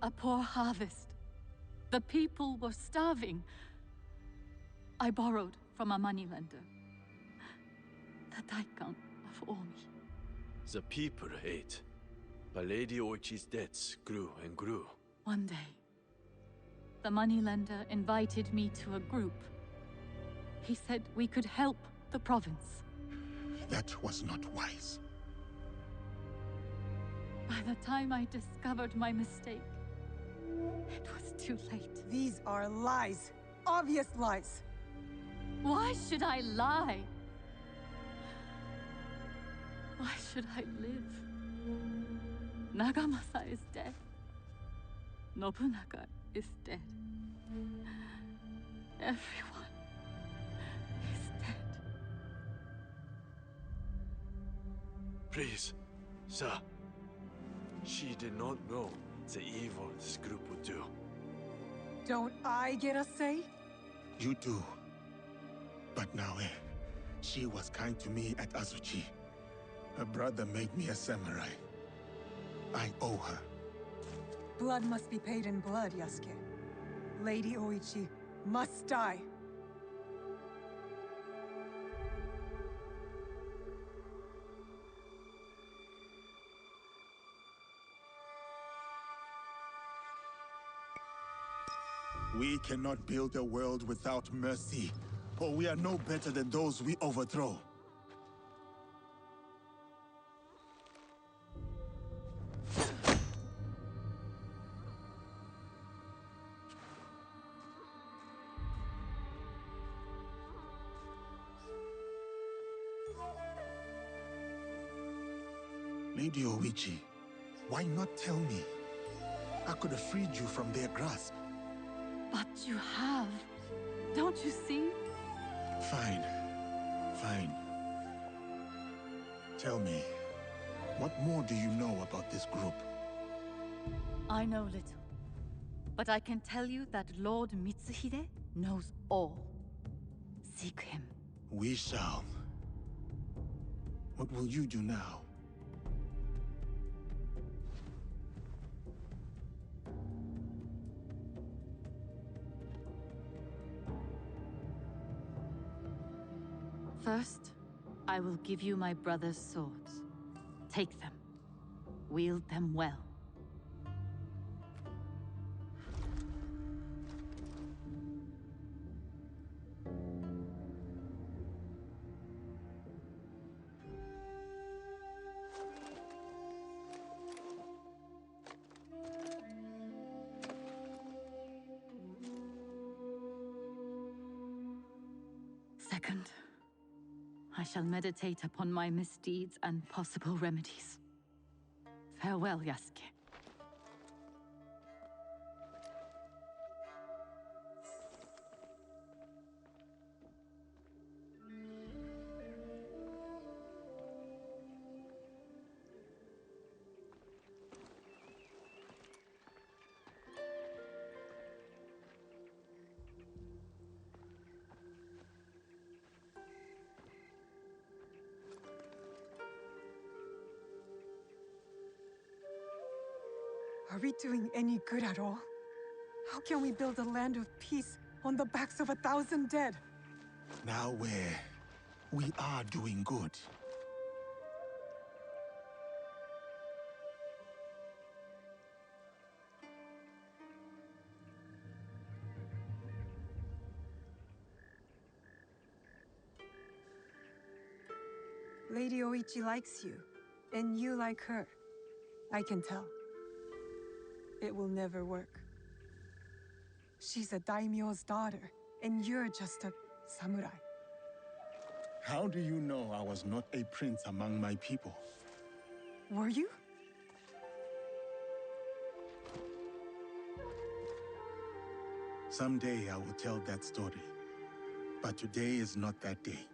A poor harvest. The people were starving. I borrowed from a moneylender. The Daikon of Omi. The people ate, but Lady Oichi's debts grew and grew. One day, the moneylender invited me to a group. He said we could help the province. That was not wise. By the time I discovered my mistake, it was too late. These are lies. Obvious lies. Why should I lie? Why should I live? Nagamasa is dead. Nobunaga is dead. Everyone is dead. Please, sir. She did not know the evil this group would do. Don't I get a say? You do. But Naoe, she was kind to me at Azuchi. Her brother made me a samurai. I owe her. Blood must be paid in blood, Yasuke. Lady Oichi must die. We cannot build a world without mercy, or we are no better than those we overthrow. Lady Oichi, why not tell me? I could have freed you from their grasp. But you have. Don't you see? Fine. Fine. Tell me, what more do you know about this group? I know little. But I can tell you that Lord Mitsuhide knows all. Seek him. We shall. What will you do now? First, I will give you my brother's swords. Take them. Wield them well. Second, I shall meditate upon my misdeeds and possible remedies. Farewell, Yasuke. Are we doing any good at all? How can we build a land of peace on the backs of 1,000 dead? Now we are doing good. Lady Oichi likes you, and you like her. I can tell. It will never work. She's a daimyo's daughter, and you're just a samurai. How do you know I was not a prince among my people? Were you? Someday I will tell that story. But today is not that day.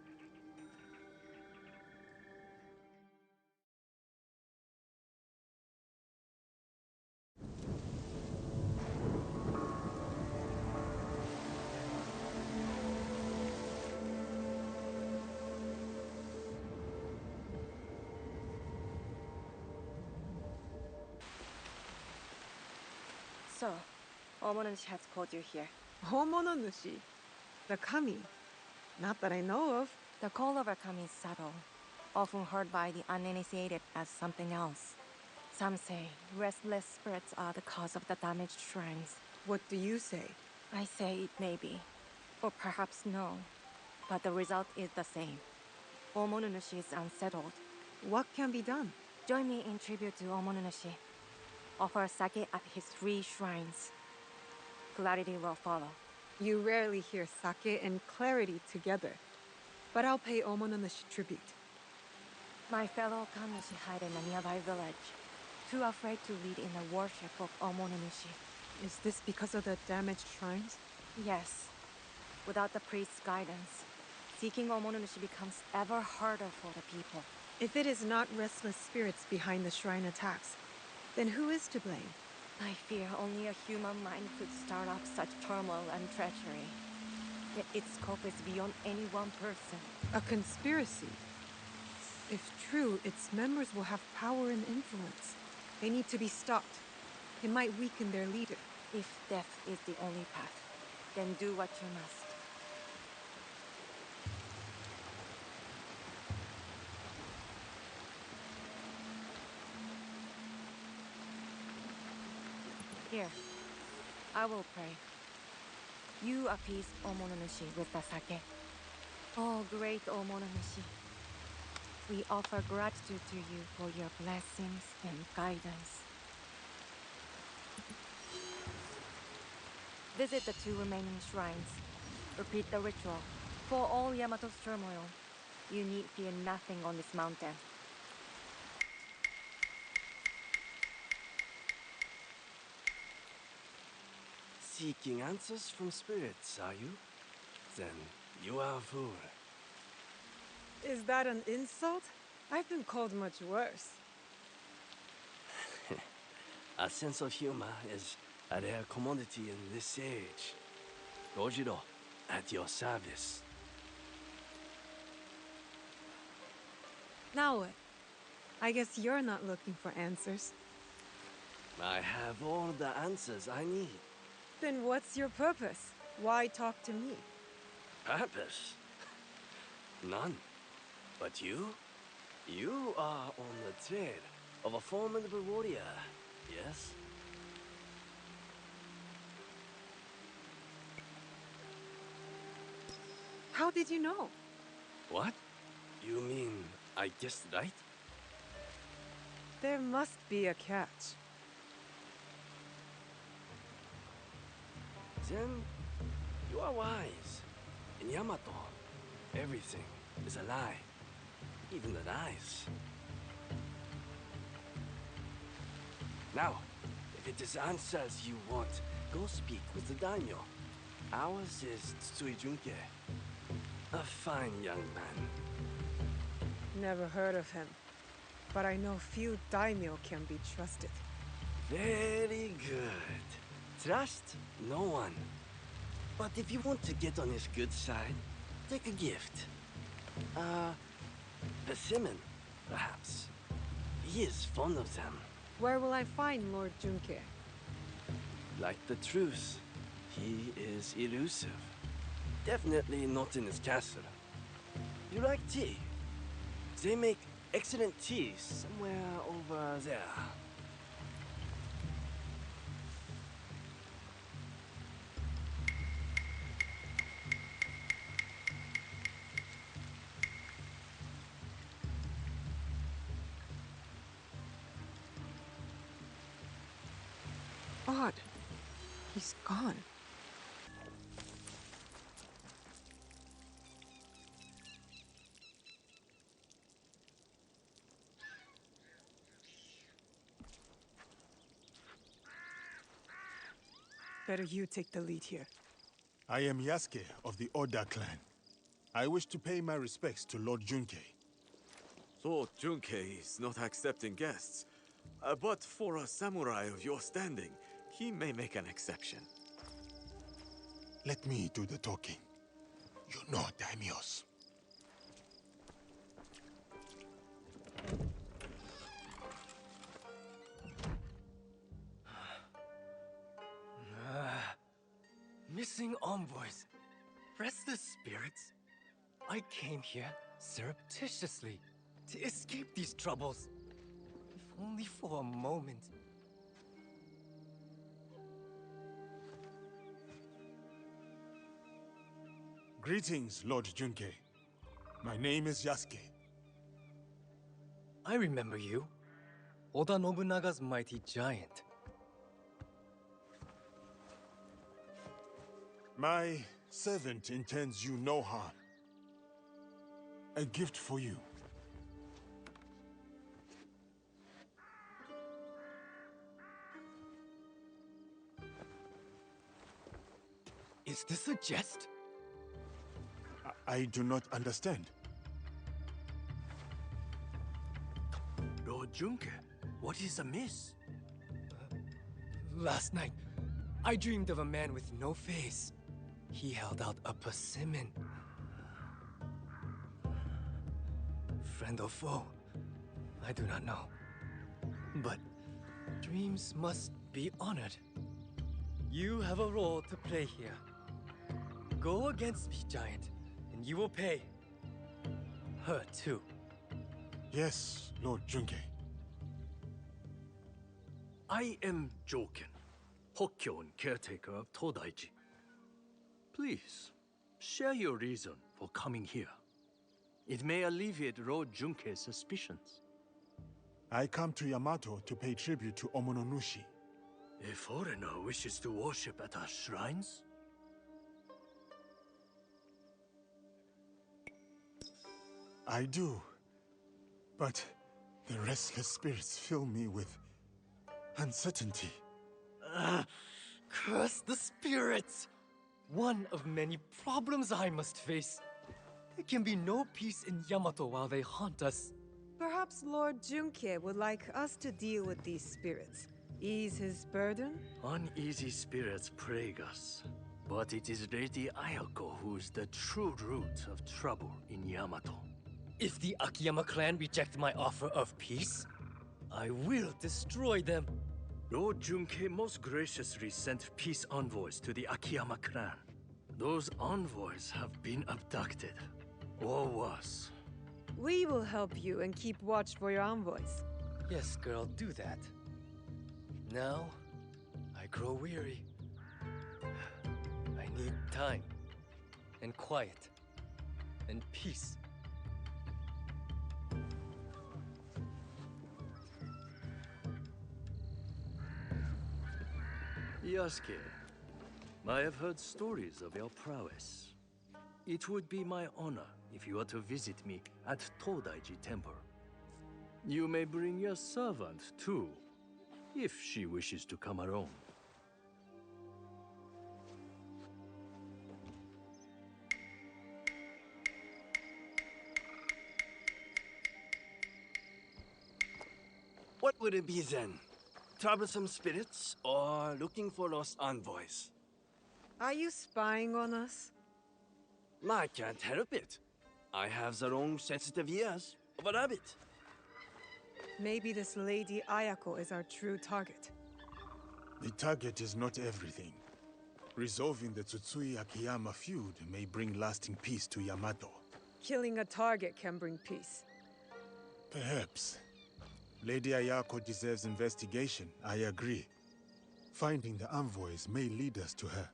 So, Omonushi has called you here. Homononushi? The kami? Not that I know of. The call of a kami is subtle, often heard by the uninitiated as something else. Some say restless spirits are the cause of the damaged shrines. What do you say? I say it may be, or perhaps no. but the result is the same. Omonunushi is unsettled. What can be done? Join me in tribute to Omonunushi. Offer sake at his 3 shrines. Clarity will follow. You rarely hear sake and clarity together. But I'll pay Omonunushi tribute. My fellow Kannushi hide in a nearby village, too afraid to lead in the worship of Omonunushi. Is this because of the damaged shrines? Yes. Without the priest's guidance, seeking Omonunushi becomes ever harder for the people. If it is not restless spirits behind the shrine attacks, then who is to blame? I fear only a human mind could start up such turmoil and treachery. Yet its scope is beyond any one person. A conspiracy? If true, its members will have power and influence. They need to be stopped. It might weaken their leader. If death is the only path, then do what you must. Here, I will pray. You appease Omonunushi with the sake. Oh, great Omonunushi. We offer gratitude to you for your blessings and guidance. Visit the 2 remaining shrines. Repeat the ritual. For all Yamato's turmoil, you need fear nothing on this mountain. Seeking answers from spirits, are you? Then you are a fool. Is that an insult? I've been called much worse. A sense of humor is a rare commodity in this age. Gojiro, at your service. Naoe, I guess you're not looking for answers. I have all the answers I need. Then what's your purpose? Why talk to me? Purpose? None. But you? You are on the trail of a formidable warrior, yes? How did you know? What? You mean I guessed right? There must be a catch. Then, you are wise. In Yamato, everything is a lie. Even the lies. Now, if it is answers you want, go speak with the daimyo. Ours is Tsui Junke. A fine young man. Never heard of him. But I know few daimyo can be trusted. Very good. Trust no one. But if you want to get on his good side, take a gift. Persimmon, perhaps. He is fond of them. Where will I find Lord Junke? Like the truth, he is elusive. Definitely not in his castle. You like tea? They make excellent tea somewhere over there. Odd. He's gone. Better you take the lead here. I am Yasuke of the Oda clan. I wish to pay my respects to Lord Junke. Lord Junke is not accepting guests. But for a samurai of your standing, he may make an exception. Let me do the talking. You know daimyos. Missing envoys. Restless spirits. I came here surreptitiously to escape these troubles. If only for a moment. Greetings, Lord Junkei. My name is Yasuke. I remember you. Oda Nobunaga's mighty giant. My servant intends you no harm. A gift for you. Is this a jest? I do not understand. Lord Junke, what is amiss? Last night, I dreamed of a man with no face. He held out a persimmon. Friend or foe, I do not know. But dreams must be honored. You have a role to play here. Go against me, giant, and you will pay. Her too. Yes, Lord Junkei. I am Joken, Hokkyo caretaker of Todaiji. Please, share your reason for coming here. It may alleviate Lord Junkei's suspicions. I come to Yamato to pay tribute to Omononushi. A foreigner wishes to worship at our shrines? I do. But the restless spirits fill me with uncertainty. Curse the spirits! One of many problems I must face. There can be no peace in Yamato while they haunt us. Perhaps Lord Junkei would like us to deal with these spirits. Ease his burden? Uneasy spirits plague us. But it is Lady Ayako who is the true root of trouble in Yamato. If the Akiyama clan reject my offer of peace, I will destroy them. Lord Junkei most graciously sent peace envoys to the Akiyama clan. Those envoys have been abducted, or worse. We will help you and keep watch for your envoys. Yes, girl, do that. Now, I grow weary. I need time, and quiet, and peace. Yasuke, I have heard stories of your prowess. It would be my honor if you were to visit me at Todaiji Temple. You may bring your servant, too, if she wishes to come alone. What would it be then? Troublesome spirits, or looking for lost envoys? Are you spying on us? I can't help it. I have the long, sensitive ears of a rabbit. Maybe this Lady Ayako is our true target. The target is not everything. Resolving the Tsutsui Akiyama feud may bring lasting peace to Yamato. Killing a target can bring peace. Perhaps. Lady Ayako deserves investigation, I agree. Finding the envoys may lead us to her.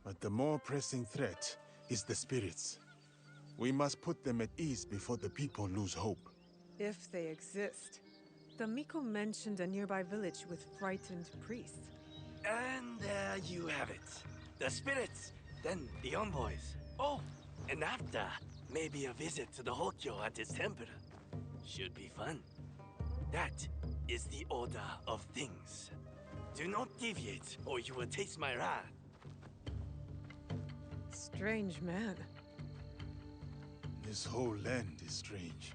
But the more pressing threat is the spirits. We must put them at ease before the people lose hope. If they exist. The Miko mentioned a nearby village with frightened priests. And there you have it. The spirits, then the envoys. Oh, and after, maybe a visit to the Hokkyo at his temple. Should be fun. That is the order of things. Do not deviate, or you will taste my wrath. Strange man. This whole land is strange.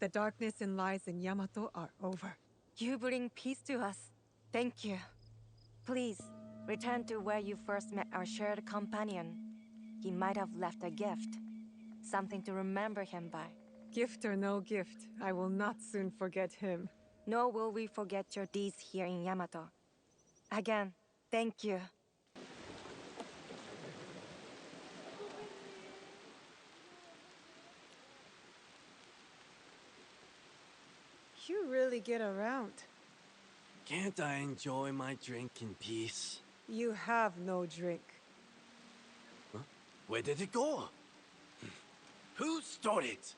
The darkness and lies in Yamato are over. You bring peace to us. Thank you. Please, return to where you first met our shared companion. He might have left a gift. Something to remember him by. Gift or no gift, I will not soon forget him. Nor will we forget your deeds here in Yamato. Again, thank you. You really get around. Can't I enjoy my drink in peace? You have no drink. Where did it go? Who stole it?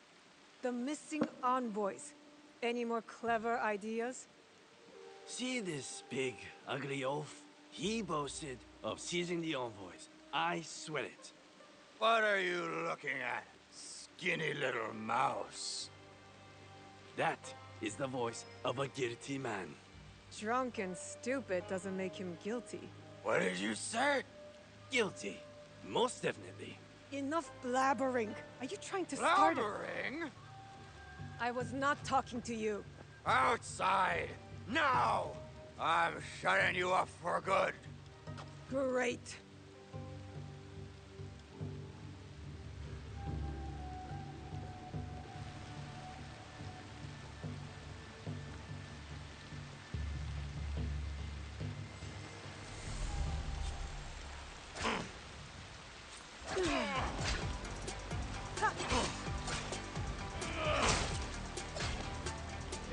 The missing envoys. Any more clever ideas? See this big, ugly oaf? He boasted of seizing the envoys. I swear it. What are you looking at, skinny little mouse? That is the voice of a guilty man. Drunk and stupid doesn't make him guilty. What did you say? Guilty. Most definitely. Enough blabbering. Are you trying to start it? Blabbering? I was not talking to you. Outside! Now! I'm shutting you up for good. Great.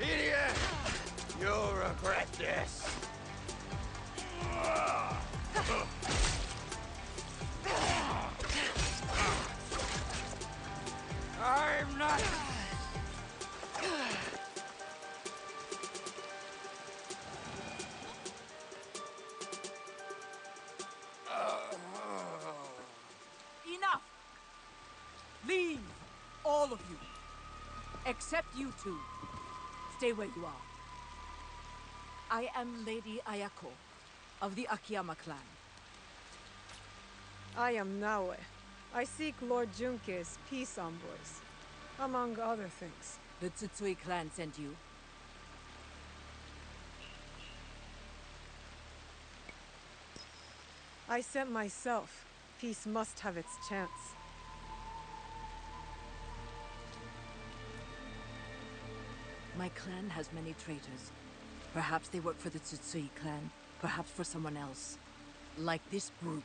Idiot! You'll regret this. I'm not... Enough! Leave, all of you. Except you two. Stay where you are. I am Lady Ayako, of the Akiyama clan. I am Naoe. I seek Lord Junke's peace envoys, among other things. The Tsutsui clan sent you. I sent myself. Peace must have its chance. My clan has many traitors. Perhaps they work for the Tsutsui clan, perhaps for someone else. Like this brute.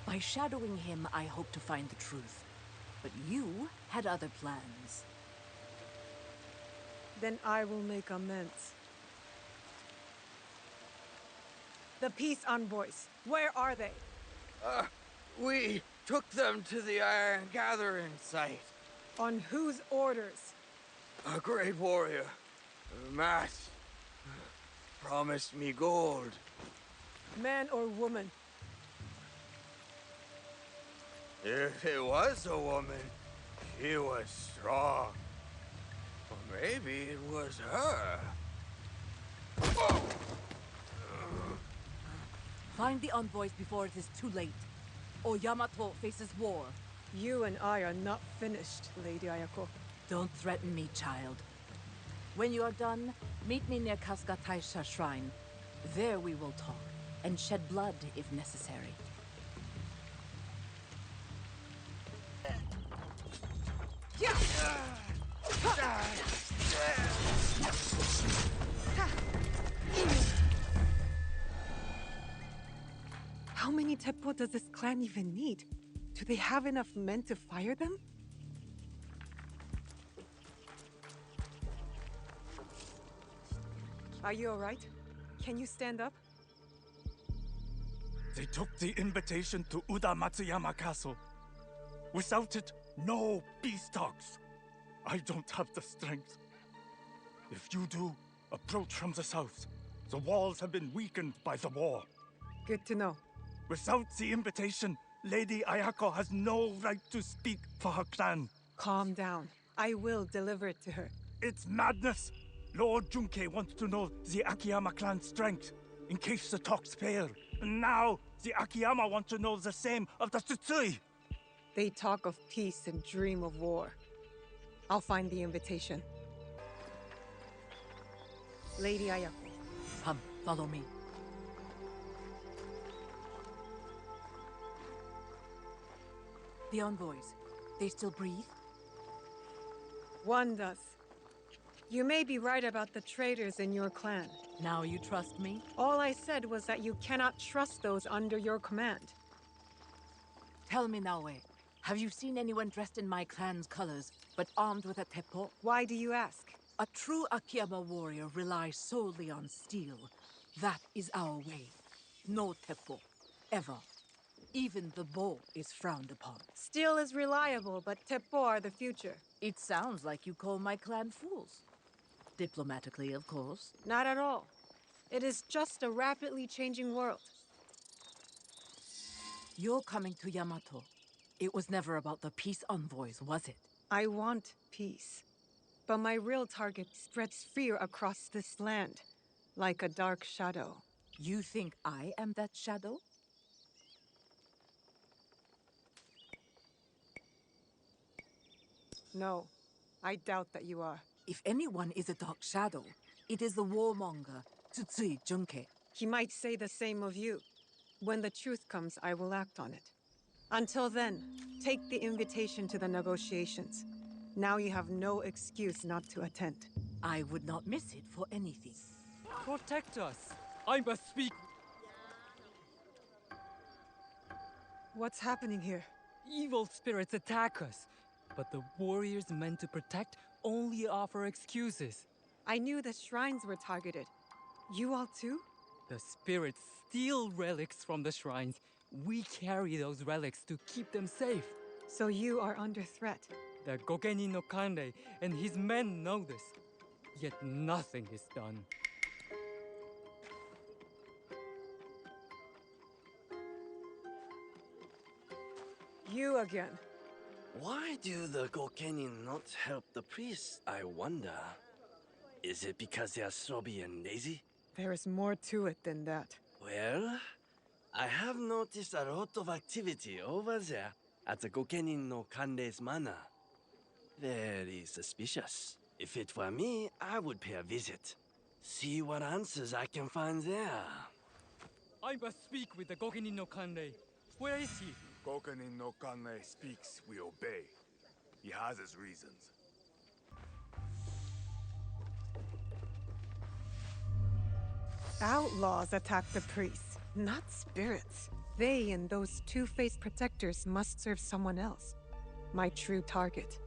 By shadowing him, I hope to find the truth. But you had other plans. Then I will make amends. The peace envoys, where are they? We took them to the Iron Gathering site. On whose orders? A great warrior, Mass, promised me gold. Man or woman? If it was a woman, she was strong. Or maybe it was her. Find the envoys before it is too late, or Yamato faces war. You and I are not finished, Lady Ayako. Don't threaten me, child. When you are done, meet me near Kasuga Taisha Shrine. There we will talk, and shed blood if necessary. How many teppo does this clan even need? Do they have enough men to fire them? Are you alright? Can you stand up? They took the invitation to Uda Matsuyama Castle. Without it, no peace talks. I don't have the strength. If you do, approach from the south. The walls have been weakened by the war. Good to know. Without the invitation, Lady Ayako has no right to speak for her clan. Calm down. I will deliver it to her. It's madness. Lord Junke wants to know the Akiyama clan's strength, in case the talks fail. And now, the Akiyama want to know the same of the Tsutsui. They talk of peace and dream of war. I'll find the invitation. Lady Ayako. Come, follow me. The envoys, they still breathe? One does. You may be right about the traitors in your clan. Now you trust me? All I said was that you cannot trust those under your command. Tell me, Naoe, have you seen anyone dressed in my clan's colors, but armed with a teppo? Why do you ask? A true Akiyama warrior relies solely on steel. That is our way. No teppo. Ever. Even the bow is frowned upon. Steel is reliable, but Teppo are the future. It sounds like you call my clan fools. Diplomatically, of course. Not at all. It is just a rapidly changing world. You're coming to Yamato. It was never about the peace envoys, was it? I want peace. But my real target spreads fear across this land, like a dark shadow. You think I am that shadow? No, I doubt that you are. If anyone is a dark shadow, it is the warmonger, Tsutsui Junke. He might say the same of you. When the truth comes, I will act on it. Until then, take the invitation to the negotiations. Now you have no excuse not to attend. I would not miss it for anything. Protect us! I must speak. What's happening here? Evil spirits attack us, but the warriors meant to protect only offer excuses. I knew the shrines were targeted. You all too? The spirits steal relics from the shrines. We carry those relics to keep them safe. So you are under threat. The Gokenin no Kanrei and his men know this. Yet nothing is done. You again. Why do the Gokenin not help the priests, I wonder? Is it because they are snobby and lazy? There is more to it than that. Well, I have noticed a lot of activity over there at the Gokenin no Kanrei's manor. Very suspicious. If it were me, I would pay a visit. See what answers I can find there. I must speak with the Gokenin no Kanrei. Where is he? Gokenin no Kanrei speaks, we obey. He has his reasons. Outlaws attack the priests, not spirits. They and those two-faced protectors must serve someone else. My true target.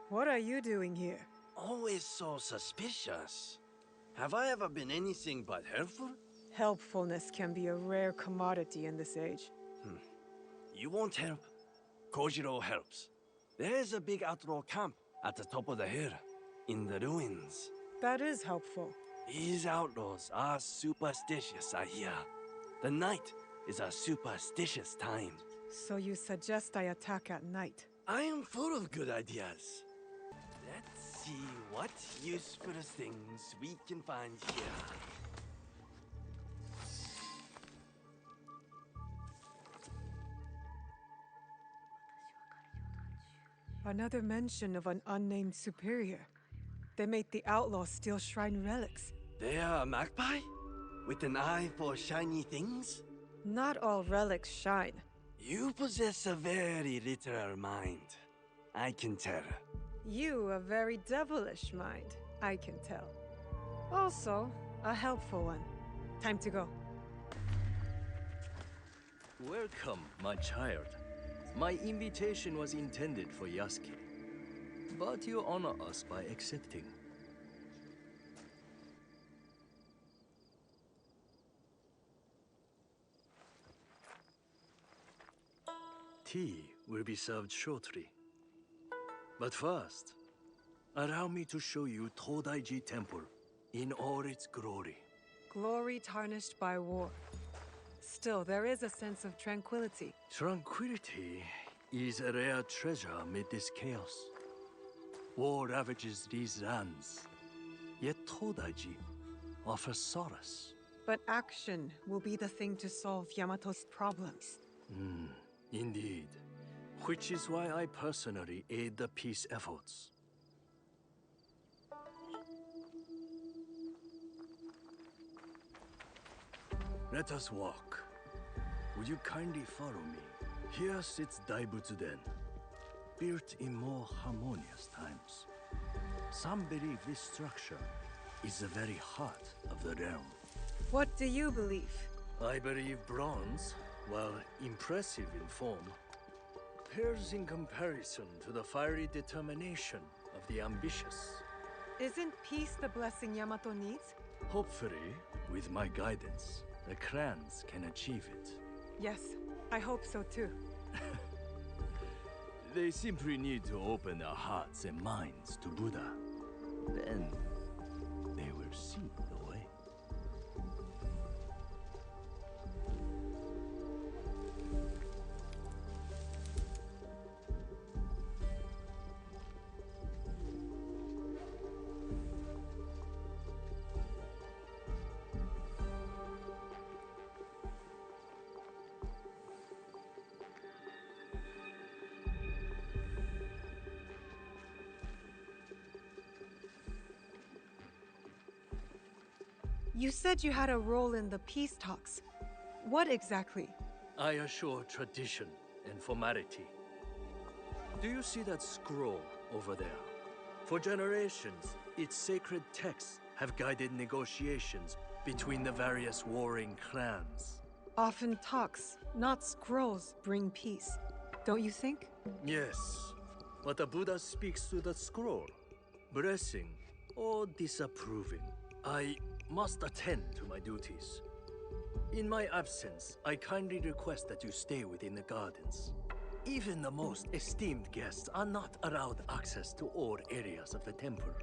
What are you doing here? Always so suspicious. Have I ever been anything but helpful? Helpfulness can be a rare commodity in this age. You won't help. Kojiro helps. There's a big outlaw camp at the top of the hill, in the ruins. That is helpful. These outlaws are superstitious, I hear. The night is a superstitious time. So you suggest I attack at night? I am full of good ideas. Let's see what useful things we can find here. Another mention of an unnamed superior. They made the outlaws steal shrine relics. They are a magpie? With an eye for shiny things? Not all relics shine. You possess a very literal mind. I can tell. You a very devilish mind, I can tell. Also, a helpful one. Time to go. Welcome, my child. My invitation was intended for Yasuke, but you honor us by accepting. Tea will be served shortly. But first, allow me to show you Todaiji Temple in all its glory. Glory tarnished by war. Still, there is a sense of tranquility. Tranquility is a rare treasure amid this chaos. War ravages these lands, yet Todaiji offers solace. But action will be the thing to solve Yamato's problems. Indeed. Which is why I personally aid the peace efforts. Let us walk. Would you kindly follow me? Here sits Daibutsu-den, built in more harmonious times. Some believe this structure is the very heart of the realm. What do you believe? I believe bronze, while impressive in form, pales in comparison to the fiery determination of the ambitious. Isn't peace the blessing Yamato needs? Hopefully, with my guidance, the clans can achieve it. Yes, I hope so too. They simply need to open their hearts and minds to Buddha. Then, they will see the way. You said you had a role in the peace talks. What exactly? I assure tradition and formality. Do you see that scroll over there? For generations, its sacred texts have guided negotiations between the various warring clans. Often talks, not scrolls, bring peace. Don't you think? Yes, but the Buddha speaks to the scroll, blessing or disapproving. I must attend to my duties. In my absence, I kindly request that you stay within the gardens. Even the most esteemed guests are not allowed access to all areas of the temple.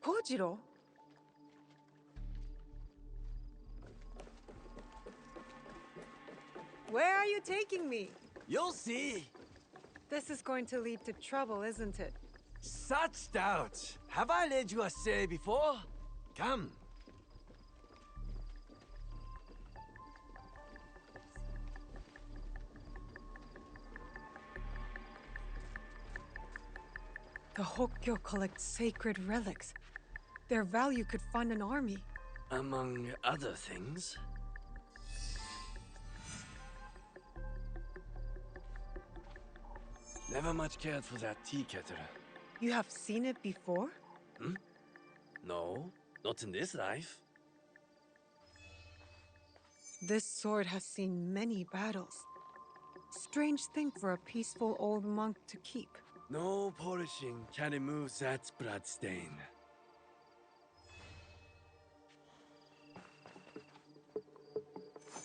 Kojiro? Where are you taking me? You'll see. This is going to lead to trouble, isn't it? Such doubt. Have I led you astray before? Come. The Hokkyo collect sacred relics. Their value could fund an army. Among other things. Never much cared for that tea kettle. You have seen it before? Hmm? No, not in this life. This sword has seen many battles. Strange thing for a peaceful old monk to keep. No polishing can remove that bloodstain.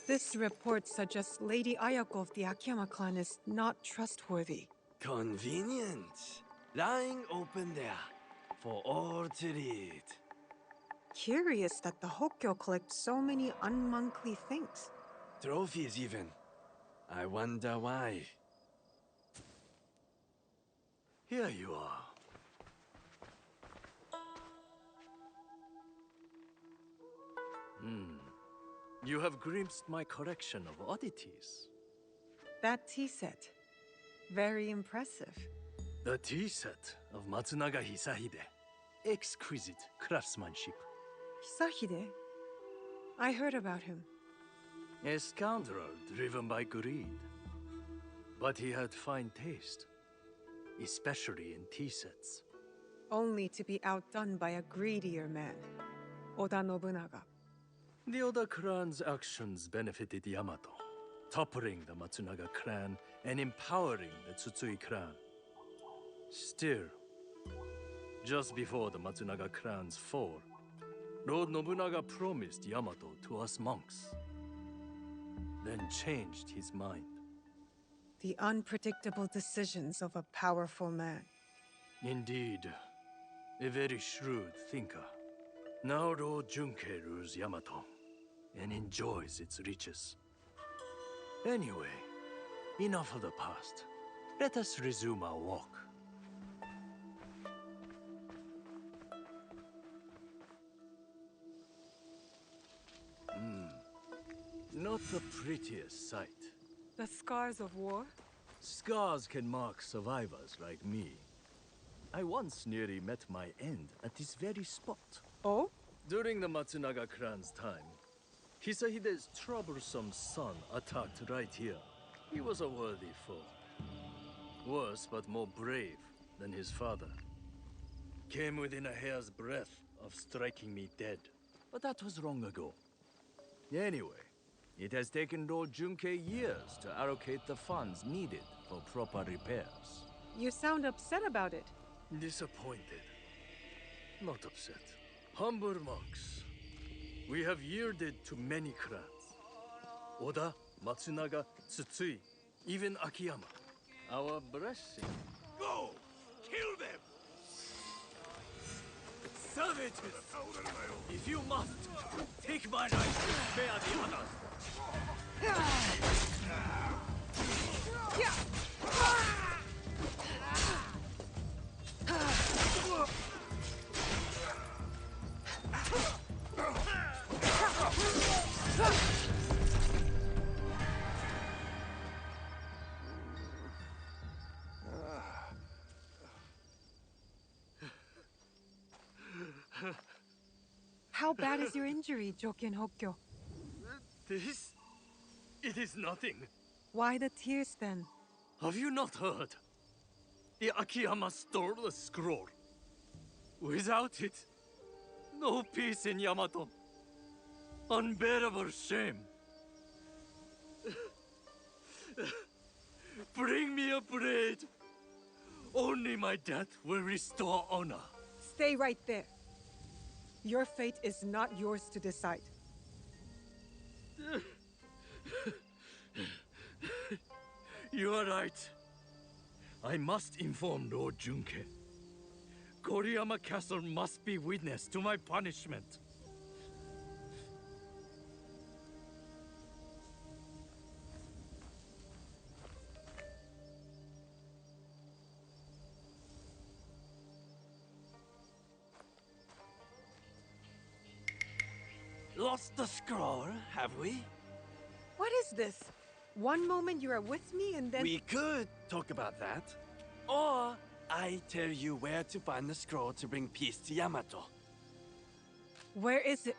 This report suggests Lady Ayako of the Akiyama clan is not trustworthy. Convenient. Lying open there for all to read. Curious that the Hokkyo collect so many unmonkly things. Trophies even. I wonder why. Here you are. You have glimpsed my collection of oddities. That tea set. Very impressive. The tea set of Matsunaga Hisahide. Exquisite craftsmanship. Hisahide? I heard about him. A scoundrel driven by greed. But he had fine taste, especially in tea sets. Only to be outdone by a greedier man, Oda Nobunaga. The Oda clan's actions benefited Yamato, toppling the Matsunaga clan and empowering the Tsutsui clan. Still, just before the Matsunaga clan's fall, Lord Nobunaga promised Yamato to us monks, then changed his mind. The unpredictable decisions of a powerful man. Indeed, a very shrewd thinker. Now Lord Junkei rules Yamato and enjoys its riches. Anyway, enough of the past. Let us resume our walk. Not the prettiest sight. The scars of war? Scars can mark survivors like me. I once nearly met my end at this very spot. Oh? During the Matsunaga clan's time, Hisahide's troublesome son attacked right here. He was a worthy foe. Worse but more brave than his father. Came within a hair's breadth of striking me dead. But that was long ago. Anyway, It has taken Lord Junke years to allocate the funds needed for proper repairs. You sound upset about it. Disappointed. Not upset. Humble monks. We have yielded to many clans. Oda, Matsunaga, Tsutsui, even Akiyama. Our blessing. Go! Kill them! Savages! If you must, take my life to spare the others. How bad is your injury, Joken Hokkyo? This? It is nothing. Why the tears then? Have you not heard? The Akiyama stole the scroll. Without it, no peace in Yamato. Unbearable shame. Bring me a blade. Only my death will restore honor. Stay right there. Your fate is not yours to decide. You are right. I must inform Lord Junke. Koriyama Castle must be witness to my punishment. Lost the scroll, have we? What is this? One moment you are with me and then... We could talk about that. Or I tell you where to find the scroll to bring peace to Yamato. Where is it?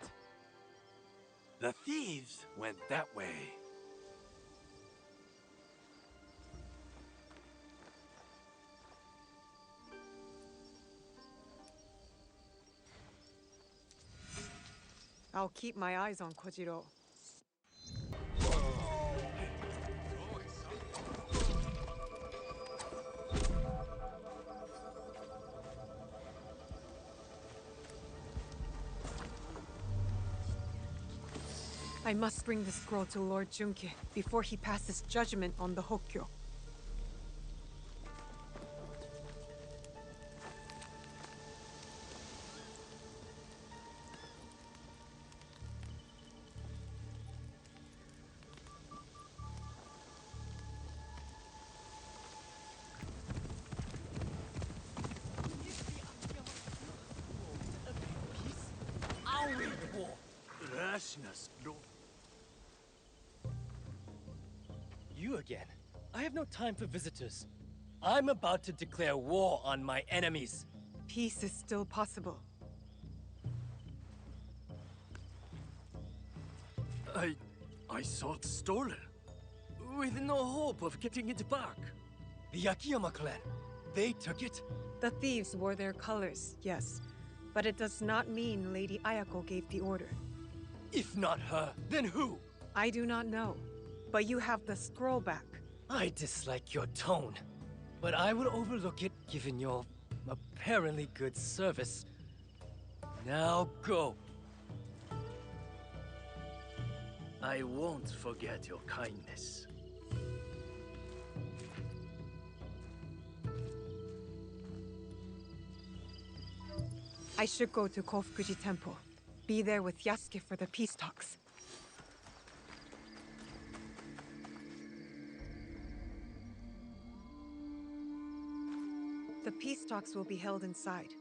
The thieves went that way. I'll keep my eyes on Kojiro. I must bring the scroll to Lord Junke before he passes judgment on the Hokkyo. Rashness, Lord. You again? I have no time for visitors. I'm about to declare war on my enemies. Peace is still possible. I saw it stolen. With no hope of getting it back. The Akiyama clan, they took it? The thieves wore their colors, yes. But it does not mean Lady Ayako gave the order. If not her, then who? I do not know. But you have the scroll back. I dislike your tone. But I will overlook it given your apparently good service. Now go. I won't forget your kindness. I should go to Kofukuji Temple. Be there with Yasuke for the peace talks. The peace talks will be held inside.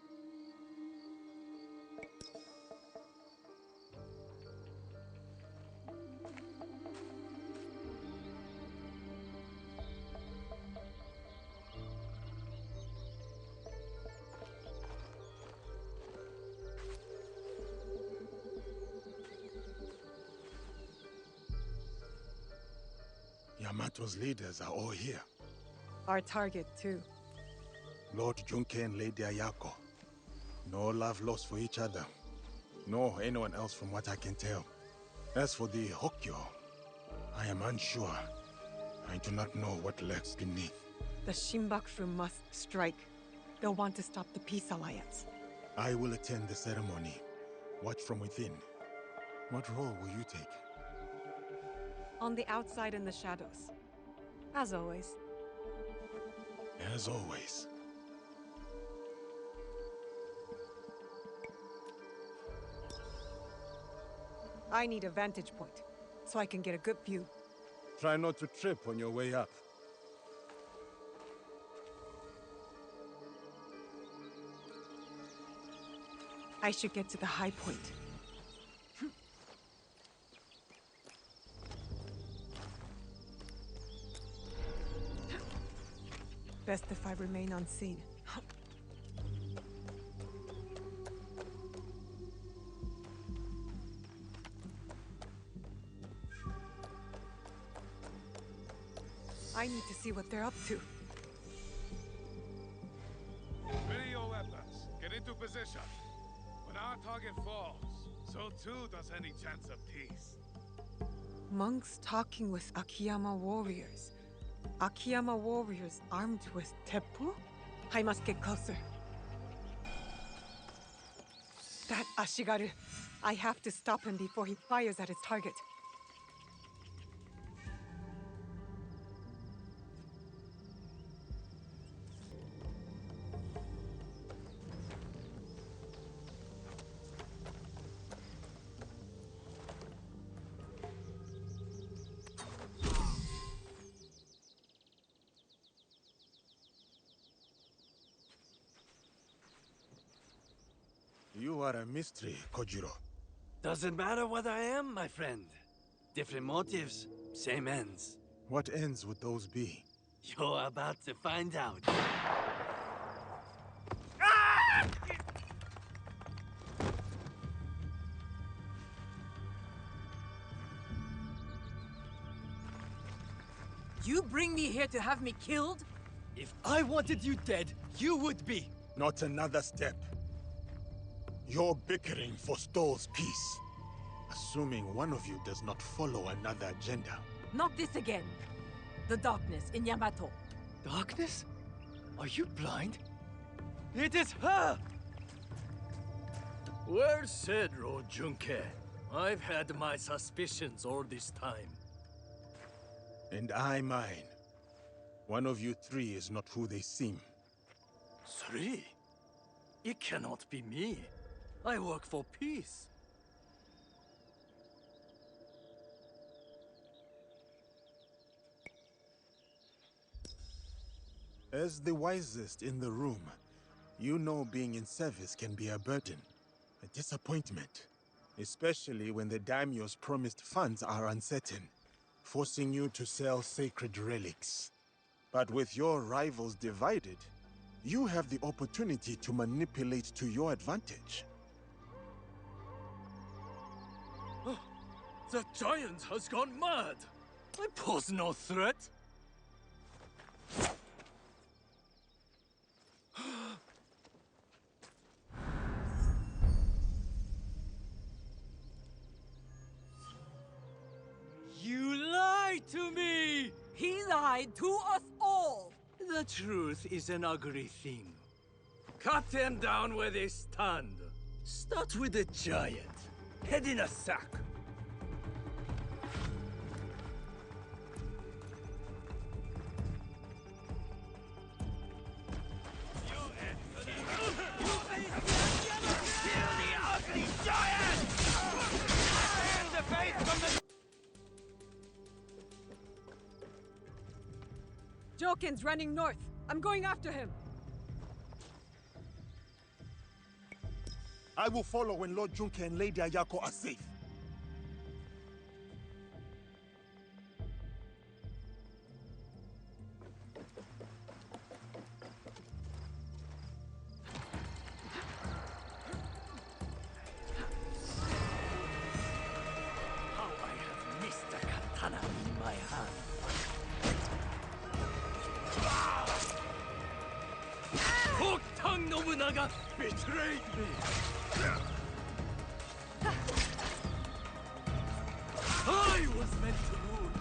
Yamato's leaders are all here. Our target, too. Lord Junke and Lady Ayako. No love lost for each other. Nor anyone else from what I can tell. As for the Hokkyo, I am unsure. I do not know what lurks beneath. The Shinbakufu must strike. They'll want to stop the peace alliance. I will attend the ceremony. Watch from within. What role will you take? On the outside in the shadows. As always. As always. I need a vantage point, so I can get a good view. Try not to trip on your way up. I should get to the high point. Best if I remain unseen. I need to see what they're up to. Ready your weapons. Get into position. When our target falls, so too does any chance of peace. Monks talking with Akiyama warriors. Akiyama warriors armed with teppu? I must get closer. That Ashigaru. I have to stop him before he fires at his target. You are a mystery, Kojiro. Doesn't matter what I am, my friend. Different motives, same ends. What ends would those be? You're about to find out. You bring me here to have me killed? If I wanted you dead, you would be. Not another step. Your bickering forestalls peace. Assuming one of you does not follow another agenda. Not this again. The darkness in Yamato. Darkness? Are you blind? It is her! Well said, Lord Junke. I've had my suspicions all this time. And I mine. One of you three is not who they seem. Three? It cannot be me. I work for peace. As the wisest in the room, you know being in service can be a burden, a disappointment, especially when the daimyo's promised funds are uncertain, forcing you to sell sacred relics. But with your rivals divided, you have the opportunity to manipulate to your advantage. The giant has gone mad! I pose no threat! You lied to me! He lied to us all! The truth is an ugly thing. Cut them down where they stand. Start with the giant. Head in a sack. Joken's running north. I'm going after him. I will follow when Lord Junke and Lady Ayako are safe. How I have missed the katana in my hand. Hoktang Nobunaga betrayed me! I was meant to rule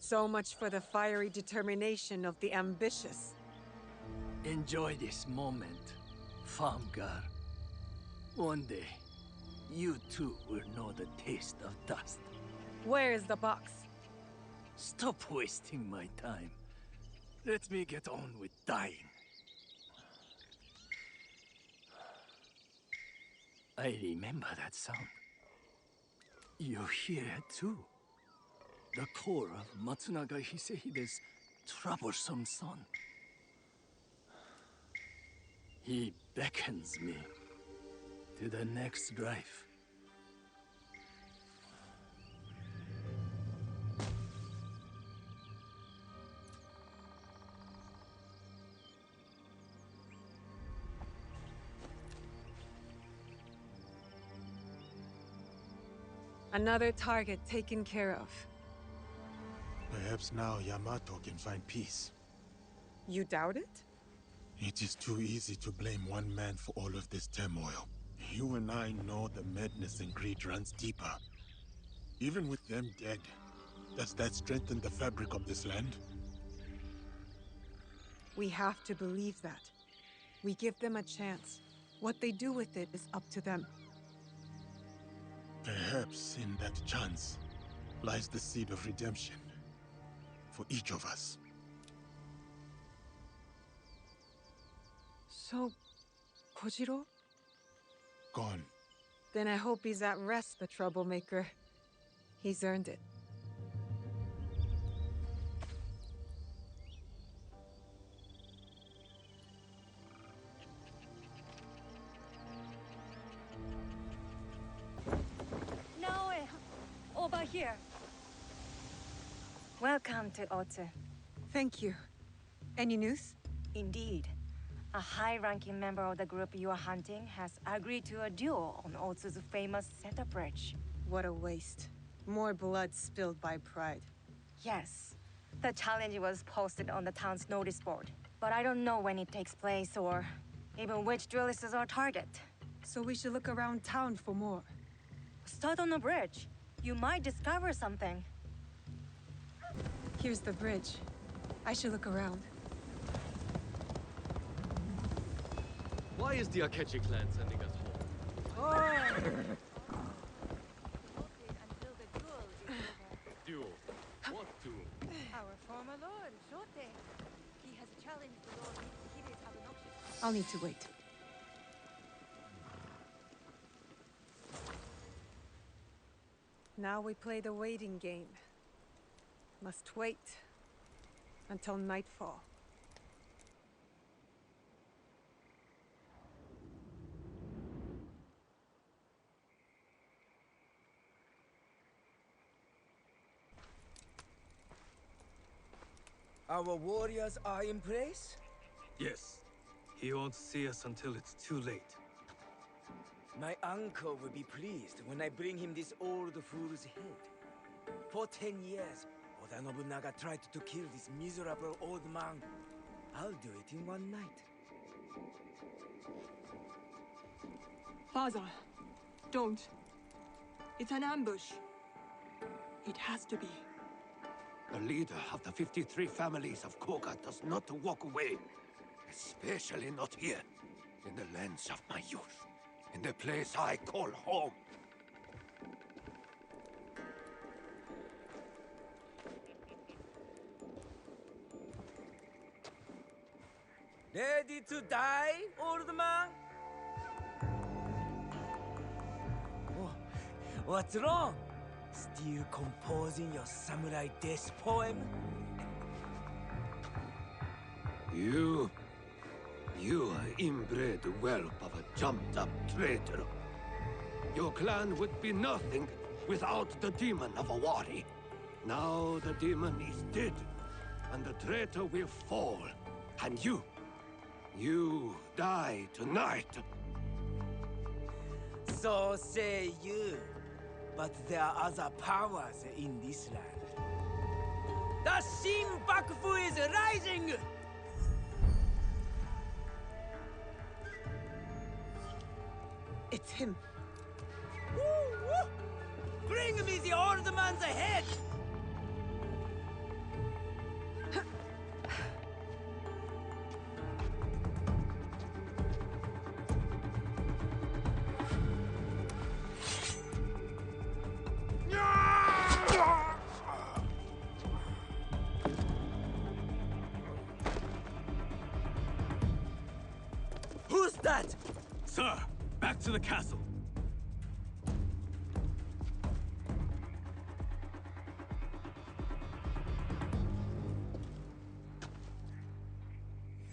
So much for the fiery determination of the ambitious. Enjoy this moment, farm girl. One day, you too will know the taste of dust. Where is the box? Stop wasting my time. Let me get on with dying. I remember that sound. You hear it too. The call of Matsunaga Hisehide's troublesome son. He beckons me to the next life. Another target taken care of. Perhaps now Yamato can find peace. You doubt it? It is too easy to blame one man for all of this turmoil. You and I know the madness and greed runs deeper. Even with them dead, does that strengthen the fabric of this land? We have to believe that. We give them a chance. What they do with it is up to them. Perhaps in that chance lies the seed of redemption for each of us. So, Kojiro? Gone. Then I hope he's at rest, the troublemaker. He's earned it. Naoe! Over here! Welcome to Otsu. Thank you. Any news? Indeed. A high-ranking member of the group you are hunting has agreed to a duel on Otsu's famous Seta Bridge. What a waste. More blood spilled by pride. Yes. The challenge was posted on the town's notice board. But I don't know when it takes place or even which duelist is our target. So we should look around town for more. Start on the bridge. You might discover something. Here's the bridge. I should look around. Why is the Akechi clan sending us home? Duel? What duel? Our former lord, Shote. He has challenged the Lord Mitsuhide's obnoxious... I'll need to wait. Now we play the waiting game. Must wait until nightfall. Our warriors are in place? Yes. He won't see us until it's too late. My uncle will be pleased when I bring him this old fool's head. For 10 years, Oda Nobunaga tried to kill this miserable old man. I'll do it in one night. Father, don't. It's an ambush. It has to be. The leader of the 53 families of Koga does not walk away. Especially not here, in the lands of my youth, in the place I call home. Ready to die, old man? Oh, what's wrong? Still composing your samurai death poem? You are inbred whelp of a jumped-up traitor. Your clan would be nothing without the demon of a Wari. Now the demon is dead, and the traitor will fall. And you die tonight. So say you. But there are other powers in this land. The Shinbakufu is rising! It's him. Woo, woo! Bring me the old man's head! that! Sir, back to the castle.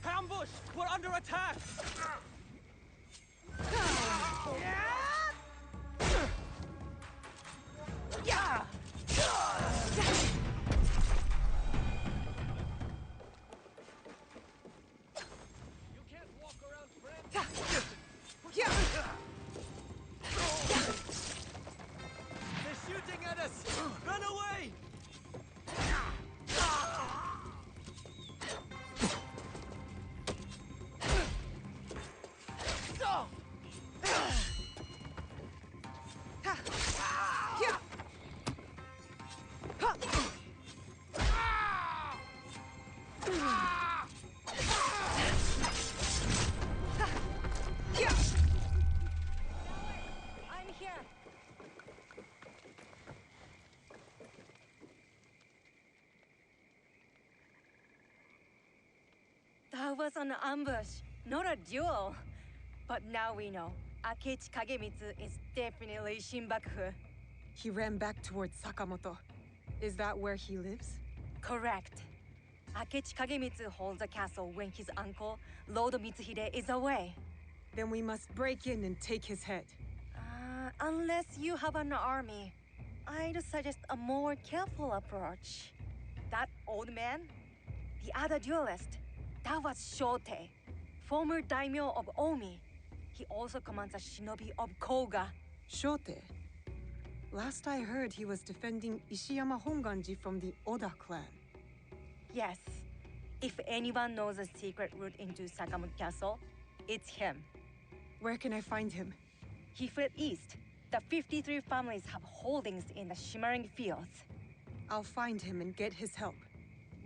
Ambush! We're under attack! They're shooting at us! Run away! I'm here. That was an ambush, not a duel. But now we know. Akechi Kagemitsu is definitely Shinbakufu. He ran back towards Sakamoto. Is that where he lives? Correct. Akechi Kagemitsu holds a castle when his uncle, Lord Mitsuhide, is away. Then we must break in and take his head. Unless you have an army, I'd suggest a more careful approach. That old man, the other duelist, that was Shote, former daimyo of Omi. He also commands a shinobi of Koga. Shote? Last I heard, he was defending Ishiyama Honganji from the Oda clan. Yes. If anyone knows a secret route into Sakamoto Castle, it's him. Where can I find him? He fled east. The 53 families have holdings in the shimmering fields. I'll find him and get his help.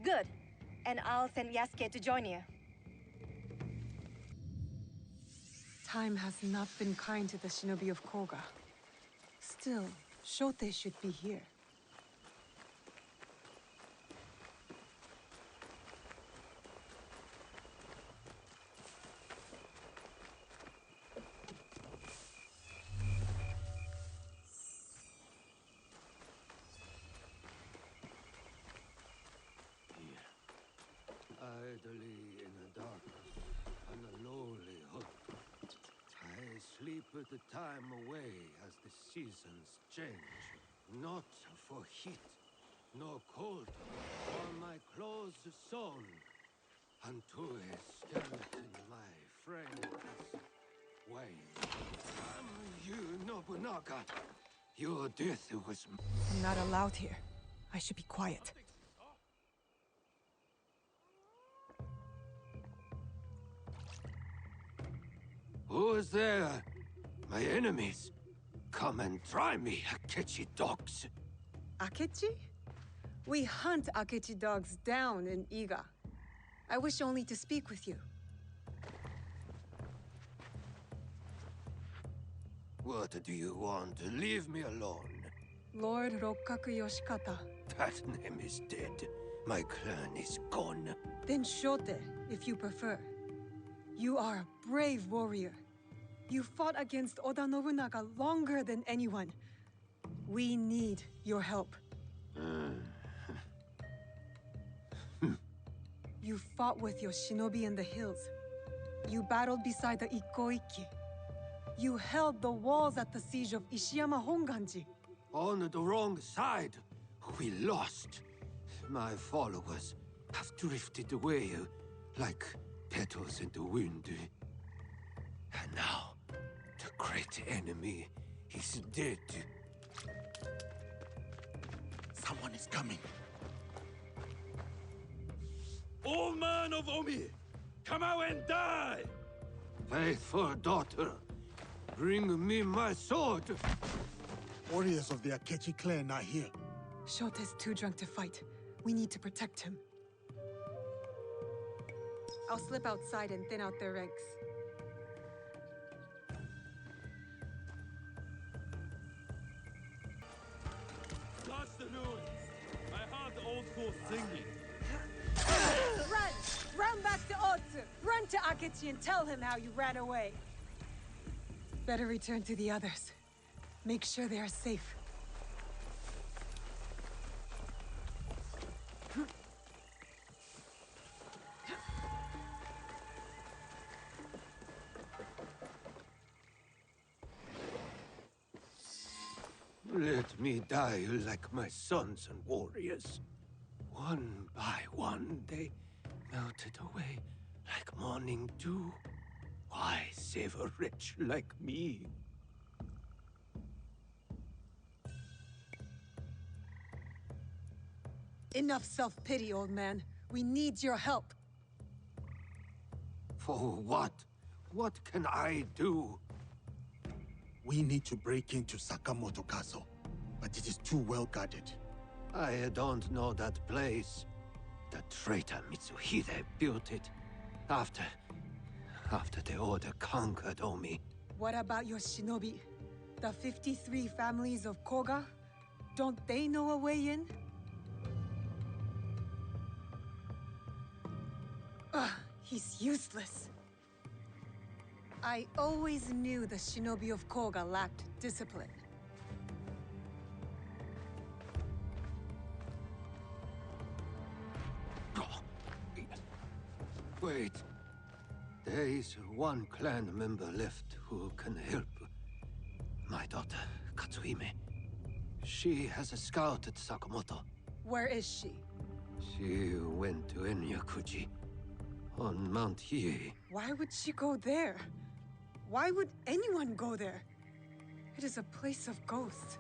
Good. And I'll send Yasuke to join you. Time has not been kind to the shinobi of Koga. Still, Shote should be here. Idly in the dark, on a lowly hut, I sleep the time away as the seasons change. Not for heat, nor cold, or my clothes sewn. Unto a skeleton my frame has waned. You, Nobunaga, your death was... I'm not allowed here. I should be quiet. Who is there? My enemies. Come and try me, Akechi dogs. Akechi? We hunt Akechi dogs down in Iga. I wish only to speak with you. What do you want? Leave me alone. Lord Rokkaku Yoshikata. That name is dead. My clan is gone. Then Shote, if you prefer. You are a brave warrior. You fought against Oda Nobunaga longer than anyone. We need your help. You fought with your shinobi in the hills. You battled beside the Ikkoiki. You held the walls at the siege of Ishiyama Honganji. On the wrong side. We lost. My followers have drifted away like petals in the wind. And now, the great enemy is dead. Someone is coming. Old man of Omi! Come out and die! Faithful daughter, bring me my sword! Warriors of the Akechi clan are here. Shote's too drunk to fight. We need to protect him. I'll slip outside and thin out their ranks. Touch the ruins! I heard the old fool singing. Run! Run back to Otsu! Run to Akechi! Akechi and tell him how you ran away. Better return to the others. Make sure they are safe. Let me die like my sons and warriors. One by one, they melted away like morning dew. Why save a wretch like me? Enough self-pity, old man. We need your help. For what? What can I do? We need to break into Sakamoto Castle, but it is too well guarded. I don't know that place. The traitor Mitsuhide built it after the Order conquered Omi. What about your shinobi? The 53 families of Koga? Don't they know a way in? Ugh, he's useless. I always knew the shinobi of Koga lacked discipline. Wait. There is one clan member left who can help. My daughter, Katsuhime. She has scouted Sakamoto. Where is she? She went to Enyakuji on Mount Hiei. Why would she go there? Why would anyone go there? It is a place of ghosts.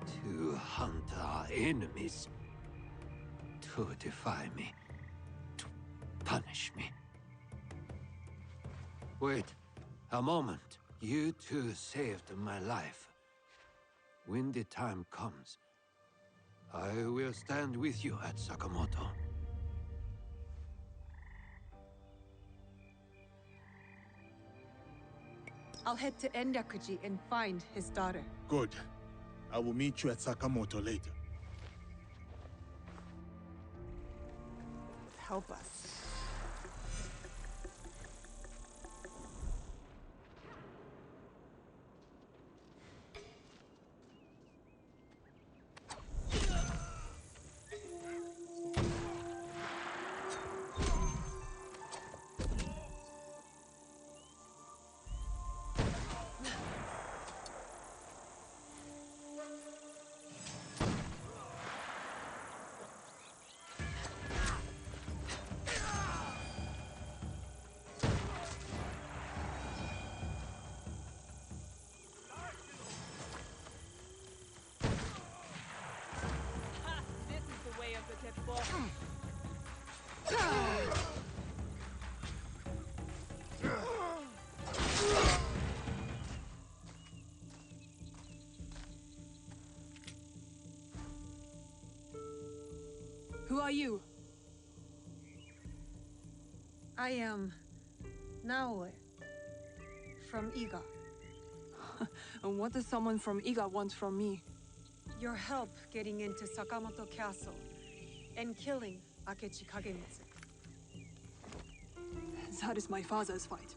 To hunt our enemies. To defy me. To punish me. Wait, a moment. You two saved my life. When the time comes, I will stand with you at Sakamoto. I'll head to Enyakuji and find his daughter. Good. I will meet you at Sakamoto later. Help us. Who are you? I am Naoe from Iga. And what does someone from Iga want from me? Your help getting into Sakamoto Castle and killing Akechi Kagemitsu. That is my father's fight,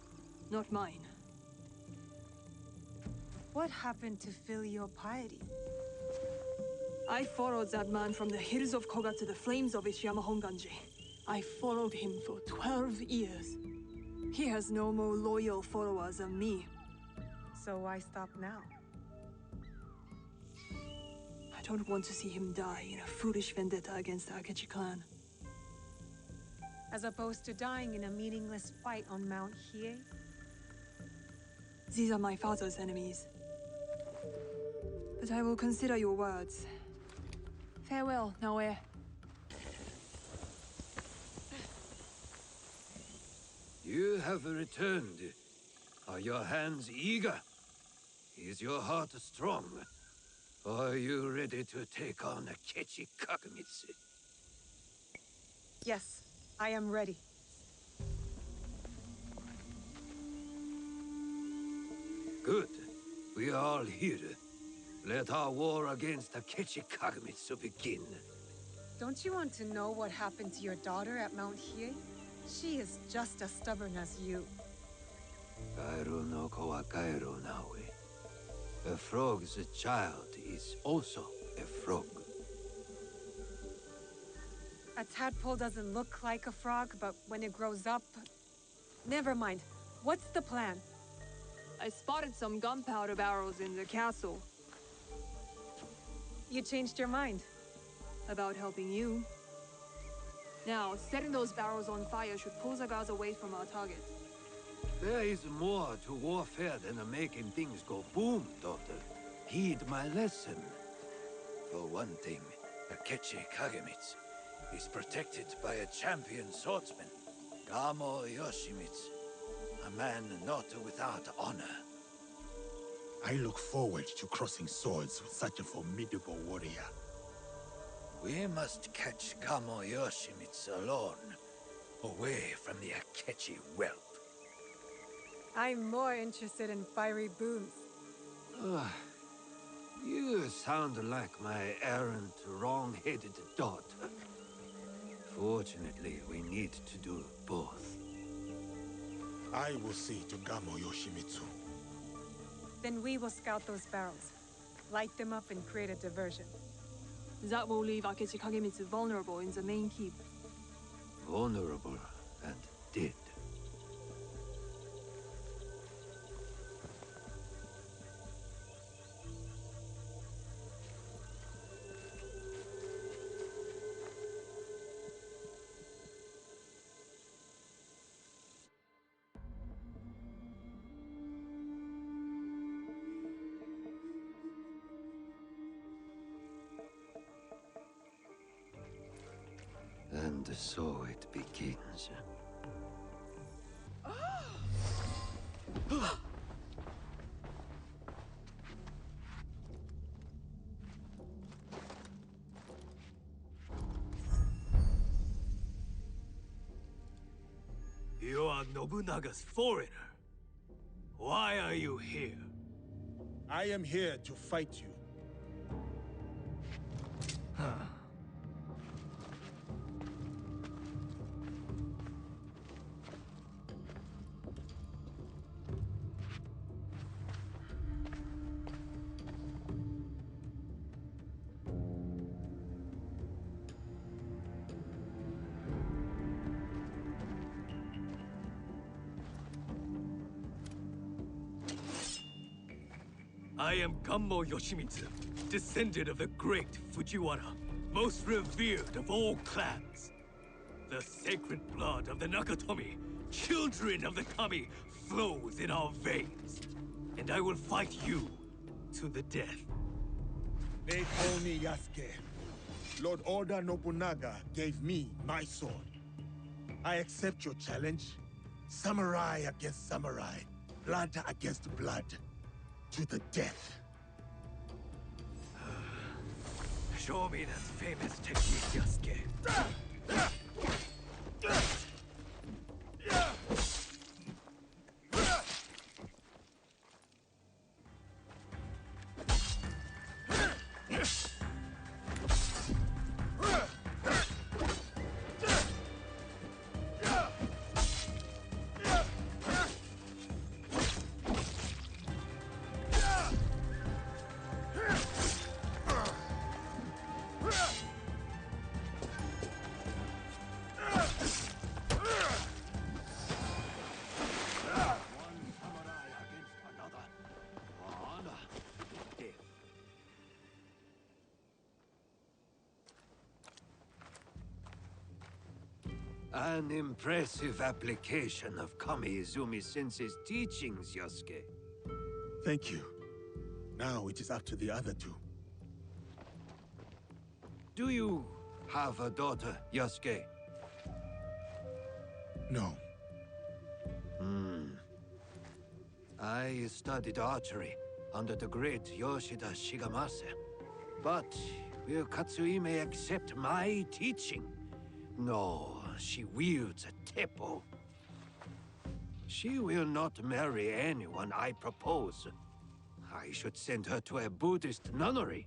not mine. What happened to filial piety? I followed that man from the hills of Koga to the flames of Ishiyama Honganji. I followed him for 12 years. He has no more loyal followers than me. So why stop now? I don't want to see him die in a foolish vendetta against the Akechi clan. As opposed to dying in a meaningless fight on Mount Hiei? These are my father's enemies. But I will consider your words. Farewell, Naoe. You have returned. Are your hands eager? Is your heart strong? Are you ready to take on Akechi Kagemitsu? Yes, I am ready. Good. We are all here. Let our war against Akechi Kagemitsu begin. Don't you want to know what happened to your daughter at Mount Hiei? She is just as stubborn as you. Kairu no ko wa kairu, Naoe. A frog's child is also a frog. A tadpole doesn't look like a frog, but when it grows up... Never mind. What's the plan? I spotted some gunpowder barrels in the castle. You changed your mind? About helping you. Now, setting those barrels on fire should pull the guards away from our target. There is more to warfare than making things go boom, daughter. Heed my lesson. For one thing, Akechi Kagemitsu is protected by a champion swordsman, Gamo Yoshimitsu, a man not without honor. I look forward to crossing swords with such a formidable warrior. We must catch Gamo Yoshimitsu alone, away from the Akechi whelp. I'm more interested in fiery boons. You sound like my errant, wrong-headed daughter. Fortunately, we need to do both. I will see to Gamo Yoshimitsu. Then we will scout those barrels, light them up and create a diversion. That will leave Akechi Kagemitsu vulnerable in the main keep. Vulnerable and dead. And so it begins. You are Nobunaga's foreigner. Why are you here? I am here to fight you. I am Gammo Yoshimitsu, descendant of the great Fujiwara, most revered of all clans. The sacred blood of the Nakatomi, children of the Kami, flows in our veins. And I will fight you to the death. They call me Yasuke. Lord Oda Nobunaga gave me my sword. I accept your challenge. Samurai against samurai. Blood against blood. To the death. Show me that famous technique, Yasuke. An impressive application of Kami Izumi-sensei's teachings, Yasuke. Thank you. Now it is up to the other two. Do you have a daughter, Yasuke? No. I studied archery under the great Yoshida Shigemasa. But will Katsuhime accept my teaching? No, she wields a teppo. She will not marry anyone I propose. I should send her to a Buddhist nunnery.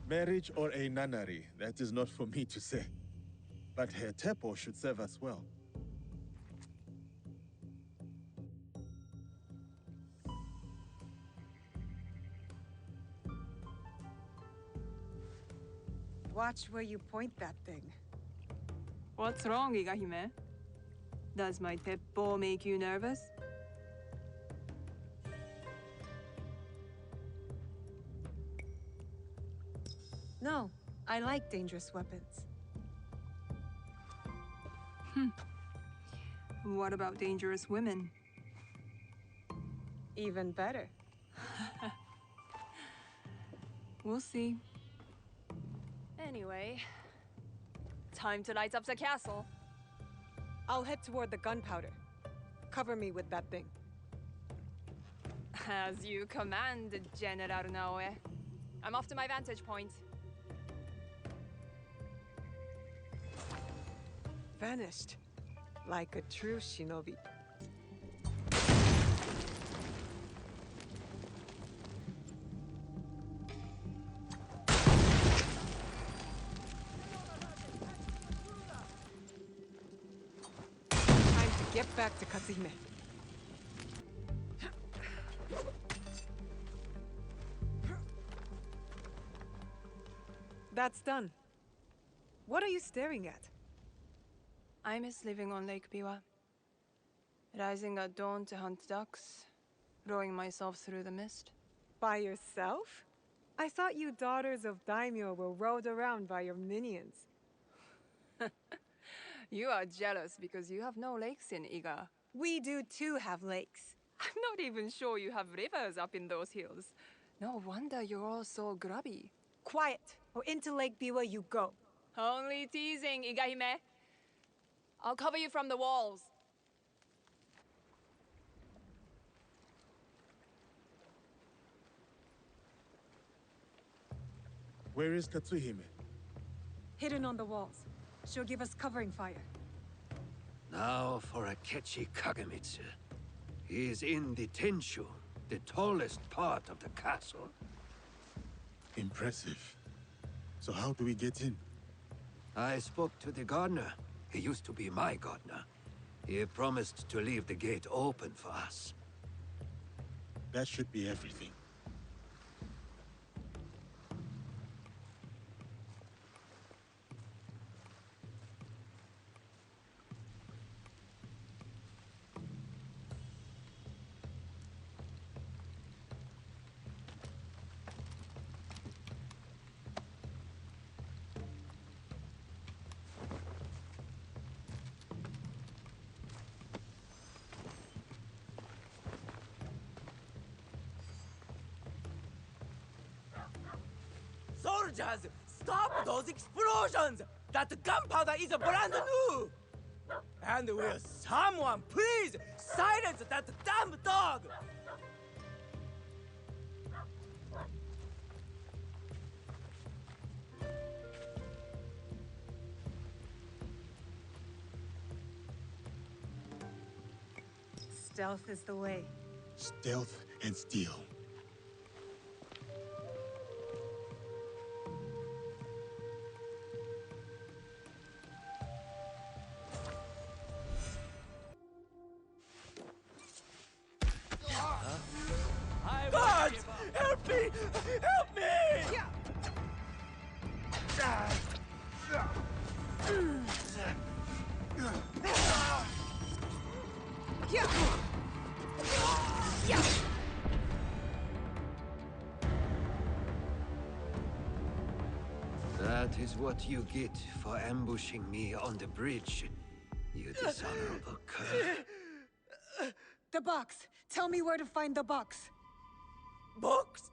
Marriage or a nunnery, that is not for me to say. But Herr Teppo should serve us well. Watch where you point that thing. What's wrong, Igahime? Does my teppo make you nervous? No, I like dangerous weapons. What about dangerous women? Even better. We'll see. Anyway, time to light up the castle. I'll head toward the gunpowder. Cover me with that thing. As you command, General Naoe. I'm off to my vantage point. Vanished. Like a true shinobi. Time to get back to Katsuhime. That's done. What are you staring at? I miss living on Lake Biwa. Rising at dawn to hunt ducks, rowing myself through the mist. By yourself? I thought you daughters of daimyo were rowed around by your minions. You are jealous because you have no lakes in Iga. We do too have lakes. I'm not even sure you have rivers up in those hills. No wonder you're all so grubby. Quiet, or into Lake Biwa you go. Only teasing, Igahime. I'll cover you from the walls. Where is Katsuhime? Hidden on the walls. She'll give us covering fire. Now for a catchy Kagemitsu. He is in the Tenshu, the tallest part of the castle. Impressive. So how do we get in? I spoke to the gardener. He used to be my gardener. He promised to leave the gate open for us. That should be everything. Soldiers, stop those explosions! That gunpowder is brand new! And will someone please silence that damn dog? Stealth is the way. Stealth and steel. Guards! Help me! Help me! That is what you get for ambushing me on the bridge, you dishonorable cur. The box! Tell me where to find the box! Box?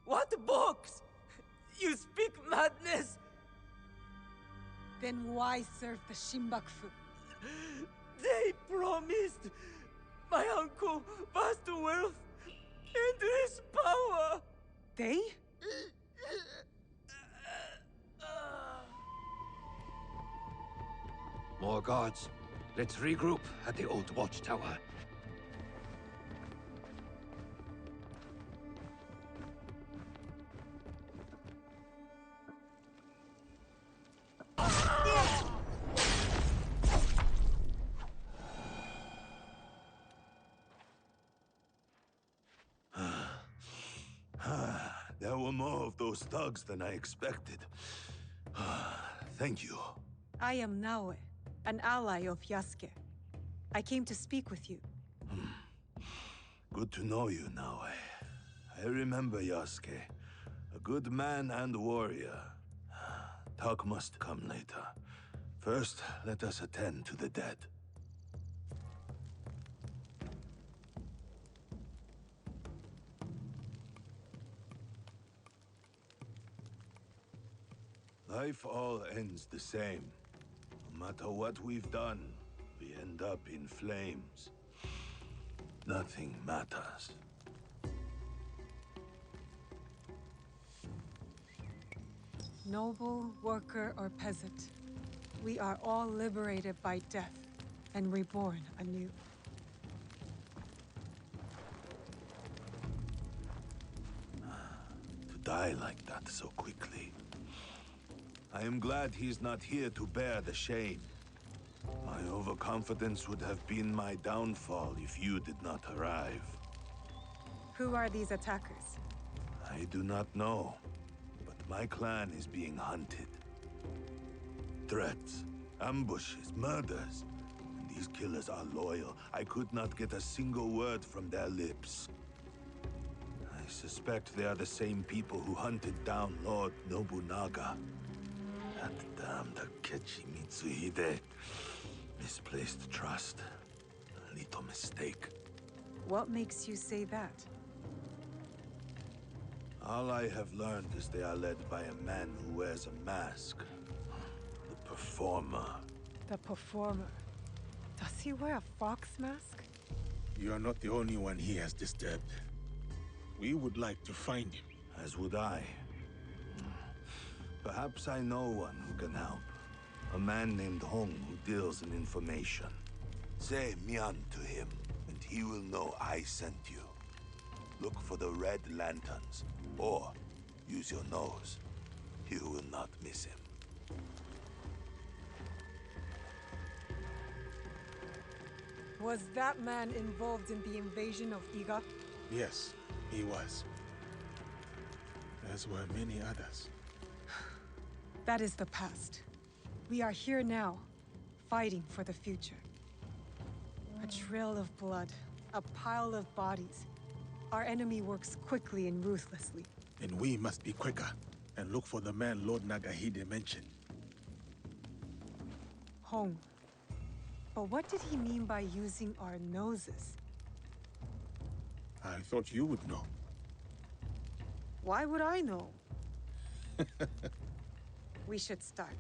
What box? You speak madness! Then why serve the Shinbakufu? They promised my uncle vast wealth and his power! They? More guards. Let's regroup at the old watchtower. worse thugs than I expected. Thank you. I am Naoe, an ally of Yasuke. I came to speak with you. Good to know you, Naoe. I remember Yasuke. A good man and warrior. Talk must come later. First, let us attend to the dead. Life all ends the same. No matter what we've done, we end up in flames. Nothing matters. Noble, worker, or peasant, we are all liberated by death and reborn anew. To die like that so quickly. I am glad he's not here to bear the shame. My overconfidence would have been my downfall if you did not arrive. Who are these attackers? I do not know, but my clan is being hunted. Threats, ambushes, murders. And these killers are loyal. I could not get a single word from their lips. I suspect they are the same people who hunted down Lord Nobunaga. That damned Akechi Mitsuhide. Misplaced trust. A little mistake. What makes you say that? All I have learned is they are led by a man who wears a mask. The Performer. The Performer. Does he wear a fox mask? You are not the only one he has disturbed. We would like to find him. As would I. Perhaps I know one who can help. A man named Hong who deals in information. Say Mian to him, and he will know I sent you. Look for the red lanterns, or use your nose. You will not miss him. Was that man involved in the invasion of Iga? Yes, he was. As were many others. That is the past. We are here now, fighting for the future. A trail of blood, a pile of bodies. Our enemy works quickly and ruthlessly. And we must be quicker, and look for the man Lord Nagahide mentioned. Hong. But what did he mean by using our noses? I thought you would know. Why would I know? We should start.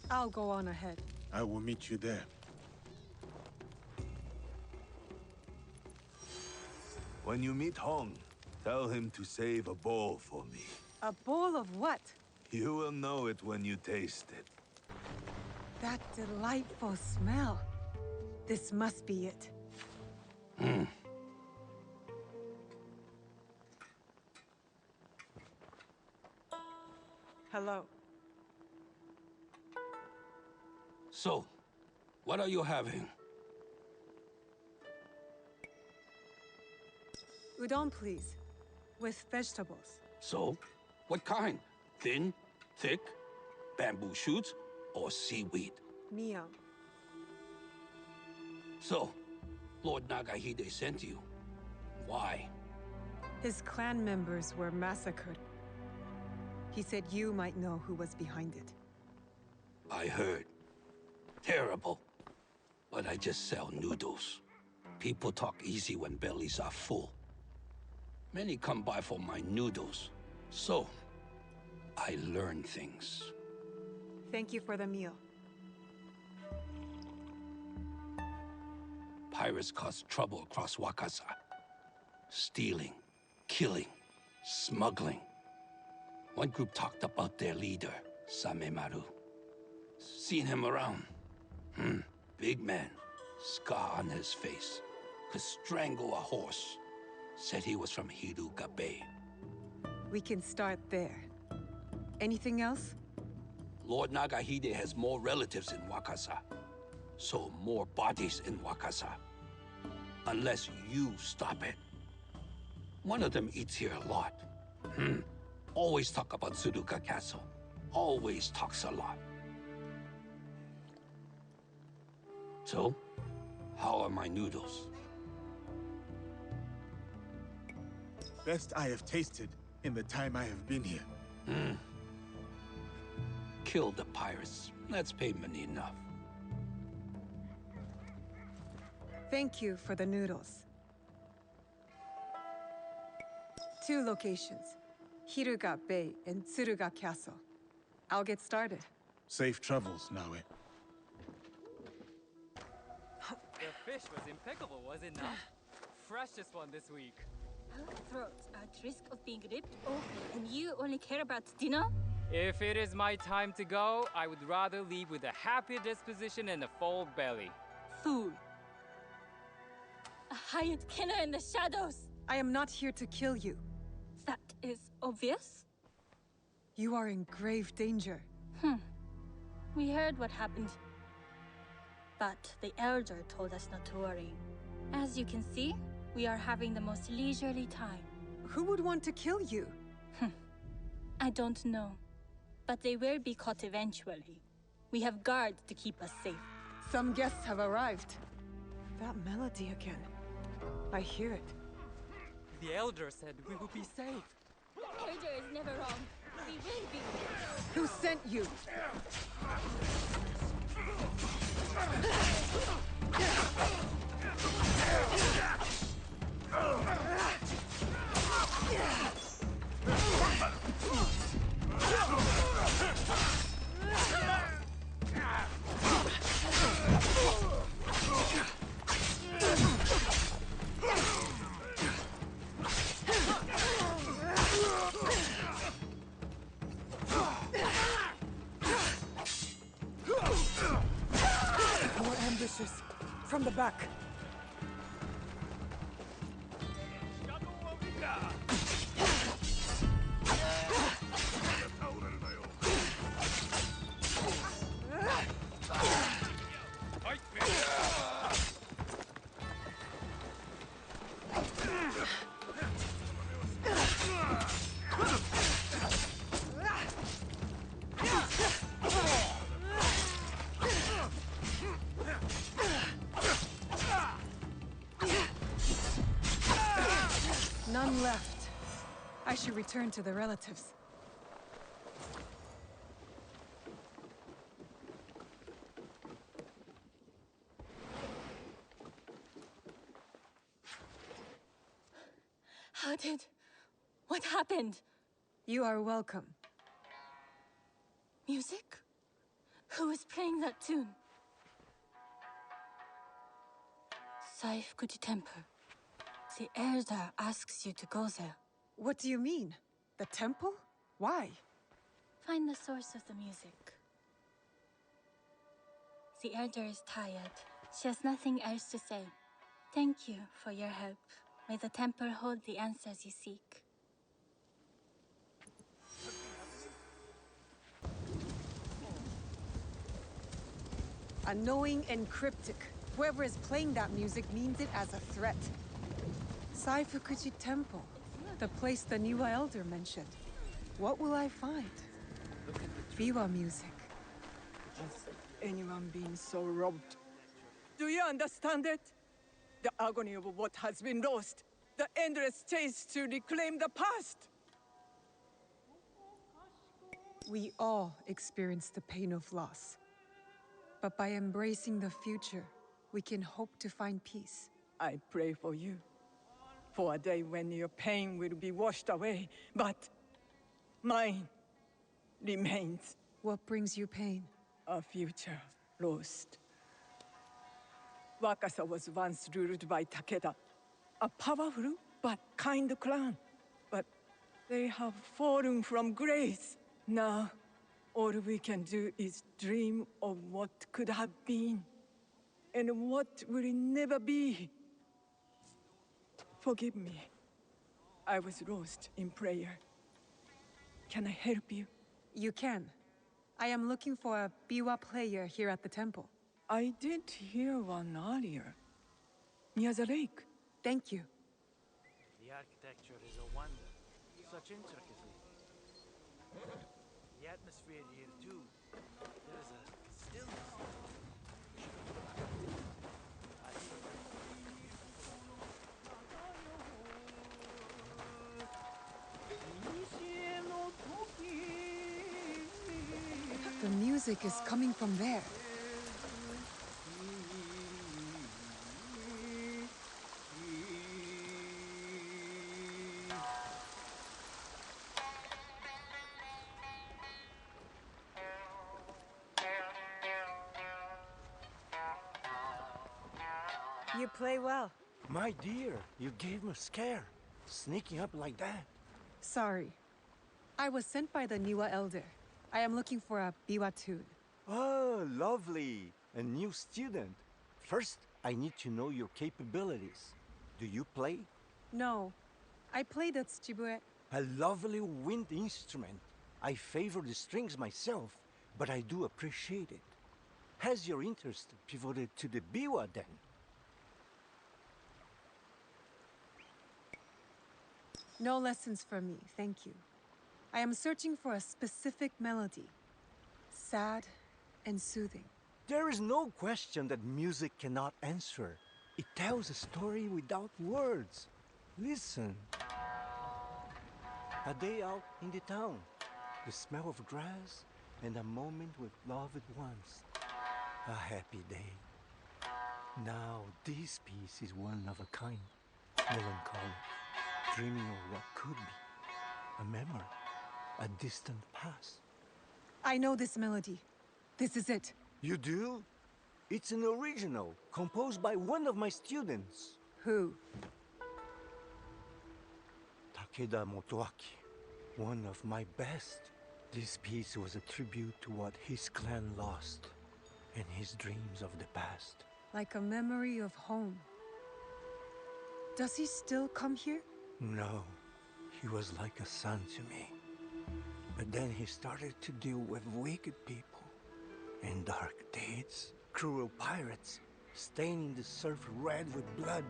I'll go on ahead. I will meet you there. When you meet Hong, tell him to save a bowl for me. A bowl of what? You will know it when you taste it. That delightful smell. This must be it. Hello. So, what are you having? Udon, please. With vegetables. So, what kind? Thin, thick, bamboo shoots, or seaweed? Miyo. So, Lord Nagahide sent you. Why? His clan members were massacred. He said you might know who was behind it. I heard. Terrible. But I just sell noodles. People talk easy when bellies are full. Many come by for my noodles. So, I learn things. Thank you for the meal. Pirates cause trouble across Wakasa. Stealing, killing, smuggling. One group talked about their leader, Samemaru. Seen him around. Big man, scar on his face. Could strangle a horse. Said he was from Hiruka Bay. We can start there. Anything else? Lord Nagahide has more relatives in Wakasa. So more bodies in Wakasa. Unless you stop it. One of them eats here a lot. Always talk about Suruga Castle. Always talks a lot. So, how are my noodles? Best I have tasted in the time I have been here. Kill the pirates. That's payment enough. Thank you for the noodles. 2 locations, Hiruga Bay and Tsuruga Castle. I'll get started. Safe travels, Naoe. The fish was impeccable, was it not? Freshest one this week. Our throats are at risk of being ripped open, and you only care about dinner? If it is my time to go, I would rather leave with a happy disposition and a full belly. Fool. A hired killer in the shadows. I am not here to kill you. That is obvious. You are in grave danger. We heard what happened. But the Elder told us not to worry. As you can see, we are having the most leisurely time. Who would want to kill you? I don't know. But they will be caught eventually. We have guards to keep us safe. Some guests have arrived. That melody again. I hear it. The Elder said we will be safe. The Elder is never wrong. We will be. Who sent you? More ambushes. From the back. None left. I should return to the relatives. What happened? You are welcome. Music? Who is playing that tune? Saifukuji Temple. The Elder asks you to go there. What do you mean? The temple? Why? Find the source of the music. The Elder is tired. She has nothing else to say. Thank you for your help. May the temple hold the answers you seek. Annoying and cryptic. Whoever is playing that music means it as a threat. Saifukuji Temple. The place the new Elder mentioned. What will I find? Biwa music. Has anyone been so robbed? Do you understand it? The agony of what has been lost. The endless chase to reclaim the past. We all experience the pain of loss. But by embracing the future, we can hope to find peace. I pray for you. For a day when your pain will be washed away, but mine remains. What brings you pain? A future lost. Wakasa was once ruled by Takeda, a powerful but kind clan. But they have fallen from grace. Now, all we can do is dream of what could have been, and what will never be. Forgive me. I was lost in prayer. Can I help you? You can. I am looking for a biwa player here at the temple. I did hear one earlier. Near the lake. Thank you. The architecture is a wonder. Such intricacy. The atmosphere here, too. There is a stillness. The music is coming from there. You play well. My dear, you gave me a scare. Sneaking up like that. Sorry. I was sent by the Niwa Elder. I am looking for a biwa tune. Oh, lovely. A new student. First, I need to know your capabilities. Do you play? No. I play the tsujibue. A lovely wind instrument. I favor the strings myself, but I do appreciate it. Has your interest pivoted to the biwa then? No lessons for me, thank you. I am searching for a specific melody. Sad and soothing. There is no question that music cannot answer. It tells a story without words. Listen. A day out in the town. The smell of grass and a moment with loved ones. A happy day. Now this piece is one of a kind. Melancholy. Dreaming of what could be. A memory. A distant past. I know this melody. This is it. You do? It's an original, composed by one of my students. Who? Takeda Motoaki. One of my best. This piece was a tribute to what his clan lost, and his dreams of the past. Like a memory of home. Does he still come here? No, he was like a son to me. But then he started to deal with wicked people and dark deeds. Cruel pirates, staining the surf red with blood.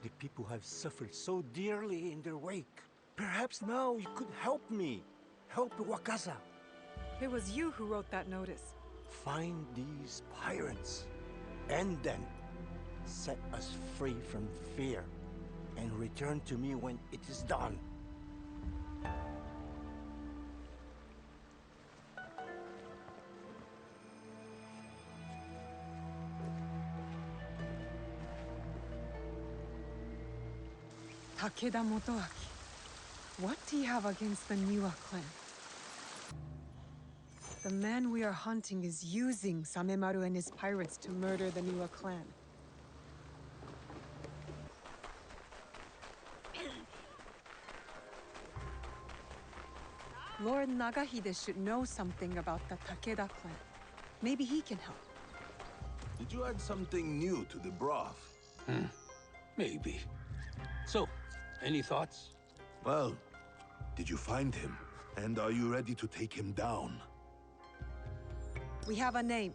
The people have suffered so dearly in their wake. Perhaps now you could help me. Help Wakasa. It was you who wrote that notice. Find these pirates. End them. Set us free from fear. And return to me when it is done. Takeda Motoaki. What do you have against the Niwa clan? The man we are hunting is using Samemaru and his pirates to murder the Niwa clan. Lord Nagahide should know something about the Takeda clan. Maybe he can help. Did you add something new to the broth? Maybe. So, any thoughts? Well, did you find him? And are you ready to take him down? We have a name.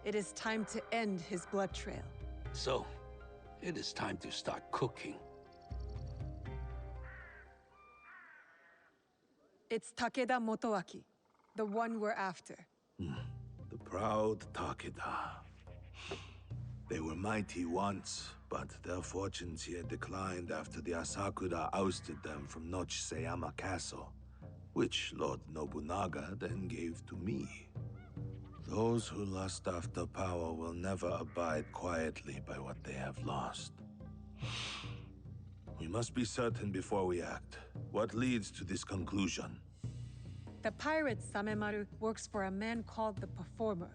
It is time to end his blood trail. So, it is time to start cooking. It's Takeda Motoaki, the one we're after. The proud Takeda. They were mighty once, but their fortunes here declined after the Asakura ousted them from Nochiseyama Castle, which Lord Nobunaga then gave to me. Those who lust after power will never abide quietly by what they have lost. We must be certain before we act. What leads to this conclusion? The pirate Samemaru works for a man called the Performer.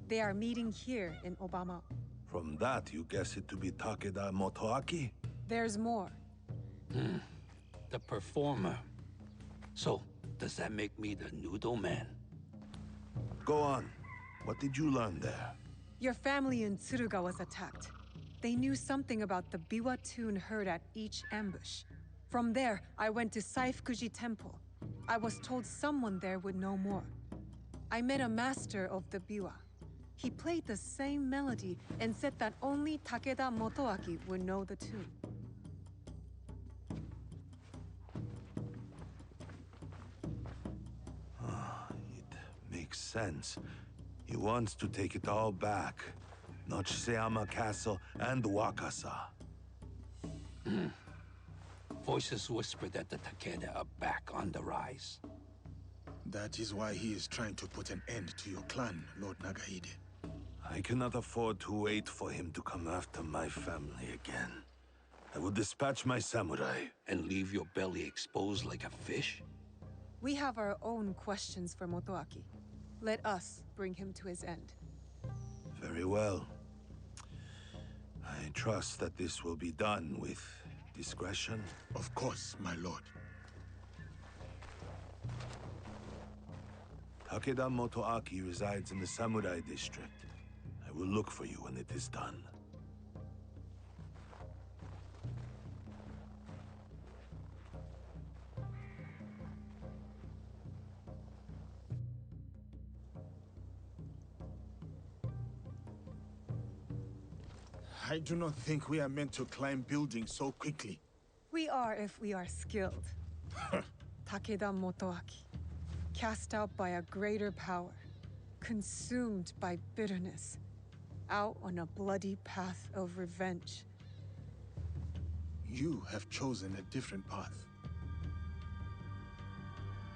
They are meeting here in Obama. From that, you guess it to be Takeda Motoaki? There's more. The Performer. So, does that make me the Noodle Man? Go on. What did you learn there? Your family in Tsuruga was attacked. They knew something about the biwa tune heard at each ambush. From there, I went to Saifukuji Temple. I was told someone there would know more. I met a master of the biwa. He played the same melody and said that only Takeda Motoaki would know the tune. makes sense. He wants to take it all back. Nochishiyama Castle and Wakasa. Voices whisper that the Takeda are back on the rise. That is why he is trying to put an end to your clan, Lord Nagahide. I cannot afford to wait for him to come after my family again. I will dispatch my samurai. And leave your belly exposed like a fish? We have our own questions for Motoaki. Let us bring him to his end. Very well. I trust that this will be done with discretion. Of course, my lord. Takeda Motoaki resides in the Samurai District. I will look for you when it is done. I do not think we are meant to climb buildings so quickly. We are if we are skilled. Takeda Motoaki, cast out by a greater power, consumed by bitterness, out on a bloody path of revenge. You have chosen a different path.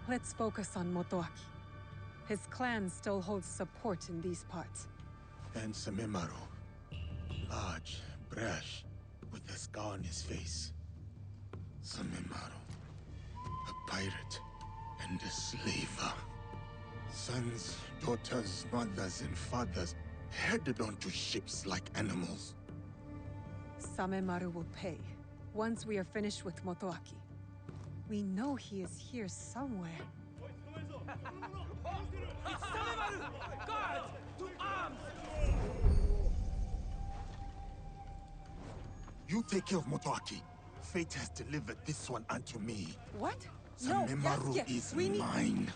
Let's focus on Motoaki. His clan still holds support in these parts. And Samemaru. Large, brash, with a scar on his face. Samemaru. A pirate and a slaver. Sons, daughters, mothers, and fathers headed onto ships like animals. Samemaru will pay, once we are finished with Motoaki. We know he is here somewhere. It's Samemaru! Guards! To arms! You take care of Motoaki. Fate has delivered this one unto me. What? Samemaru No, Yasuke, is we need... mine.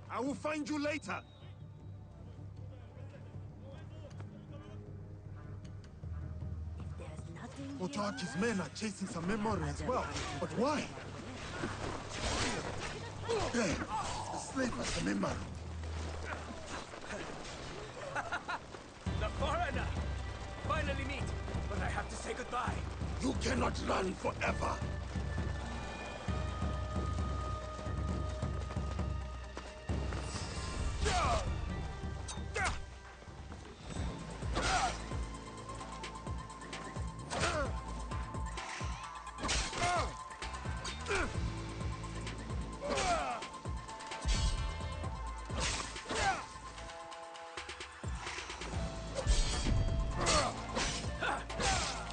I will find you later. Motoaki's men are chasing Samemaru as well. But why? There, the slaver Samemaru. The foreigner! Finally meet, but I have to say goodbye. You cannot run forever.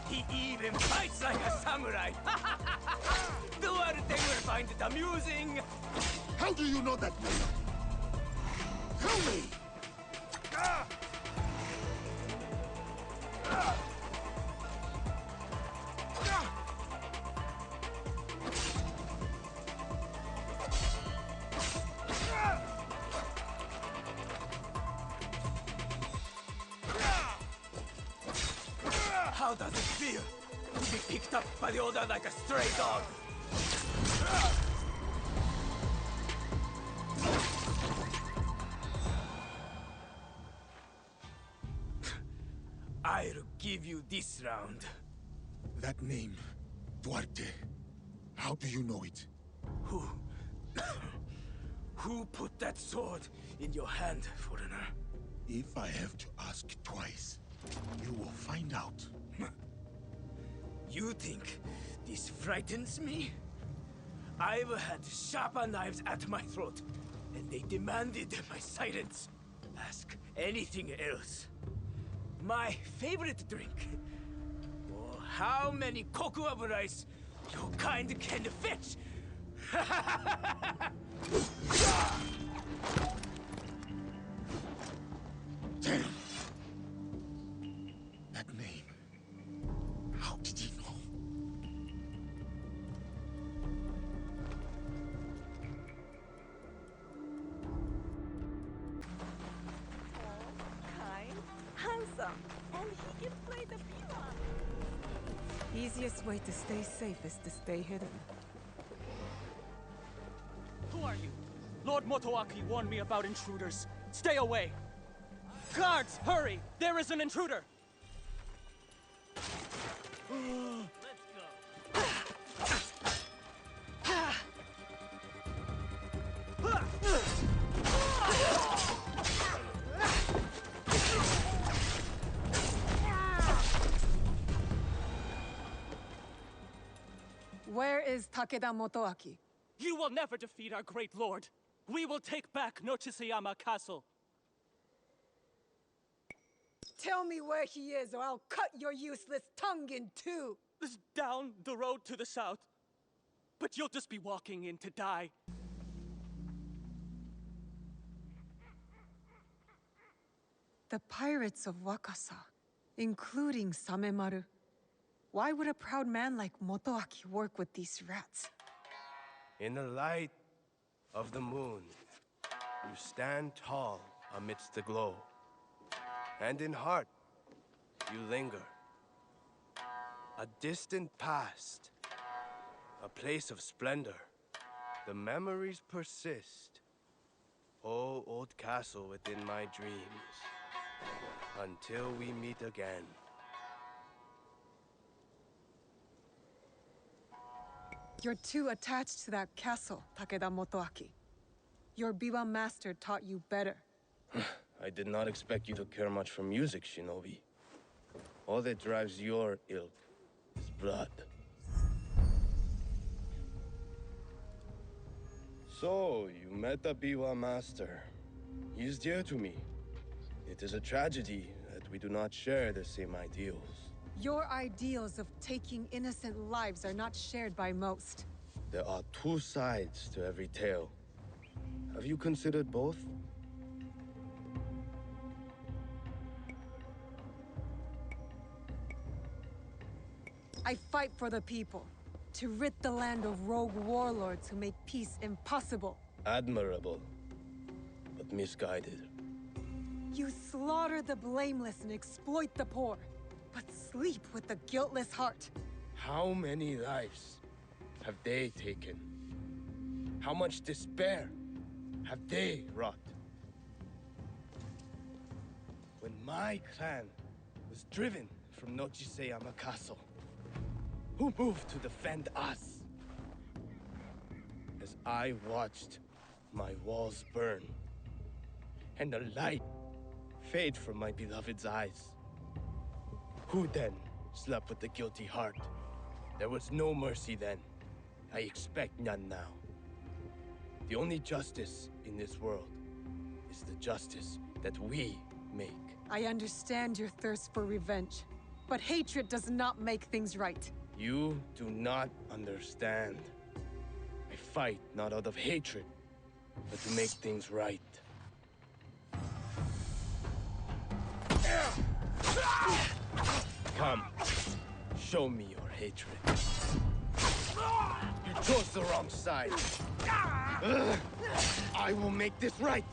He even fights like a samurai! The world they will find it amusing! How do you know that name? Tell me! How does it feel to be picked up by the order like a stray dog? I'll give you this round. That name, Duarte. How do you know it? Who put that sword in your hand, foreigner? If I have to ask twice, you will find out. You think this frightens me? I've had sharper knives at my throat, and they demanded my silence. Ask anything else. My favorite drink. Or how many koku of rice your kind can fetch. Damn! That name. How did he know? Kind, handsome, and he can play the piano. Easiest way to stay safe is to stay hidden. Who are you? Lord Motoaki warned me about intruders. Stay away! Guards, hurry! There is an intruder! Where is Takeda Motoaki? You will never defeat our great lord. We will take back Nochisayama Castle. Tell me where he is, or I'll cut your useless tongue in two! It's down the road to the south. But you'll just be walking in to die. The pirates of Wakasa, including Samemaru. Why would a proud man like Motoaki work with these rats? In the light of the moon, you stand tall amidst the glow. And in heart, you linger. A distant past, a place of splendor. The memories persist. Oh, old castle within my dreams. Until we meet again. You're too attached to that castle, Takeda Motoaki. Your Biwa master taught you better. I did not expect you to care much for music, Shinobi. All that drives your ilk is blood. So, you met the Biwa master. He is dear to me. It is a tragedy that we do not share the same ideals. Your ideals of taking innocent lives are not shared by most. There are two sides to every tale. Have you considered both? I fight for the people, to rid the land of rogue warlords who make peace impossible. Admirable, but misguided. You slaughter the blameless and exploit the poor, but sleep with the guiltless heart. How many lives have they taken? How much despair have they wrought? When my clan was driven from Nochisayama Castle, who moved to defend us? As I watched my walls burn, and the light fade from my beloved's eyes, who then slept with the guilty heart? There was no mercy then. I expect none now. The only justice in this world is the justice that we make. I understand your thirst for revenge, but hatred does not make things right. You do not understand. I fight not out of hatred, but to make things right. Come, show me your hatred. You chose the wrong side. I will make this right.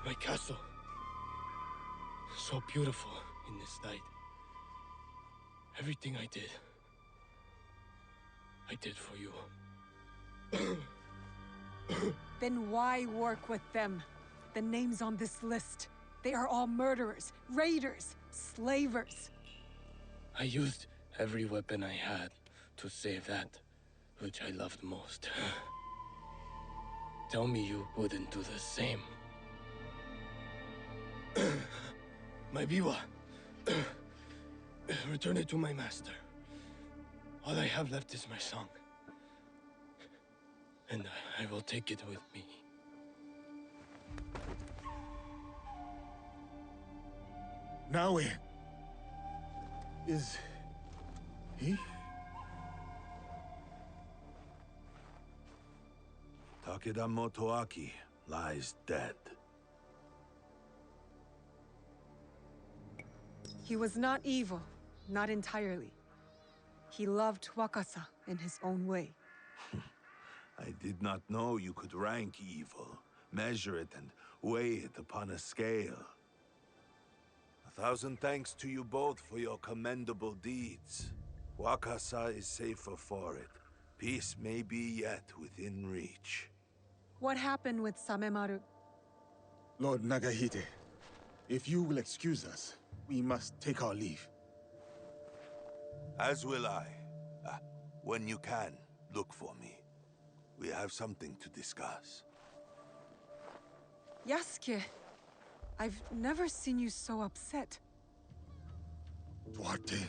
My castle. So beautiful in this night. Everything I did for you. Then why work with them? The names on this list, they are all murderers, raiders, slavers. I used every weapon I had to save that which I loved most. Tell me you wouldn't do the same. My biwa. Return it to my master. All I have left is my song. And I will take it with me. Naoe. Is he? Takeda Motoaki lies dead. He was not evil, not entirely. He loved Wakasa in his own way. I did not know you could rank evil, measure it, and weigh it upon a scale. 1,000 thanks to you both for your commendable deeds. Wakasa is safer for it. Peace may be yet within reach. What happened with Samemaru? Lord Nagahide, if you will excuse us, we must take our leave. As will I. When you can, look for me. We have something to discuss. Yasuke, I've never seen you so upset. Duarte.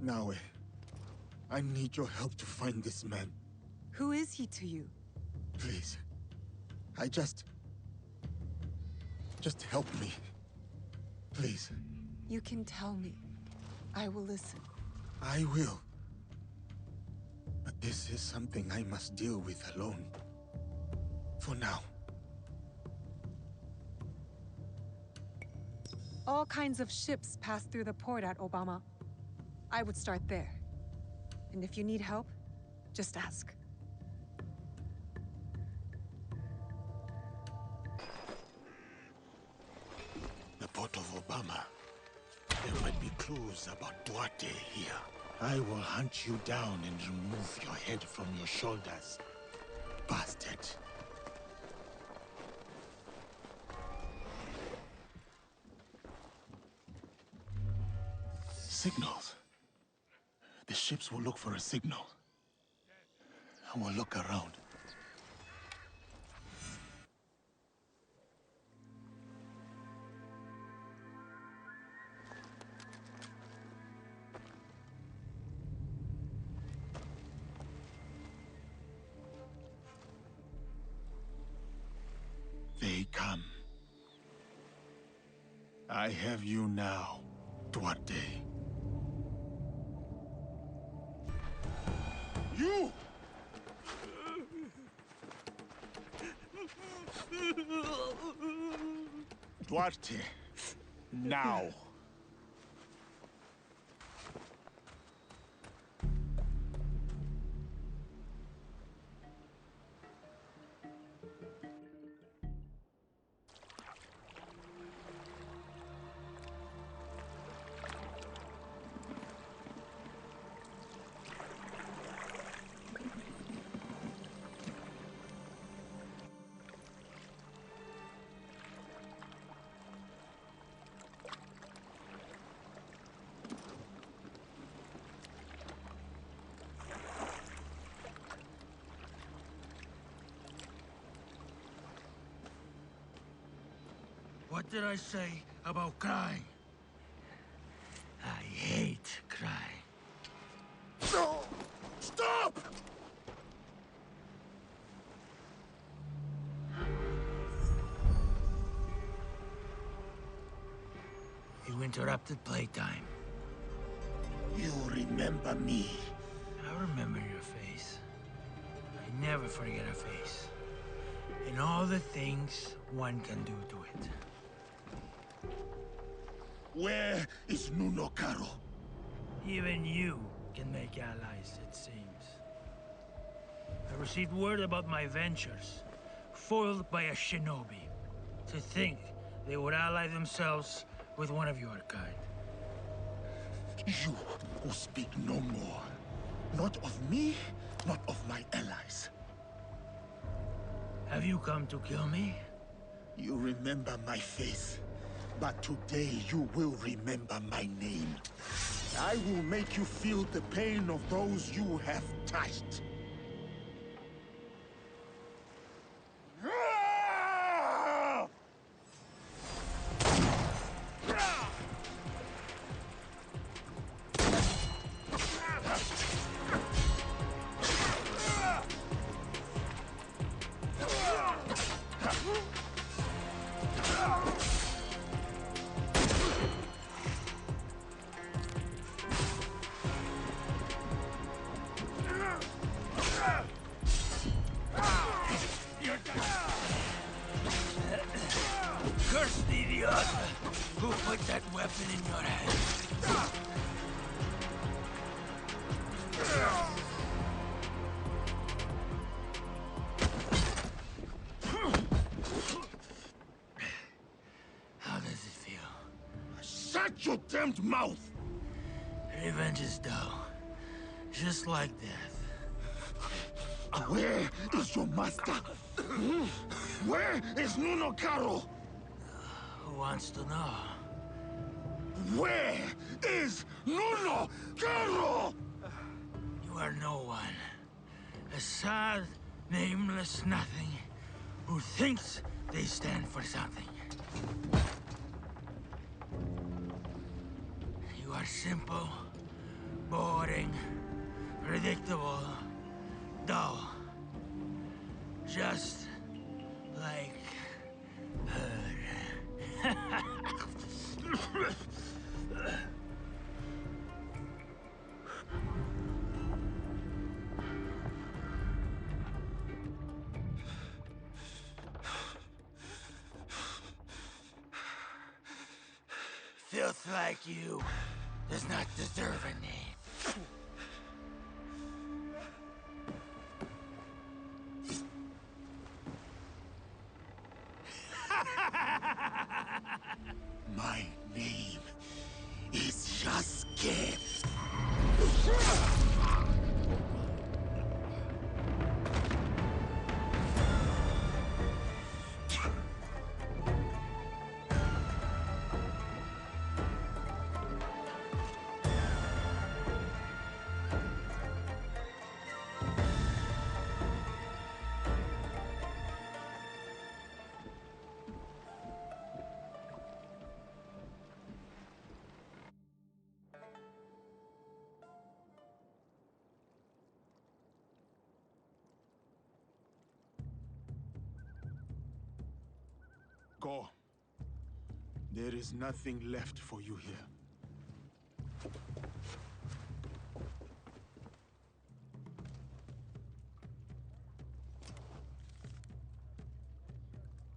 Naoe, I need your help to find this man. Who is he to you? Please. Just help me. Please. You can tell me. I will listen. I will. But this is something I must deal with alone. For now. All kinds of ships pass through the port at Obama. I would start there. And if you need help, just ask. The port of Obama. There might be clues about Duarte here. I will hunt you down and remove your head from your shoulders. Bastard. Signals. The ships will look for a signal. I will look around. They come. I have you now, Duarte. You! Duarte, now. What did I say about crying? I hate crying. No! Stop! You interrupted playtime. You remember me. I remember your face. I never forget a face. And all the things one can do to it. Where is Nunokaro? Even you can make allies, it seems. I received word about my ventures, foiled by a shinobi. To think they would ally themselves with one of your kind. You will speak no more. Not of me, not of my allies. Have you come to kill me? You remember my face, but today you will remember my name. I will make you feel the pain of those you have touched. your damned mouth! Revenge is dull. Just like death. Where is your master? Where is Nuno Caro? Who wants to know? Where is Nuno Caro? You are no one. A sad, nameless nothing who thinks they stand for something. You are simple, boring, predictable, dull. Just like her. Filth like you does not deserve a name. My name is Yasuke. Go. There is nothing left for you here.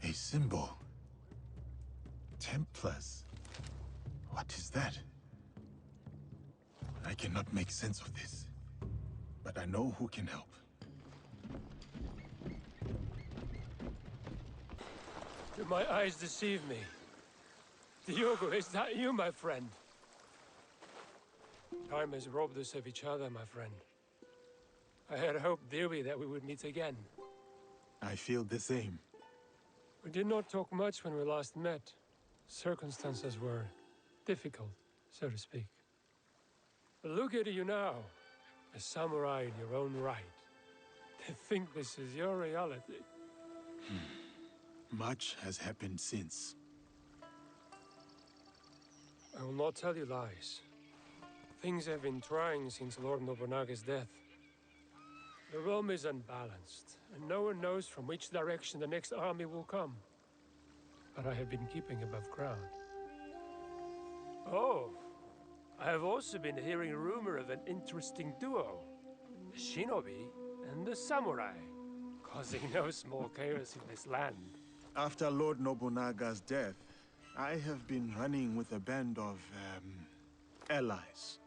A symbol. Templars. What is that? I cannot make sense of this, but I know who can help. Do my eyes deceive me? Diogo, is that you, my friend? Time has robbed us of each other, my friend. I had hoped dearly that we would meet again. I feel the same. We did not talk much when we last met. Circumstances were difficult, so to speak. But look at you now, a samurai in your own right. To think this is your reality. Much has happened since. I will not tell you lies. Things have been trying since Lord Nobunaga's death. The realm is unbalanced, and no one knows from which direction the next army will come. But I have been keeping above ground. Oh, I have also been hearing rumor of an interesting duo. The shinobi and the samurai, causing no small chaos in this land. After Lord Nobunaga's death, I have been running with a band of, allies,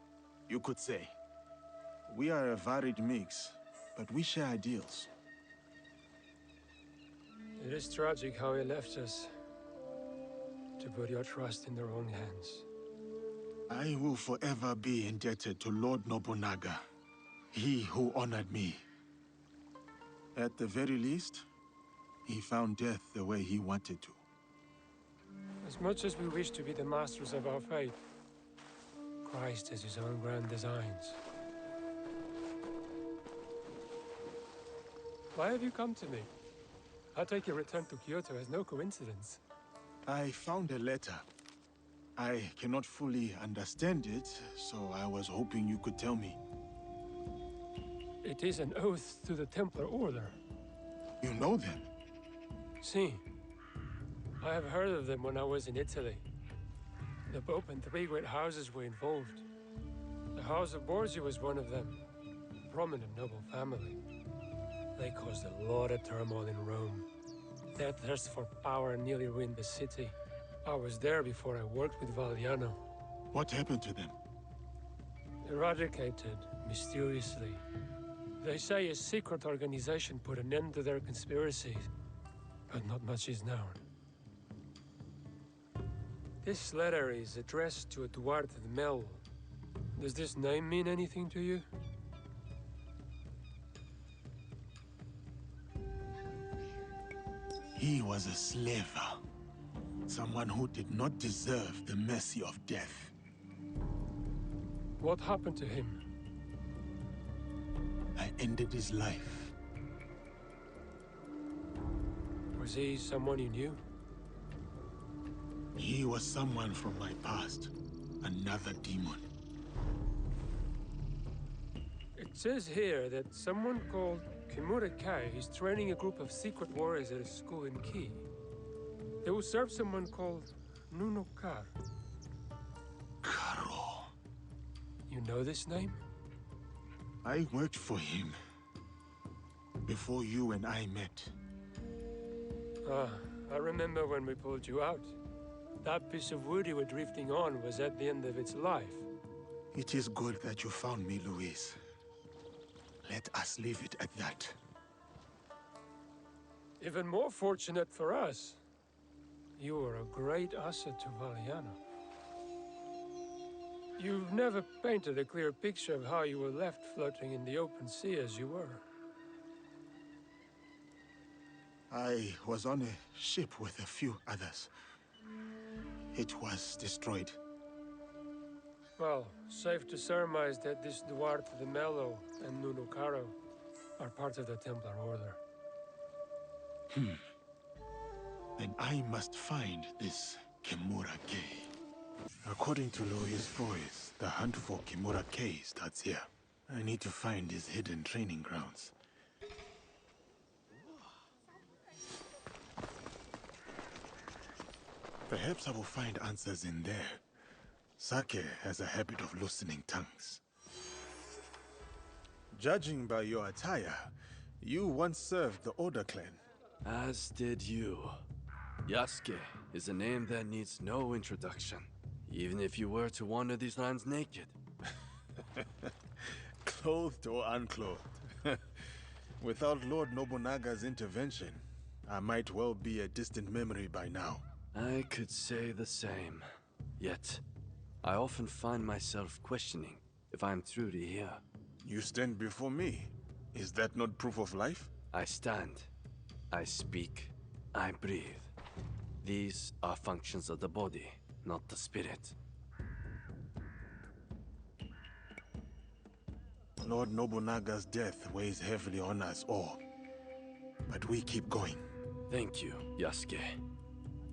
you could say. We are a varied mix, but we share ideals. It is tragic how he left us, to put your trust in the wrong hands. I will forever be indebted to Lord Nobunaga, he who honored me. At the very least, he found death the way he wanted to. As much as we wish to be the masters of our fate, Christ has his own grand designs. Why have you come to me? I take your return to Kyoto as no coincidence. I found a letter. I cannot fully understand it, so I was hoping you could tell me. It is an oath to the Templar Order. You know them? Si. I have heard of them when I was in Italy. The Pope and 3 great houses were involved. The House of Borgia was one of them. A prominent noble family. They caused a lot of turmoil in Rome. Their thirst for power nearly ruined the city. I was there before I worked with Valliano. What happened to them? Eradicated, mysteriously. They say a secret organization put an end to their conspiracies, but not much is known. This letter is addressed to Eduardo de Mel. Does this name mean anything to you? He was a slaver. Someone who did not deserve the mercy of death. What happened to him? I ended his life. Was he someone you knew? He was someone from my past. Another demon. It says here that someone called Kimura Kai is training a group of secret warriors at a school in Ki. They will serve someone called Nunokar. Karo. You know this name? I worked for him before you and I met. Ah, I remember when we pulled you out. That piece of wood you were drifting on was at the end of its life. It is good that you found me, Louise. Let us leave it at that. Even more fortunate for us. You were a great asset to Valiana. You've never painted a clear picture of how you were left floating in the open sea as you were. I was on a ship with a few others. It was destroyed. Well, safe to surmise that this Duarte de Mello and Nunukaro are part of the Templar Order. Then I must find this Kimura Kei. According to Louis' voice, the hunt for Kimura Kei starts here. I need to find his hidden training grounds. Perhaps I will find answers in there. Sake has a habit of loosening tongues. Judging by your attire, you once served the Order clan. As did you. Yasuke is a name that needs no introduction, even if you were to wander these lands naked. Clothed or unclothed. Without Lord Nobunaga's intervention, I might well be a distant memory by now. I could say the same. Yet, I often find myself questioning if I'm truly here. You stand before me. Is that not proof of life? I stand. I speak. I breathe. These are functions of the body, not the spirit. Lord Nobunaga's death weighs heavily on us all. But we keep going. Thank you, Yasuke.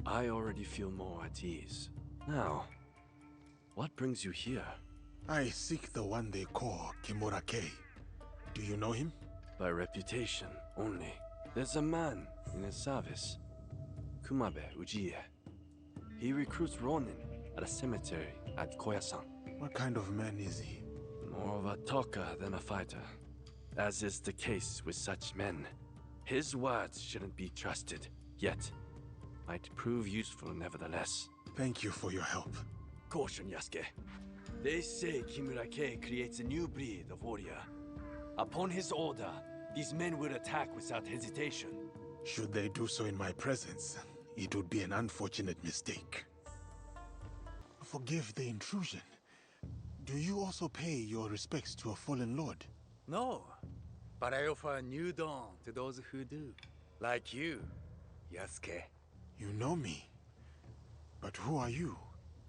I already feel more at ease. Now, what brings you here? I seek the one they call Kimura Kei. Do you know him? By reputation only. There's a man in his service, Kumabe Ujiie. He recruits Ronin at a cemetery at Koyasan. What kind of man is he? More of a talker than a fighter. As is the case with such men. His words shouldn't be trusted, yet might prove useful nevertheless. Thank you for your help. Caution, Yasuke. They say Kimura Kei creates a new breed of warrior. Upon his order, these men will attack without hesitation. Should they do so in my presence, it would be an unfortunate mistake. Forgive the intrusion. Do you also pay your respects to a fallen lord? No, but I offer a new dawn to those who do. Like you, Yasuke. You know me, but who are you?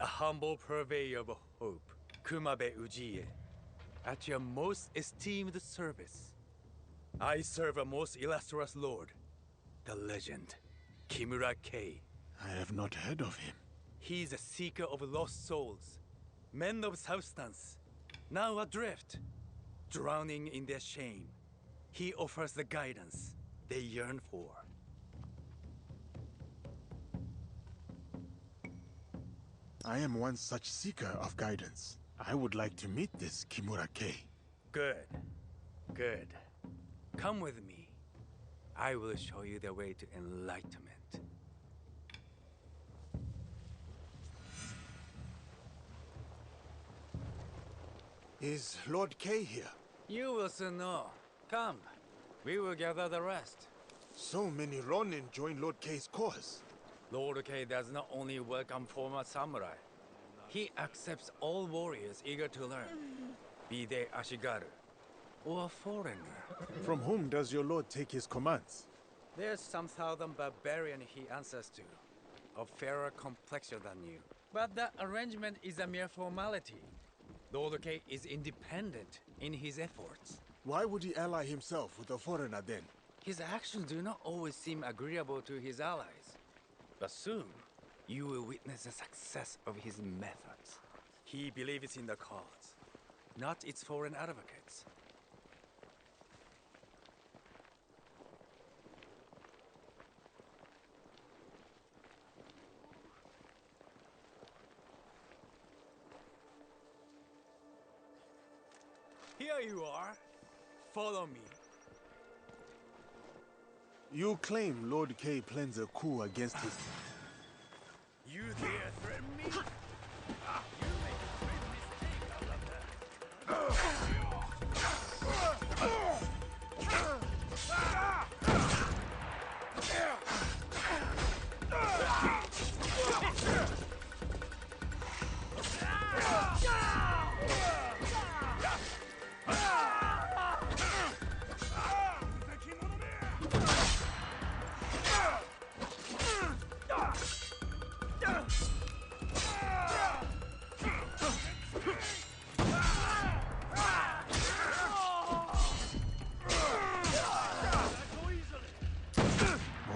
A humble purveyor of hope, Kumabe Ujiie. At your most esteemed service. I serve a most illustrious lord, the legend, Kimura Kei. I have not heard of him. He is a seeker of lost souls, men of substance, now adrift, drowning in their shame. He offers the guidance they yearn for. I am one such seeker of guidance. I would like to meet this Kimura Kei. Good. Good. Come with me. I will show you the way to enlightenment. Is Lord Kei here? You will soon know. Come. We will gather the rest. So many Ronin join Lord Kei's cause. Lord Kay does not only welcome former samurai, he accepts all warriors eager to learn, be they Ashigaru or foreigner. From whom does your lord take his commands? There's some southern barbarian he answers to, of fairer complexion than you. But that arrangement is a mere formality. Lord Kay is independent in his efforts. Why would he ally himself with a foreigner then? His actions do not always seem agreeable to his allies. But soon, you will witness the success of his methods. He believes in the cause, not its foreign advocates. Here you are. Follow me. You claim Lord Kay plans a coup against his... You dare threaten me? You make a great mistake out of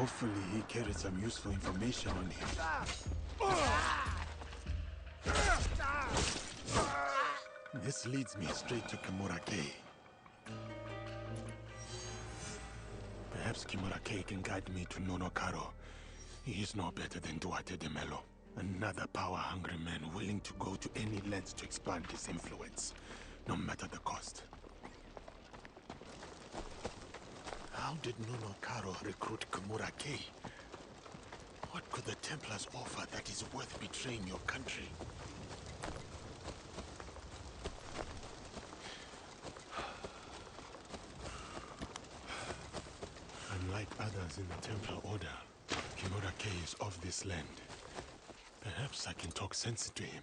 Hopefully he carried some useful information on him. This leads me straight to Kimura Kay. Perhaps Kimura Kay can guide me to Nonokaro. He is no better than Duarte de Melo. Another power-hungry man willing to go to any lengths to expand his influence, no matter the cost. How did Nonokaro recruit Kimura Kay? What could the Templars offer that is worth betraying your country? Unlike others in the Templar Order, Kimura Kay is of this land. Perhaps I can talk sense to him.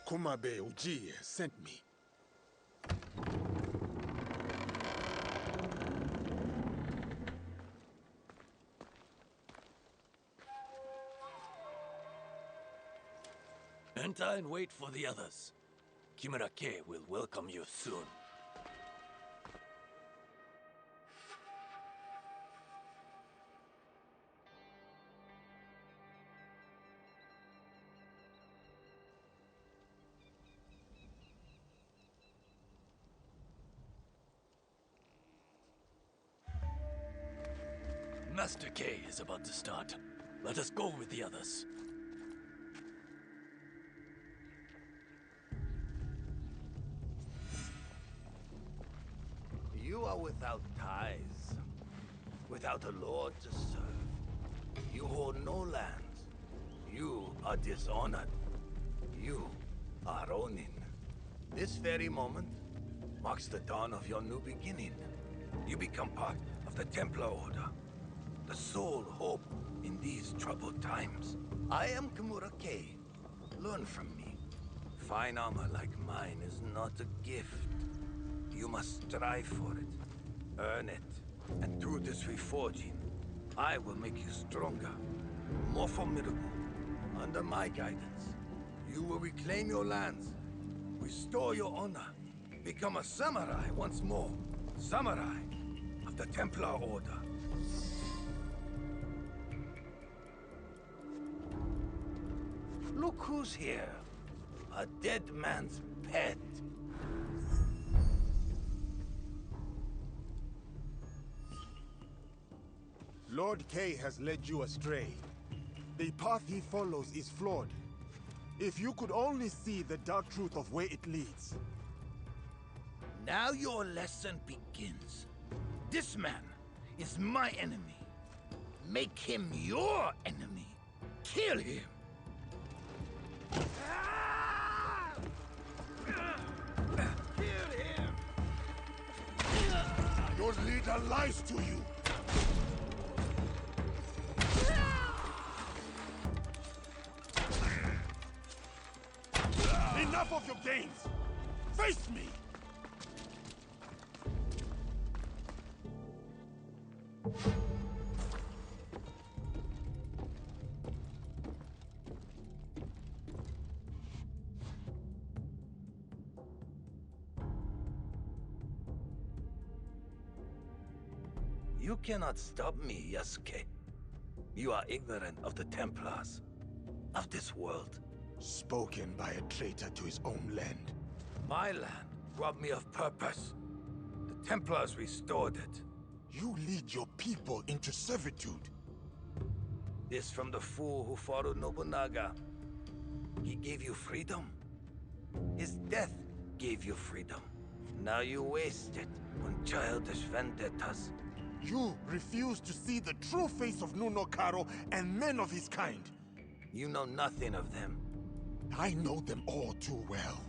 Kumabe Uji sent me. Enter and wait for the others. Kimura Kay will welcome you soon. Master Kay is about to start. Let us go with the others. You are without ties, without a lord to serve. You hold no lands. You are dishonored. You are Ronin. This very moment marks the dawn of your new beginning. You become part of the Templar Order, the sole hope in these troubled times. I am Kimura Kay. Learn from me. Fine armor like mine is not a gift. You must strive for it, earn it, and through this reforging, I will make you stronger, more formidable. Under my guidance, you will reclaim your lands, restore your honor, become a samurai once more. Samurai of the Templar Order. Look who's here. A dead man's pet. Lord Kay has led you astray. The path he follows is flawed. If you could only see the dark truth of where it leads. Now your lesson begins. This man is my enemy. Make him your enemy. Kill him. Kill him. Your leader lies to you. Enough of your games. Face me. You cannot stop me, Yasuke. You are ignorant of the Templars, of this world. Spoken by a traitor to his own land. My land robbed me of purpose. The Templars restored it. You lead your people into servitude. This from the fool who followed Nobunaga. He gave you freedom. His death gave you freedom. Now you waste it on childish vendettas. You refuse to see the true face of Nuno Karo and men of his kind. You know nothing of them. I know them all too well.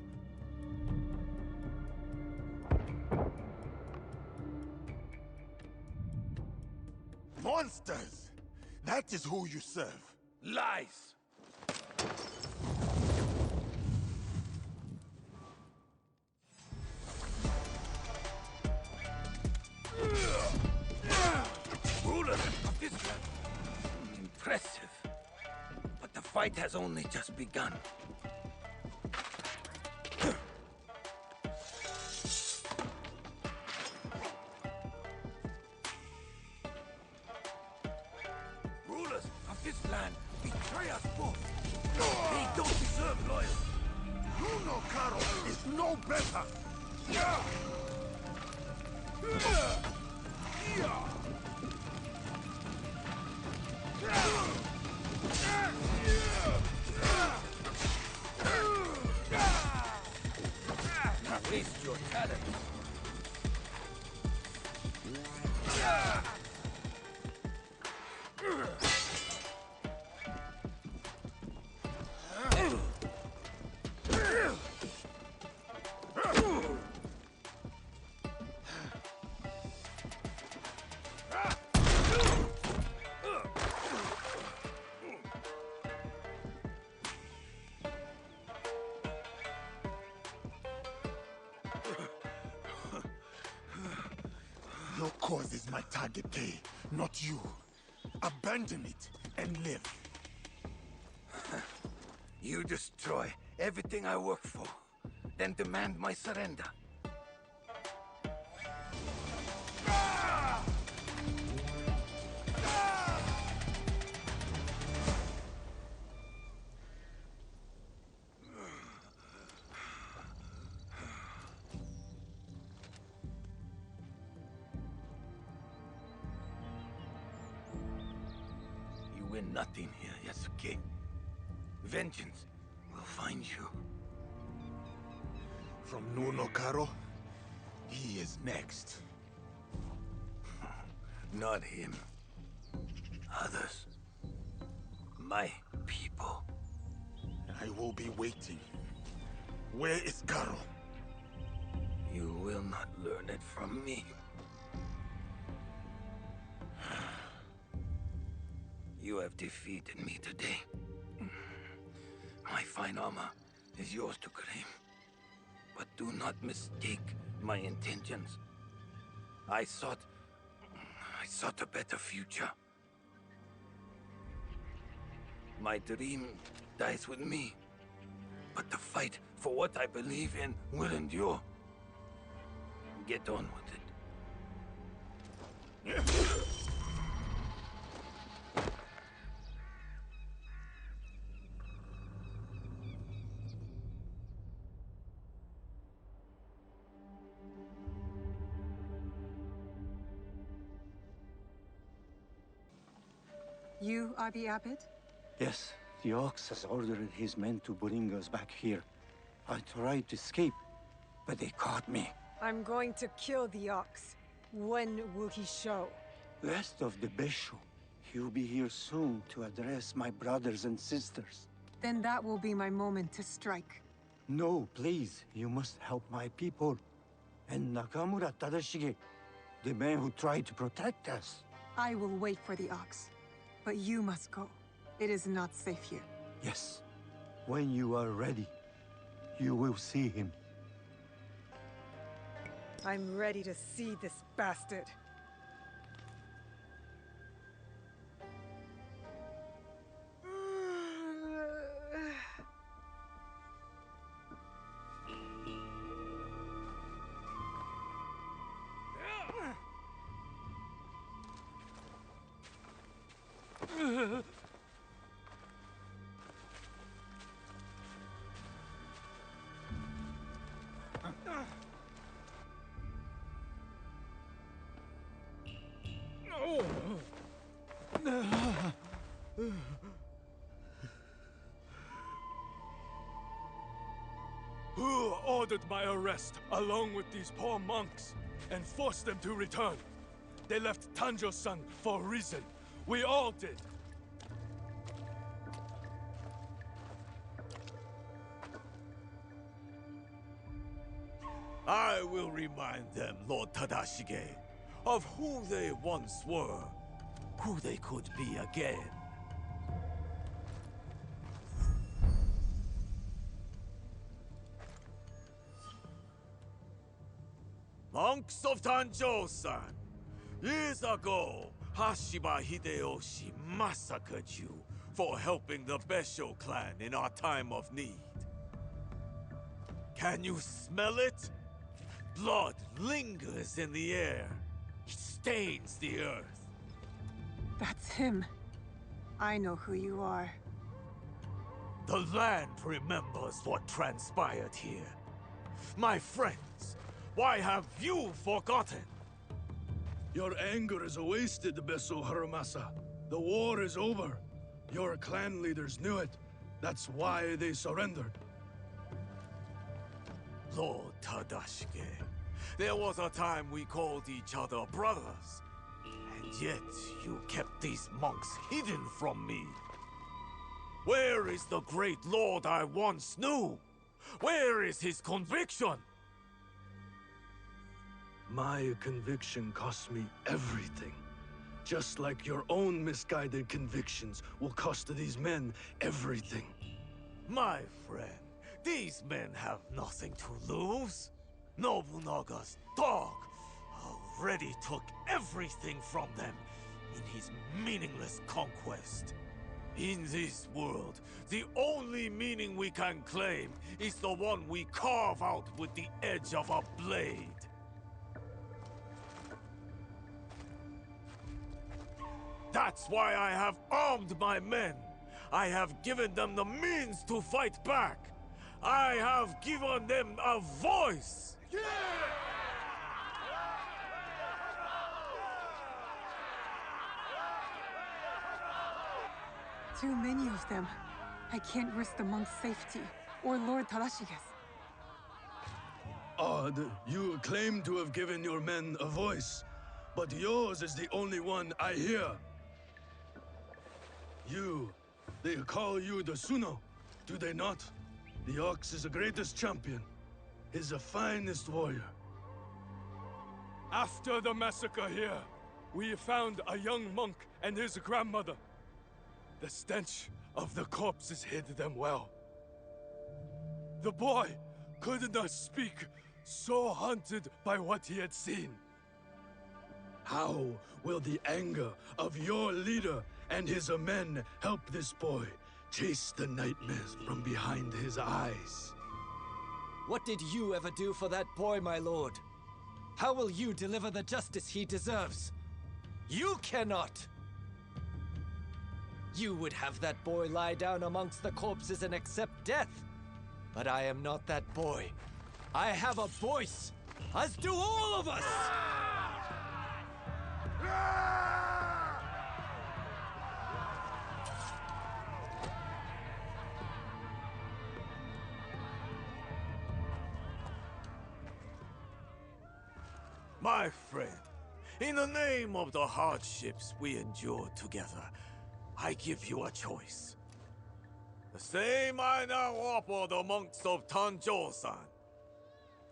Monsters! That is who you serve. Lies! Ruler of this land. Impressive. But the fight has only just begun. Rulers of this land betray us both. They don't deserve loyalty. Nuno Karo is no better. Waste your talent. Your cause is my target, Kay, not you. Abandon it and live. You destroy everything I work for, then demand my surrender. You win nothing here, Yasuke. Vengeance will find you. From Nuno Karo, he is next. Not him. Others. My people. I will be waiting. Where is Karo? You will not learn it from me. You have defeated me today. My fine armor is yours to claim. But do not mistake my intentions. I sought a better future. My dream dies with me. But the fight for what I believe in will endure. Get on with it. You are the abbot? Yes, the Ox has ordered his men to bring us back here. I tried to escape, but they caught me. I'm going to kill the ox. When will he show? Rest of the Besho. He'll be here soon to address my brothers and sisters. Then that will be my moment to strike. No, please. You must help my people. And Nakamura Tadashige, the man who tried to protect us. I will wait for the ox. But you must go. It is not safe here. Yes. When you are ready, you will see him. I'm ready to see this bastard. Who ordered my arrest, along with these poor monks, and forced them to return? They left Tanjo-san for a reason. We all did. I will remind them, Lord Tadashige, of who they once were, who they could be again. Monks of Tanjo-san, years ago, Hashiba Hideyoshi massacred you for helping the Besho clan in our time of need. Can you smell it? Blood lingers in the air. It stains the earth. That's him. I know who you are. The land remembers what transpired here. My friends, why have you forgotten? Your anger is wasted, Beso Haramasa. The war is over. Your clan leaders knew it. That's why they surrendered. Lord Tadashige, there was a time we called each other brothers. And yet, you kept these monks hidden from me. Where is the great lord I once knew? Where is his conviction? My conviction cost me everything. Just like your own misguided convictions will cost these men everything. My friend, these men have nothing to lose. Nobunaga's dog already took everything from them in his meaningless conquest. In this world, the only meaning we can claim is the one we carve out with the edge of a blade. That's why I have armed my men. I have given them the means to fight back. I have given them a voice. Yeah! Too many of them. I can't risk the monk's safety, or Lord Tadashige's. Odd, you claim to have given your men a voice, but yours is the only one I hear. They call you the Suno, do they not? The Ox is the greatest champion. He's the finest warrior. After the massacre here, we found a young monk and his grandmother. The stench of the corpses hid them well. The boy could not speak, so haunted by what he had seen. How will the anger of your leader and his men help this boy chase the nightmares from behind his eyes? What did you ever do for that boy, my lord? How will you deliver the justice he deserves? You cannot! You would have that boy lie down amongst the corpses and accept death. But I am not that boy. I have a voice, as do all of us! My friend, in the name of the hardships we endured together, I give you a choice. The same I now offer the monks of Tanjo-san.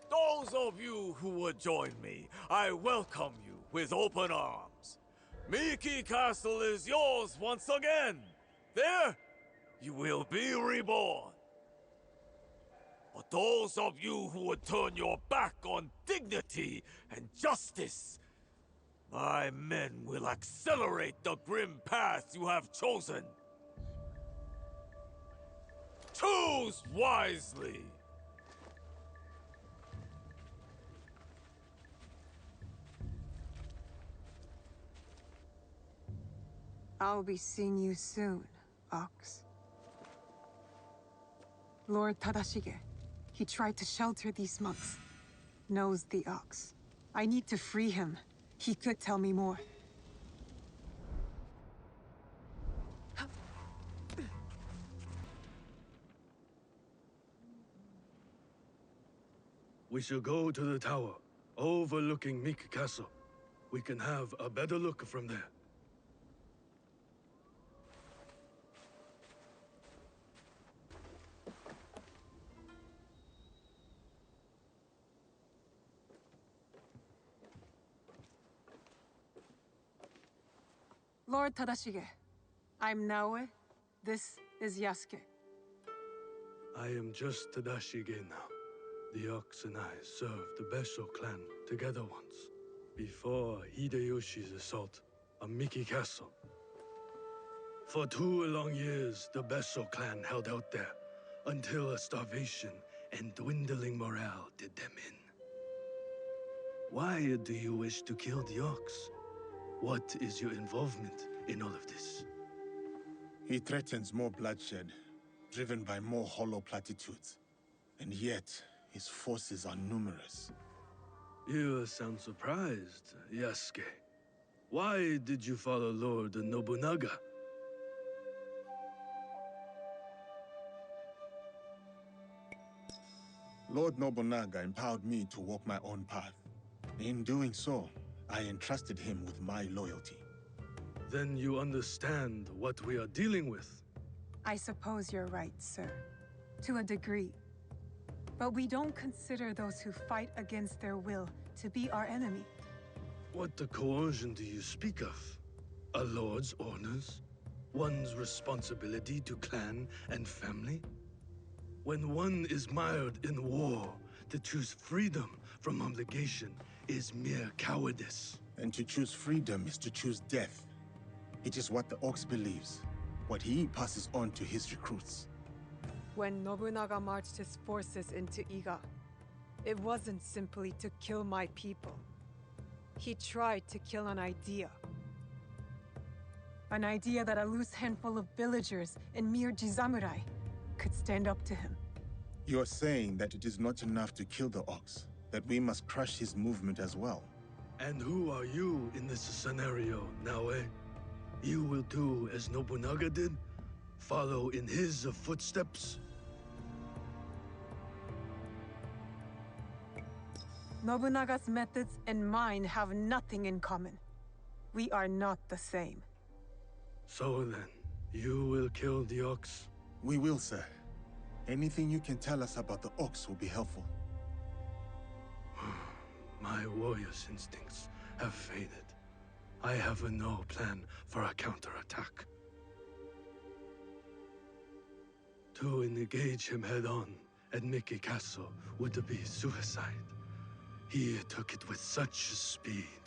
Those of you who would join me, I welcome you with open arms. Miki Castle is yours once again. There, you will be reborn. But those of you who would turn your back on dignity and justice, my men will accelerate the grim path you have chosen. Choose wisely! I'll be seeing you soon, Ox. Lord Tadashige, he tried to shelter these monks. Knows the Ox. I need to free him. He could tell me more. We shall go to the tower, overlooking Meek Castle. We can have a better look from there. Lord Tadashige, I'm Naoe. This is Yasuke. I am just Tadashige now. The Ox and I served the Besho clan together once, before Hideyoshi's assault on Miki Castle. For 2 long years, the Besho clan held out there, until starvation and dwindling morale did them in. Why do you wish to kill the Ox? What is your involvement in all of this? He threatens more bloodshed, driven by more hollow platitudes. And yet, his forces are numerous. You sound surprised, Yasuke. Why did you follow Lord Nobunaga? Lord Nobunaga empowered me to walk my own path. In doing so, I entrusted him with my loyalty. Then you understand what we are dealing with. I suppose you're right, sir. To a degree. But we don't consider those who fight against their will to be our enemy. What the coercion do you speak of? A lord's orders? One's responsibility to clan and family? When one is mired in war, to choose freedom from obligation is mere cowardice. And to choose freedom is to choose death. It is what the Ox believes, what he passes on to his recruits. When Nobunaga marched his forces into Iga, it wasn't simply to kill my people. He tried to kill an idea. An idea that a loose handful of villagers and mere jisamurai could stand up to him. You're saying that it is not enough to kill the Ox, that we must crush his movement as well. And who are you in this scenario, Naoe? You will do as Nobunaga did? Follow in his footsteps? Nobunaga's methods and mine have nothing in common. We are not the same. So then, you will kill the Ox? We will, sir. Anything you can tell us about the Ox will be helpful. My warrior's instincts have faded. I have no plan for a counterattack. To engage him head-on at Miki Castle would be suicide. He took it with such speed.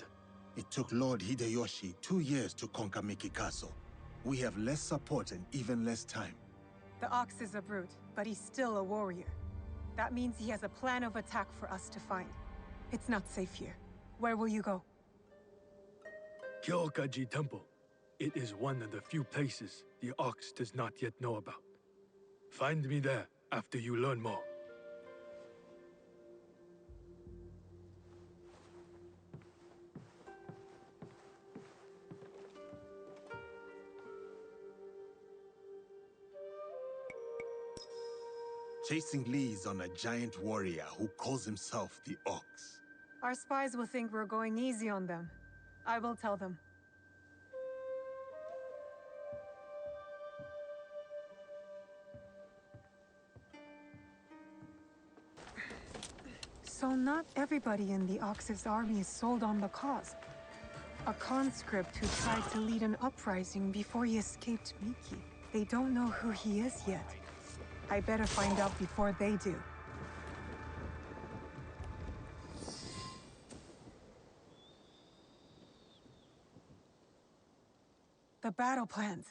It took Lord Hideyoshi 2 years to conquer Miki Castle. We have less support and even less time. The Ox is a brute, but he's still a warrior. That means he has a plan of attack for us to find. It's not safe here. Where will you go? Kyokaji Temple. It is one of the few places the Ox does not yet know about. Find me there after you learn more. Chasing leads on a giant warrior who calls himself the Ox. Our spies will think we're going easy on them. I will tell them. So not everybody in the Ox's army is sold on the cause. A conscript who tried to lead an uprising before he escaped Miki. They don't know who he is yet. I better find out before they do. The battle plans.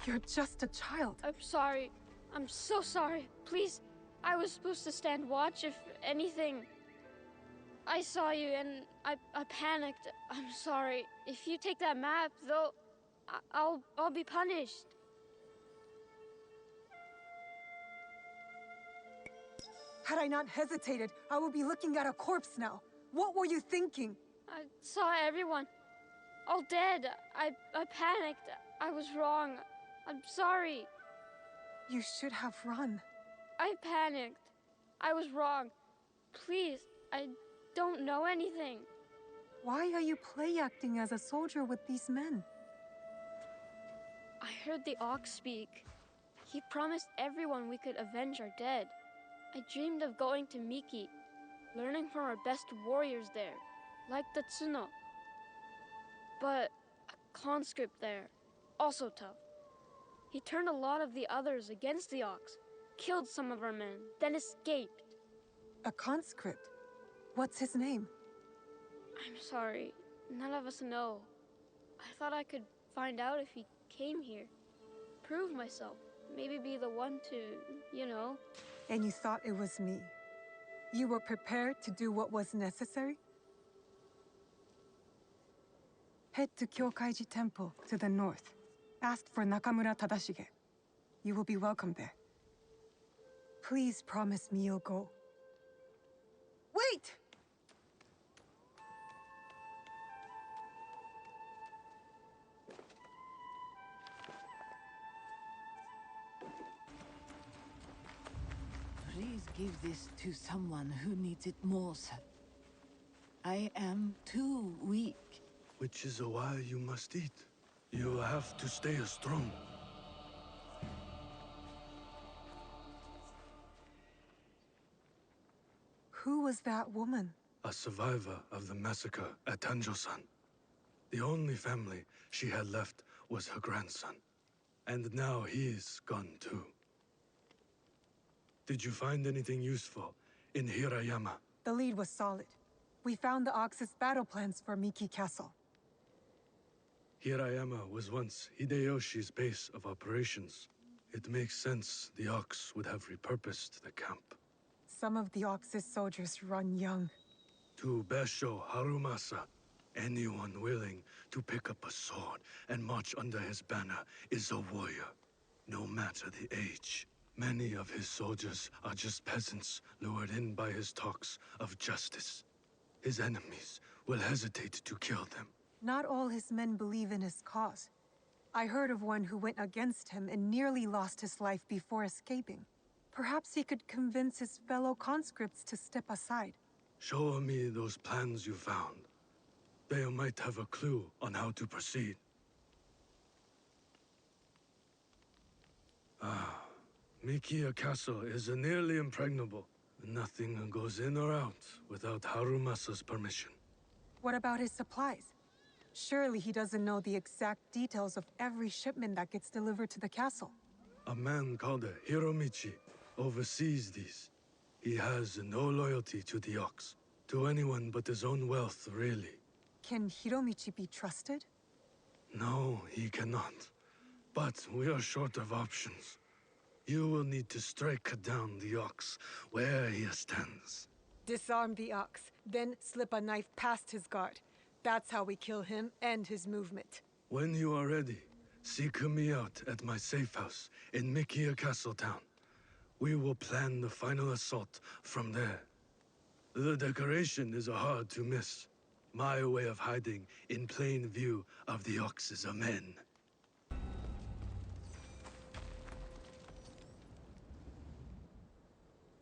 You're just a child. I'm sorry. I'm so sorry. Please, I was supposed to stand watch if anything. I saw you and I panicked. I'm sorry. If you take that map, though, I'll be punished. Had I not hesitated, I would be looking at a corpse now. What were you thinking? I saw everyone. All dead. I panicked. I was wrong. I'm sorry. You should have run. I panicked. I was wrong. Please, I don't know anything. Why are you play acting as a soldier with these men? I heard the ox speak. He promised everyone we could avenge our dead. I dreamed of going to Miki, learning from our best warriors there, like the Tsuno. But a conscript there, also tough. He turned a lot of the others against the ox, killed some of our men, then escaped. A conscript? What's his name? I'm sorry, none of us know. I thought I could find out if he came here. Prove myself, maybe be the one to, you know. And you thought it was me? You were prepared to do what was necessary? Head to Kyokaiji Temple to the north. Ask for Nakamura Tadashige. You will be welcome there. Please promise me you'll go. Wait! Please give this to someone who needs it most. I am too weak. Which is why you must eat. You have to stay strong. Who was that woman? A survivor of the massacre at Tanjo-san. The only family she had left was her grandson. And now he's gone too. Did you find anything useful in Hirayama? The lead was solid. We found the Ox's battle plans for Miki Castle. Hirayama was once Hideyoshi's base of operations. It makes sense the Ox would have repurposed the camp. Some of the Ox's soldiers run young. To Basho Harumasa, anyone willing to pick up a sword and march under his banner is a warrior, no matter the age. Many of his soldiers are just peasants lured in by his talks of justice. His enemies will hesitate to kill them. Not all his men believe in his cause. I heard of one who went against him and nearly lost his life before escaping. Perhaps he could convince his fellow conscripts to step aside. Show me those plans you found. They might have a clue on how to proceed. Mikiya Castle is nearly impregnable. Nothing goes in or out without Harumasa's permission. What about his supplies? Surely he doesn't know the exact details of every shipment that gets delivered to the castle. A man called Hiromichi oversees these. He has no loyalty to the Ox, to anyone but his own wealth, really. Can Hiromichi be trusted? No, he cannot. But we are short of options. You will need to strike down the Ox where he stands. Disarm the Ox, then slip a knife past his guard. That's how we kill him and his movement. When you are ready, seek me out at my safe house in Mikiya Castle Town. We will plan the final assault from there. The decoration is hard to miss. My way of hiding in plain view of the oxes of men.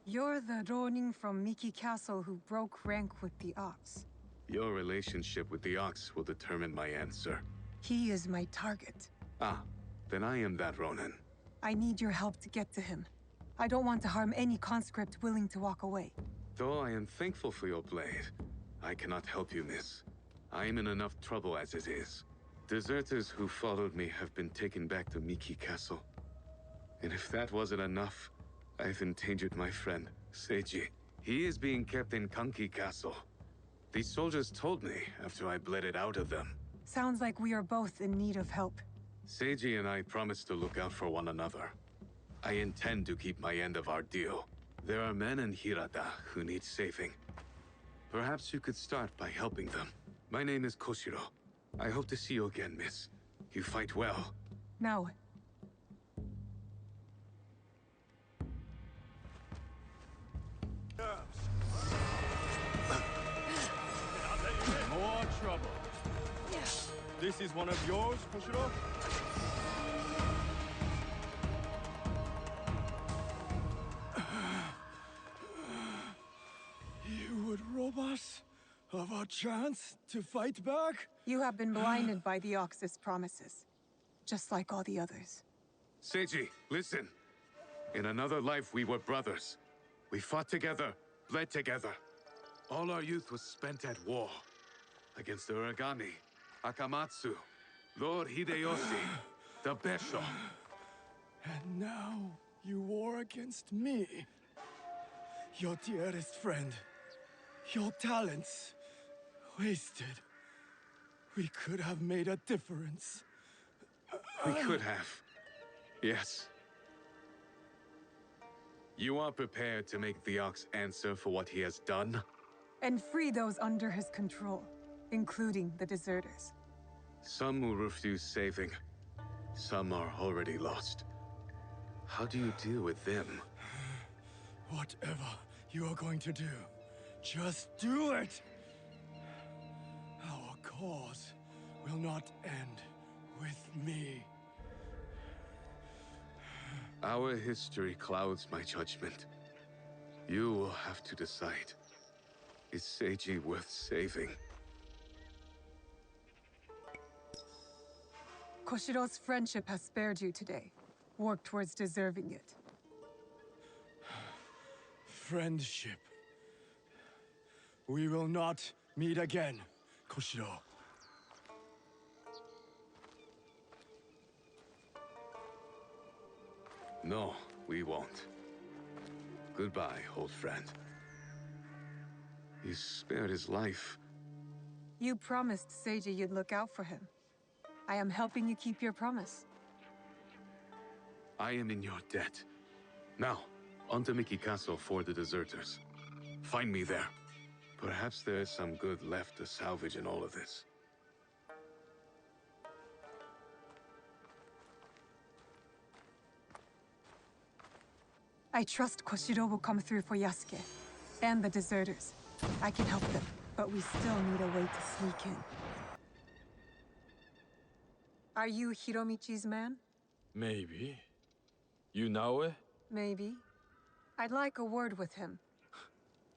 You're the Ronin from Miki Castle who broke rank with the Ox. Your relationship with the Ox will determine my answer. He is my target. Ah, then I am that Ronin. I need your help to get to him. I don't want to harm any conscript willing to walk away. Though I am thankful for your blade, I cannot help you, miss. I am in enough trouble as it is. Deserters who followed me have been taken back to Miki Castle. And if that wasn't enough, I've endangered my friend, Seiji. He is being kept in Kanki Castle. These soldiers told me after I bled it out of them. Sounds like we are both in need of help. Seiji and I promised to look out for one another. I intend to keep my end of our deal. There are men in Hirata who need saving. Perhaps you could start by helping them. My name is Koshiro. I hope to see you again, miss. You fight well. Now. More trouble. This is one of yours, Koshiro? You would rob us of our chance to fight back? You have been blinded by the Ox's promises, just like all the others. Seiji, listen. In another life, we were brothers. We fought together, bled together. All our youth was spent at war. Against the Uragami, Akamatsu, Lord Hideyoshi, the Besho. And now you war against me. Your dearest friend. Your talents. Wasted. We could have made a difference. We could have. Yes. You are prepared to make the Ox answer for what he has done? And free those under his control, including the deserters. Some will refuse saving. Some are already lost. How do you deal with them? Whatever you are going to do, just do it! Our cause will not end with me. Our history clouds my judgment. You will have to decide. Is Seiji worth saving? Koshiro's friendship has spared you today. Work towards deserving it. Friendship. We will not meet again, Koshiro. No, we won't. Goodbye, old friend. You spared his life. You promised Seiji you'd look out for him. I am helping you keep your promise. I am in your debt. Now, on to Miki Castle for the deserters. Find me there. Perhaps there is some good left to salvage in all of this. I trust Koshiro will come through for Yasuke and the deserters. I can help them, but we still need a way to sneak in. Are you Hiromichi's man? Maybe. You Naoe? Maybe. I'd like a word with him.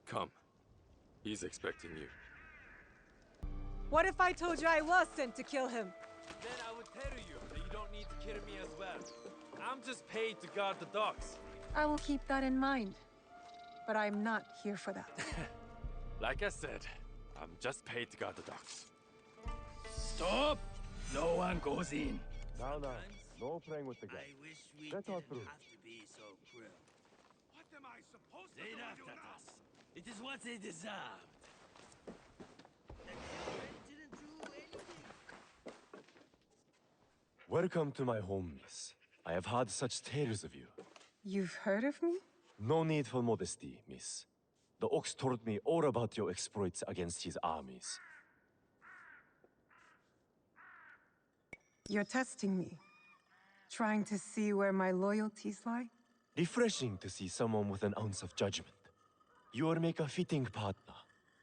Come. He's expecting you. What if I told you I was sent to kill him? Then I would tell you that you don't need to kill me as well. I'm just paid to guard the docks. I will keep that in mind. But I'm not here for that. Like I said, I'm just paid to guard the docks. Stop! No one goes in. Now, no playing with the gun. I wish we Let's all didn't through. have to be so cruel. What am I supposed They laughed at us. It is what they deserved. The children didn't do anything. Welcome to my home, miss. I have heard such tales of you. You've heard of me? No need for modesty, miss. The Ox told me all about your exploits against his armies. You're testing me. Trying to see where my loyalties lie? Refreshing to see someone with an ounce of judgment. You will make a fitting partner.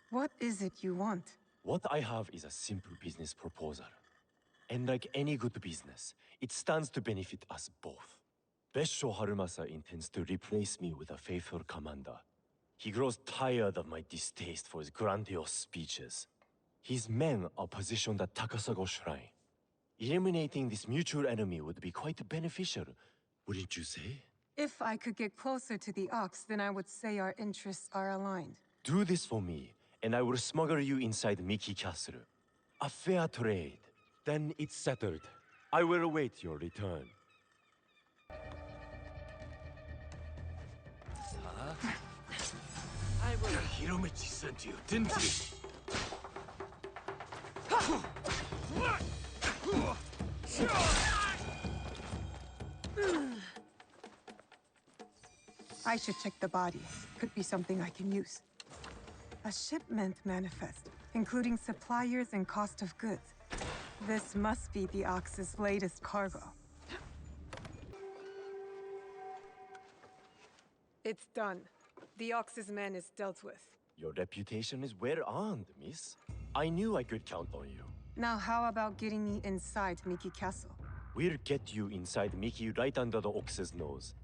What is it you want? What I have is a simple business proposal. And like any good business, it stands to benefit us both. Besho Harumasa intends to replace me with a faithful commander. He grows tired of my distaste for his grandiose speeches. His men are positioned at Takasago Shrine. Eliminating this mutual enemy would be quite beneficial, wouldn't you say? If I could get closer to the Ox, then I would say our interests are aligned. Do this for me, and I will smuggle you inside Miki Castle. A fair trade. Then it's settled. I will await your return. I will. Hiromichi sent you, didn't he? I should check the body. Could be something I can use. A shipment manifest, including suppliers and cost of goods. This must be the Ox's latest cargo. It's done. The Ox's man is dealt with. Your reputation is well earned, miss. I knew I could count on you. Now how about getting me inside Miki Castle? We'll get you inside Miki right under the Ox's nose.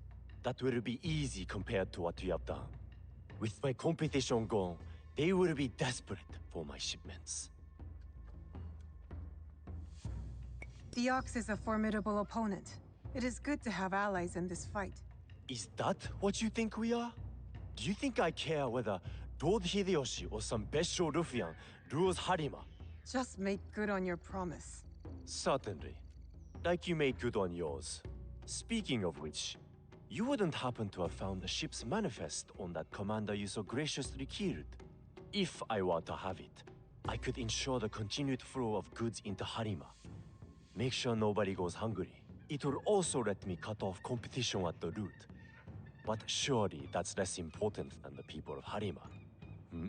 That will be easy compared to what you have done. With my competition gone, they will be desperate for my shipments. The Ox is a formidable opponent. It is good to have allies in this fight. Is that what you think we are? Do you think I care whether Lord Hideyoshi or some Besho ruffian rules Harima? Just make good on your promise. Certainly. Like you made good on yours. Speaking of which, you wouldn't happen to have found the ship's manifest on that commander you so graciously killed. If I were to have it, I could ensure the continued flow of goods into Harima. Make sure nobody goes hungry. It will also let me cut off competition at the root. But surely that's less important than the people of Harima. Hmm?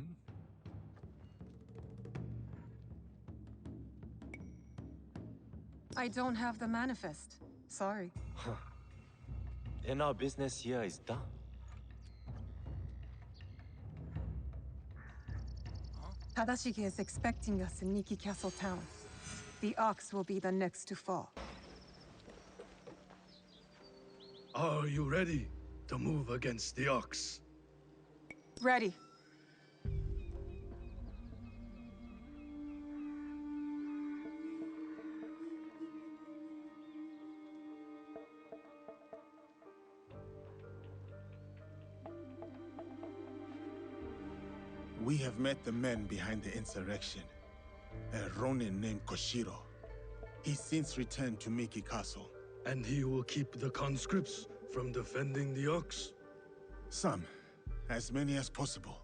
I don't have the manifest. Sorry. Then our business here is done. Tadashige is expecting us in Miki Castle town. The Ox will be the next to fall. Are you ready to move against the Ox? Ready. We have met the men behind the insurrection. A Ronin named Koshiro. He's since returned to Miki Castle. And he will keep the conscripts from defending the Ox? Some. As many as possible.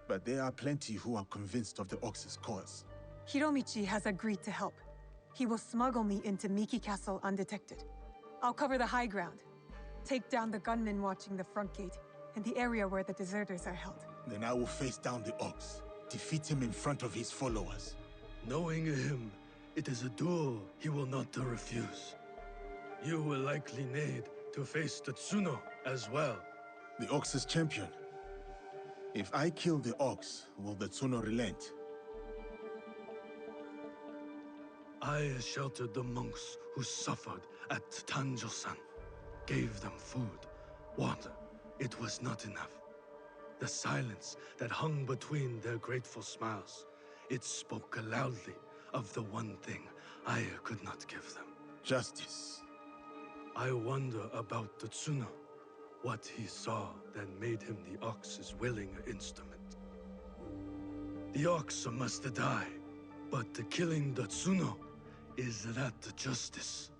But there are plenty who are convinced of the Ox's cause. Hiromichi has agreed to help. He will smuggle me into Miki Castle undetected. I'll cover the high ground. Take down the gunmen watching the front gate, and the area where the deserters are held. Then I will face down the Ox. Defeat him in front of his followers. Knowing him, it is a duel he will not refuse. You will likely need to face the Tsuno as well. The Ox's champion. If I kill the Ox, will the Tsuno relent? I sheltered the monks who suffered at Tanjo-san. Gave them food, water. It was not enough. The silence that hung between their grateful smiles, it spoke loudly of the one thing I could not give them. Justice. I wonder about the Tsuno. What he saw that made him the Ox's willing instrument. The Ox must die, but killing the Tsuno, is that justice?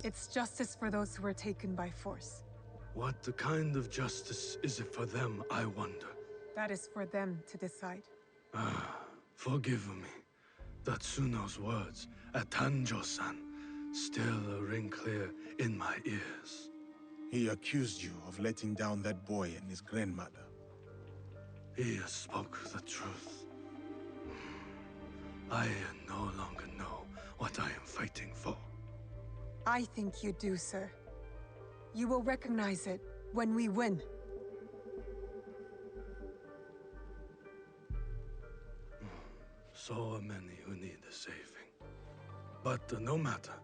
It's justice for those who were taken by force. What kind of justice is it for them, I wonder? That is for them to decide. Forgive me. The Tsuno's words at Tanjo-san still ring clear in my ears. He accused you of letting down that boy and his grandmother. He spoke the truth. I no longer fighting for. I think you do, sir. You will recognize it when we win. So many who need saving. But no matter.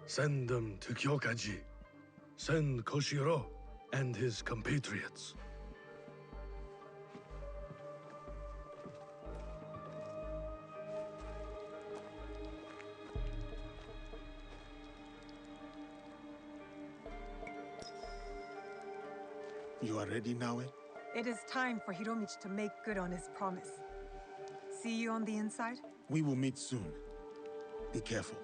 Send them to Kyokaji. Send Koshiro and his compatriots. You are ready, Naoe? It is time for Hiromichi to make good on his promise. See you on the inside? We will meet soon. Be careful.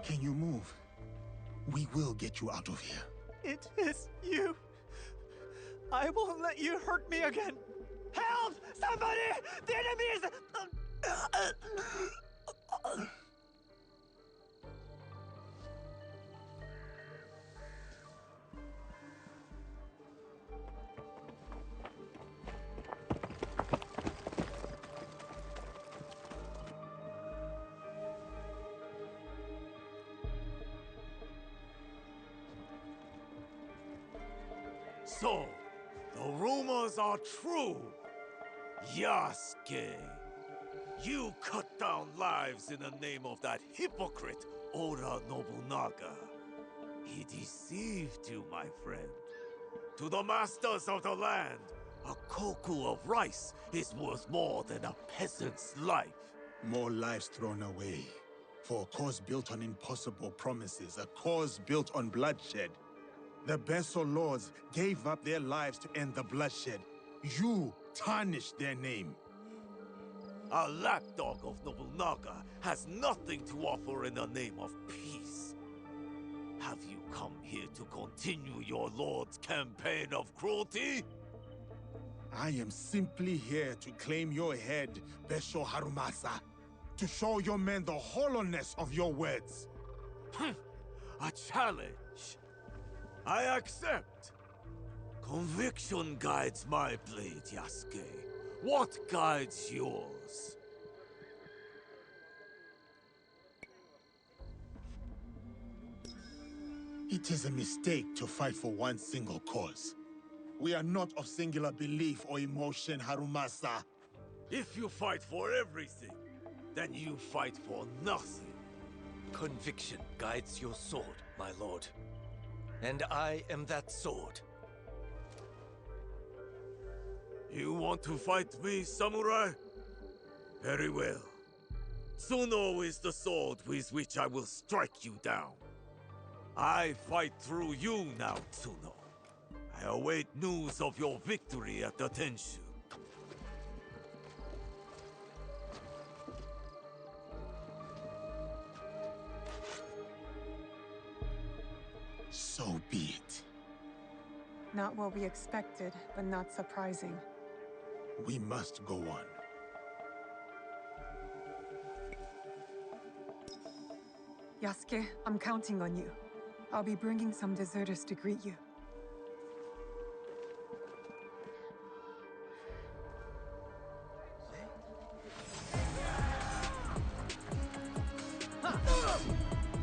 Can you move? We will get you out of here. It is you. I won't let you hurt me again. Help! Somebody! The enemy is... So, the rumors are true. Yasuke, you cut down lives in the name of that hypocrite, Oda Nobunaga. He deceived you, my friend. To the masters of the land, a koku of rice is worth more than a peasant's life. More lives thrown away. For a cause built on impossible promises, a cause built on bloodshed. The Besso lords gave up their lives to end the bloodshed. You tarnished their name. A lapdog of Nobunaga has nothing to offer in the name of peace. Have you come here to continue your lord's campaign of cruelty? I am simply here to claim your head, Besho Harumasa. To show your men the hollowness of your words. A challenge. I accept. Conviction guides my blade, Yasuke. What guides yours? It is a mistake to fight for one single cause. We are not of singular belief or emotion, Harumasa. If you fight for everything, then you fight for nothing. Conviction guides your sword, my lord. And I am that sword. You want to fight me, samurai? Very well. Tsuno is the sword with which I will strike you down. I fight through you now, Tsuno. I await news of your victory at the Tenshu. So be it. Not what we expected, but not surprising. We must go on. Yasuke, I'm counting on you. I'll be bringing some deserters to greet you.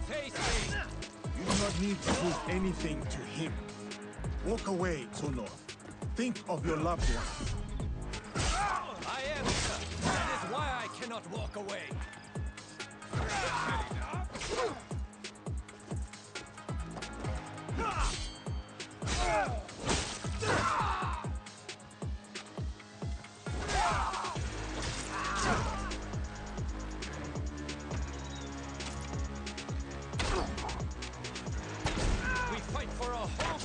Face me! You do not need to prove anything to him. Walk away, Tsuno. Think of your loved ones. I am, sir. That is why I cannot walk away. We fight for our home.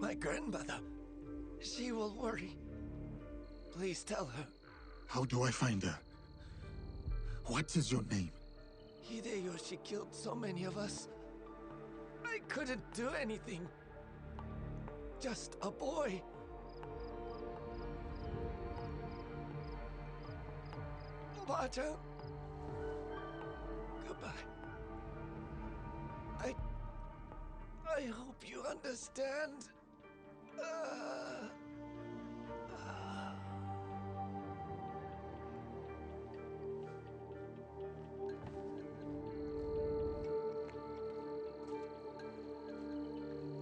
my grandmother. She will worry. Please tell her. How do I find her? What is your name? Hideyoshi killed so many of us. I couldn't do anything. Just a boy. Ba-chan. Goodbye. I hope you understand.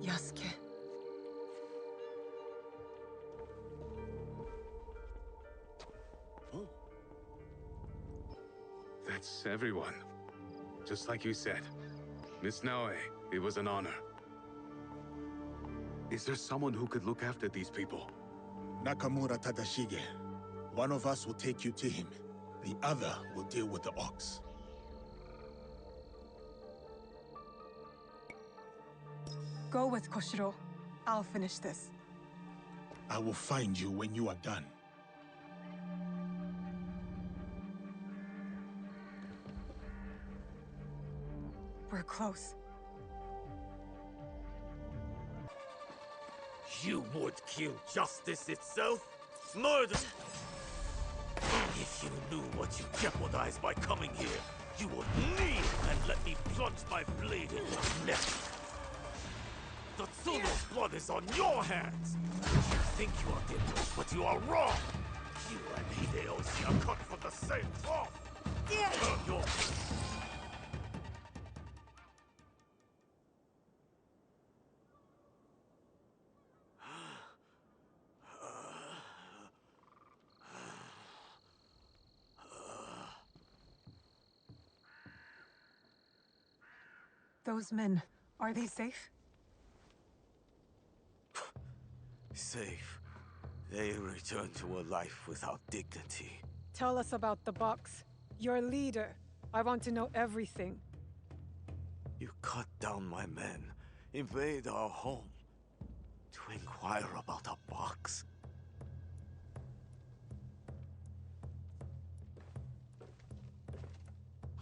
Yasuke. That's everyone. Just like you said. Miss Naoe, it was an honor. Is there someone who could look after these people? Nakamura Tadashige. One of us will take you to him. The other will deal with the ox. Go with Koshiro. I'll finish this. I will find you when you are done. We're close. You would kill justice itself? Murder! If you knew what you jeopardized by coming here, you would kneel and let me plunge my blade in your neck. The Tsuno's blood is on your hands! You think you are different, but you are wrong! You and Hideyoshi are cut from the same cloth! Your... Those men, are they safe? Safe. They return to a life without dignity. Tell us about the box. Your leader. I want to know everything. You cut down my men, invade our home, to inquire about a box.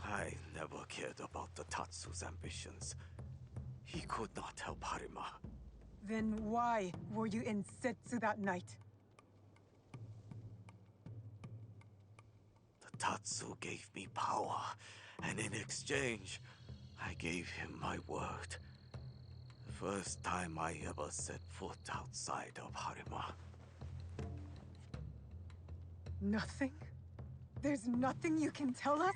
I never cared about the Tatsu's ambitions. He could not help Harima. Then why were you in Setsu that night? The Tatsu gave me power, and in exchange, I gave him my word. The first time I ever set foot outside of Harima. Nothing? There's nothing you can tell us?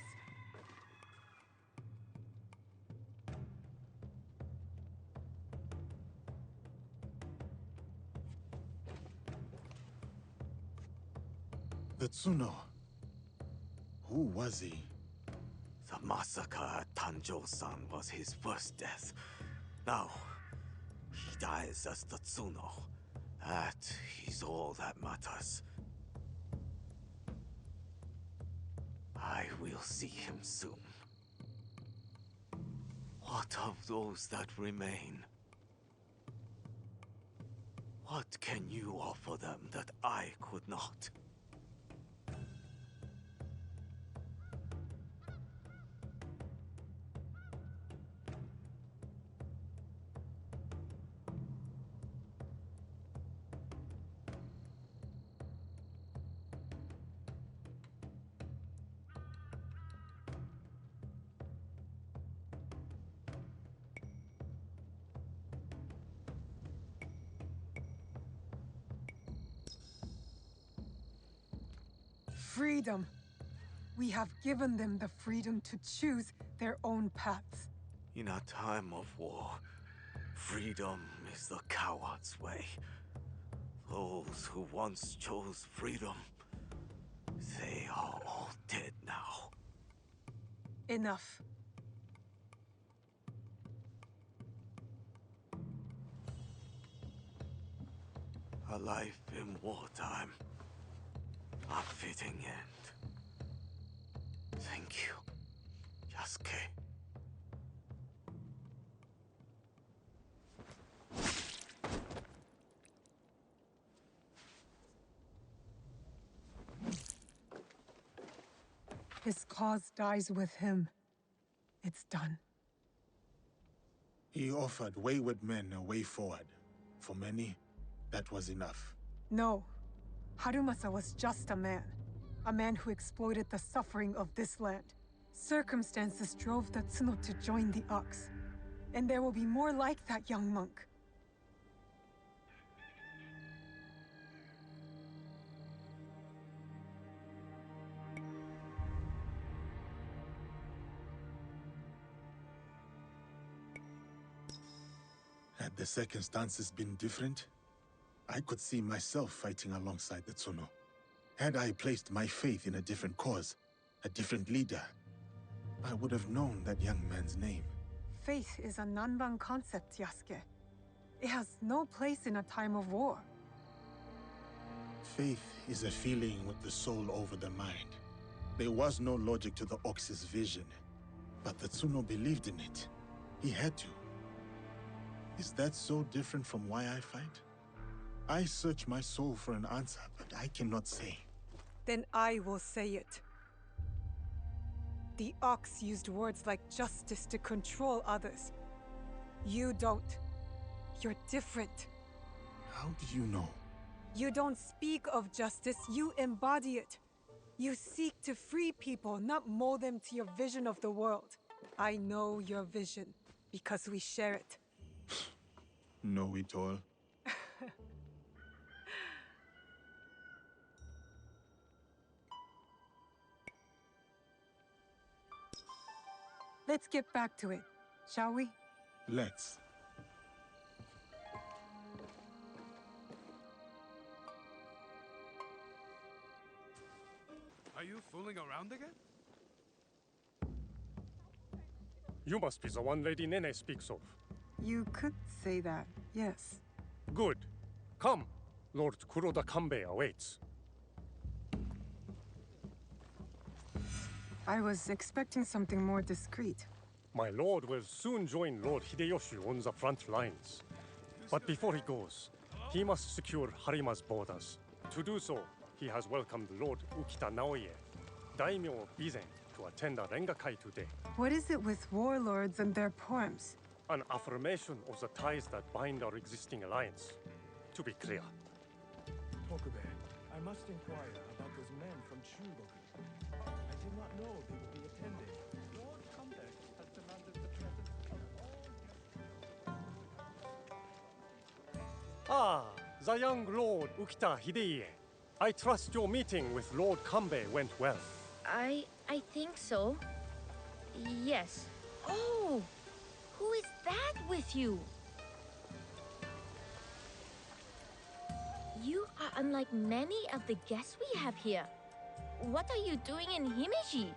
The Tsuno. Who was he? The massacre at Tanjo-san was his first death. Now, he dies as the Tsuno. That is all that matters. I will see him soon. What of those that remain? What can you offer them that I could not? Freedom. We have given them the freedom to choose their own paths. In a time of war, freedom is the coward's way. Those who once chose freedom, they are all dead now. Enough. A life in wartime. A fitting end. Thank you, Yasuke. His cause dies with him. It's done. He offered wayward men a way forward. For many, that was enough. No. Harumasa was just a man. A man who exploited the suffering of this land. Circumstances drove the Tsuno to join the Ox. And there will be more like that young monk. Had the circumstances been different, I could see myself fighting alongside the Tsuno. Had I placed my faith in a different cause, a different leader, I would have known that young man's name. Faith is a Nanban concept, Yasuke. It has no place in a time of war. Faith is a feeling with the soul over the mind. There was no logic to the Ox's vision, but the Tsuno believed in it. He had to. Is that so different from why I fight? I search my soul for an answer, but I cannot say. Then I will say it. The Ox used words like justice to control others. You don't. You're different. How do you know? You don't speak of justice, you embody it. You seek to free people, not mold them to your vision of the world. I know your vision, because we share it. Know it all. Let's get back to it, shall we? Let's. Are you fooling around again? You must be the one Lady Nene speaks of. You could say that, yes. Good. Come. Lord Kuroda Kanbei awaits. I was expecting something more discreet. My lord will soon join Lord Hideyoshi on the front lines. But before he goes, he must secure Harima's borders. To do so, he has welcomed Lord Ukita Naoe, daimyo of Bizen, to attend a Rengakai today. What is it with warlords and their poems? An affirmation of the ties that bind our existing alliance. To be clear. Tokube, I must inquire about those men from Shingoku. I did not know they would be attending. Lord Kanbei has demanded the presence of all... Ah, the young Lord Ukita Hidei. I trust your meeting with Lord Kanbei went well. I think so. Yes. Oh! Who is that with you? You are unlike many of the guests we have here. What are you doing in Himeji?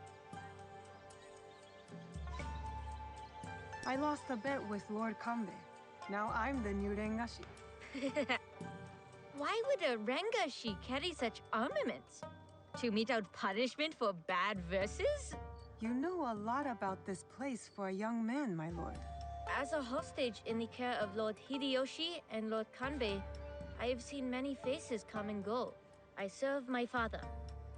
I lost a bet with Lord Kanbei. Now I'm the new Rengashi. Why would a Rengashi carry such armaments? To mete out punishment for bad verses? You know a lot about this place for a young man, my lord. As a hostage in the care of Lord Hideyoshi and Lord Kanbei, I have seen many faces come and go. I serve my father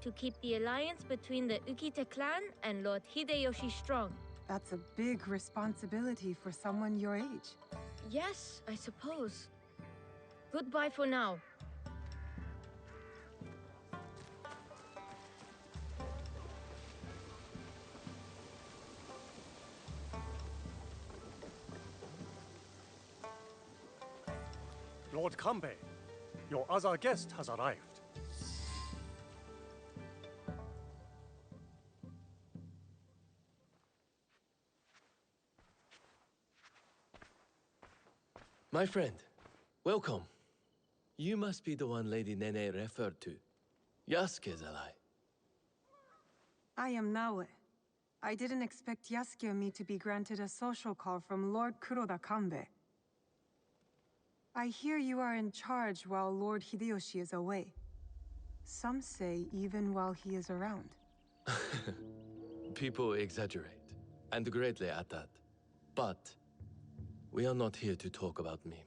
to keep the alliance between the Ukita clan and Lord Hideyoshi strong. That's a big responsibility for someone your age. Yes, I suppose. Goodbye for now. Lord Kanbei, your other guest has arrived. My friend, welcome. You must be the one Lady Nene referred to. Yasuke's ally. I am Naoe. I didn't expect Yasuke and me to be granted a social call from Lord Kuroda Kanbei. I hear you are in charge while Lord Hideyoshi is away. Some say even while he is around. People exaggerate, and greatly at that. But we are not here to talk about me.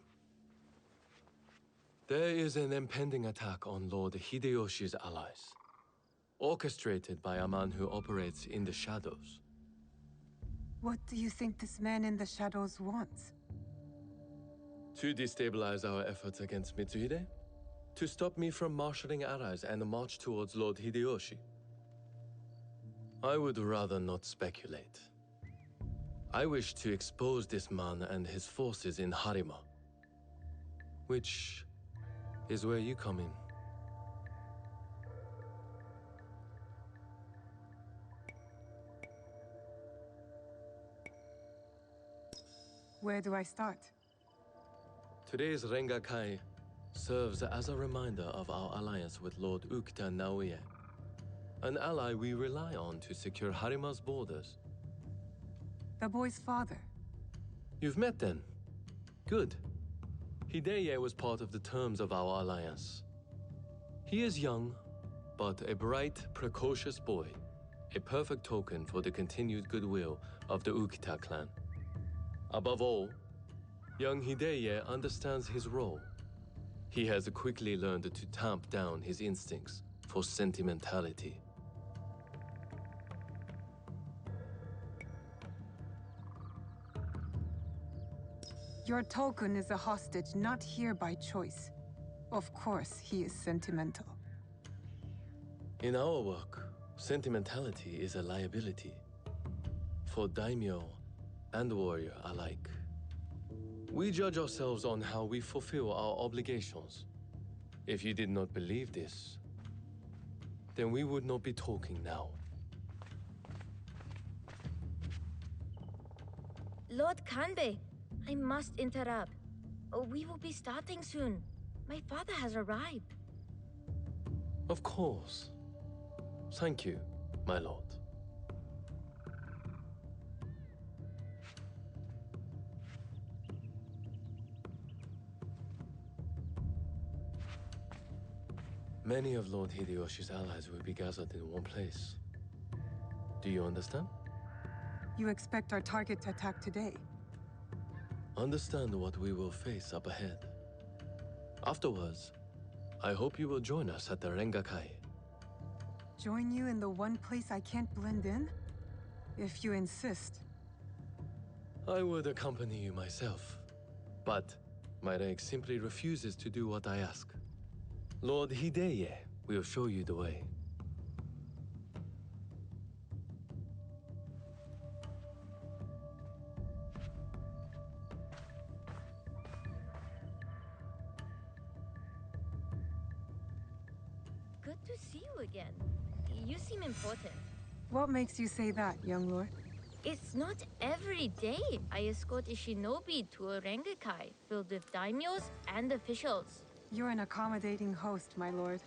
There is an impending attack on Lord Hideyoshi's allies. orchestrated by a man who operates in the shadows. What do you think this man in the shadows wants? To destabilize our efforts against Mitsuhide? To stop me from marshalling allies and march towards Lord Hideyoshi? I would rather not speculate. I wish to expose this man and his forces in Harima, which is where you come in. Where do I start? Today's Rengakai serves as a reminder of our alliance with Lord Ukita Naoe, an ally we rely on to secure Harima's borders. The boy's father. You've met then? Good. Hideye was part of the terms of our alliance. He is young, but a bright, precocious boy, a perfect token for the continued goodwill of the Ukita clan. Above all, young Hideye understands his role. He has quickly learned to tamp down his instincts for sentimentality. Your token is a hostage not here by choice. Of course, he is sentimental. In our work, sentimentality is a liability for daimyo and warrior alike. We judge ourselves on how we fulfill our obligations. If you did not believe this, then we would not be talking now. Lord Kanbei, I must interrupt. We will be starting soon. My father has arrived. Of course. Thank you, my lord. Many of Lord Hideyoshi's allies will be gathered in one place. Do you understand? You expect our target to attack today? Understand what we will face up ahead. Afterwards, I hope you will join us at the Rengakai. Join you in the one place I can't blend in? If you insist. I would accompany you myself, but my rank simply refuses to do what I ask. Lord Hideye will show you the way. Good to see you again. You seem important. What makes you say that, young lord? It's not every day I escort a shinobi to a Rengakai filled with daimyos and officials. You're an accommodating host, my lord.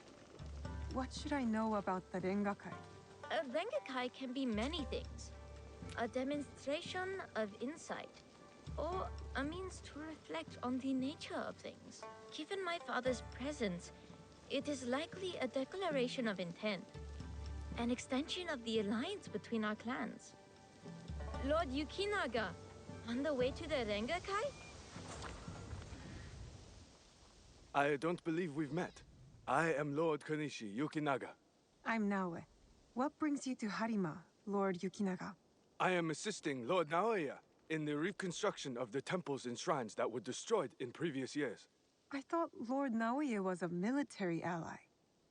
What should I know about the Rengakai? A Rengakai can be many things. A demonstration of insight, or a means to reflect on the nature of things. Given my father's presence, it is likely a declaration of intent, an extension of the alliance between our clans. Lord Yukinaga, on the way to the Rengakai? I don't believe we've met. I am Lord Konishi Yukinaga. I'm Naoe. What brings you to Harima, Lord Yukinaga? I am assisting Lord Naoe in the reconstruction of the temples and shrines that were destroyed in previous years. I thought Lord Naoe was a military ally.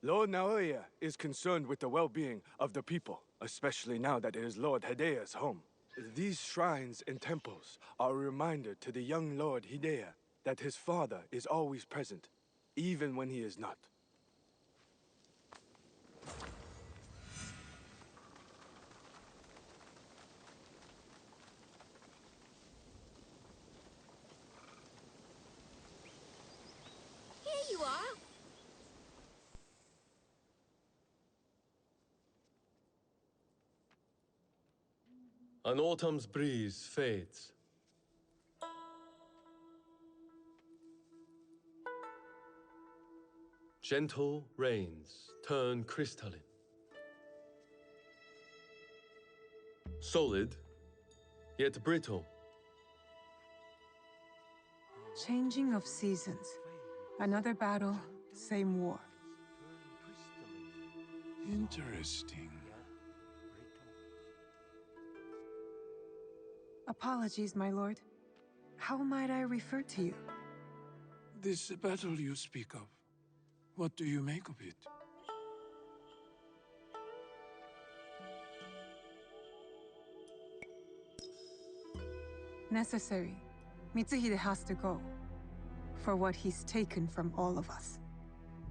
Lord Naoe is concerned with the well-being of the people, especially now that it is Lord Hideya's home. These shrines and temples are a reminder to the young Lord Hideye that his father is always present, even when he is not. Here you are! An autumn's breeze fades. Gentle rains turn crystalline. Solid, yet brittle. Changing of seasons. Another battle, same war. Interesting. Apologies, my lord. How might I refer to you? This battle you speak of, what do you make of it? Necessary. Mitsuhide has to go. For what he's taken from all of us.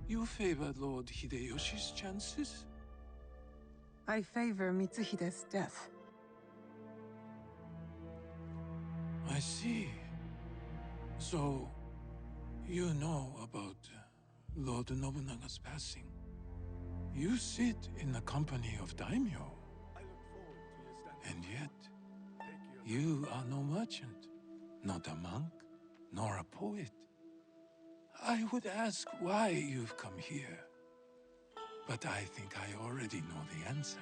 You favor Lord Hideyoshi's chances? I favor Mitsuhide's death. I see. So, you know about Lord Nobunaga's passing. You sit in the company of daimyo. And yet, you are no merchant, not a monk, nor a poet. I would ask why you've come here. But I think I already know the answer.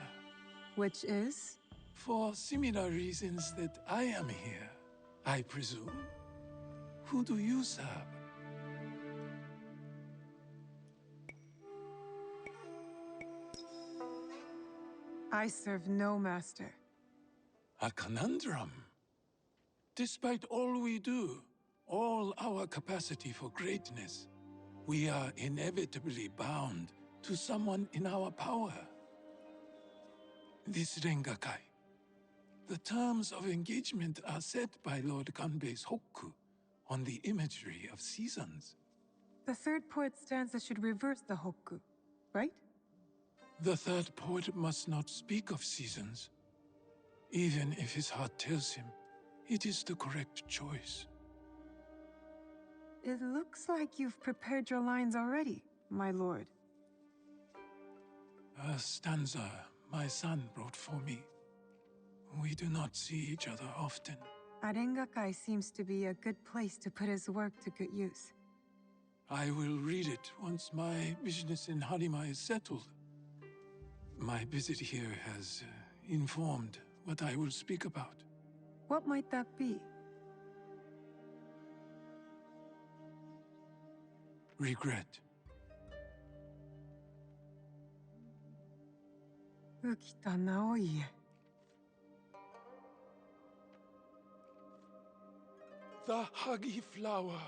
Which is? For similar reasons that I am here, I presume. Who do you serve? I serve no master. A conundrum. Despite all we do, all our capacity for greatness, we are inevitably bound to someone in our power. This Rengakai. The terms of engagement are set by Lord Kanbei's Hokku on the imagery of seasons. The third poet stanza should reverse the hokku, right? The third poet must not speak of seasons. Even if his heart tells him it is the correct choice. It looks like you've prepared your lines already, my lord. A stanza my son wrote for me. We do not see each other often. Arengakai seems to be a good place to put his work to good use. I will read it once my business in Harima is settled. My visit here has informed what I will speak about. What might that be? Regret. Ukita Naoe. The huggy flower.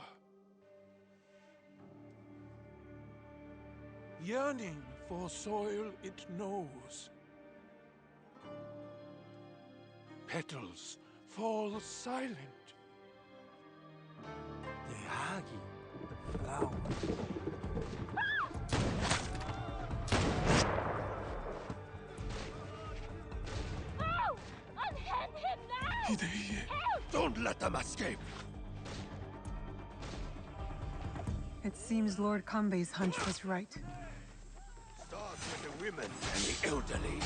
Yearning for soil it knows. Petals fall silent. The huggy flower. No! Unhand him now! Hideye, don't let them escape! It seems Lord Kanbei's hunch was right. Start with the women and the elderly.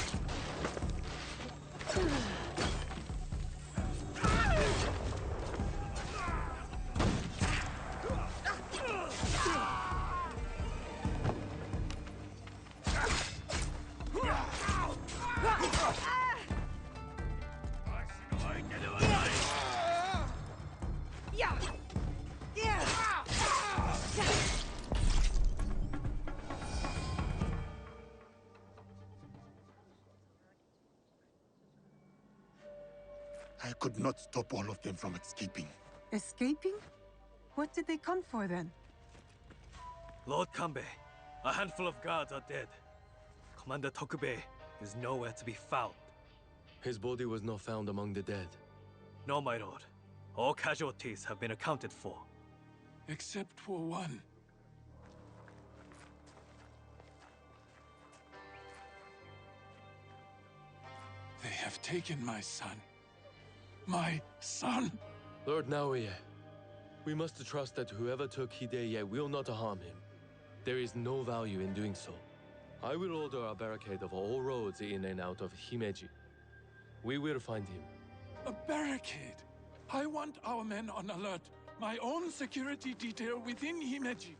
I could not stop all of them from escaping. Escaping? What did they come for then? Lord Kanbei, a handful of guards are dead. Commander Tokubei is nowhere to be found. His body was not found among the dead. No, my lord. All casualties have been accounted for. Except for one. They have taken my son. My son! Lord Naoe, we must trust that whoever took Hideye will not harm him. There is no value in doing so. I will order a barricade of all roads in and out of Himeji. We will find him. A barricade? I want our men on alert. My own security detail within Himeji.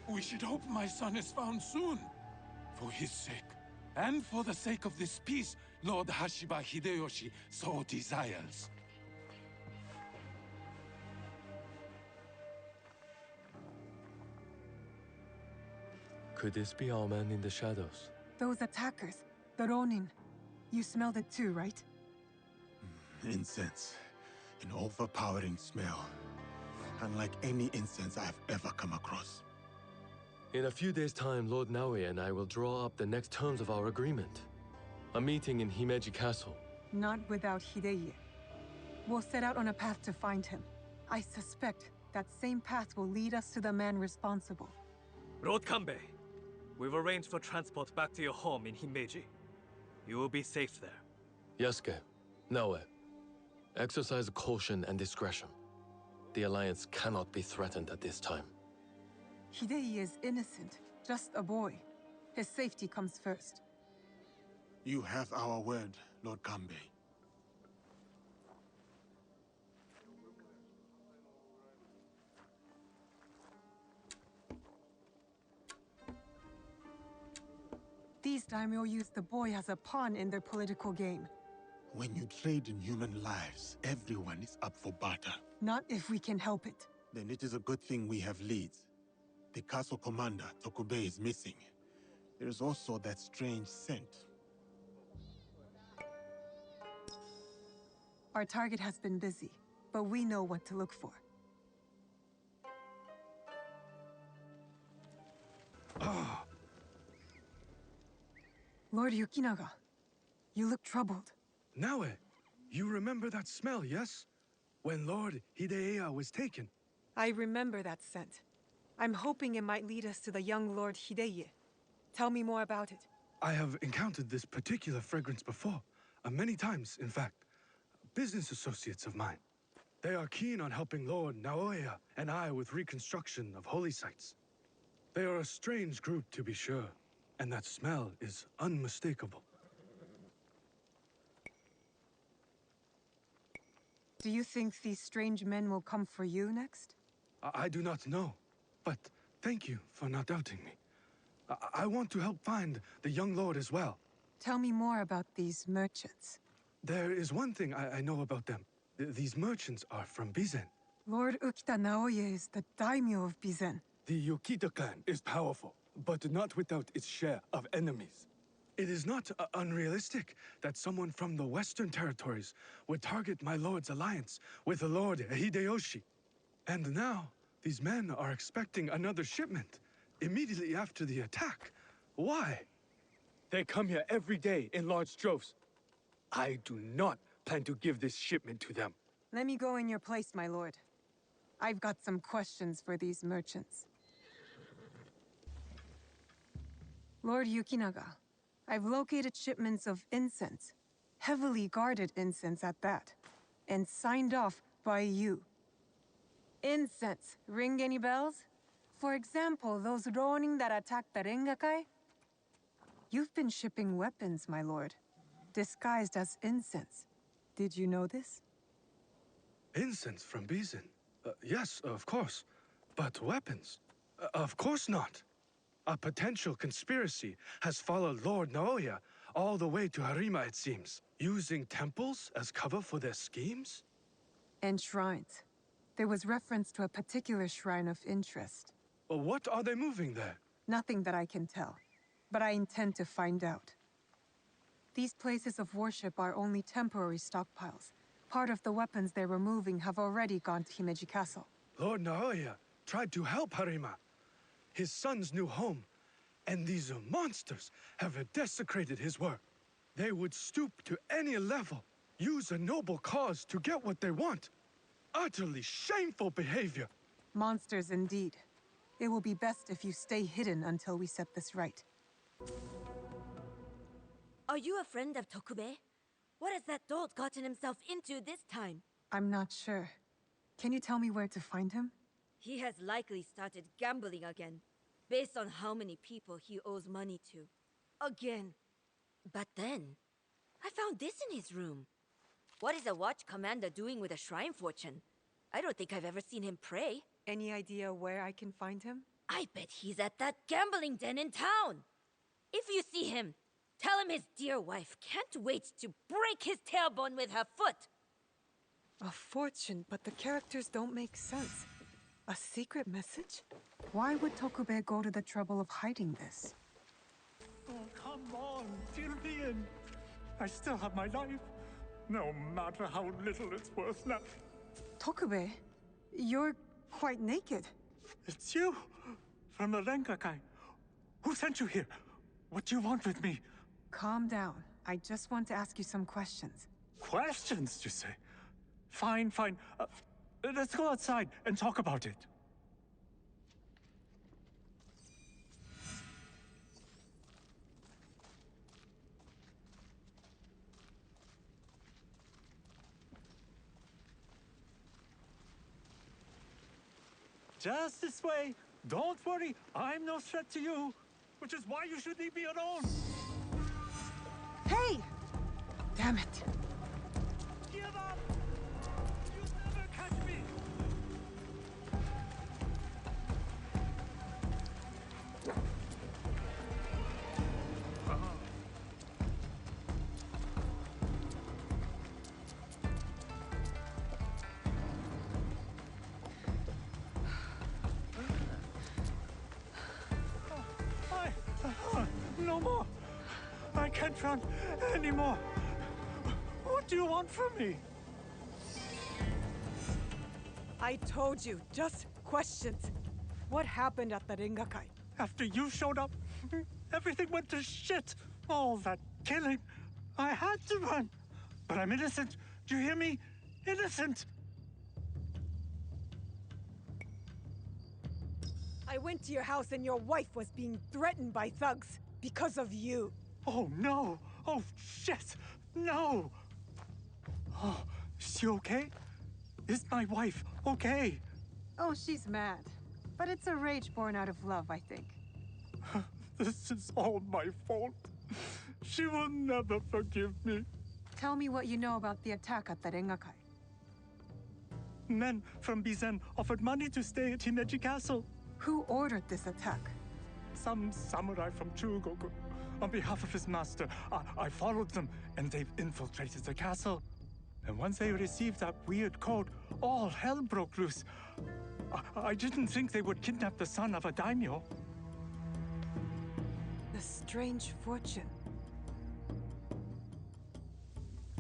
We should hope my son is found soon. For his sake. And for the sake of this peace, Lord Hashiba Hideyoshi so desires. Could this be our man in the shadows? Those attackers, the Ronin. You smelled it too, right? Incense. An overpowering smell. Unlike any incense I have ever come across. In a few days' time, Lord Naoe and I will draw up the next terms of our agreement. A meeting in Himeji Castle. Not without Hideye. We'll set out on a path to find him. I suspect that same path will lead us to the man responsible. Lord Kanbei, we've arranged for transport back to your home in Himeji. You will be safe there. Yasuke, Naoe, exercise caution and discretion. The Alliance cannot be threatened at this time. Hideye is innocent, just a boy. His safety comes first. You have our word, Lord Kanbei. These daimyo use the boy as a pawn in their political game. When you trade in human lives, everyone is up for barter. Not if we can help it. Then it is a good thing we have leads. The castle commander, Tokube, is missing. There is also that strange scent. Our target has been busy, but we know what to look for. Lord Yukinaga, you look troubled. Naoe, you remember that smell, yes? When Lord Hideya was taken. I remember that scent. I'm hoping it might lead us to the young Lord Hideye. Tell me more about it. I have encountered this particular fragrance before. Many times, in fact. Business associates of mine. They are keen on helping Lord Naoe and I with reconstruction of holy sites. They are a strange group, to be sure, and that smell is unmistakable. Do you think these strange men will come for you next? I do not know, but thank you for not doubting me. I want to help find the young lord as well. Tell me more about these merchants. There is one thing I know about them. These merchants are from Bizen. Lord Ukita Naoye is the daimyo of Bizen. The Yukita clan is powerful, but not without its share of enemies. It is not unrealistic that someone from the Western territories would target my lord's alliance with the Lord Hideyoshi. And now, these men are expecting another shipment immediately after the attack. Why? They come here every day in large droves. I do not plan to give this shipment to them. Let me go in your place, my lord. I've got some questions for these merchants. Lord Yukinaga, I've located shipments of incense, heavily guarded incense at that, and signed off by you. Incense, ring any bells? For example, those Ronin that attacked the Rengakai? You've been shipping weapons, my lord, disguised as incense. Did you know this? Incense from Bizen? Yes, of course. But weapons? Of course not. A potential conspiracy has followed Lord Naoya all the way to Harima, it seems. Using temples as cover for their schemes? And shrines. There was reference to a particular shrine of interest. What are they moving there? Nothing that I can tell, but I intend to find out. These places of worship are only temporary stockpiles. Part of the weapons they're removing have already gone to Himeji Castle. Lord Naoya tried to help Harima, his son's new home, and these monsters have desecrated his work. They would stoop to any level, use a noble cause to get what they want. Utterly shameful behavior. Monsters indeed. It will be best if you stay hidden until we set this right. Are you a friend of Tokube? What has that dolt gotten himself into this time? I'm not sure. Can you tell me where to find him? He has likely started gambling again, based on how many people he owes money to. Again. But then, I found this in his room. What is a watch commander doing with a shrine fortune? I don't think I've ever seen him pray. Any idea where I can find him? I bet he's at that gambling den in town. If you see him, tell him his dear wife can't wait to break his tailbone with her foot. A fortune, but the characters don't make sense. A secret message? Why would Tokube go to the trouble of hiding this? Oh, come on, fill me in. I still have my life, no matter how little it's worth left. Tokube, you're quite naked. It's you, from the Rengakai. Who sent you here? What do you want with me? Calm down. I just want to ask you some questions. Questions, you say? Fine, fine. Let's go outside and talk about it. Just this way. Don't worry, I'm no threat to you. Which is why you should leave me alone. Hey! Damn it. Give up! You'll never catch me! No more! I can't run anymore! What do you want from me? I told you, just questions. What happened at the Rengakai? After you showed up, everything went to shit. All that killing. I had to run. But I'm innocent. Do you hear me? Innocent! I went to your house and your wife was being threatened by thugs because of you. Oh, no! Oh, shit! No! Oh, is she okay? Is my wife okay? Oh, she's mad. But it's a rage born out of love, I think. This is all my fault. She will never forgive me. Tell me what you know about the attack at the Rengakai. Men from Bizen offered money to stay at Himeji Castle. Who ordered this attack? Some samurai from Chugoku. On behalf of his master, I followed them, and they've infiltrated the castle. And once they received that weird code, all hell broke loose. I didn't think they would kidnap the son of a daimyo. The strange fortune.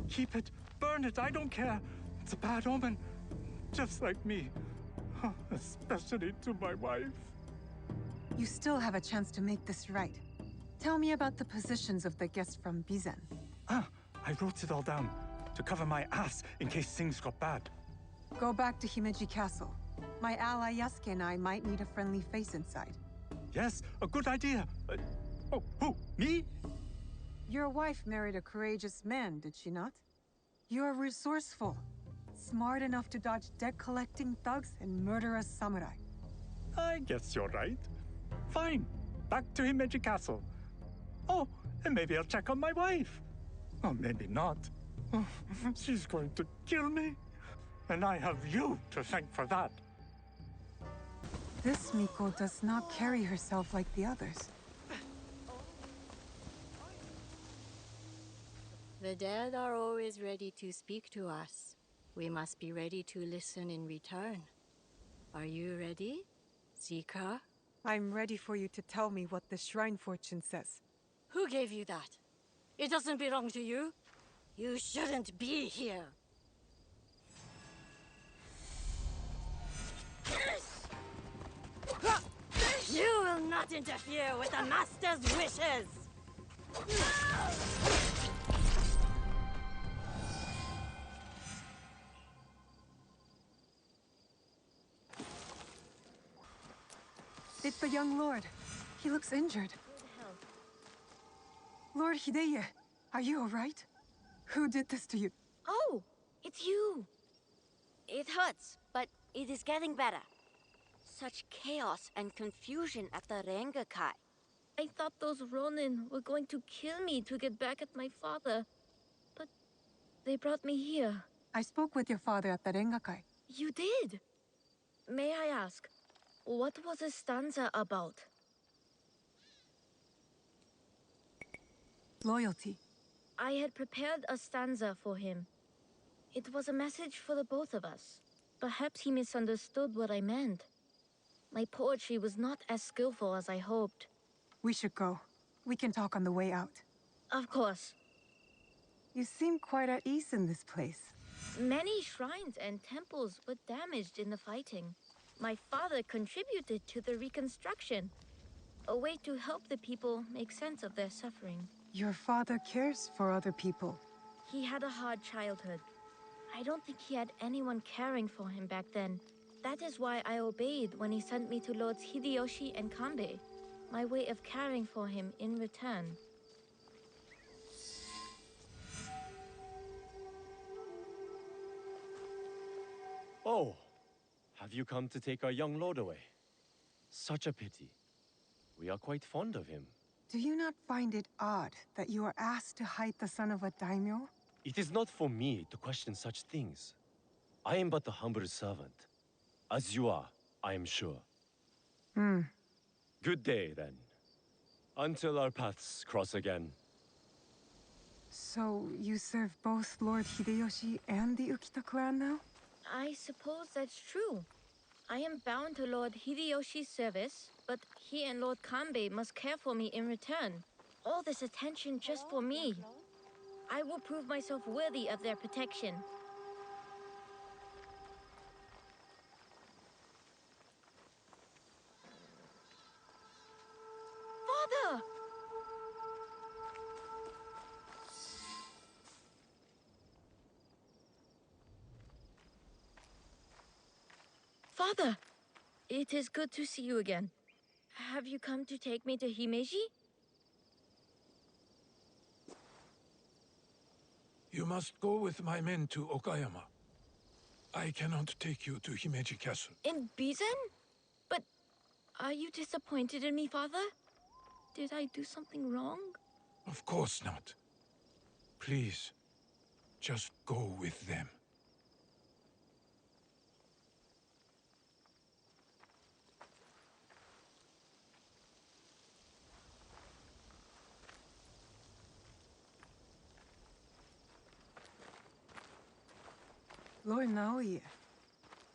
Keep it, burn it, I don't care. It's a bad omen, just like me. Especially to my wife. You still have a chance to make this right. Tell me about the positions of the guests from Bizen. I wrote it all down to cover my ass in case things got bad. Go back to Himeji Castle. My ally Yasuke and I might need a friendly face inside. Yes, a good idea. Oh, who? Me? Your wife married a courageous man, did she not? You're resourceful. Smart enough to dodge debt-collecting thugs and murderous samurai. I guess you're right. Fine. Back to Himeji Castle. Oh, and maybe I'll check on my wife. Or maybe not. Oh, she's going to kill me. And I have you to thank for that. This Miko does not carry herself like the others. The dead are always ready to speak to us. We must be ready to listen in return. Are you ready, Zika? I'm ready for you to tell me what the shrine fortune says. Who gave you that? It doesn't belong to you. You shouldn't be here. You will not interfere with the Master's wishes! It's the young lord. He looks injured. Lord Hideye, are you alright? Who did this to you? Oh, it's you. It hurts, but it is getting better. Such chaos and confusion at the Rengakai. I thought those Ronin were going to kill me to get back at my father. But they brought me here. I spoke with your father at the Rengakai. You did? May I ask, what was the stanza about? Loyalty. I had prepared a stanza for him. It was a message for the both of us. Perhaps he misunderstood what I meant. My poetry was not as skillful as I hoped. We should go. We can talk on the way out. Of course. You seem quite at ease in this place. Many shrines and temples were damaged in the fighting. My father contributed to the reconstruction, a way to help the people make sense of their suffering. Your father cares for other people. He had a hard childhood. I don't think he had anyone caring for him back then. That is why I obeyed when he sent me to Lords Hideyoshi and Kanbei, my way of caring for him in return. Oh, have you come to take our young lord away? Such a pity. We are quite fond of him. Do you not find it odd that you are asked to hide the son of a daimyo? It is not for me to question such things. I am but a humble servant. As you are, I am sure. Good day, then. Until our paths cross again. So, you serve both Lord Hideyoshi and the Ukita clan now? I suppose that's true. I am bound to Lord Hideyoshi's service, but he and Lord Kanbei must care for me in return. All this attention just for me. I will prove myself worthy of their protection. Father! Father! It is good to see you again. Have you come to take me to Himeji? You must go with my men to Okayama. I cannot take you to Himeji Castle. In Bizen? But are you disappointed in me, Father? Did I do something wrong? Of course not. Please, just go with them. Lord Naoe,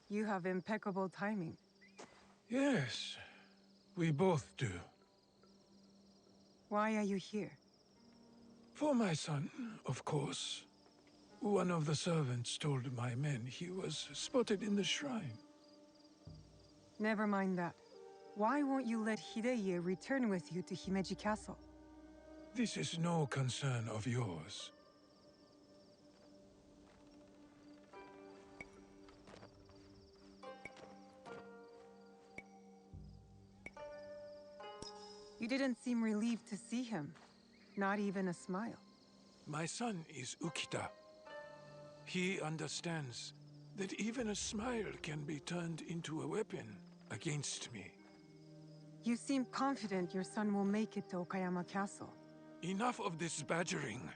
you have impeccable timing. Yes, we both do. Why are you here? For my son, of course. One of the servants told my men he was spotted in the shrine. Never mind that. Why won't you let Hideye return with you to Himeji Castle? This is no concern of yours. You didn't seem relieved to see him. Not even a smile. My son is Ukita. He understands that even a smile can be turned into a weapon against me. You seem confident your son will make it to Okayama Castle. Enough of this badgering.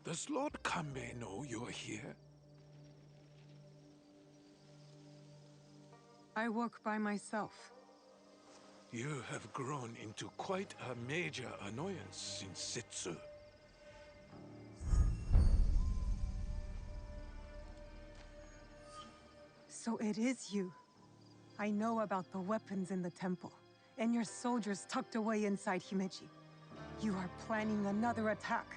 Does Lord Kanbei know you're here? I work by myself. You have grown into quite a major annoyance since Setsu. So it is you. I know about the weapons in the temple, and your soldiers tucked away inside Himeji. You are planning another attack.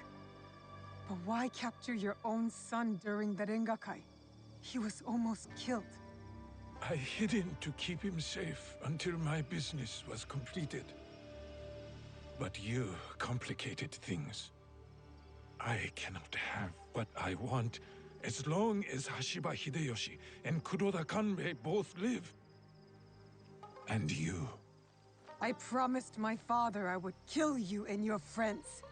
But why capture your own son during the Rengakai? He was almost killed. I hid him to keep him safe until my business was completed. But you complicated things. I cannot have what I want as long as Hashiba Hideyoshi and Kuroda Kanbei both live. And you. I promised my father I would kill you and your friends.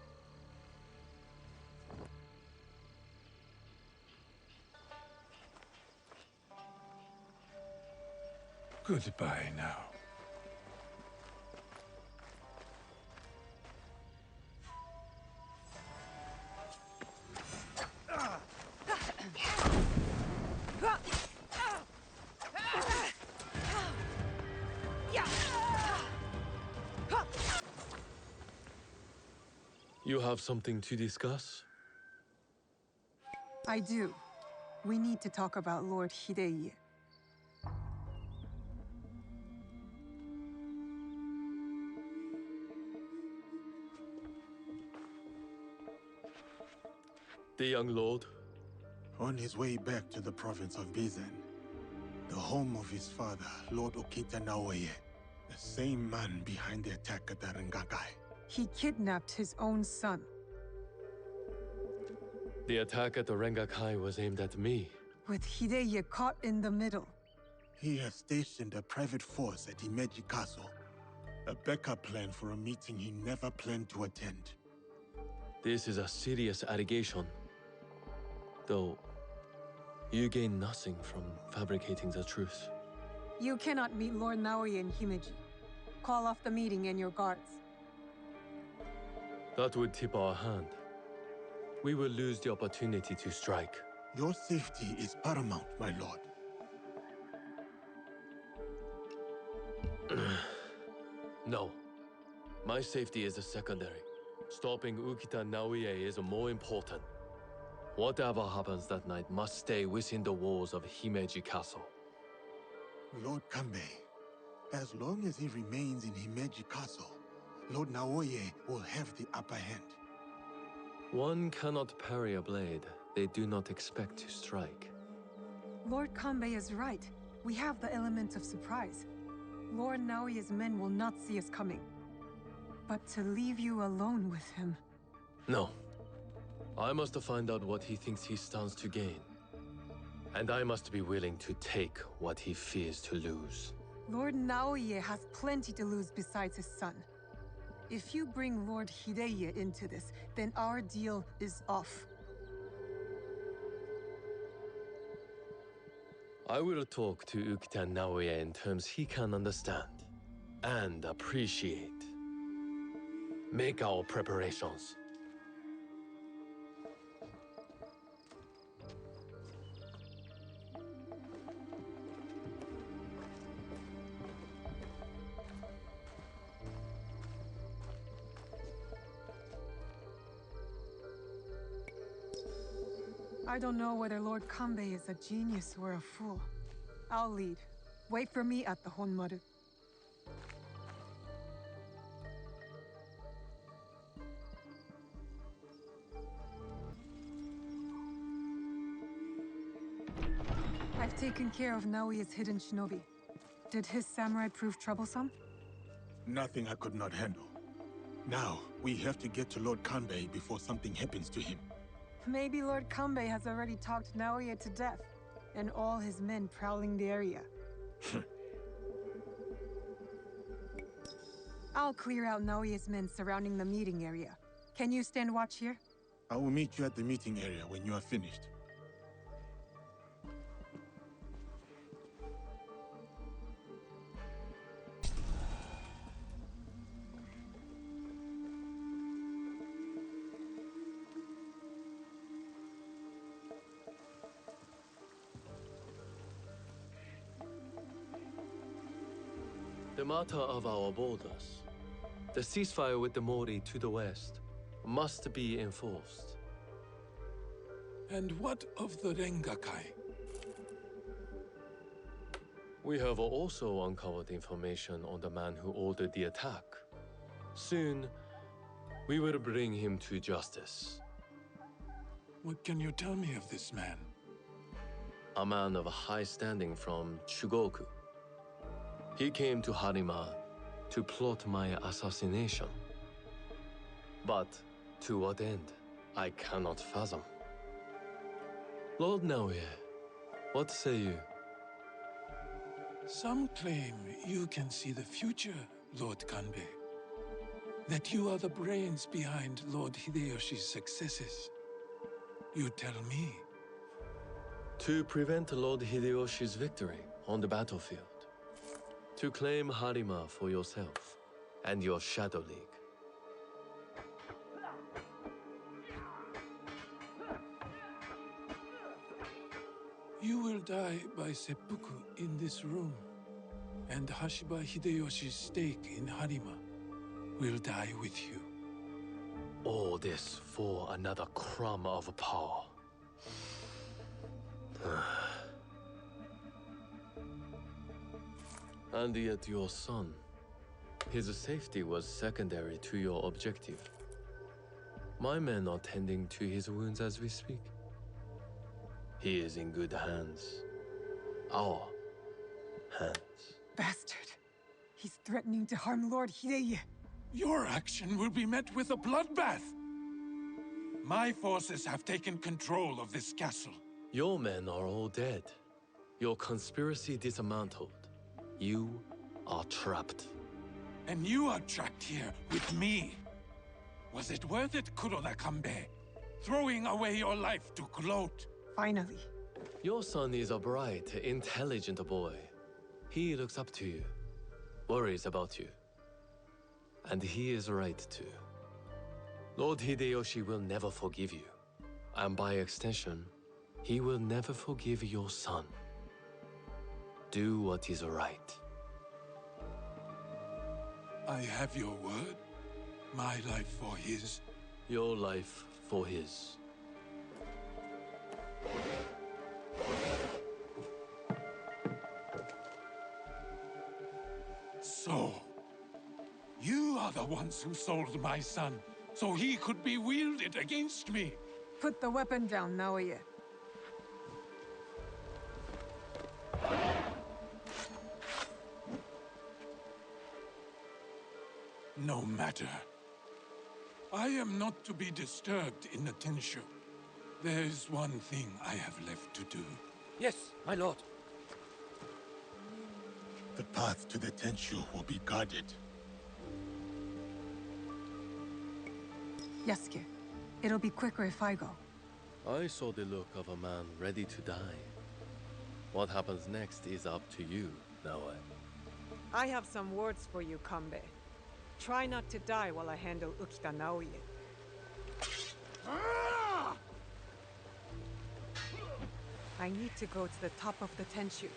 Goodbye now. You have something to discuss? I do. We need to talk about Lord Hideye. The young lord? On his way back to the province of Bizen, the home of his father, Lord Okita Naoe, the same man behind the attack at the Rengakai. He kidnapped his own son. The attack at the Rengakai was aimed at me. With Hideye caught in the middle. He has stationed a private force at Himeji Castle, a backup plan for a meeting he never planned to attend. This is a serious allegation. Though, you gain nothing from fabricating the truth. You cannot meet Lord Naoe in Himeji. Call off the meeting and your guards. That would tip our hand. We will lose the opportunity to strike. Your safety is paramount, my lord. No. My safety is secondary. Stopping Ukita Naoe is more important. Whatever happens that night must stay within the walls of Himeji Castle. Lord Kanbei, as long as he remains in Himeji Castle, Lord Naoe will have the upper hand. One cannot parry a blade they do not expect to strike. Lord Kanbei is right. We have the element of surprise. Lord Naoye's men will not see us coming. But to leave you alone with him... No. I must find out what he thinks he stands to gain. And I must be willing to take what he fears to lose. Lord Naoye has plenty to lose besides his son. If you bring Lord Hideye into this, then our deal is off. I will talk to Ukita Naoe in terms he can understand and appreciate. Make our preparations. I don't know whether Lord Kanbei is a genius or a fool. I'll lead. Wait for me at the Honmaru. I've taken care of Naoe's hidden shinobi. Did his samurai prove troublesome? Nothing I could not handle. Now, we have to get to Lord Kanbei before something happens to him. Maybe Lord Kanbei has already talked Naoe to death, and all his men prowling the area. I'll clear out Naoe's men surrounding the meeting area. Can you stand watch here? I will meet you at the meeting area when you are finished. The matter of our borders, the ceasefire with the Mori to the west, must be enforced. And what of the Rengakai? We have also uncovered information on the man who ordered the attack. Soon, we will bring him to justice. What can you tell me of this man? A man of high standing from Sengoku. He came to Harima to plot my assassination. But to what end, I cannot fathom. Lord Naoe, what say you? Some claim you can see the future, Lord Kanbei. That you are the brains behind Lord Hideyoshi's successes. You tell me. To prevent Lord Hideyoshi's victory on the battlefield. To claim Harima for yourself and your Shadow League. You will die by seppuku in this room, and Hashiba Hideyoshi's stake in Harima will die with you. All this for another crumb of power. And yet your son, his safety was secondary to your objective. My men are tending to his wounds as we speak. He is in good hands. Our hands. Bastard. He's threatening to harm Lord Hideye. Your action will be met with a bloodbath. My forces have taken control of this castle. Your men are all dead. Your conspiracy dismantled. You are trapped. And you are trapped here with me. Was it worth it, Kuroda Kanbei? Throwing away your life to gloat? Finally. Your son is a bright, intelligent boy. He looks up to you, worries about you. And he is right to. Lord Hideyoshi will never forgive you. And by extension, he will never forgive your son. Do what is right. I have your word. My life for his. Your life for his. So, you are the ones who sold my son, so he could be wielded against me. Put the weapon down, Naoe. No matter. I am not to be disturbed in the Tenshu. There is one thing I have left to do. Yes, my lord. The path to the Tenshu will be guarded. Yasuke, it'll be quicker if I go. I saw the look of a man ready to die. What happens next is up to you, Naoe. I have some words for you, Kanbei. Try not to die while I handle Ukita Naoe. I need to go to the top of the Tenshu.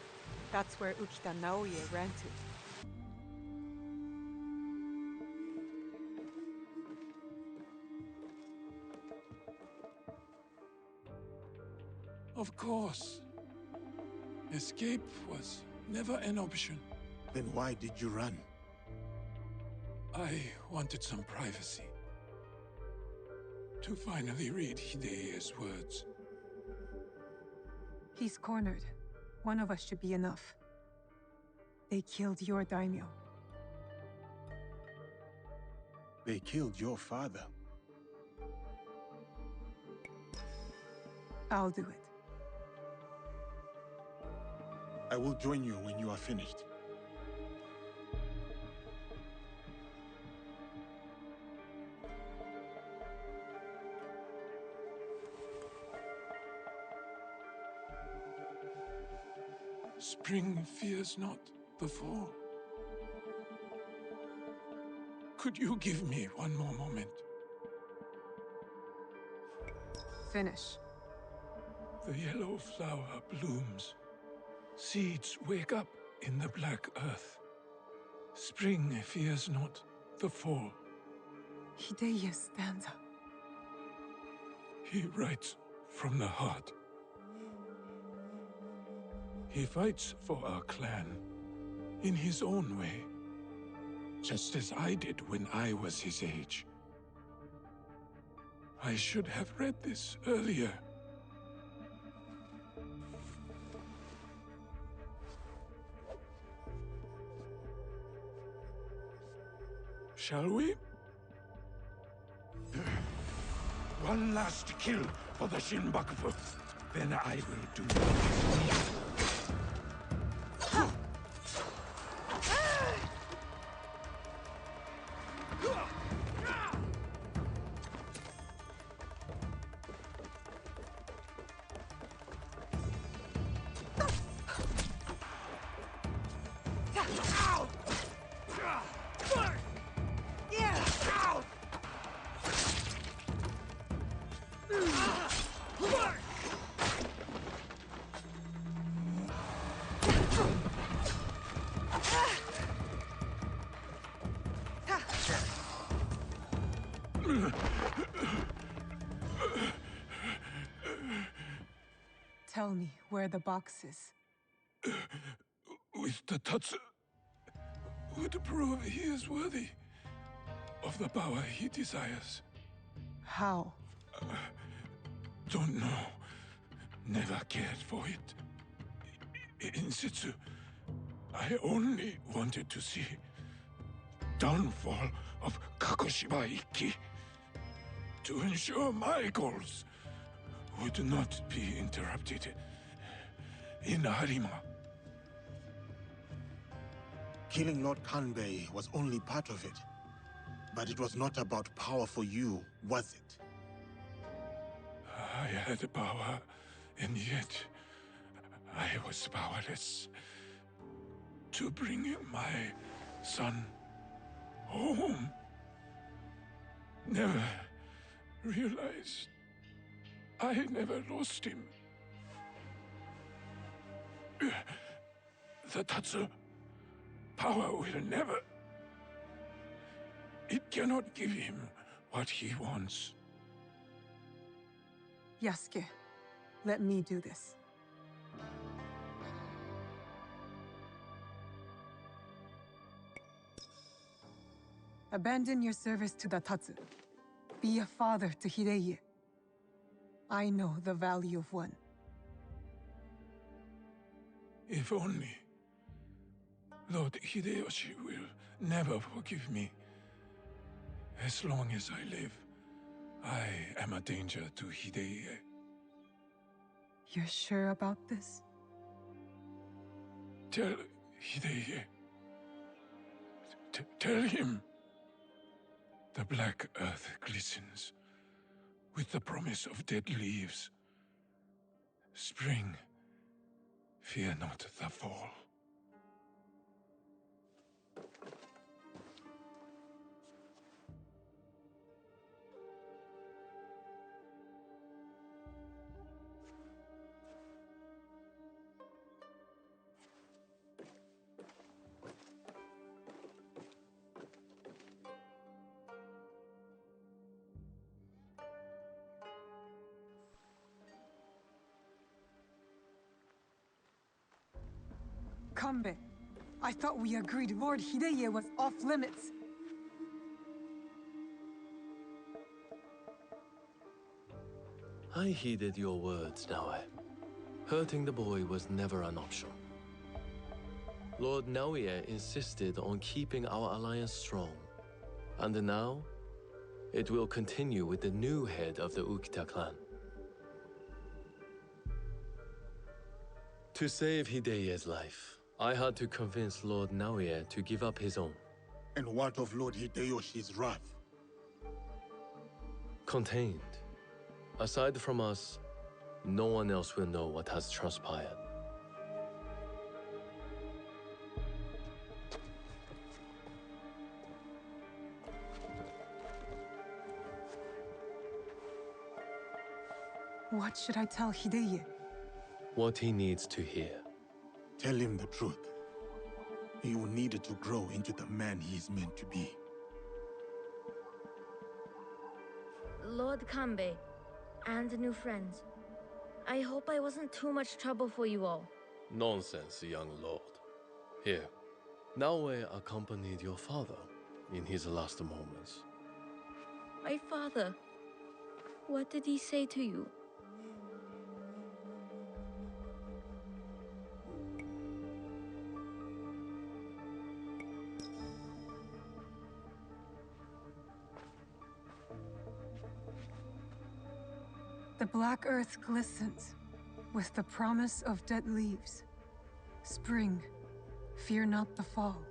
That's where Ukita Naoe ran to. Of course. Escape was never an option. Then why did you run? I wanted some privacy. To finally read Hideye's words. He's cornered. One of us should be enough. They killed your daimyo. They killed your father. I'll do it. I will join you when you are finished. Spring fears not the fall. Could you give me one more moment? Finish. The yellow flower blooms. Seeds wake up in the black earth. Spring fears not the fall. Hideye's stanza. He writes from the heart. He fights for our clan in his own way, just as I did when I was his age. I should have read this earlier. Shall we? One last kill for the Shinbakufu. Then I will do it. Tell me where the box is. With the Tatsu would prove he is worthy of the power he desires. How? Don't know. Never cared for it. In Setsu, I only wanted to see downfall of Kakoshiba Ikki to ensure my goals would not be interrupted in Harima. Killing Lord Kanbei was only part of it. But it was not about power for you, was it? I had power, and yet I was powerless to bring my son home. Never realized I never lost him. The Tatsu power will never... It cannot give him what he wants. Yasuke, let me do this. Abandon your service to the Tatsu. Be a father to Hideye. I know the value of one. If only Lord Hideyoshi will never forgive me. As long as I live, I am a danger to Hideye. You're sure about this? Tell Hideye. Tell him. The black earth glistens with the promise of dead leaves. Spring, fear not the fall. Kanbei, I thought we agreed Lord Hideye was off limits. I heeded your words, Naoe. Hurting the boy was never an option. Lord Naoe insisted on keeping our alliance strong. And now, it will continue with the new head of the Ukita clan. To save Hideye's life, I had to convince Lord Naoe to give up his own. And what of Lord Hideyoshi's wrath? Contained. Aside from us, no one else will know what has transpired. What should I tell Hideye? What he needs to hear. Tell him the truth. He will need to grow into the man he is meant to be. Lord Kanbei, and new friends. I hope I wasn't too much trouble for you all. Nonsense, young lord. Here, Naoe accompanied your father in his last moments. My father. What did he say to you? The black earth glistens with the promise of dead leaves. Spring, fear not the fall.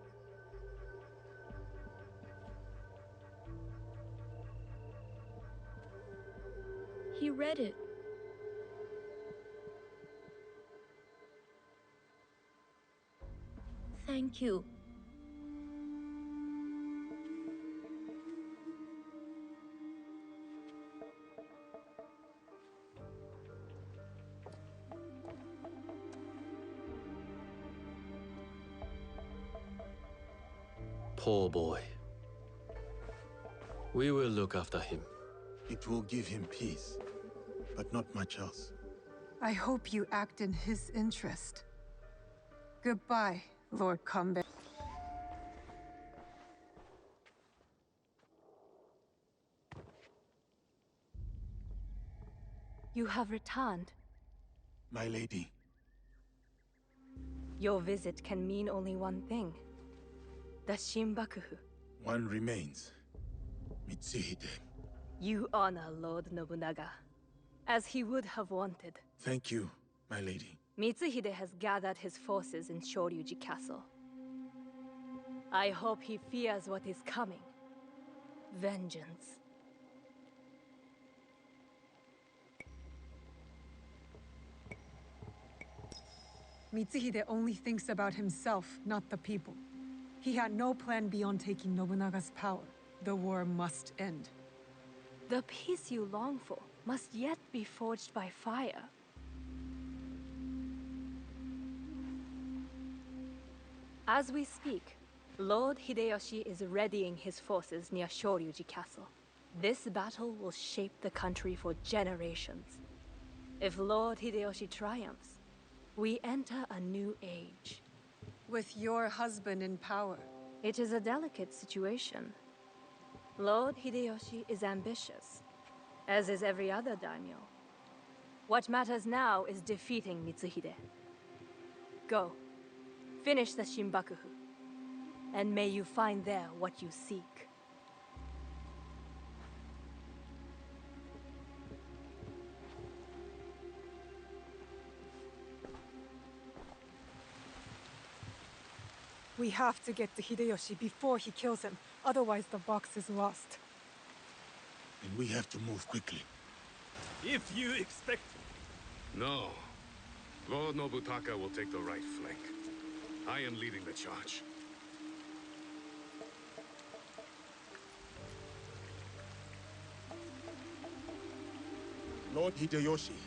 He read it. Thank you. Poor boy. We will look after him. It will give him peace, but not much else. I hope you act in his interest. Goodbye, Lord Kanbei. You have returned. My lady. Your visit can mean only one thing. The Shinbakufu. One remains. Mitsuhide. You honor Lord Nobunaga, as he would have wanted. Thank you, my lady. Mitsuhide has gathered his forces in Shoryuji Castle. I hope he fears what is coming. Vengeance. Mitsuhide only thinks about himself, not the people. He had no plan beyond taking Nobunaga's power. The war must end. The peace you long for must yet be forged by fire. As we speak, Lord Hideyoshi is readying his forces near Shoryuji Castle. This battle will shape the country for generations. If Lord Hideyoshi triumphs, we enter a new age. With your husband in power. It is a delicate situation. Lord Hideyoshi is ambitious, as is every other daimyo. What matters now is defeating Mitsuhide. Go, finish the Shinbakufu, and may you find there what you seek. We have to get to Hideyoshi before he kills him, otherwise the box is lost. And we have to move quickly. If you expect... No. Lord Nobutaka will take the right flank. I am leading the charge. Lord Hideyoshi,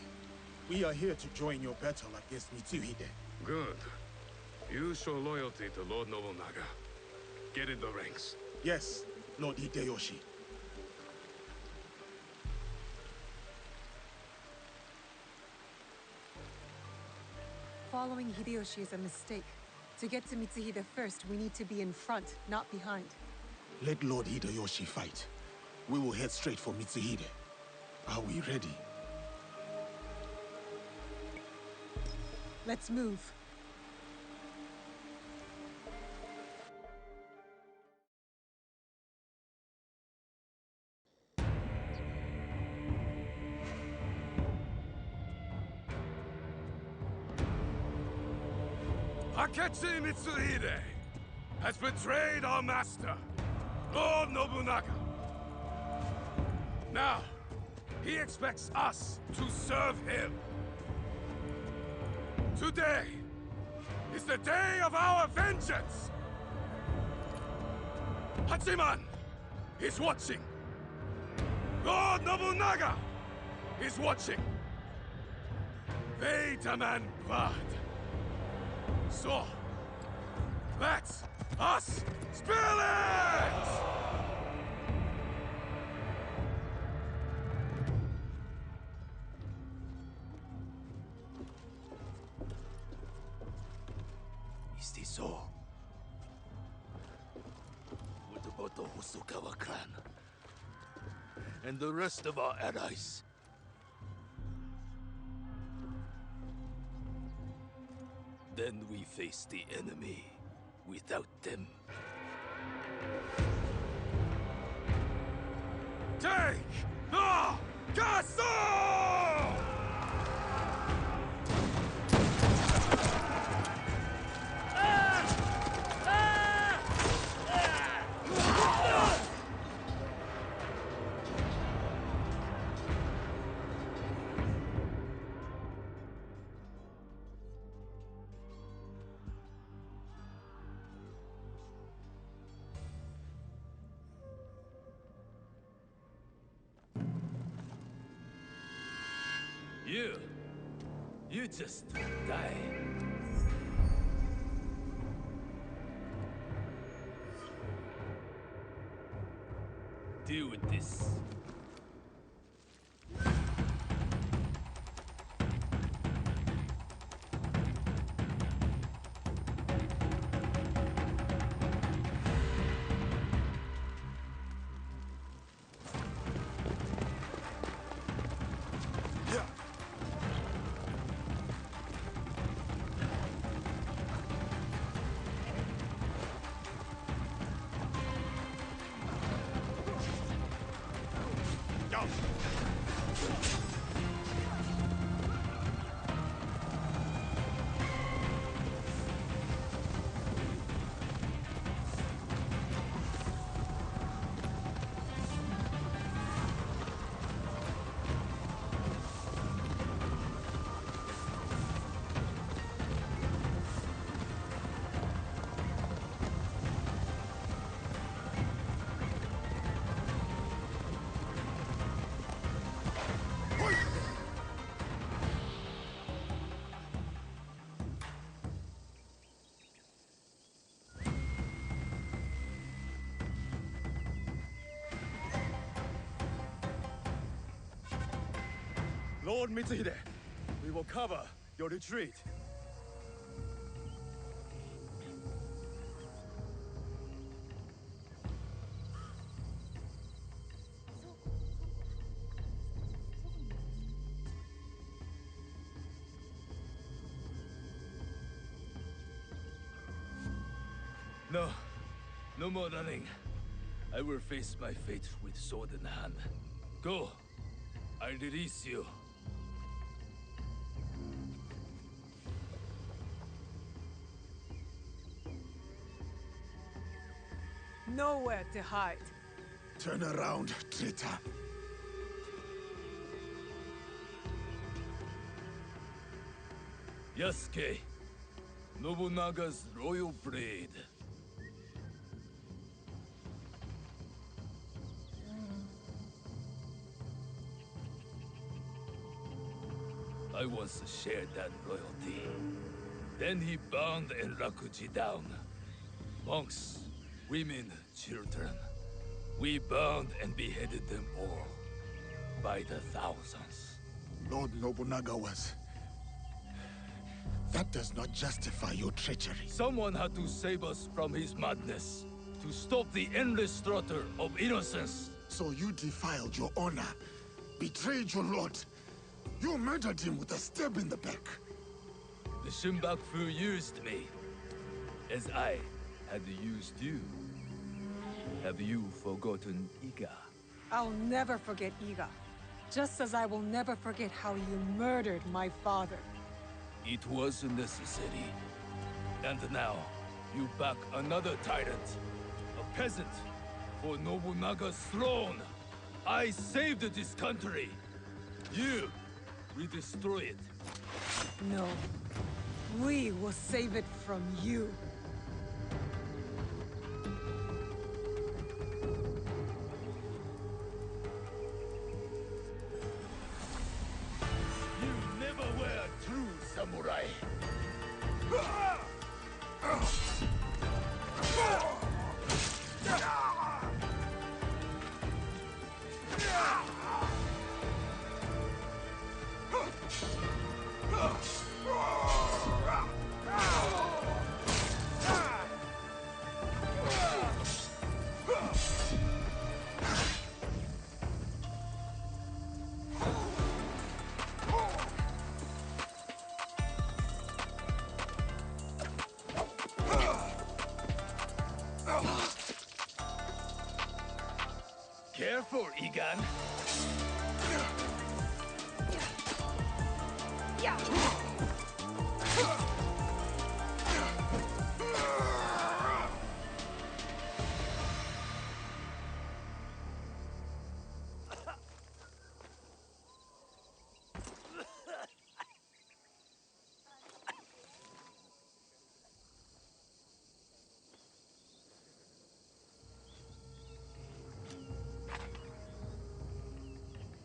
we are here to join your battle against Mitsuhide. Good. You show loyalty to Lord Nobunaga. Get in the ranks. Yes, Lord Hideyoshi. Following Hideyoshi is a mistake. To get to Mitsuhide first, we need to be in front, not behind. Let Lord Hideyoshi fight. We will head straight for Mitsuhide. Are we ready? Let's move. Akechi Mitsuhide has betrayed our master, Lord Nobunaga. Now, he expects us to serve him. Today is the day of our vengeance! Hachiman is watching. Lord Nobunaga is watching. They demand blood. So, let us spill it! Is this so? What about the Hosokawa clan? And the rest of our allies? Then we face the enemy without them. Take the castle! You just die. Deal with this. Lord Mitsuhide, we will cover your retreat. No. No more running. I will face my fate with sword in hand. Go. I release you. Nowhere to hide. Turn around, traitor. Yasuke, Nobunaga's royal blade. I once shared that royalty. Then he bound Enrakuji down. Monks, women, children. We bound and beheaded them all. By the thousands. Lord Nobunaga was... That does not justify your treachery. Someone had to save us from his madness. To stop the endless slaughter of innocents. So you defiled your honor, betrayed your lord. You murdered him with a stab in the back. The Shinbakufu used me, as I had used you. Have you forgotten Iga? I'll never forget Iga. Just as I will never forget how you murdered my father. It was necessary. And now, you back another tyrant. A peasant. For Nobunaga's throne. I saved this country. You will destroy it. No. We will save it from you. You never were a true samurai. Careful, Egan.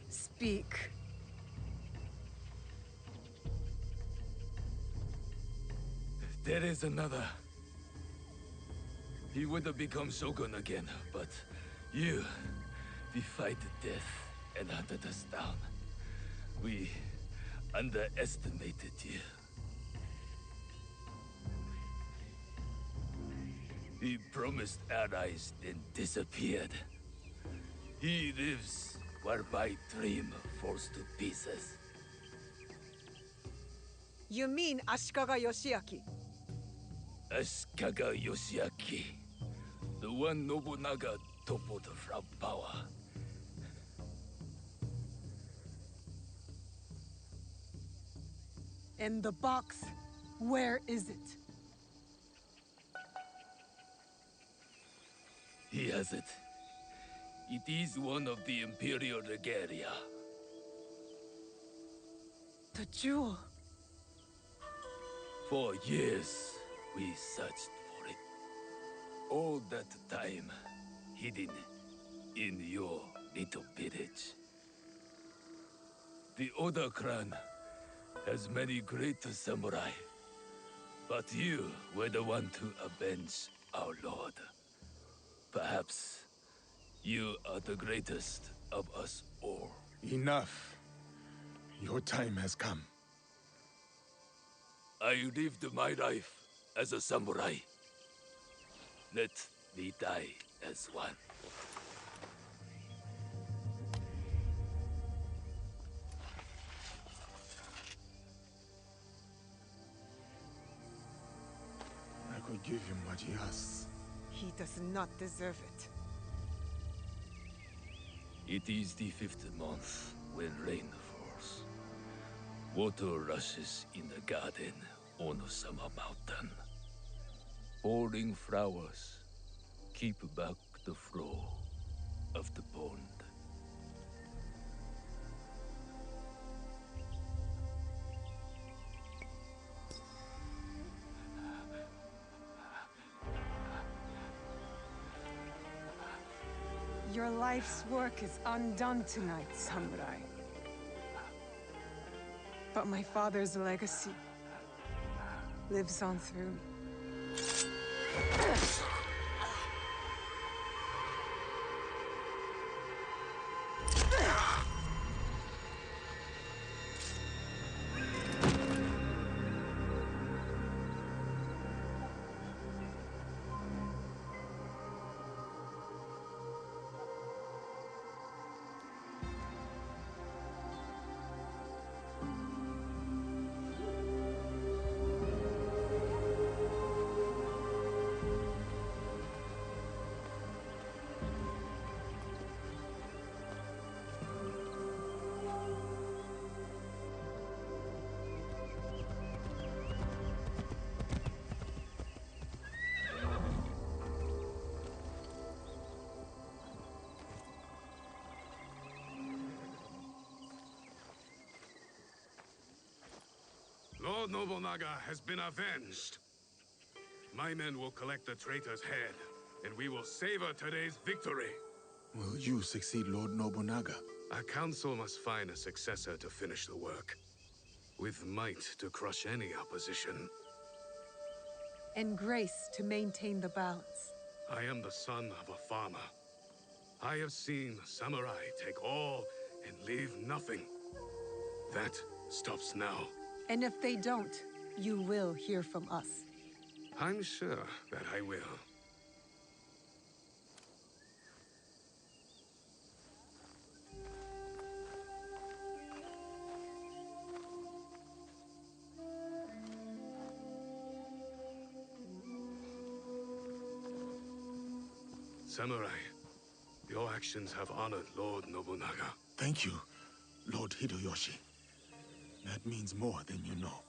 Speak. There is another. He would have become Shogun again, but you defied death and hunted us down. We underestimated you. He promised allies, then disappeared. He lives while my dream falls to pieces. You mean Ashikaga Yoshiaki? Ashikaga Yoshiaki. The one Nobunaga toppled from power. And the box, where is it? He has it. It is one of the Imperial regalia. The jewel. For years, we searched for it. All that time, hidden in your little village. The Oda clan has many great samurai. But you were the one to avenge our lord. Perhaps you are the greatest of us all. Enough. Your time has come. I lived my life as a samurai. Let me die as one. I could give him what he asks. He does not deserve it. It is the 5th month when rain falls. Water rushes in the garden on a summer mountain. Falling flowers keep back the flow of the pond. Your life's work is undone tonight, samurai. But my father's legacy lives on through me. Lord Nobunaga has been avenged. My men will collect the traitor's head, and we will savor today's victory. Will you succeed Lord Nobunaga? Our council must find a successor to finish the work, with might to crush any opposition. And grace to maintain the balance. I am the son of a farmer. I have seen samurai take all and leave nothing. That stops now. And if they don't, you will hear from us. I'm sure that I will. Samurai, your actions have honored Lord Nobunaga. Thank you, Lord Hideyoshi. That means more than you know.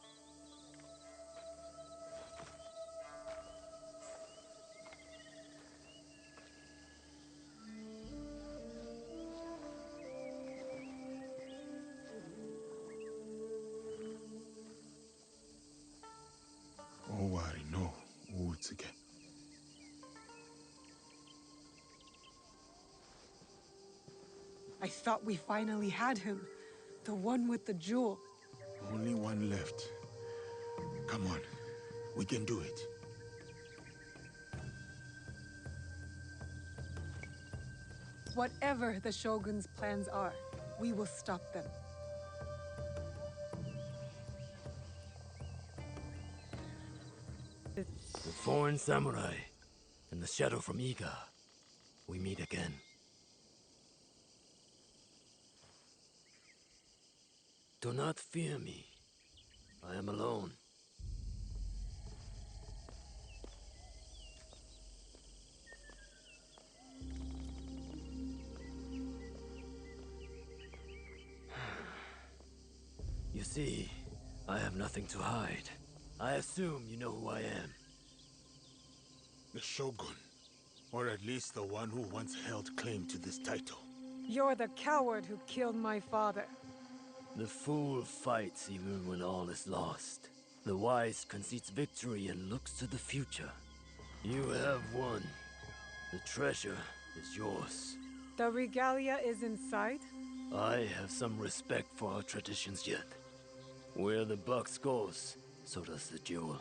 Owari no Uutsuke. I thought we finally had him. The one with the jewel. Only one left. Come on, we can do it. Whatever the Shogun's plans are, we will stop them. The foreign samurai and the shadow from Iga. We meet again. Do not fear me. I am alone. You see, I have nothing to hide. I assume you know who I am. The Shogun, or at least the one who once held claim to this title. You're the coward who killed my father. The fool fights even when all is lost. The wise concedes victory and looks to the future. You have won. The treasure is yours. The regalia is inside? I have some respect for our traditions yet. Where the box goes, so does the jewel.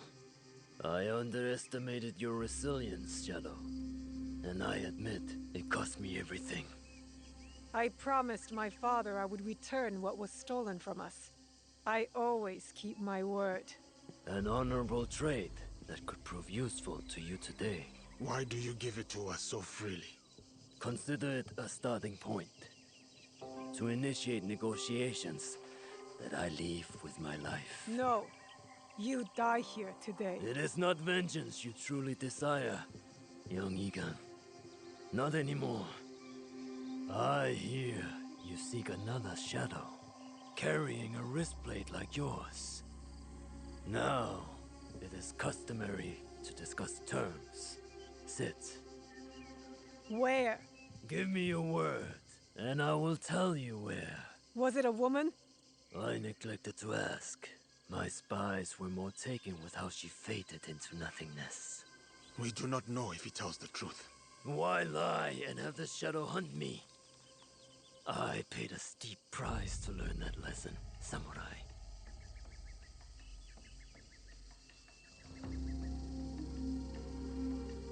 I underestimated your resilience, Shadow. And I admit, it cost me everything. I promised my father I would return what was stolen from us. I always keep my word. An honorable trait that could prove useful to you today. Why do you give it to us so freely? Consider it a starting point. To initiate negotiations that I leave with my life. No. You die here today. It is not vengeance you truly desire, young Egan. Not anymore. I hear you seek another shadow, carrying a wristblade like yours. Now, it is customary to discuss terms. Sit. Where? Give me your word, and I will tell you where. Was it a woman? I neglected to ask. My spies were more taken with how she faded into nothingness. We do not know if he tells the truth. Why lie and have the shadow hunt me? I paid a steep price to learn that lesson, samurai.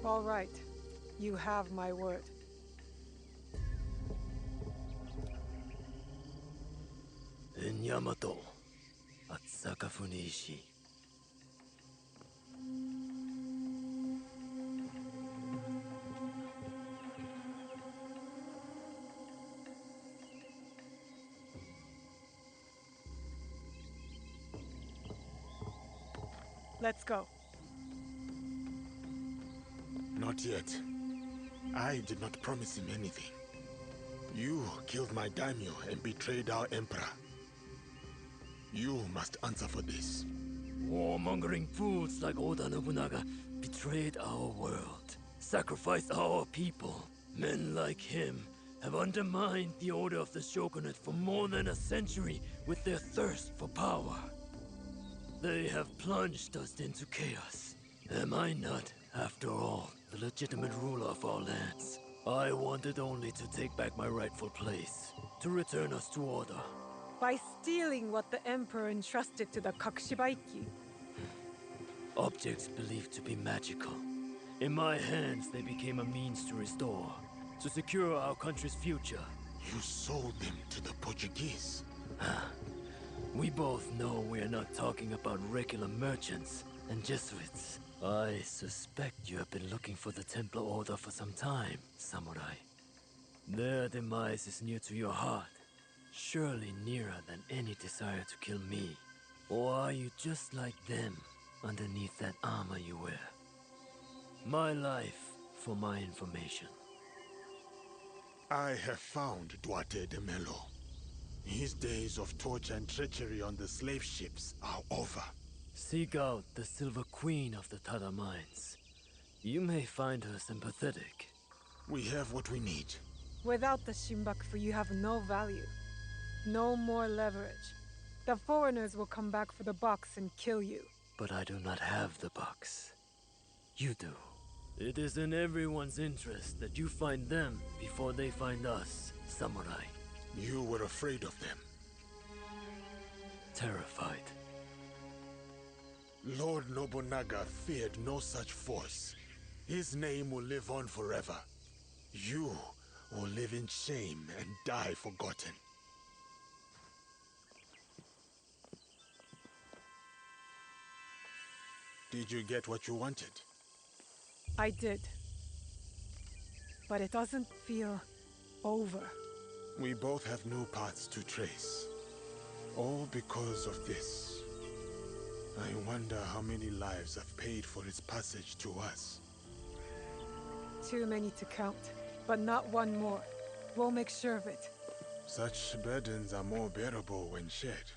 All right. You have my word. In Yamato, at Sakafuniishi. Let's go. Not yet. I did not promise him anything. You killed my daimyo and betrayed our emperor. You must answer for this. Warmongering fools like Oda Nobunaga betrayed our world, sacrificed our people. Men like him have undermined the order of the shogunate for more than a century with their thirst for power. They have plunged us into chaos. Am I not, after all, the legitimate ruler of our lands? I wanted only to take back my rightful place, to return us to order. By stealing what the Emperor entrusted to the Kakushibaiki. Objects believed to be magical. In my hands, they became a means to restore, to secure our country's future. You sold them to the Portuguese. We both know we are not talking about regular merchants and Jesuits. I suspect you have been looking for the Templar Order for some time, samurai. Their demise is near to your heart, surely nearer than any desire to kill me. Or are you just like them, underneath that armor you wear? My life for my information. I have found Duarte de Melo. His days of torture and treachery on the slave ships are over. Seek out the Silver Queen of the Tada Mines. You may find her sympathetic. We have what we need. Without the Shinbakufu, you have no value. No more leverage. The foreigners will come back for the box and kill you. But I do not have the box. You do. It is in everyone's interest that you find them before they find us, samurai. You were afraid of them. Terrified. Lord Nobunaga feared no such force. His name will live on forever. You will live in shame and die forgotten. Did you get what you wanted? I did. But it doesn't feel over. We both have new paths to trace. All because of this. I wonder how many lives have paid for its passage to us. Too many to count, but not one more. We'll make sure of it. Such burdens are more bearable when shared.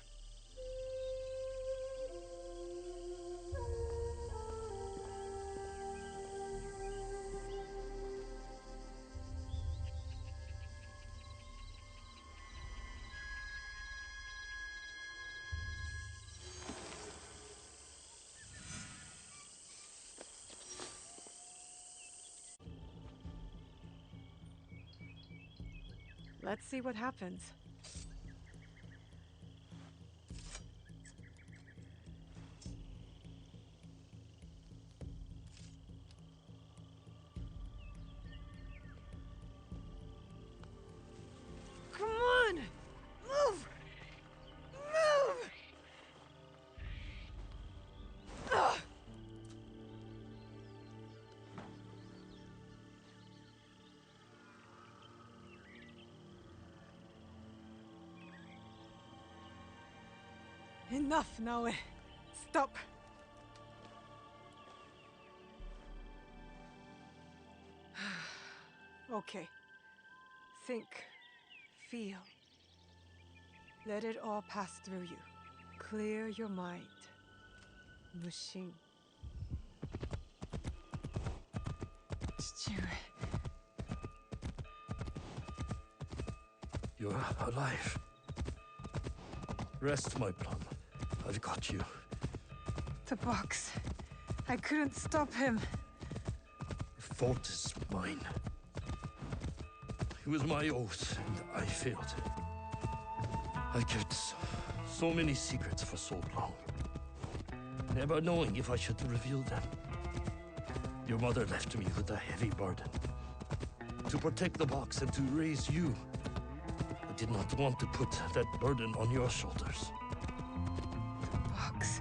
Let's see what happens. Enough, Naoe. Stop. Okay. Think. Feel. Let it all pass through you. Clear your mind. Mushin. You're alive. Rest, my plum. I've got you. The box. I couldn't stop him. The fault is mine. It was my oath, and I failed. I kept so many secrets for so long, never knowing if I should reveal them. Your mother left me with a heavy burden. To protect the box and to raise you. I did not want to put that burden on your shoulders. The box.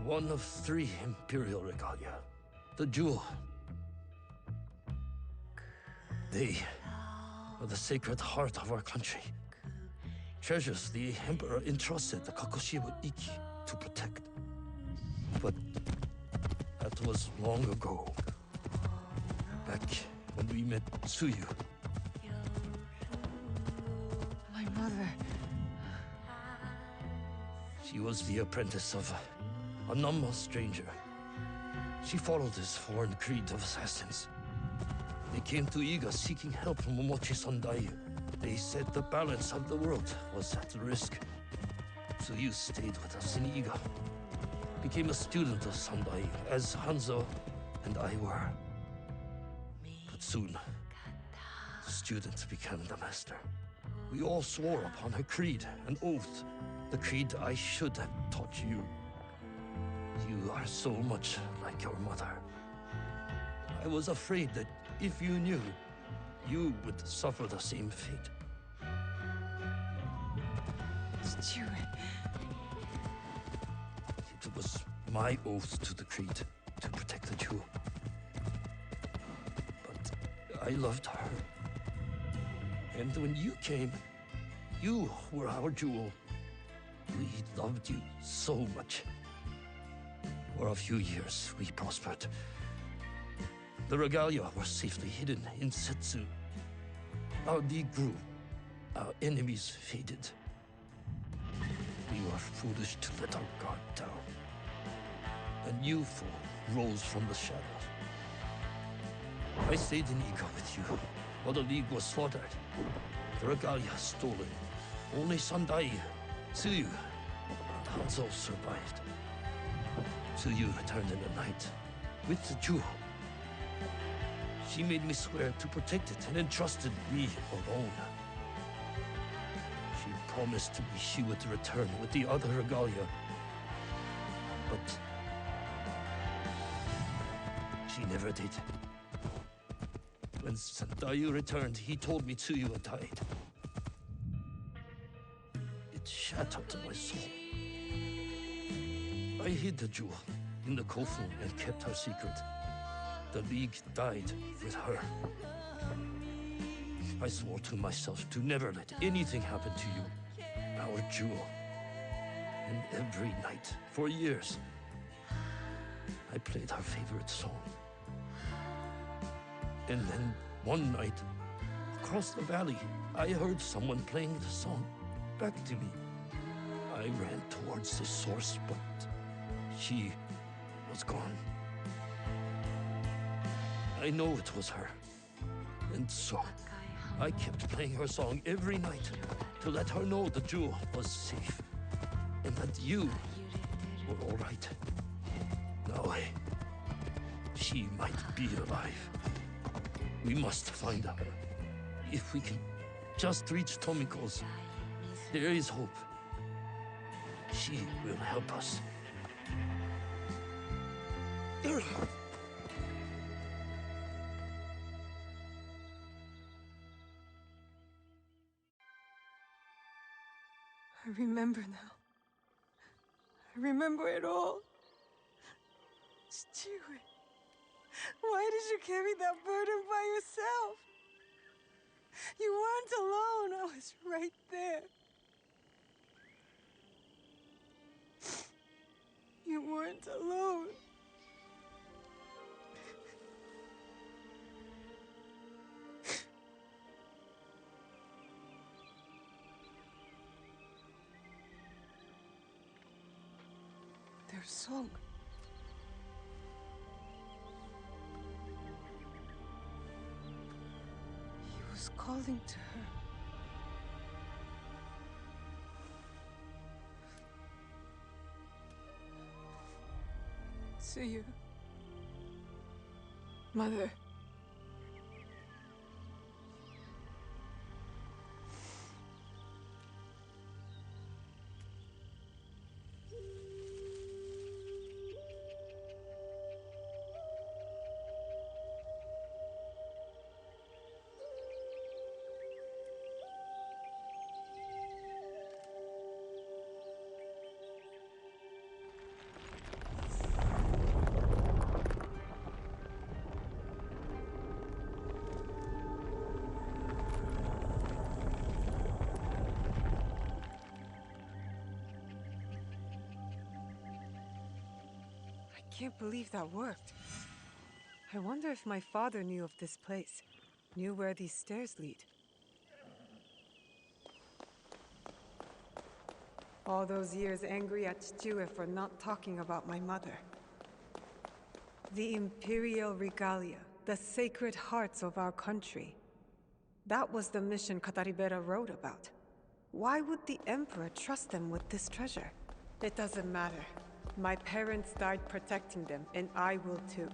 One of 3 Imperial regalia. The jewel. They are the sacred heart of our country. Treasures the Emperor entrusted the Kakushiba Iki to protect. But that was long ago. Back when we met Tsuyu. My mother. She was the apprentice of a Nama stranger. She followed this foreign creed of assassins. They came to Iga seeking help from Momochi Sandayu. They said the balance of the world was at risk. Tsuyu stayed with us in Iga. Became a student of Sandayu, as Hanzo and I were. But soon, the student became the master. We all swore upon her creed, an oath. The creed I should have taught you. You are so much like your mother. I was afraid that if you knew, you would suffer the same fate. It was my oath to the creed to protect the jewel. But I loved her. And when you came, you were our jewel. We loved you so much. For a few years, we prospered. The regalia were safely hidden in Setsu. Our league grew. Our enemies faded. We were foolish to let our guard down. A new foe rose from the shadows. I stayed in Iga with you, while the league was slaughtered. The regalia stolen. Only Sandai, Tsuyu, and Hanzo survived. Tsuyu returned in the night, with the jewel. She made me swear to protect it and entrusted me alone. She promised me she would return with the other regalia. But she never did. When Sandayu returned, he told me Tsuyu had died. It shattered my soul. I hid the jewel in the Kofu and kept her secret. The League died with her. I swore to myself to never let anything happen to you, our jewel. And every night, for years, I played her favorite song. And then, one night, across the valley, I heard someone playing the song back to me. I ran towards the source, but she was gone. I know it was her. And so, I kept playing her song every night to let her know the jewel was safe. And that you were all right. Now, she might be alive. We must find her. If we can just reach Tomiko's, there is hope. She will help us. I remember now. I remember it all. Stewie, why did you carry that burden by yourself? You weren't alone. I was right there. weren't alone. Their song. He was calling to her. To you, Mother. I can't believe that worked. I wonder if my father knew of this place, knew where these stairs lead. All those years angry at Chichue for not talking about my mother. The imperial regalia, the sacred hearts of our country. That was the mission Kataribera wrote about. Why would the Emperor trust them with this treasure? It doesn't matter. My parents died protecting them, and I will too.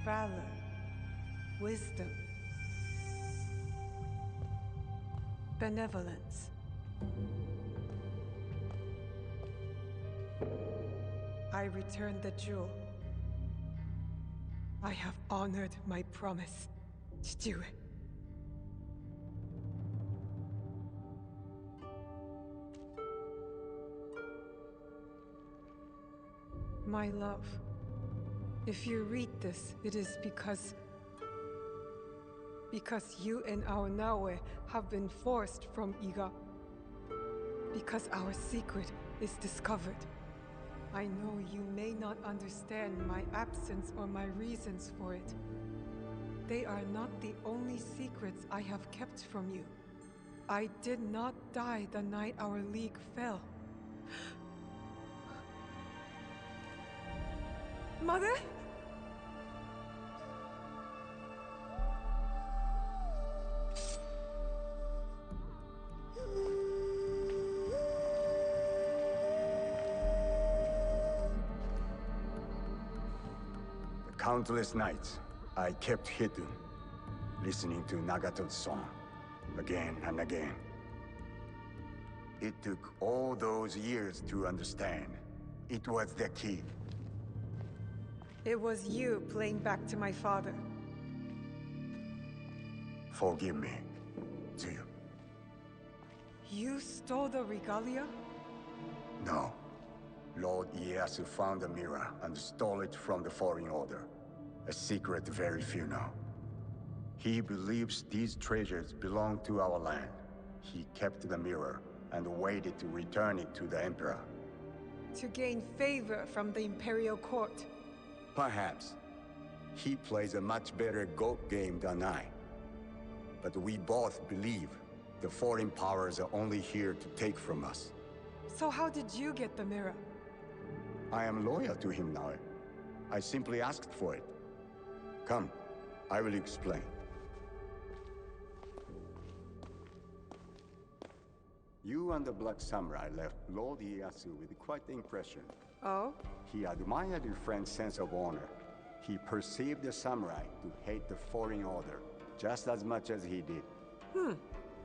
Valor, wisdom, benevolence. I returned the jewel. I have honored my promise, Chichue. My love, if you read this, it is because you and our Naoe have been forced from Iga. Because our secret is discovered. I know you may not understand my absence or my reasons for it. They are not the only secrets I have kept from you. I did not die the night our league fell. Mother? Countless nights, I kept hidden, listening to Nagato's song, again and again. It took all those years to understand. It was the key. It was you playing back to my father. Forgive me, Tsuyu. You stole the regalia? No. Lord Ieyasu found the mirror and stole it from the Foreign Order. A secret very few know. He believes these treasures belong to our land. He kept the mirror and waited to return it to the Emperor. To gain favor from the Imperial Court. Perhaps. He plays a much better Go game than I. But we both believe the foreign powers are only here to take from us. So how did you get the mirror? I am loyal to him now. I simply asked for it. Come, I will explain. You and the Black Samurai left Lord Ieyasu with quite the impression. Oh? He admired your friend's sense of honor. He perceived the samurai to hate the Foreign Order just as much as he did.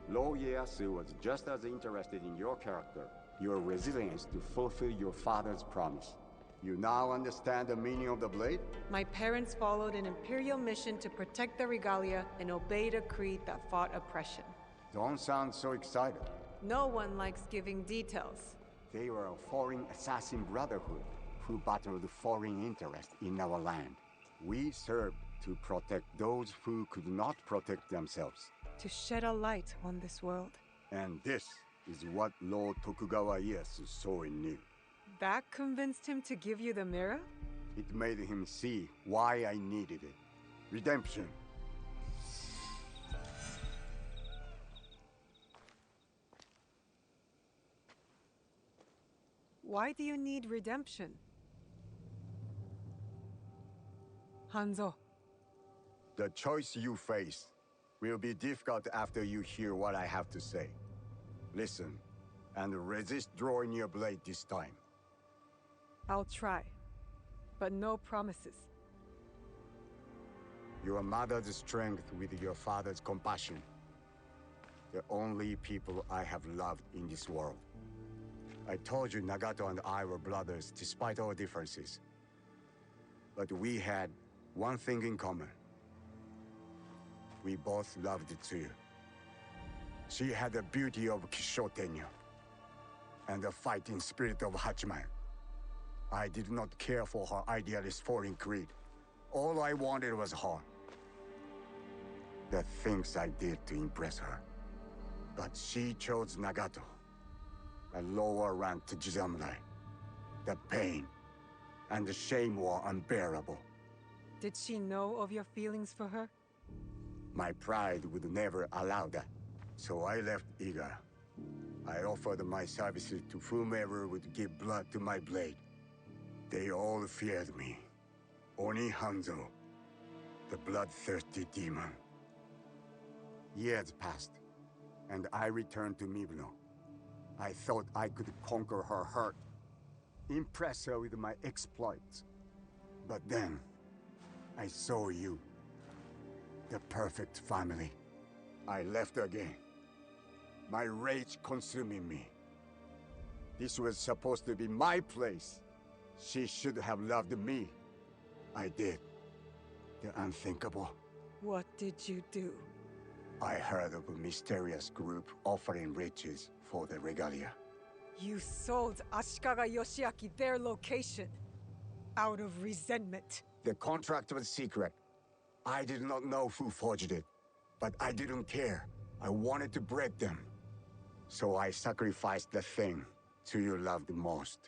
Lord Ieyasu was just as interested in your character, your resilience to fulfill your father's promise. You now understand the meaning of the blade? My parents followed an Imperial mission to protect the regalia and obeyed a creed that fought oppression. Don't sound so excited. No one likes giving details. They were a foreign assassin brotherhood who battled foreign interests in our land. We served To protect those who could not protect themselves. To shed a light on this world. And this is what Lord Tokugawa Ieyasu saw in you. That convinced him to give you the mirror? It made him see why I needed it. Redemption. Why do you need redemption? Hanzo. The choice you face will be difficult after you hear what I have to say. Listen, and resist drawing your blade this time. I'll try, but no promises. Your mother's strength with your father's compassion. The only people I have loved in this world. I told you Nagato and I were brothers despite our differences. But we had one thing in common. We both loved Tsuyu. She had the beauty of Kishotenyo and the fighting spirit of Hachiman. I did not care for her idealist foreign creed. All I wanted was her. The things I did to impress her. But she chose Nagato. A lower rank to Jisamurai. The pain and the shame were unbearable. Did she know of your feelings for her? My pride would never allow that. So I left Iga. I offered my services to whomever would give blood to my blade. They all feared me. Oni Hanzo, the bloodthirsty demon. Years passed, and I returned to Mibuno. I thought I could conquer her hurt, impress her with my exploits. But then, I saw you. The perfect family. I left again. My rage consuming me. This was supposed to be my place. She should have loved me. I did. The unthinkable. What did you do? I heard of a mysterious group offering riches for the regalia. You sold Ashikaga Yoshiaki their location. Out of resentment. The contract was secret. I did not know who forged it. But I didn't care. I wanted to break them. So I sacrificed the thing Tsuyu loved most.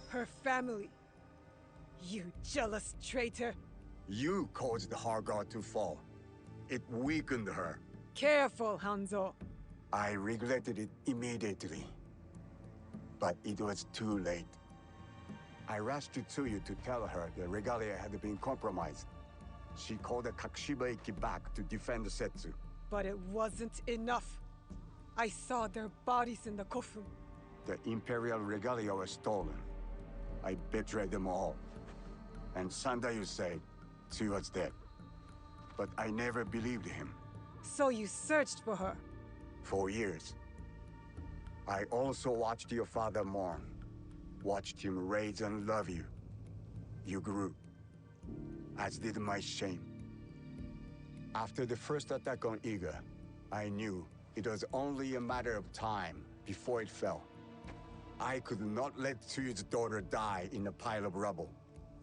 Her family. You jealous traitor. You caused her guard to fall. It weakened her. Careful, Hanzo. I regretted it immediately. But it was too late. I rushed to Tsuyu to tell her the regalia had been compromised. She called the Kakushibaiki back to defend Setsu. But it wasn't enough. I saw their bodies in the kofun. The Imperial regalia was stolen. I betrayed them all. And Sandayu said Tsuyu was dead. But I never believed him. So you searched for her? For years. I also watched your father mourn. Watched him raise and love you. You grew. As did my shame. After the first attack on Iga, I knew it was only a matter of time before it fell. I could not let Tsuyu's daughter die in a pile of rubble.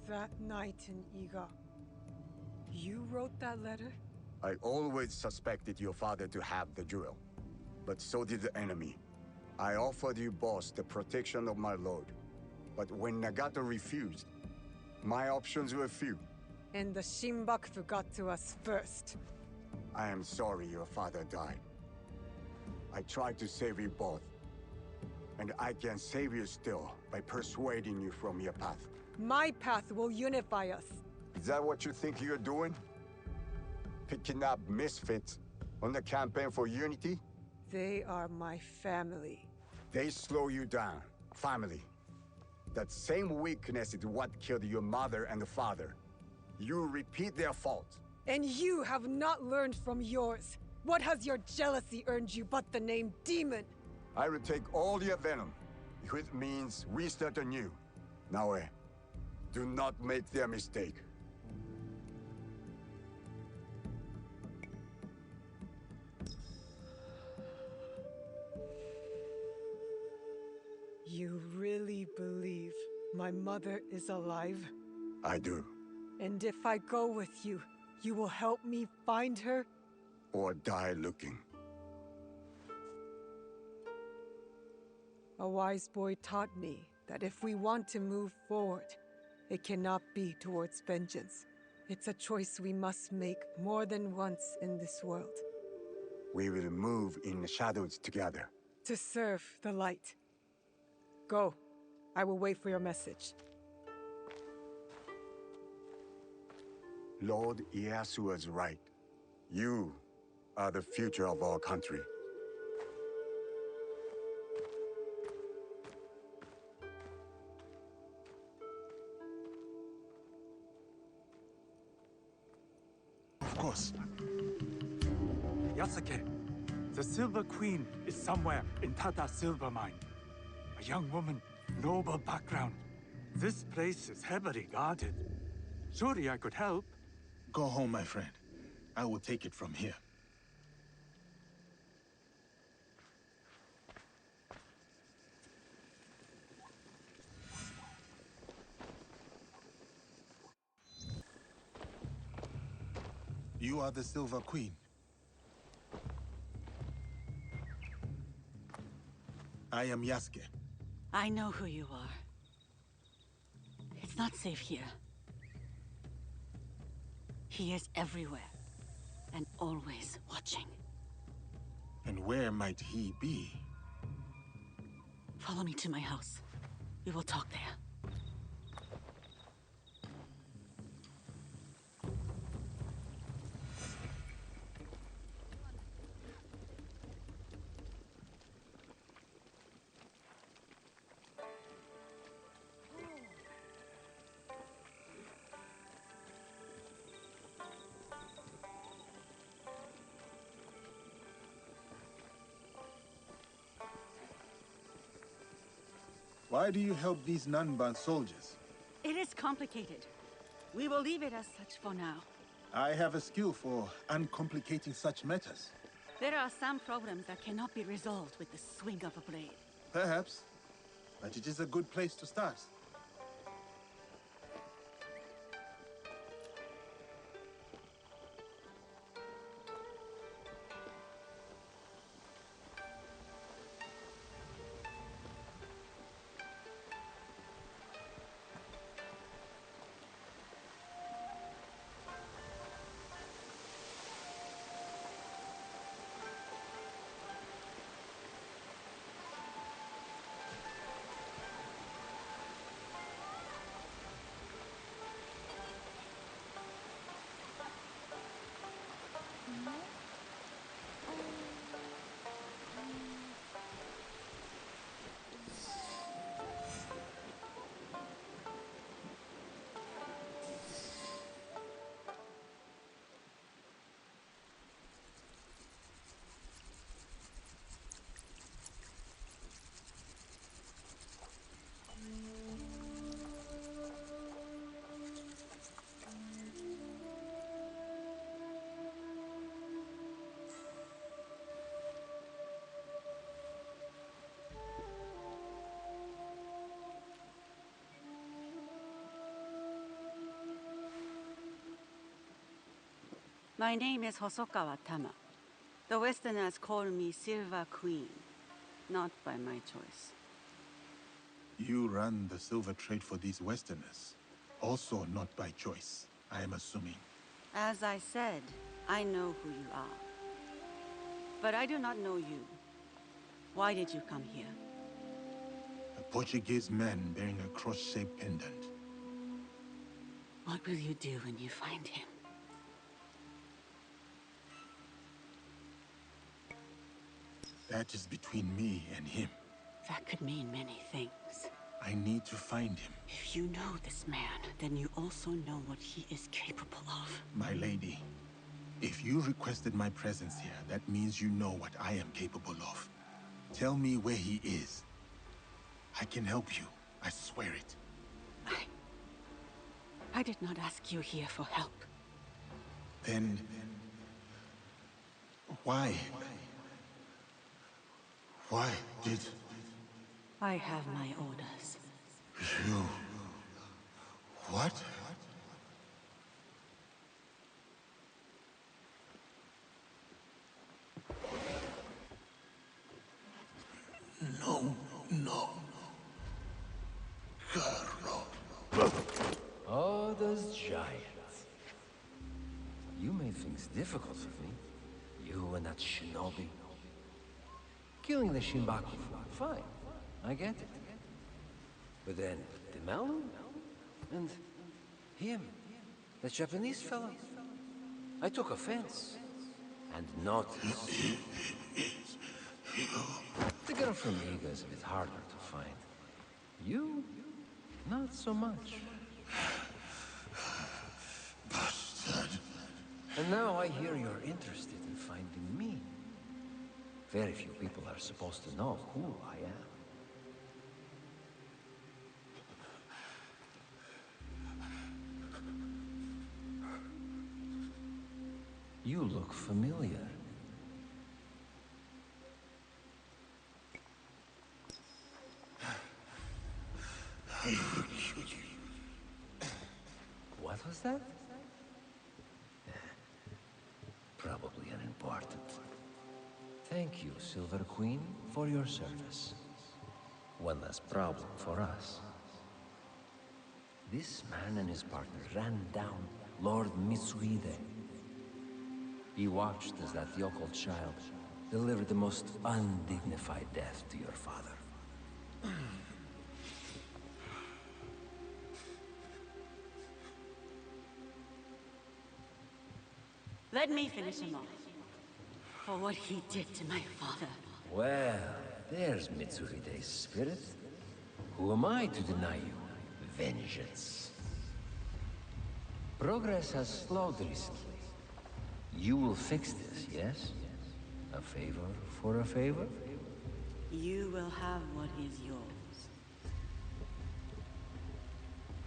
That night in Iga, you wrote that letter? I always suspected your father to have the jewel. But so did the enemy. I offered you both the protection of my lord. But when Nagato refused, my options were few. And the Shinbakufu got to us first. I am sorry your father died. I tried to save you both. And I can save you still by persuading you from your path. My path will unify us. Is that what you think you're doing? Picking up misfits on the campaign for unity? They are my family. They slow you down. Family. That same weakness is what killed your mother and father. You repeat their fault. And you have not learned from yours. What has your jealousy earned you but the name Demon? I will take all your venom, if it means we start anew. Naoe, do not make their mistake. You really believe my mother is alive? I do. And if I go with you, you will help me find her? Or die looking. A wise boy taught me that if we want to move forward, it cannot be towards vengeance. It's a choice we must make more than once in this world. We will move in the shadows together. To serve the light. Go. I will wait for your message. Lord Ieyasu was right. You are the future of our country. Of course. Yasuke, the Silver Queen is somewhere in Tata Silver Mine. A young woman, noble background. This place is heavily guarded. Surely I could help. Go home, my friend. I will take it from here. You are the Silver Queen. I am Yasuke. I know who you are. It's not safe here. He is everywhere, and always watching. And where might he be? Follow me to my house. We will talk there. Why do you help these Nanban soldiers? It is complicated. We will leave it as such for now. I have a skill for uncomplicating such matters. There are some problems that cannot be resolved with the swing of a blade. Perhaps, but it is a good place to start. My name is Hosokawa Tama. The Westerners call me Silver Queen, not by my choice. You run the silver trade for these Westerners. Also not by choice, I am assuming. As I said, I know who you are. But I do not know you. Why did you come here? A Portuguese man bearing a cross-shaped pendant. What will you do when you find him? That is between me and him. That could mean many things. I need to find him. If you know this man, then you also know what he is capable of. My lady, if you requested my presence here, that means you know what I am capable of. Tell me where he is. I can help you. I swear it. I did not ask you here for help. Then... why? Why did... I have my orders. Oh, those giants. You made things difficult for me. You and that shinobi. Killing the Shinbakufu, fine. I get it. But then, the Malu? And him, the Japanese fellow. I took offense. And noticed. The girl from Iga is a bit harder to find. You? Not so much. Bastard. And now I hear you're interested in finding me. Very few people are supposed to know who I am. You look familiar. What was that? Probably unimportant. Thank you, Silver Queen, for your service. One less problem for us. This man and his partner ran down Lord Mitsuhide. He watched as that yokel child delivered the most undignified death to your father. Let me finish him off. For what he did to my father. Well, there's Mitsuhide's spirit. Who am I to deny you vengeance? Progress has slowed recently. You will fix this, yes? A favor for a favor? You will have what is yours.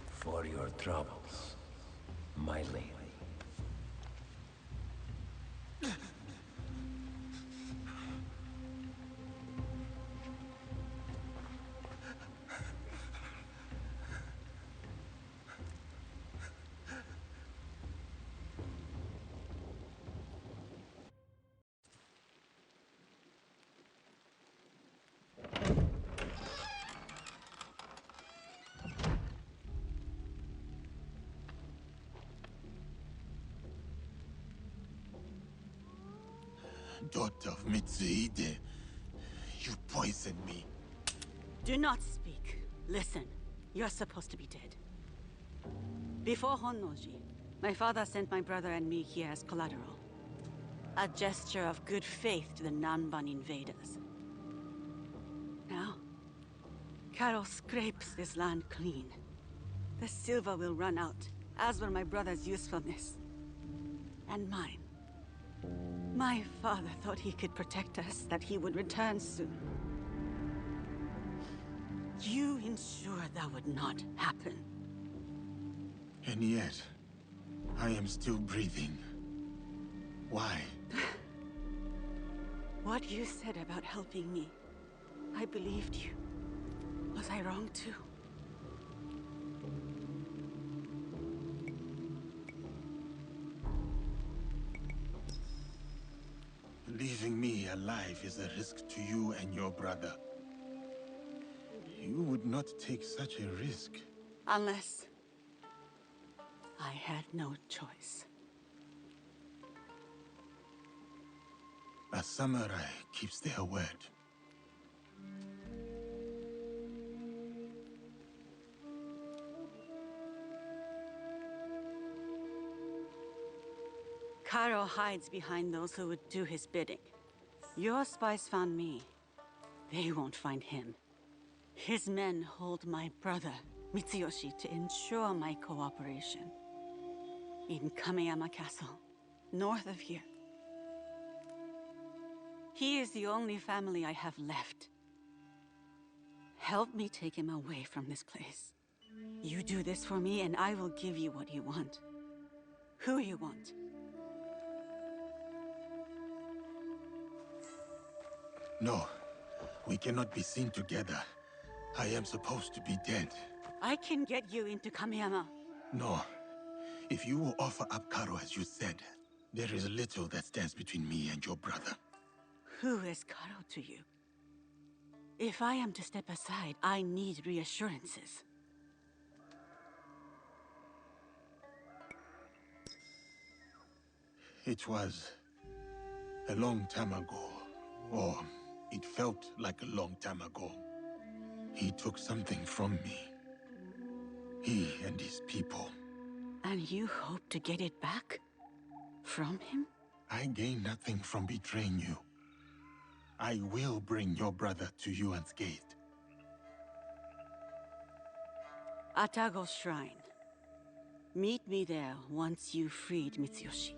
For your troubles, my lady. Daughter of Mitsuhide, you poisoned me. Do not speak. Listen. You're supposed to be dead. Before Honnoji, my father sent my brother and me here as collateral. A gesture of good faith to the Nanban invaders. Now, Carol scrapes this land clean. The silver will run out, as will my brother's usefulness. And mine. My father thought he could protect us, that he would return soon. You ensured that would not happen. And yet, I am still breathing. Why? What you said about helping me, I believed you. Was I wrong too? Leaving me alive is a risk to you and your brother. You would not take such a risk. Unless I had no choice. A samurai keeps their word. Karo hides behind those who would do his bidding. Your spies found me. They won't find him. His men hold my brother, Mitsuyoshi, to ensure my cooperation. In Kameyama Castle, north of here. He is the only family I have left. Help me take him away from this place. You do this for me and I will give you what you want. Who you want. No, we cannot be seen together. I am supposed to be dead. I can get you into Kameyama. No. If you will offer up Karo as you said, there is little that stands between me and your brother. Who is Karo to you? If I am to step aside, I need reassurances. It was a long time ago, or it felt like a long time ago. He took something from me. He and his people. And you hope to get it back? From him? I gain nothing from betraying you. I will bring your brother to you unscathed. Atago Shrine. Meet me there once you freed Mitsuyoshi.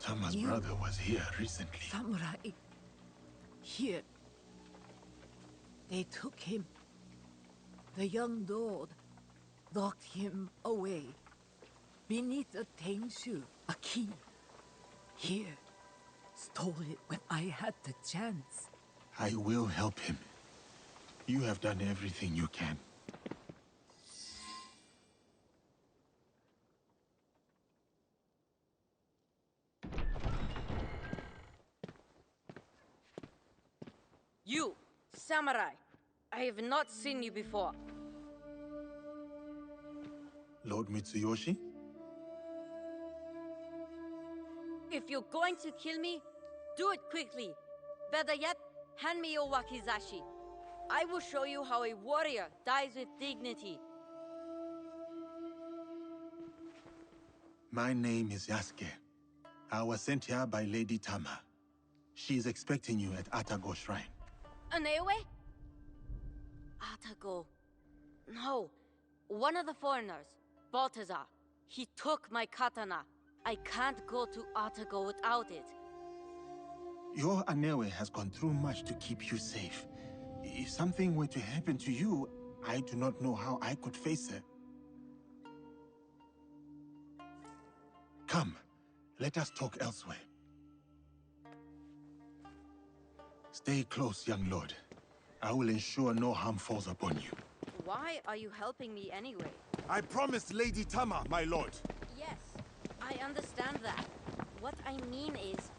Tama's brother was here recently. Samurai. Here. They took him. The young lord locked him away. Beneath a Tenshu, a key. Here. Stole it when I had the chance. I will help him. You have done everything you can. You, samurai. I have not seen you before. Lord Mitsuyoshi? If you're going to kill me, do it quickly. Better yet, hand me your wakizashi. I will show you how a warrior dies with dignity. My name is Yasuke. I was sent here by Lady Tama. She is expecting you at Atago Shrine. Naoe? Atago. No. One of the foreigners, Balthazar. He took my katana. I can't go to Atago without it. Your Naoe has gone through much to keep you safe. If something were to happen to you, I do not know how I could face her. Come, let us talk elsewhere. Stay close, young lord. I will ensure no harm falls upon you. Why are you helping me anyway? I promised Lady Tama, my lord. Yes, I understand that. What I mean is,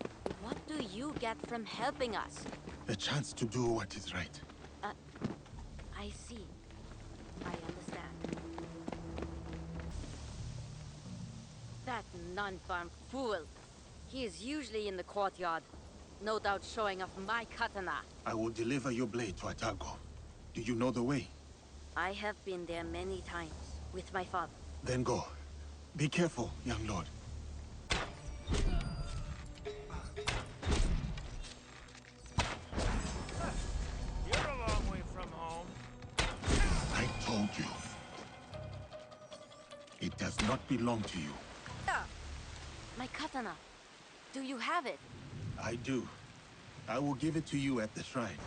what do you get from helping us? A chance to do what is right. I see. I understand. That non-farm fool. He is usually in the courtyard. No doubt showing off my katana. I will deliver your blade to Atago. Do you know the way? I have been there many times, with my father. Then go. Be careful, young lord. You're a long way from home. I told you. It does not belong to you. Yeah. My katana. Do you have it? I do. I will give it to you at the shrine.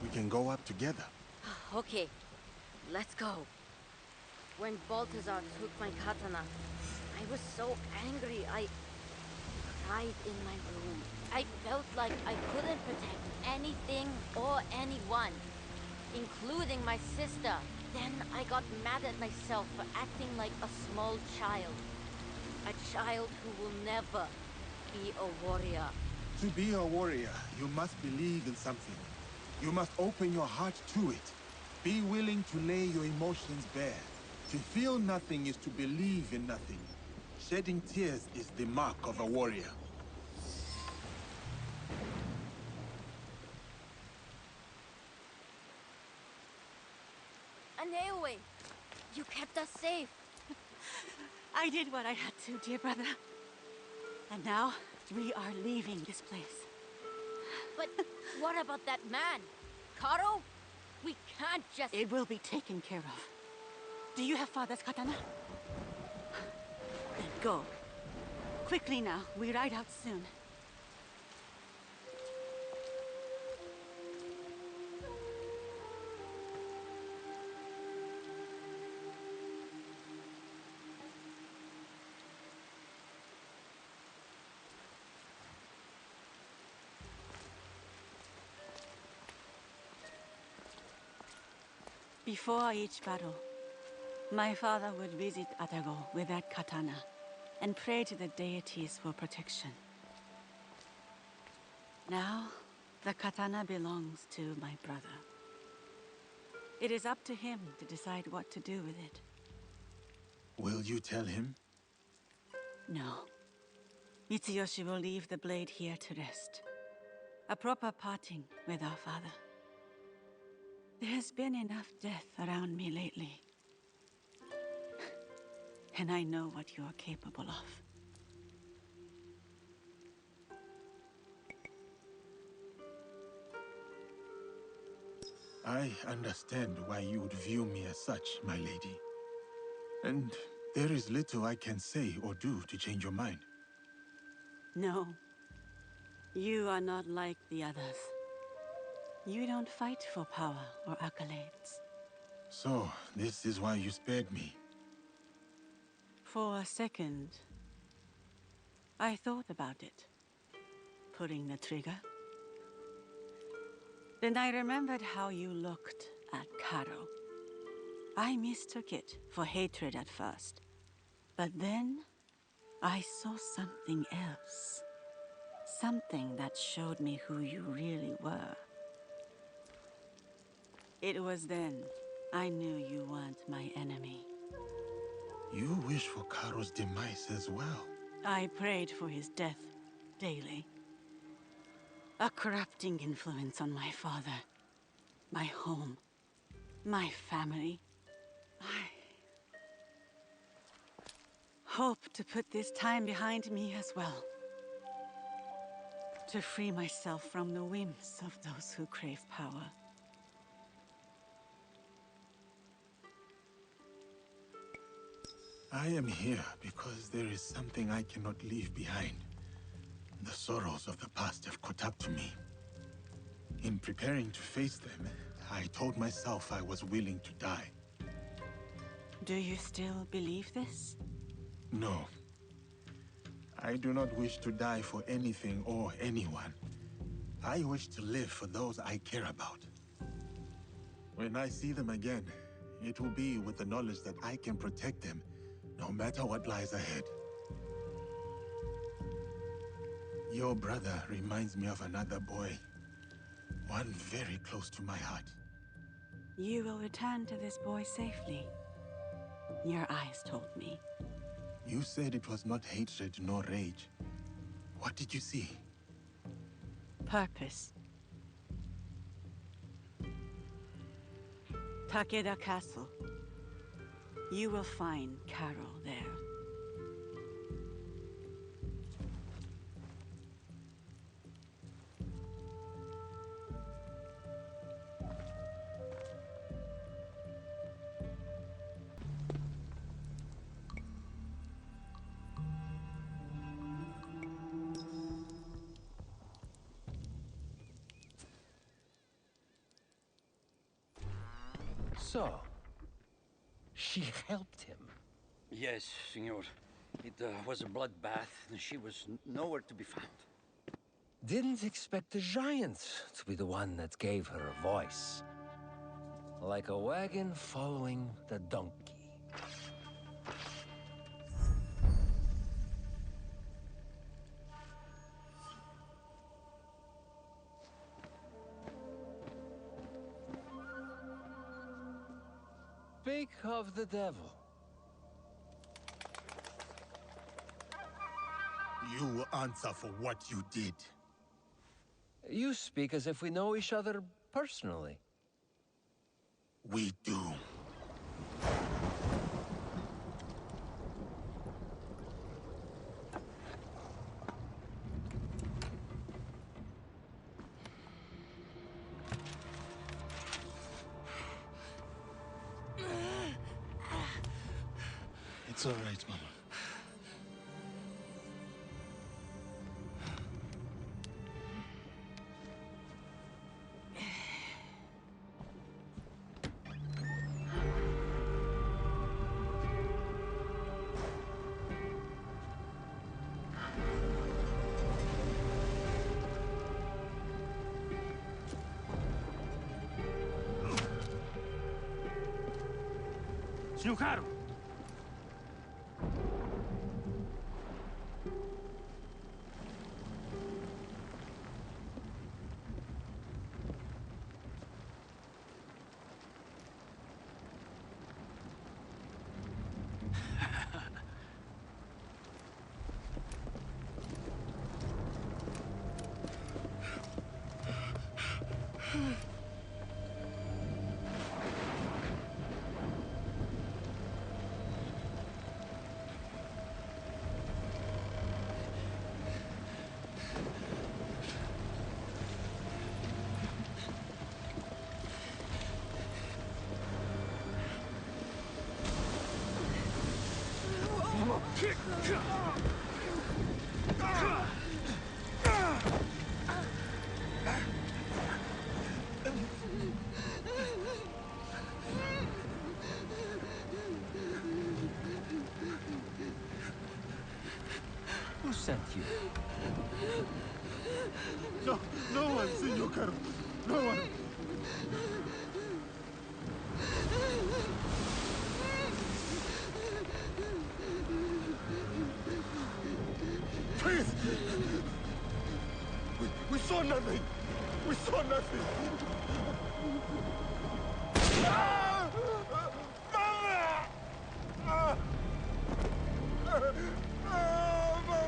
We can go up together. Okay, let's go. When Balthazar took my katana, I was so angry I cried in my room. I felt like I couldn't protect anything or anyone, including my sister. Then I got mad at myself for acting like a small child. A child who will never be a warrior. To be a warrior, you must believe in something. You must open your heart to it. Be willing to lay your emotions bare. To feel nothing is to believe in nothing. Shedding tears is the mark of a warrior. Naoe, you kept us safe. I did what I had to, dear brother. And now, we are leaving this place. But what about that man? Karo? We can't just... It will be taken care of. Do you have father's katana? Then go. Quickly now, we ride out soon. Before each battle, my father would visit Atago with that katana and pray to the deities for protection. Now, the katana belongs to my brother. It is up to him to decide what to do with it. Will you tell him? No. Mitsuyoshi will leave the blade here to rest. A proper parting with our father. There has been enough death around me lately. And I know what you are capable of. I understand why you would view me as such, my lady. And there is little I can say or do to change your mind. No. You are not like the others. You don't fight for power or accolades. So, this is why you spared me. For a second, I thought about it. Pulling the trigger. Then I remembered how you looked at Caro. I mistook it for hatred at first. But then, I saw something else. Something that showed me who you really were. It was then I knew you weren't my enemy. You wish for Caro's demise as well. I prayed for his death daily. A corrupting influence on my father, my home, my family. I hope to put this time behind me as well. To free myself from the whims of those who crave power. I am here because there is something I cannot leave behind. The sorrows of the past have caught up to me. In preparing to face them, I told myself I was willing to die. Do you still believe this? No. I do not wish to die for anything or anyone. I wish to live for those I care about. When I see them again, it will be with the knowledge that I can protect them, no matter what lies ahead. Your brother reminds me of another boy. One very close to my heart. You will return to this boy safely. Your eyes told me. You said it was not hatred nor rage. What did you see? Purpose. Takeda Castle. You will find Carol there. So, she helped him. Yes, senor. It was a bloodbath. She was nowhere to be found. Didn't expect the giant to be the one that gave her a voice. Like a wagon following the donkey. Speak of the devil. You will answer for what you did. You speak as if we know each other personally. We do. It's all right, Mama. Senor! Who sent you? No one, Senor Karo. No one. Please! We saw nothing! We saw nothing! Ah! Mama! Ah! Mama!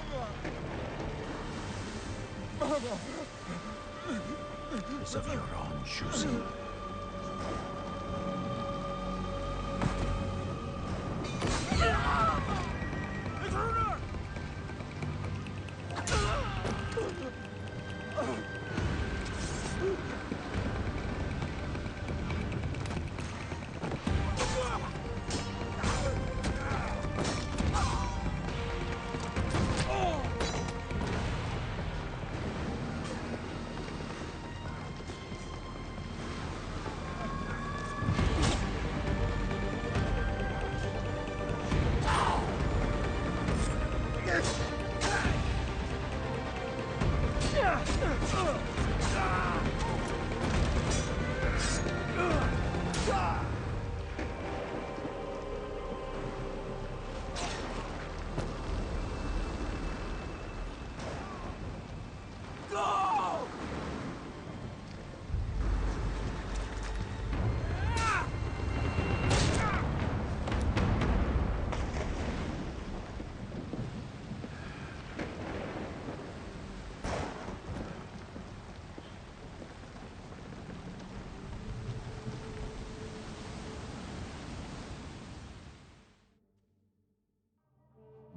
Mama! It's of your own choosing.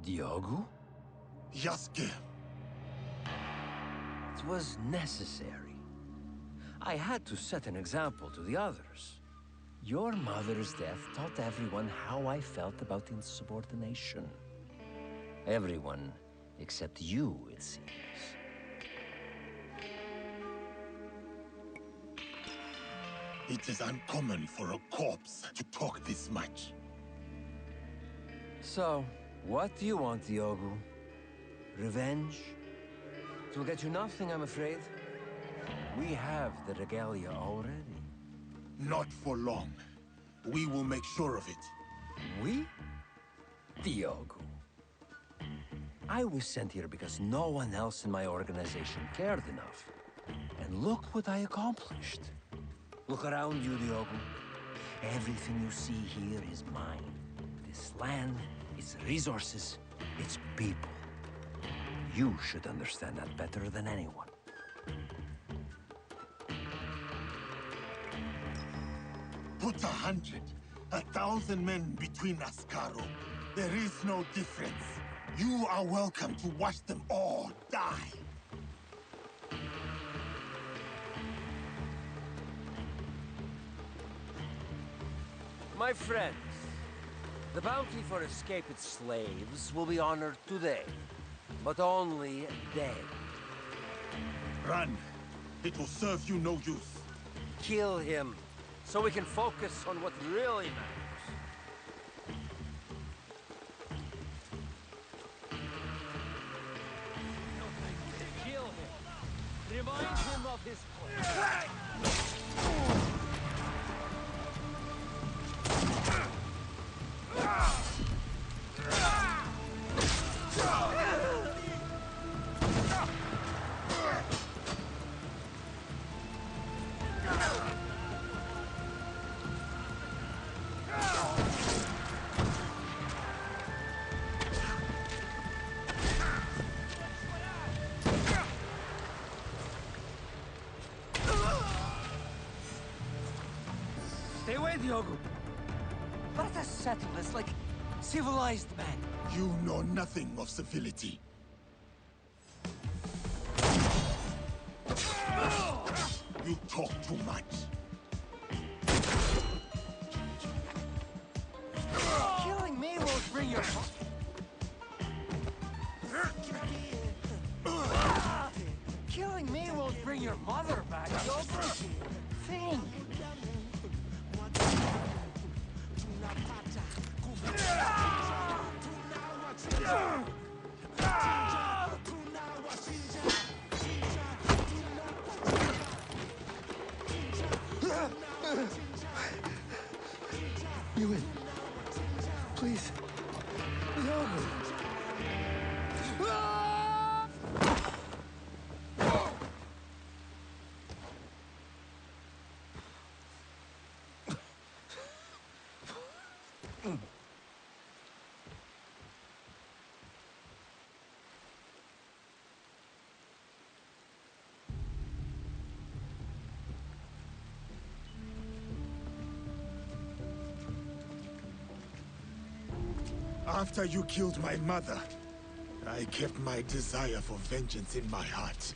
Diogo? Yasuke! It was necessary. I had to set an example to the others. Your mother's death taught everyone how I felt about insubordination. Everyone except you, it seems. It is uncommon for a corpse to talk this much. So, what do you want, Diogo? Revenge? It will get you nothing, I'm afraid. We have the regalia already. Not for long. We will make sure of it. We? Diogo. I was sent here because no one else in my organization cared enough. And look what I accomplished. Look around you, Diogo. Everything you see here is mine. This land, its resources, its people. You should understand that better than anyone. Put 100, 1,000 men between us, Karo. There is no difference. You are welcome to watch them all die. My friends, the bounty for escaped slaves will be honored today, but only dead. Run. It will serve you no use. Kill him, so we can focus on what really matters. Kill him. Remind him of his place. Diogo. Let us settle this like civilized men. You know nothing of civility. You talk too much. Killing me won't bring your... Killing me won't bring your mother back, Diogo. Think. Ewan, please. No. After you killed my mother, I kept my desire for vengeance in my heart.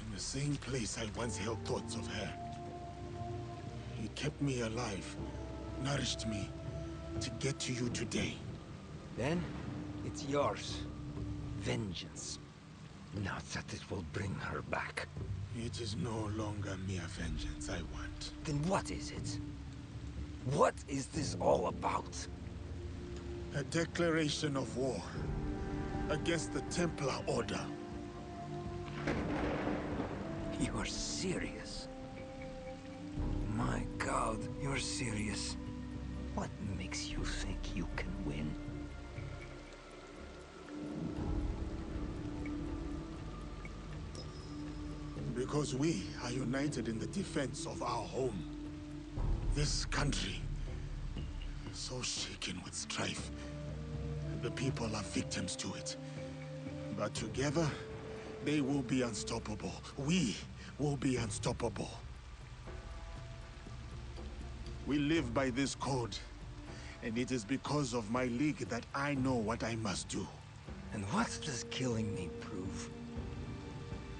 In the same place I once held thoughts of her. It kept me alive, nourished me, to get to you today. Then, it's yours. Vengeance. Not that it will bring her back. It is no longer mere vengeance I want. Then what is it? What is this all about? A declaration of war against the Templar Order. You are serious? My God, you're serious. What makes you think you can win? Because we are united in the defense of our home. This country, so shaken with strife. The people are victims to it. But together, they will be unstoppable. We will be unstoppable. We live by this code. And it is because of my league that I know what I must do. And what does killing me prove?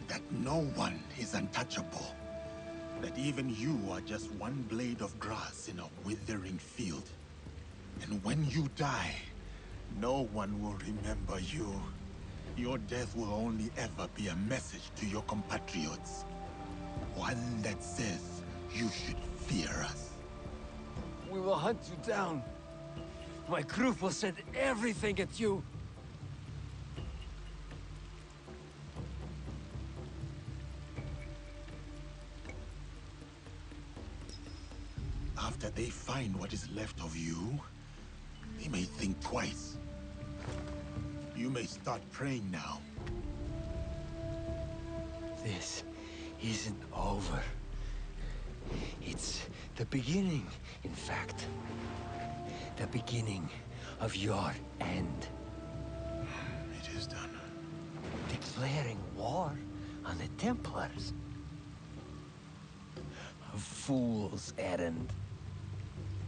That no one is untouchable. That even you are just one blade of grass in a withering field. And when you die, no one will remember you. Your death will only ever be a message to your compatriots. One that says you should fear us. We will hunt you down. My crew will send everything at you. After they find what is left of you, they may think twice. You may start praying now. This isn't over. It's the beginning, in fact. The beginning of your end. It is done. Declaring war on the Templars. A fool's errand.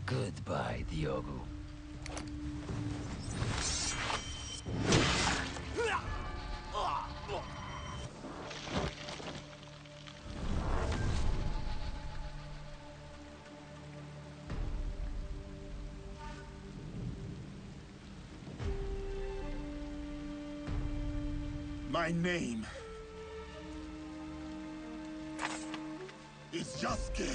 Goodbye, Diogo. My name is Yasuke.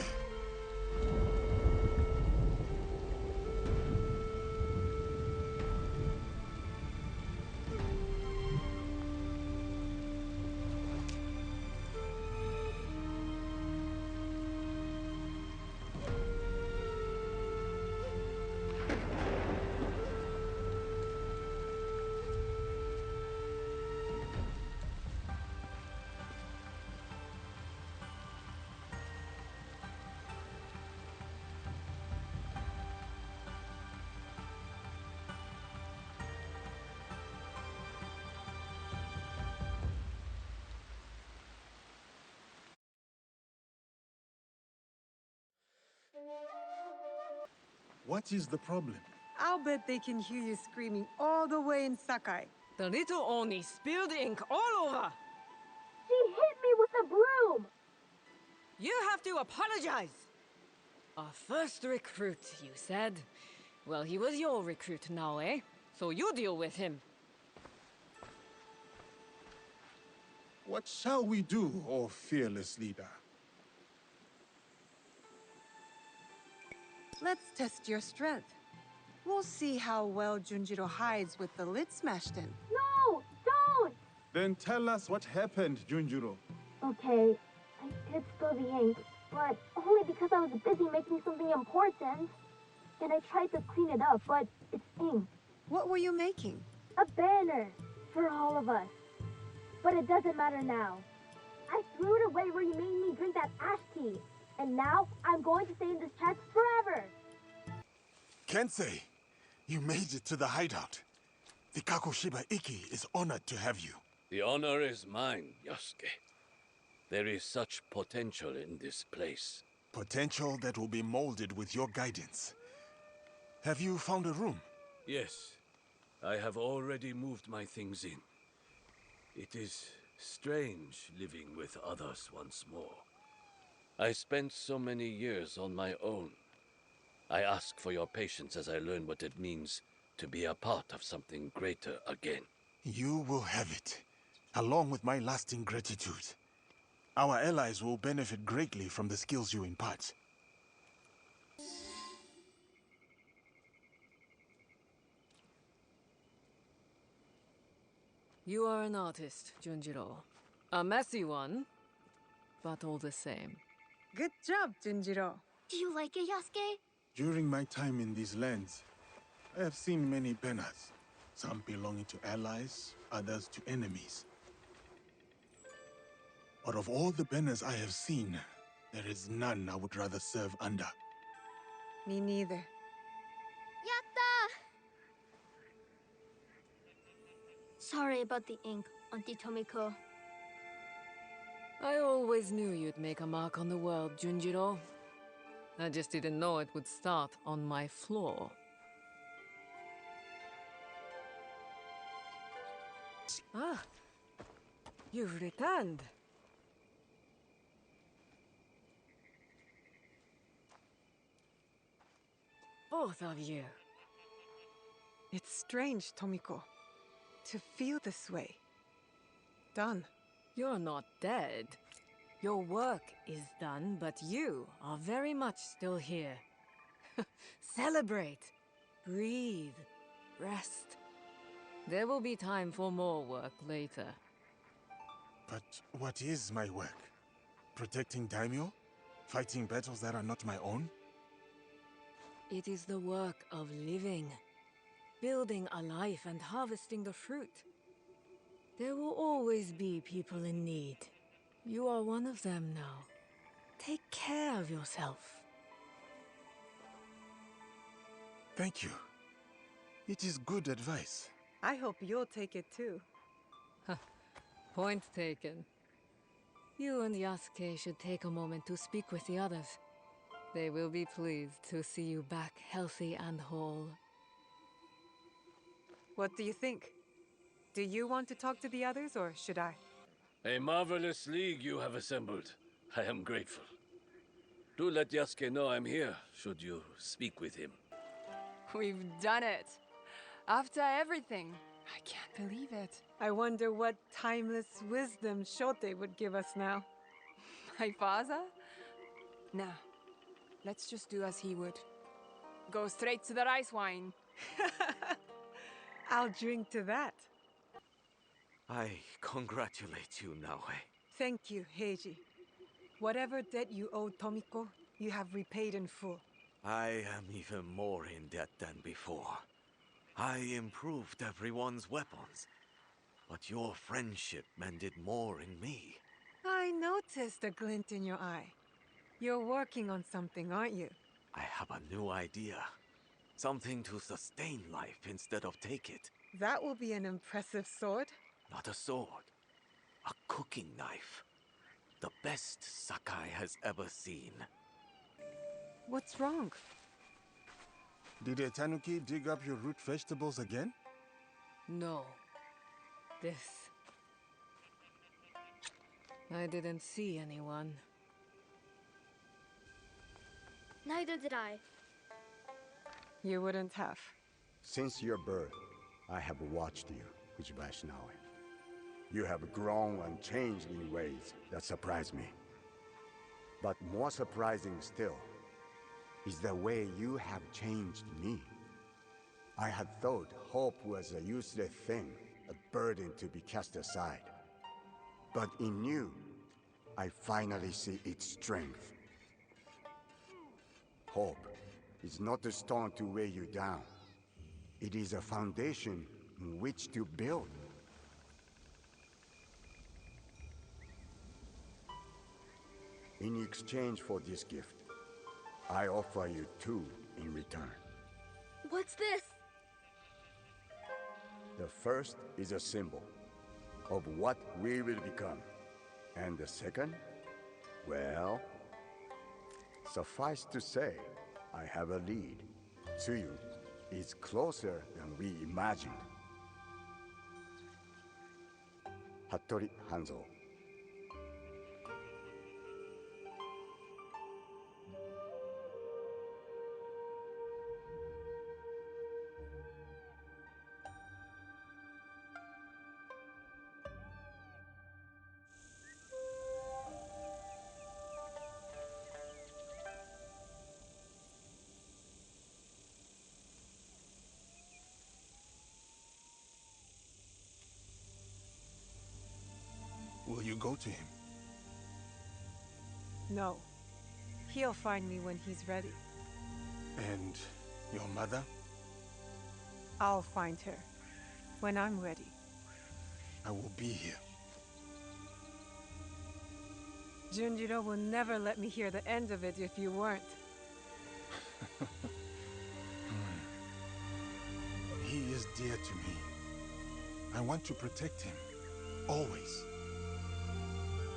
What is the problem? I'll bet they can hear you screaming all the way in Sakai. The little Oni spilled ink all over. She hit me with a broom! You have to apologize. Our first recruit, you said. Well, he was your recruit, Naoe, so you deal with him. What shall we do, O fearless leader? Let's test your strength. We'll see how well Junjiro hides with the lid smashed in. No! Don't! Then tell us what happened, Junjiro. Okay, I did spill the ink, but only because I was busy making something important. And I tried to clean it up, but it's ink. What were you making? A banner for all of us. But it doesn't matter now. I threw it away where you made me drink that ash tea. And now I'm going to stay in this chest forever. Kensei, you made it to the hideout. The Kakoshiba Iki is honored to have you. The honor is mine, Yasuke. There is such potential in this place. Potential that will be molded with your guidance. Have you found a room? Yes, I have already moved my things in. It is strange living with others once more. I spent so many years on my own. I ask for your patience as I learn what it means to be a part of something greater again. You will have it, along with my lasting gratitude. Our allies will benefit greatly from the skills you impart. You are an artist, Junjiro. A messy one, but all the same. Good job, Junjiro. Do you like it, Yasuke? During my time in these lands, I have seen many banners. Some belonging to allies, others to enemies. But of all the banners I have seen, there is none I would rather serve under. Me neither. Yatta! Sorry about the ink, Auntie Tomiko. I always knew you'd make a mark on the world, Junjiro. I just didn't know it would start on my floor. Ah, you've returned. Both of you. It's strange, Tomiko, to feel this way. Done. You're not dead. Your work is done, but you are very much still here. Celebrate. Breathe. Rest. There will be time for more work later. But what is my work? Protecting daimyo? Fighting battles that are not my own? It is the work of living. Building a life and harvesting the fruit. There will always be people in need. You are one of them now. Take care of yourself. Thank you. It is good advice. I hope you'll take it too. Point taken. You and Yasuke should take a moment to speak with the others. They will be pleased to see you back healthy and whole. What do you think? Do you want to talk to the others, or should I? A marvelous league you have assembled. I am grateful. Do let Yasuke know I'm here, should you speak with him. We've done it. After everything. I can't believe it. I wonder what timeless wisdom Shote would give us now. My father? Nah. Let's just do as he would. Go straight to the rice wine. I'll drink to that. I congratulate you, Naoe. Thank you, Heiji. Whatever debt you owe Tomiko, you have repaid in full. I am even more in debt than before. I improved everyone's weapons, but your friendship mended more in me. I noticed a glint in your eye. You're working on something, aren't you? I have a new idea. Something to sustain life instead of take it. That will be an impressive sword. Not a sword. A cooking knife. The best Sakai has ever seen. What's wrong? Did a tanuki dig up your root vegetables again? No. This. I didn't see anyone. Neither did I. You wouldn't have. Since your birth, I have watched you, Uchibashi Naoe. You have grown and changed in ways that surprise me. But more surprising still is the way you have changed me. I had thought hope was a useless thing, a burden to be cast aside. But in you, I finally see its strength. Hope is not a stone to weigh you down. It is a foundation in which to build. In exchange for this gift, I offer you two in return. What's this? The first is a symbol of what we will become. And the second? Well, suffice to say, I have a lead. Tsuyu is closer than we imagined. Hattori Hanzo. Will you go to him? No. He'll find me when he's ready. And your mother? I'll find her when I'm ready. I will be here. Junjiro will never let me hear the end of it if you weren't. He is dear to me. I want to protect him. Always.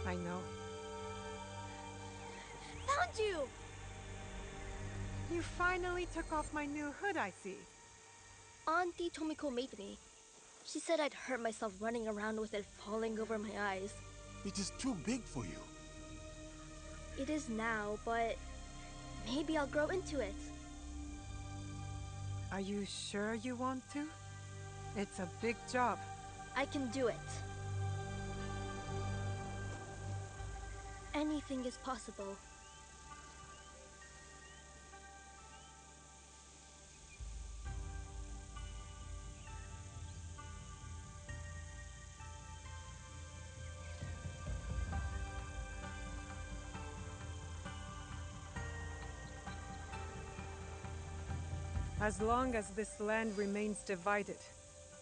I know. Found you! You finally took off my new hood, I see. Auntie Tomiko made me. She said I'd hurt myself running around with it falling over my eyes. It is too big for you. It is now, but maybe I'll grow into it. Are you sure you want to? It's a big job. I can do it. Anything is possible. As long as this land remains divided,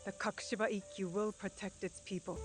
the Kakushiba Ikkyu will protect its people.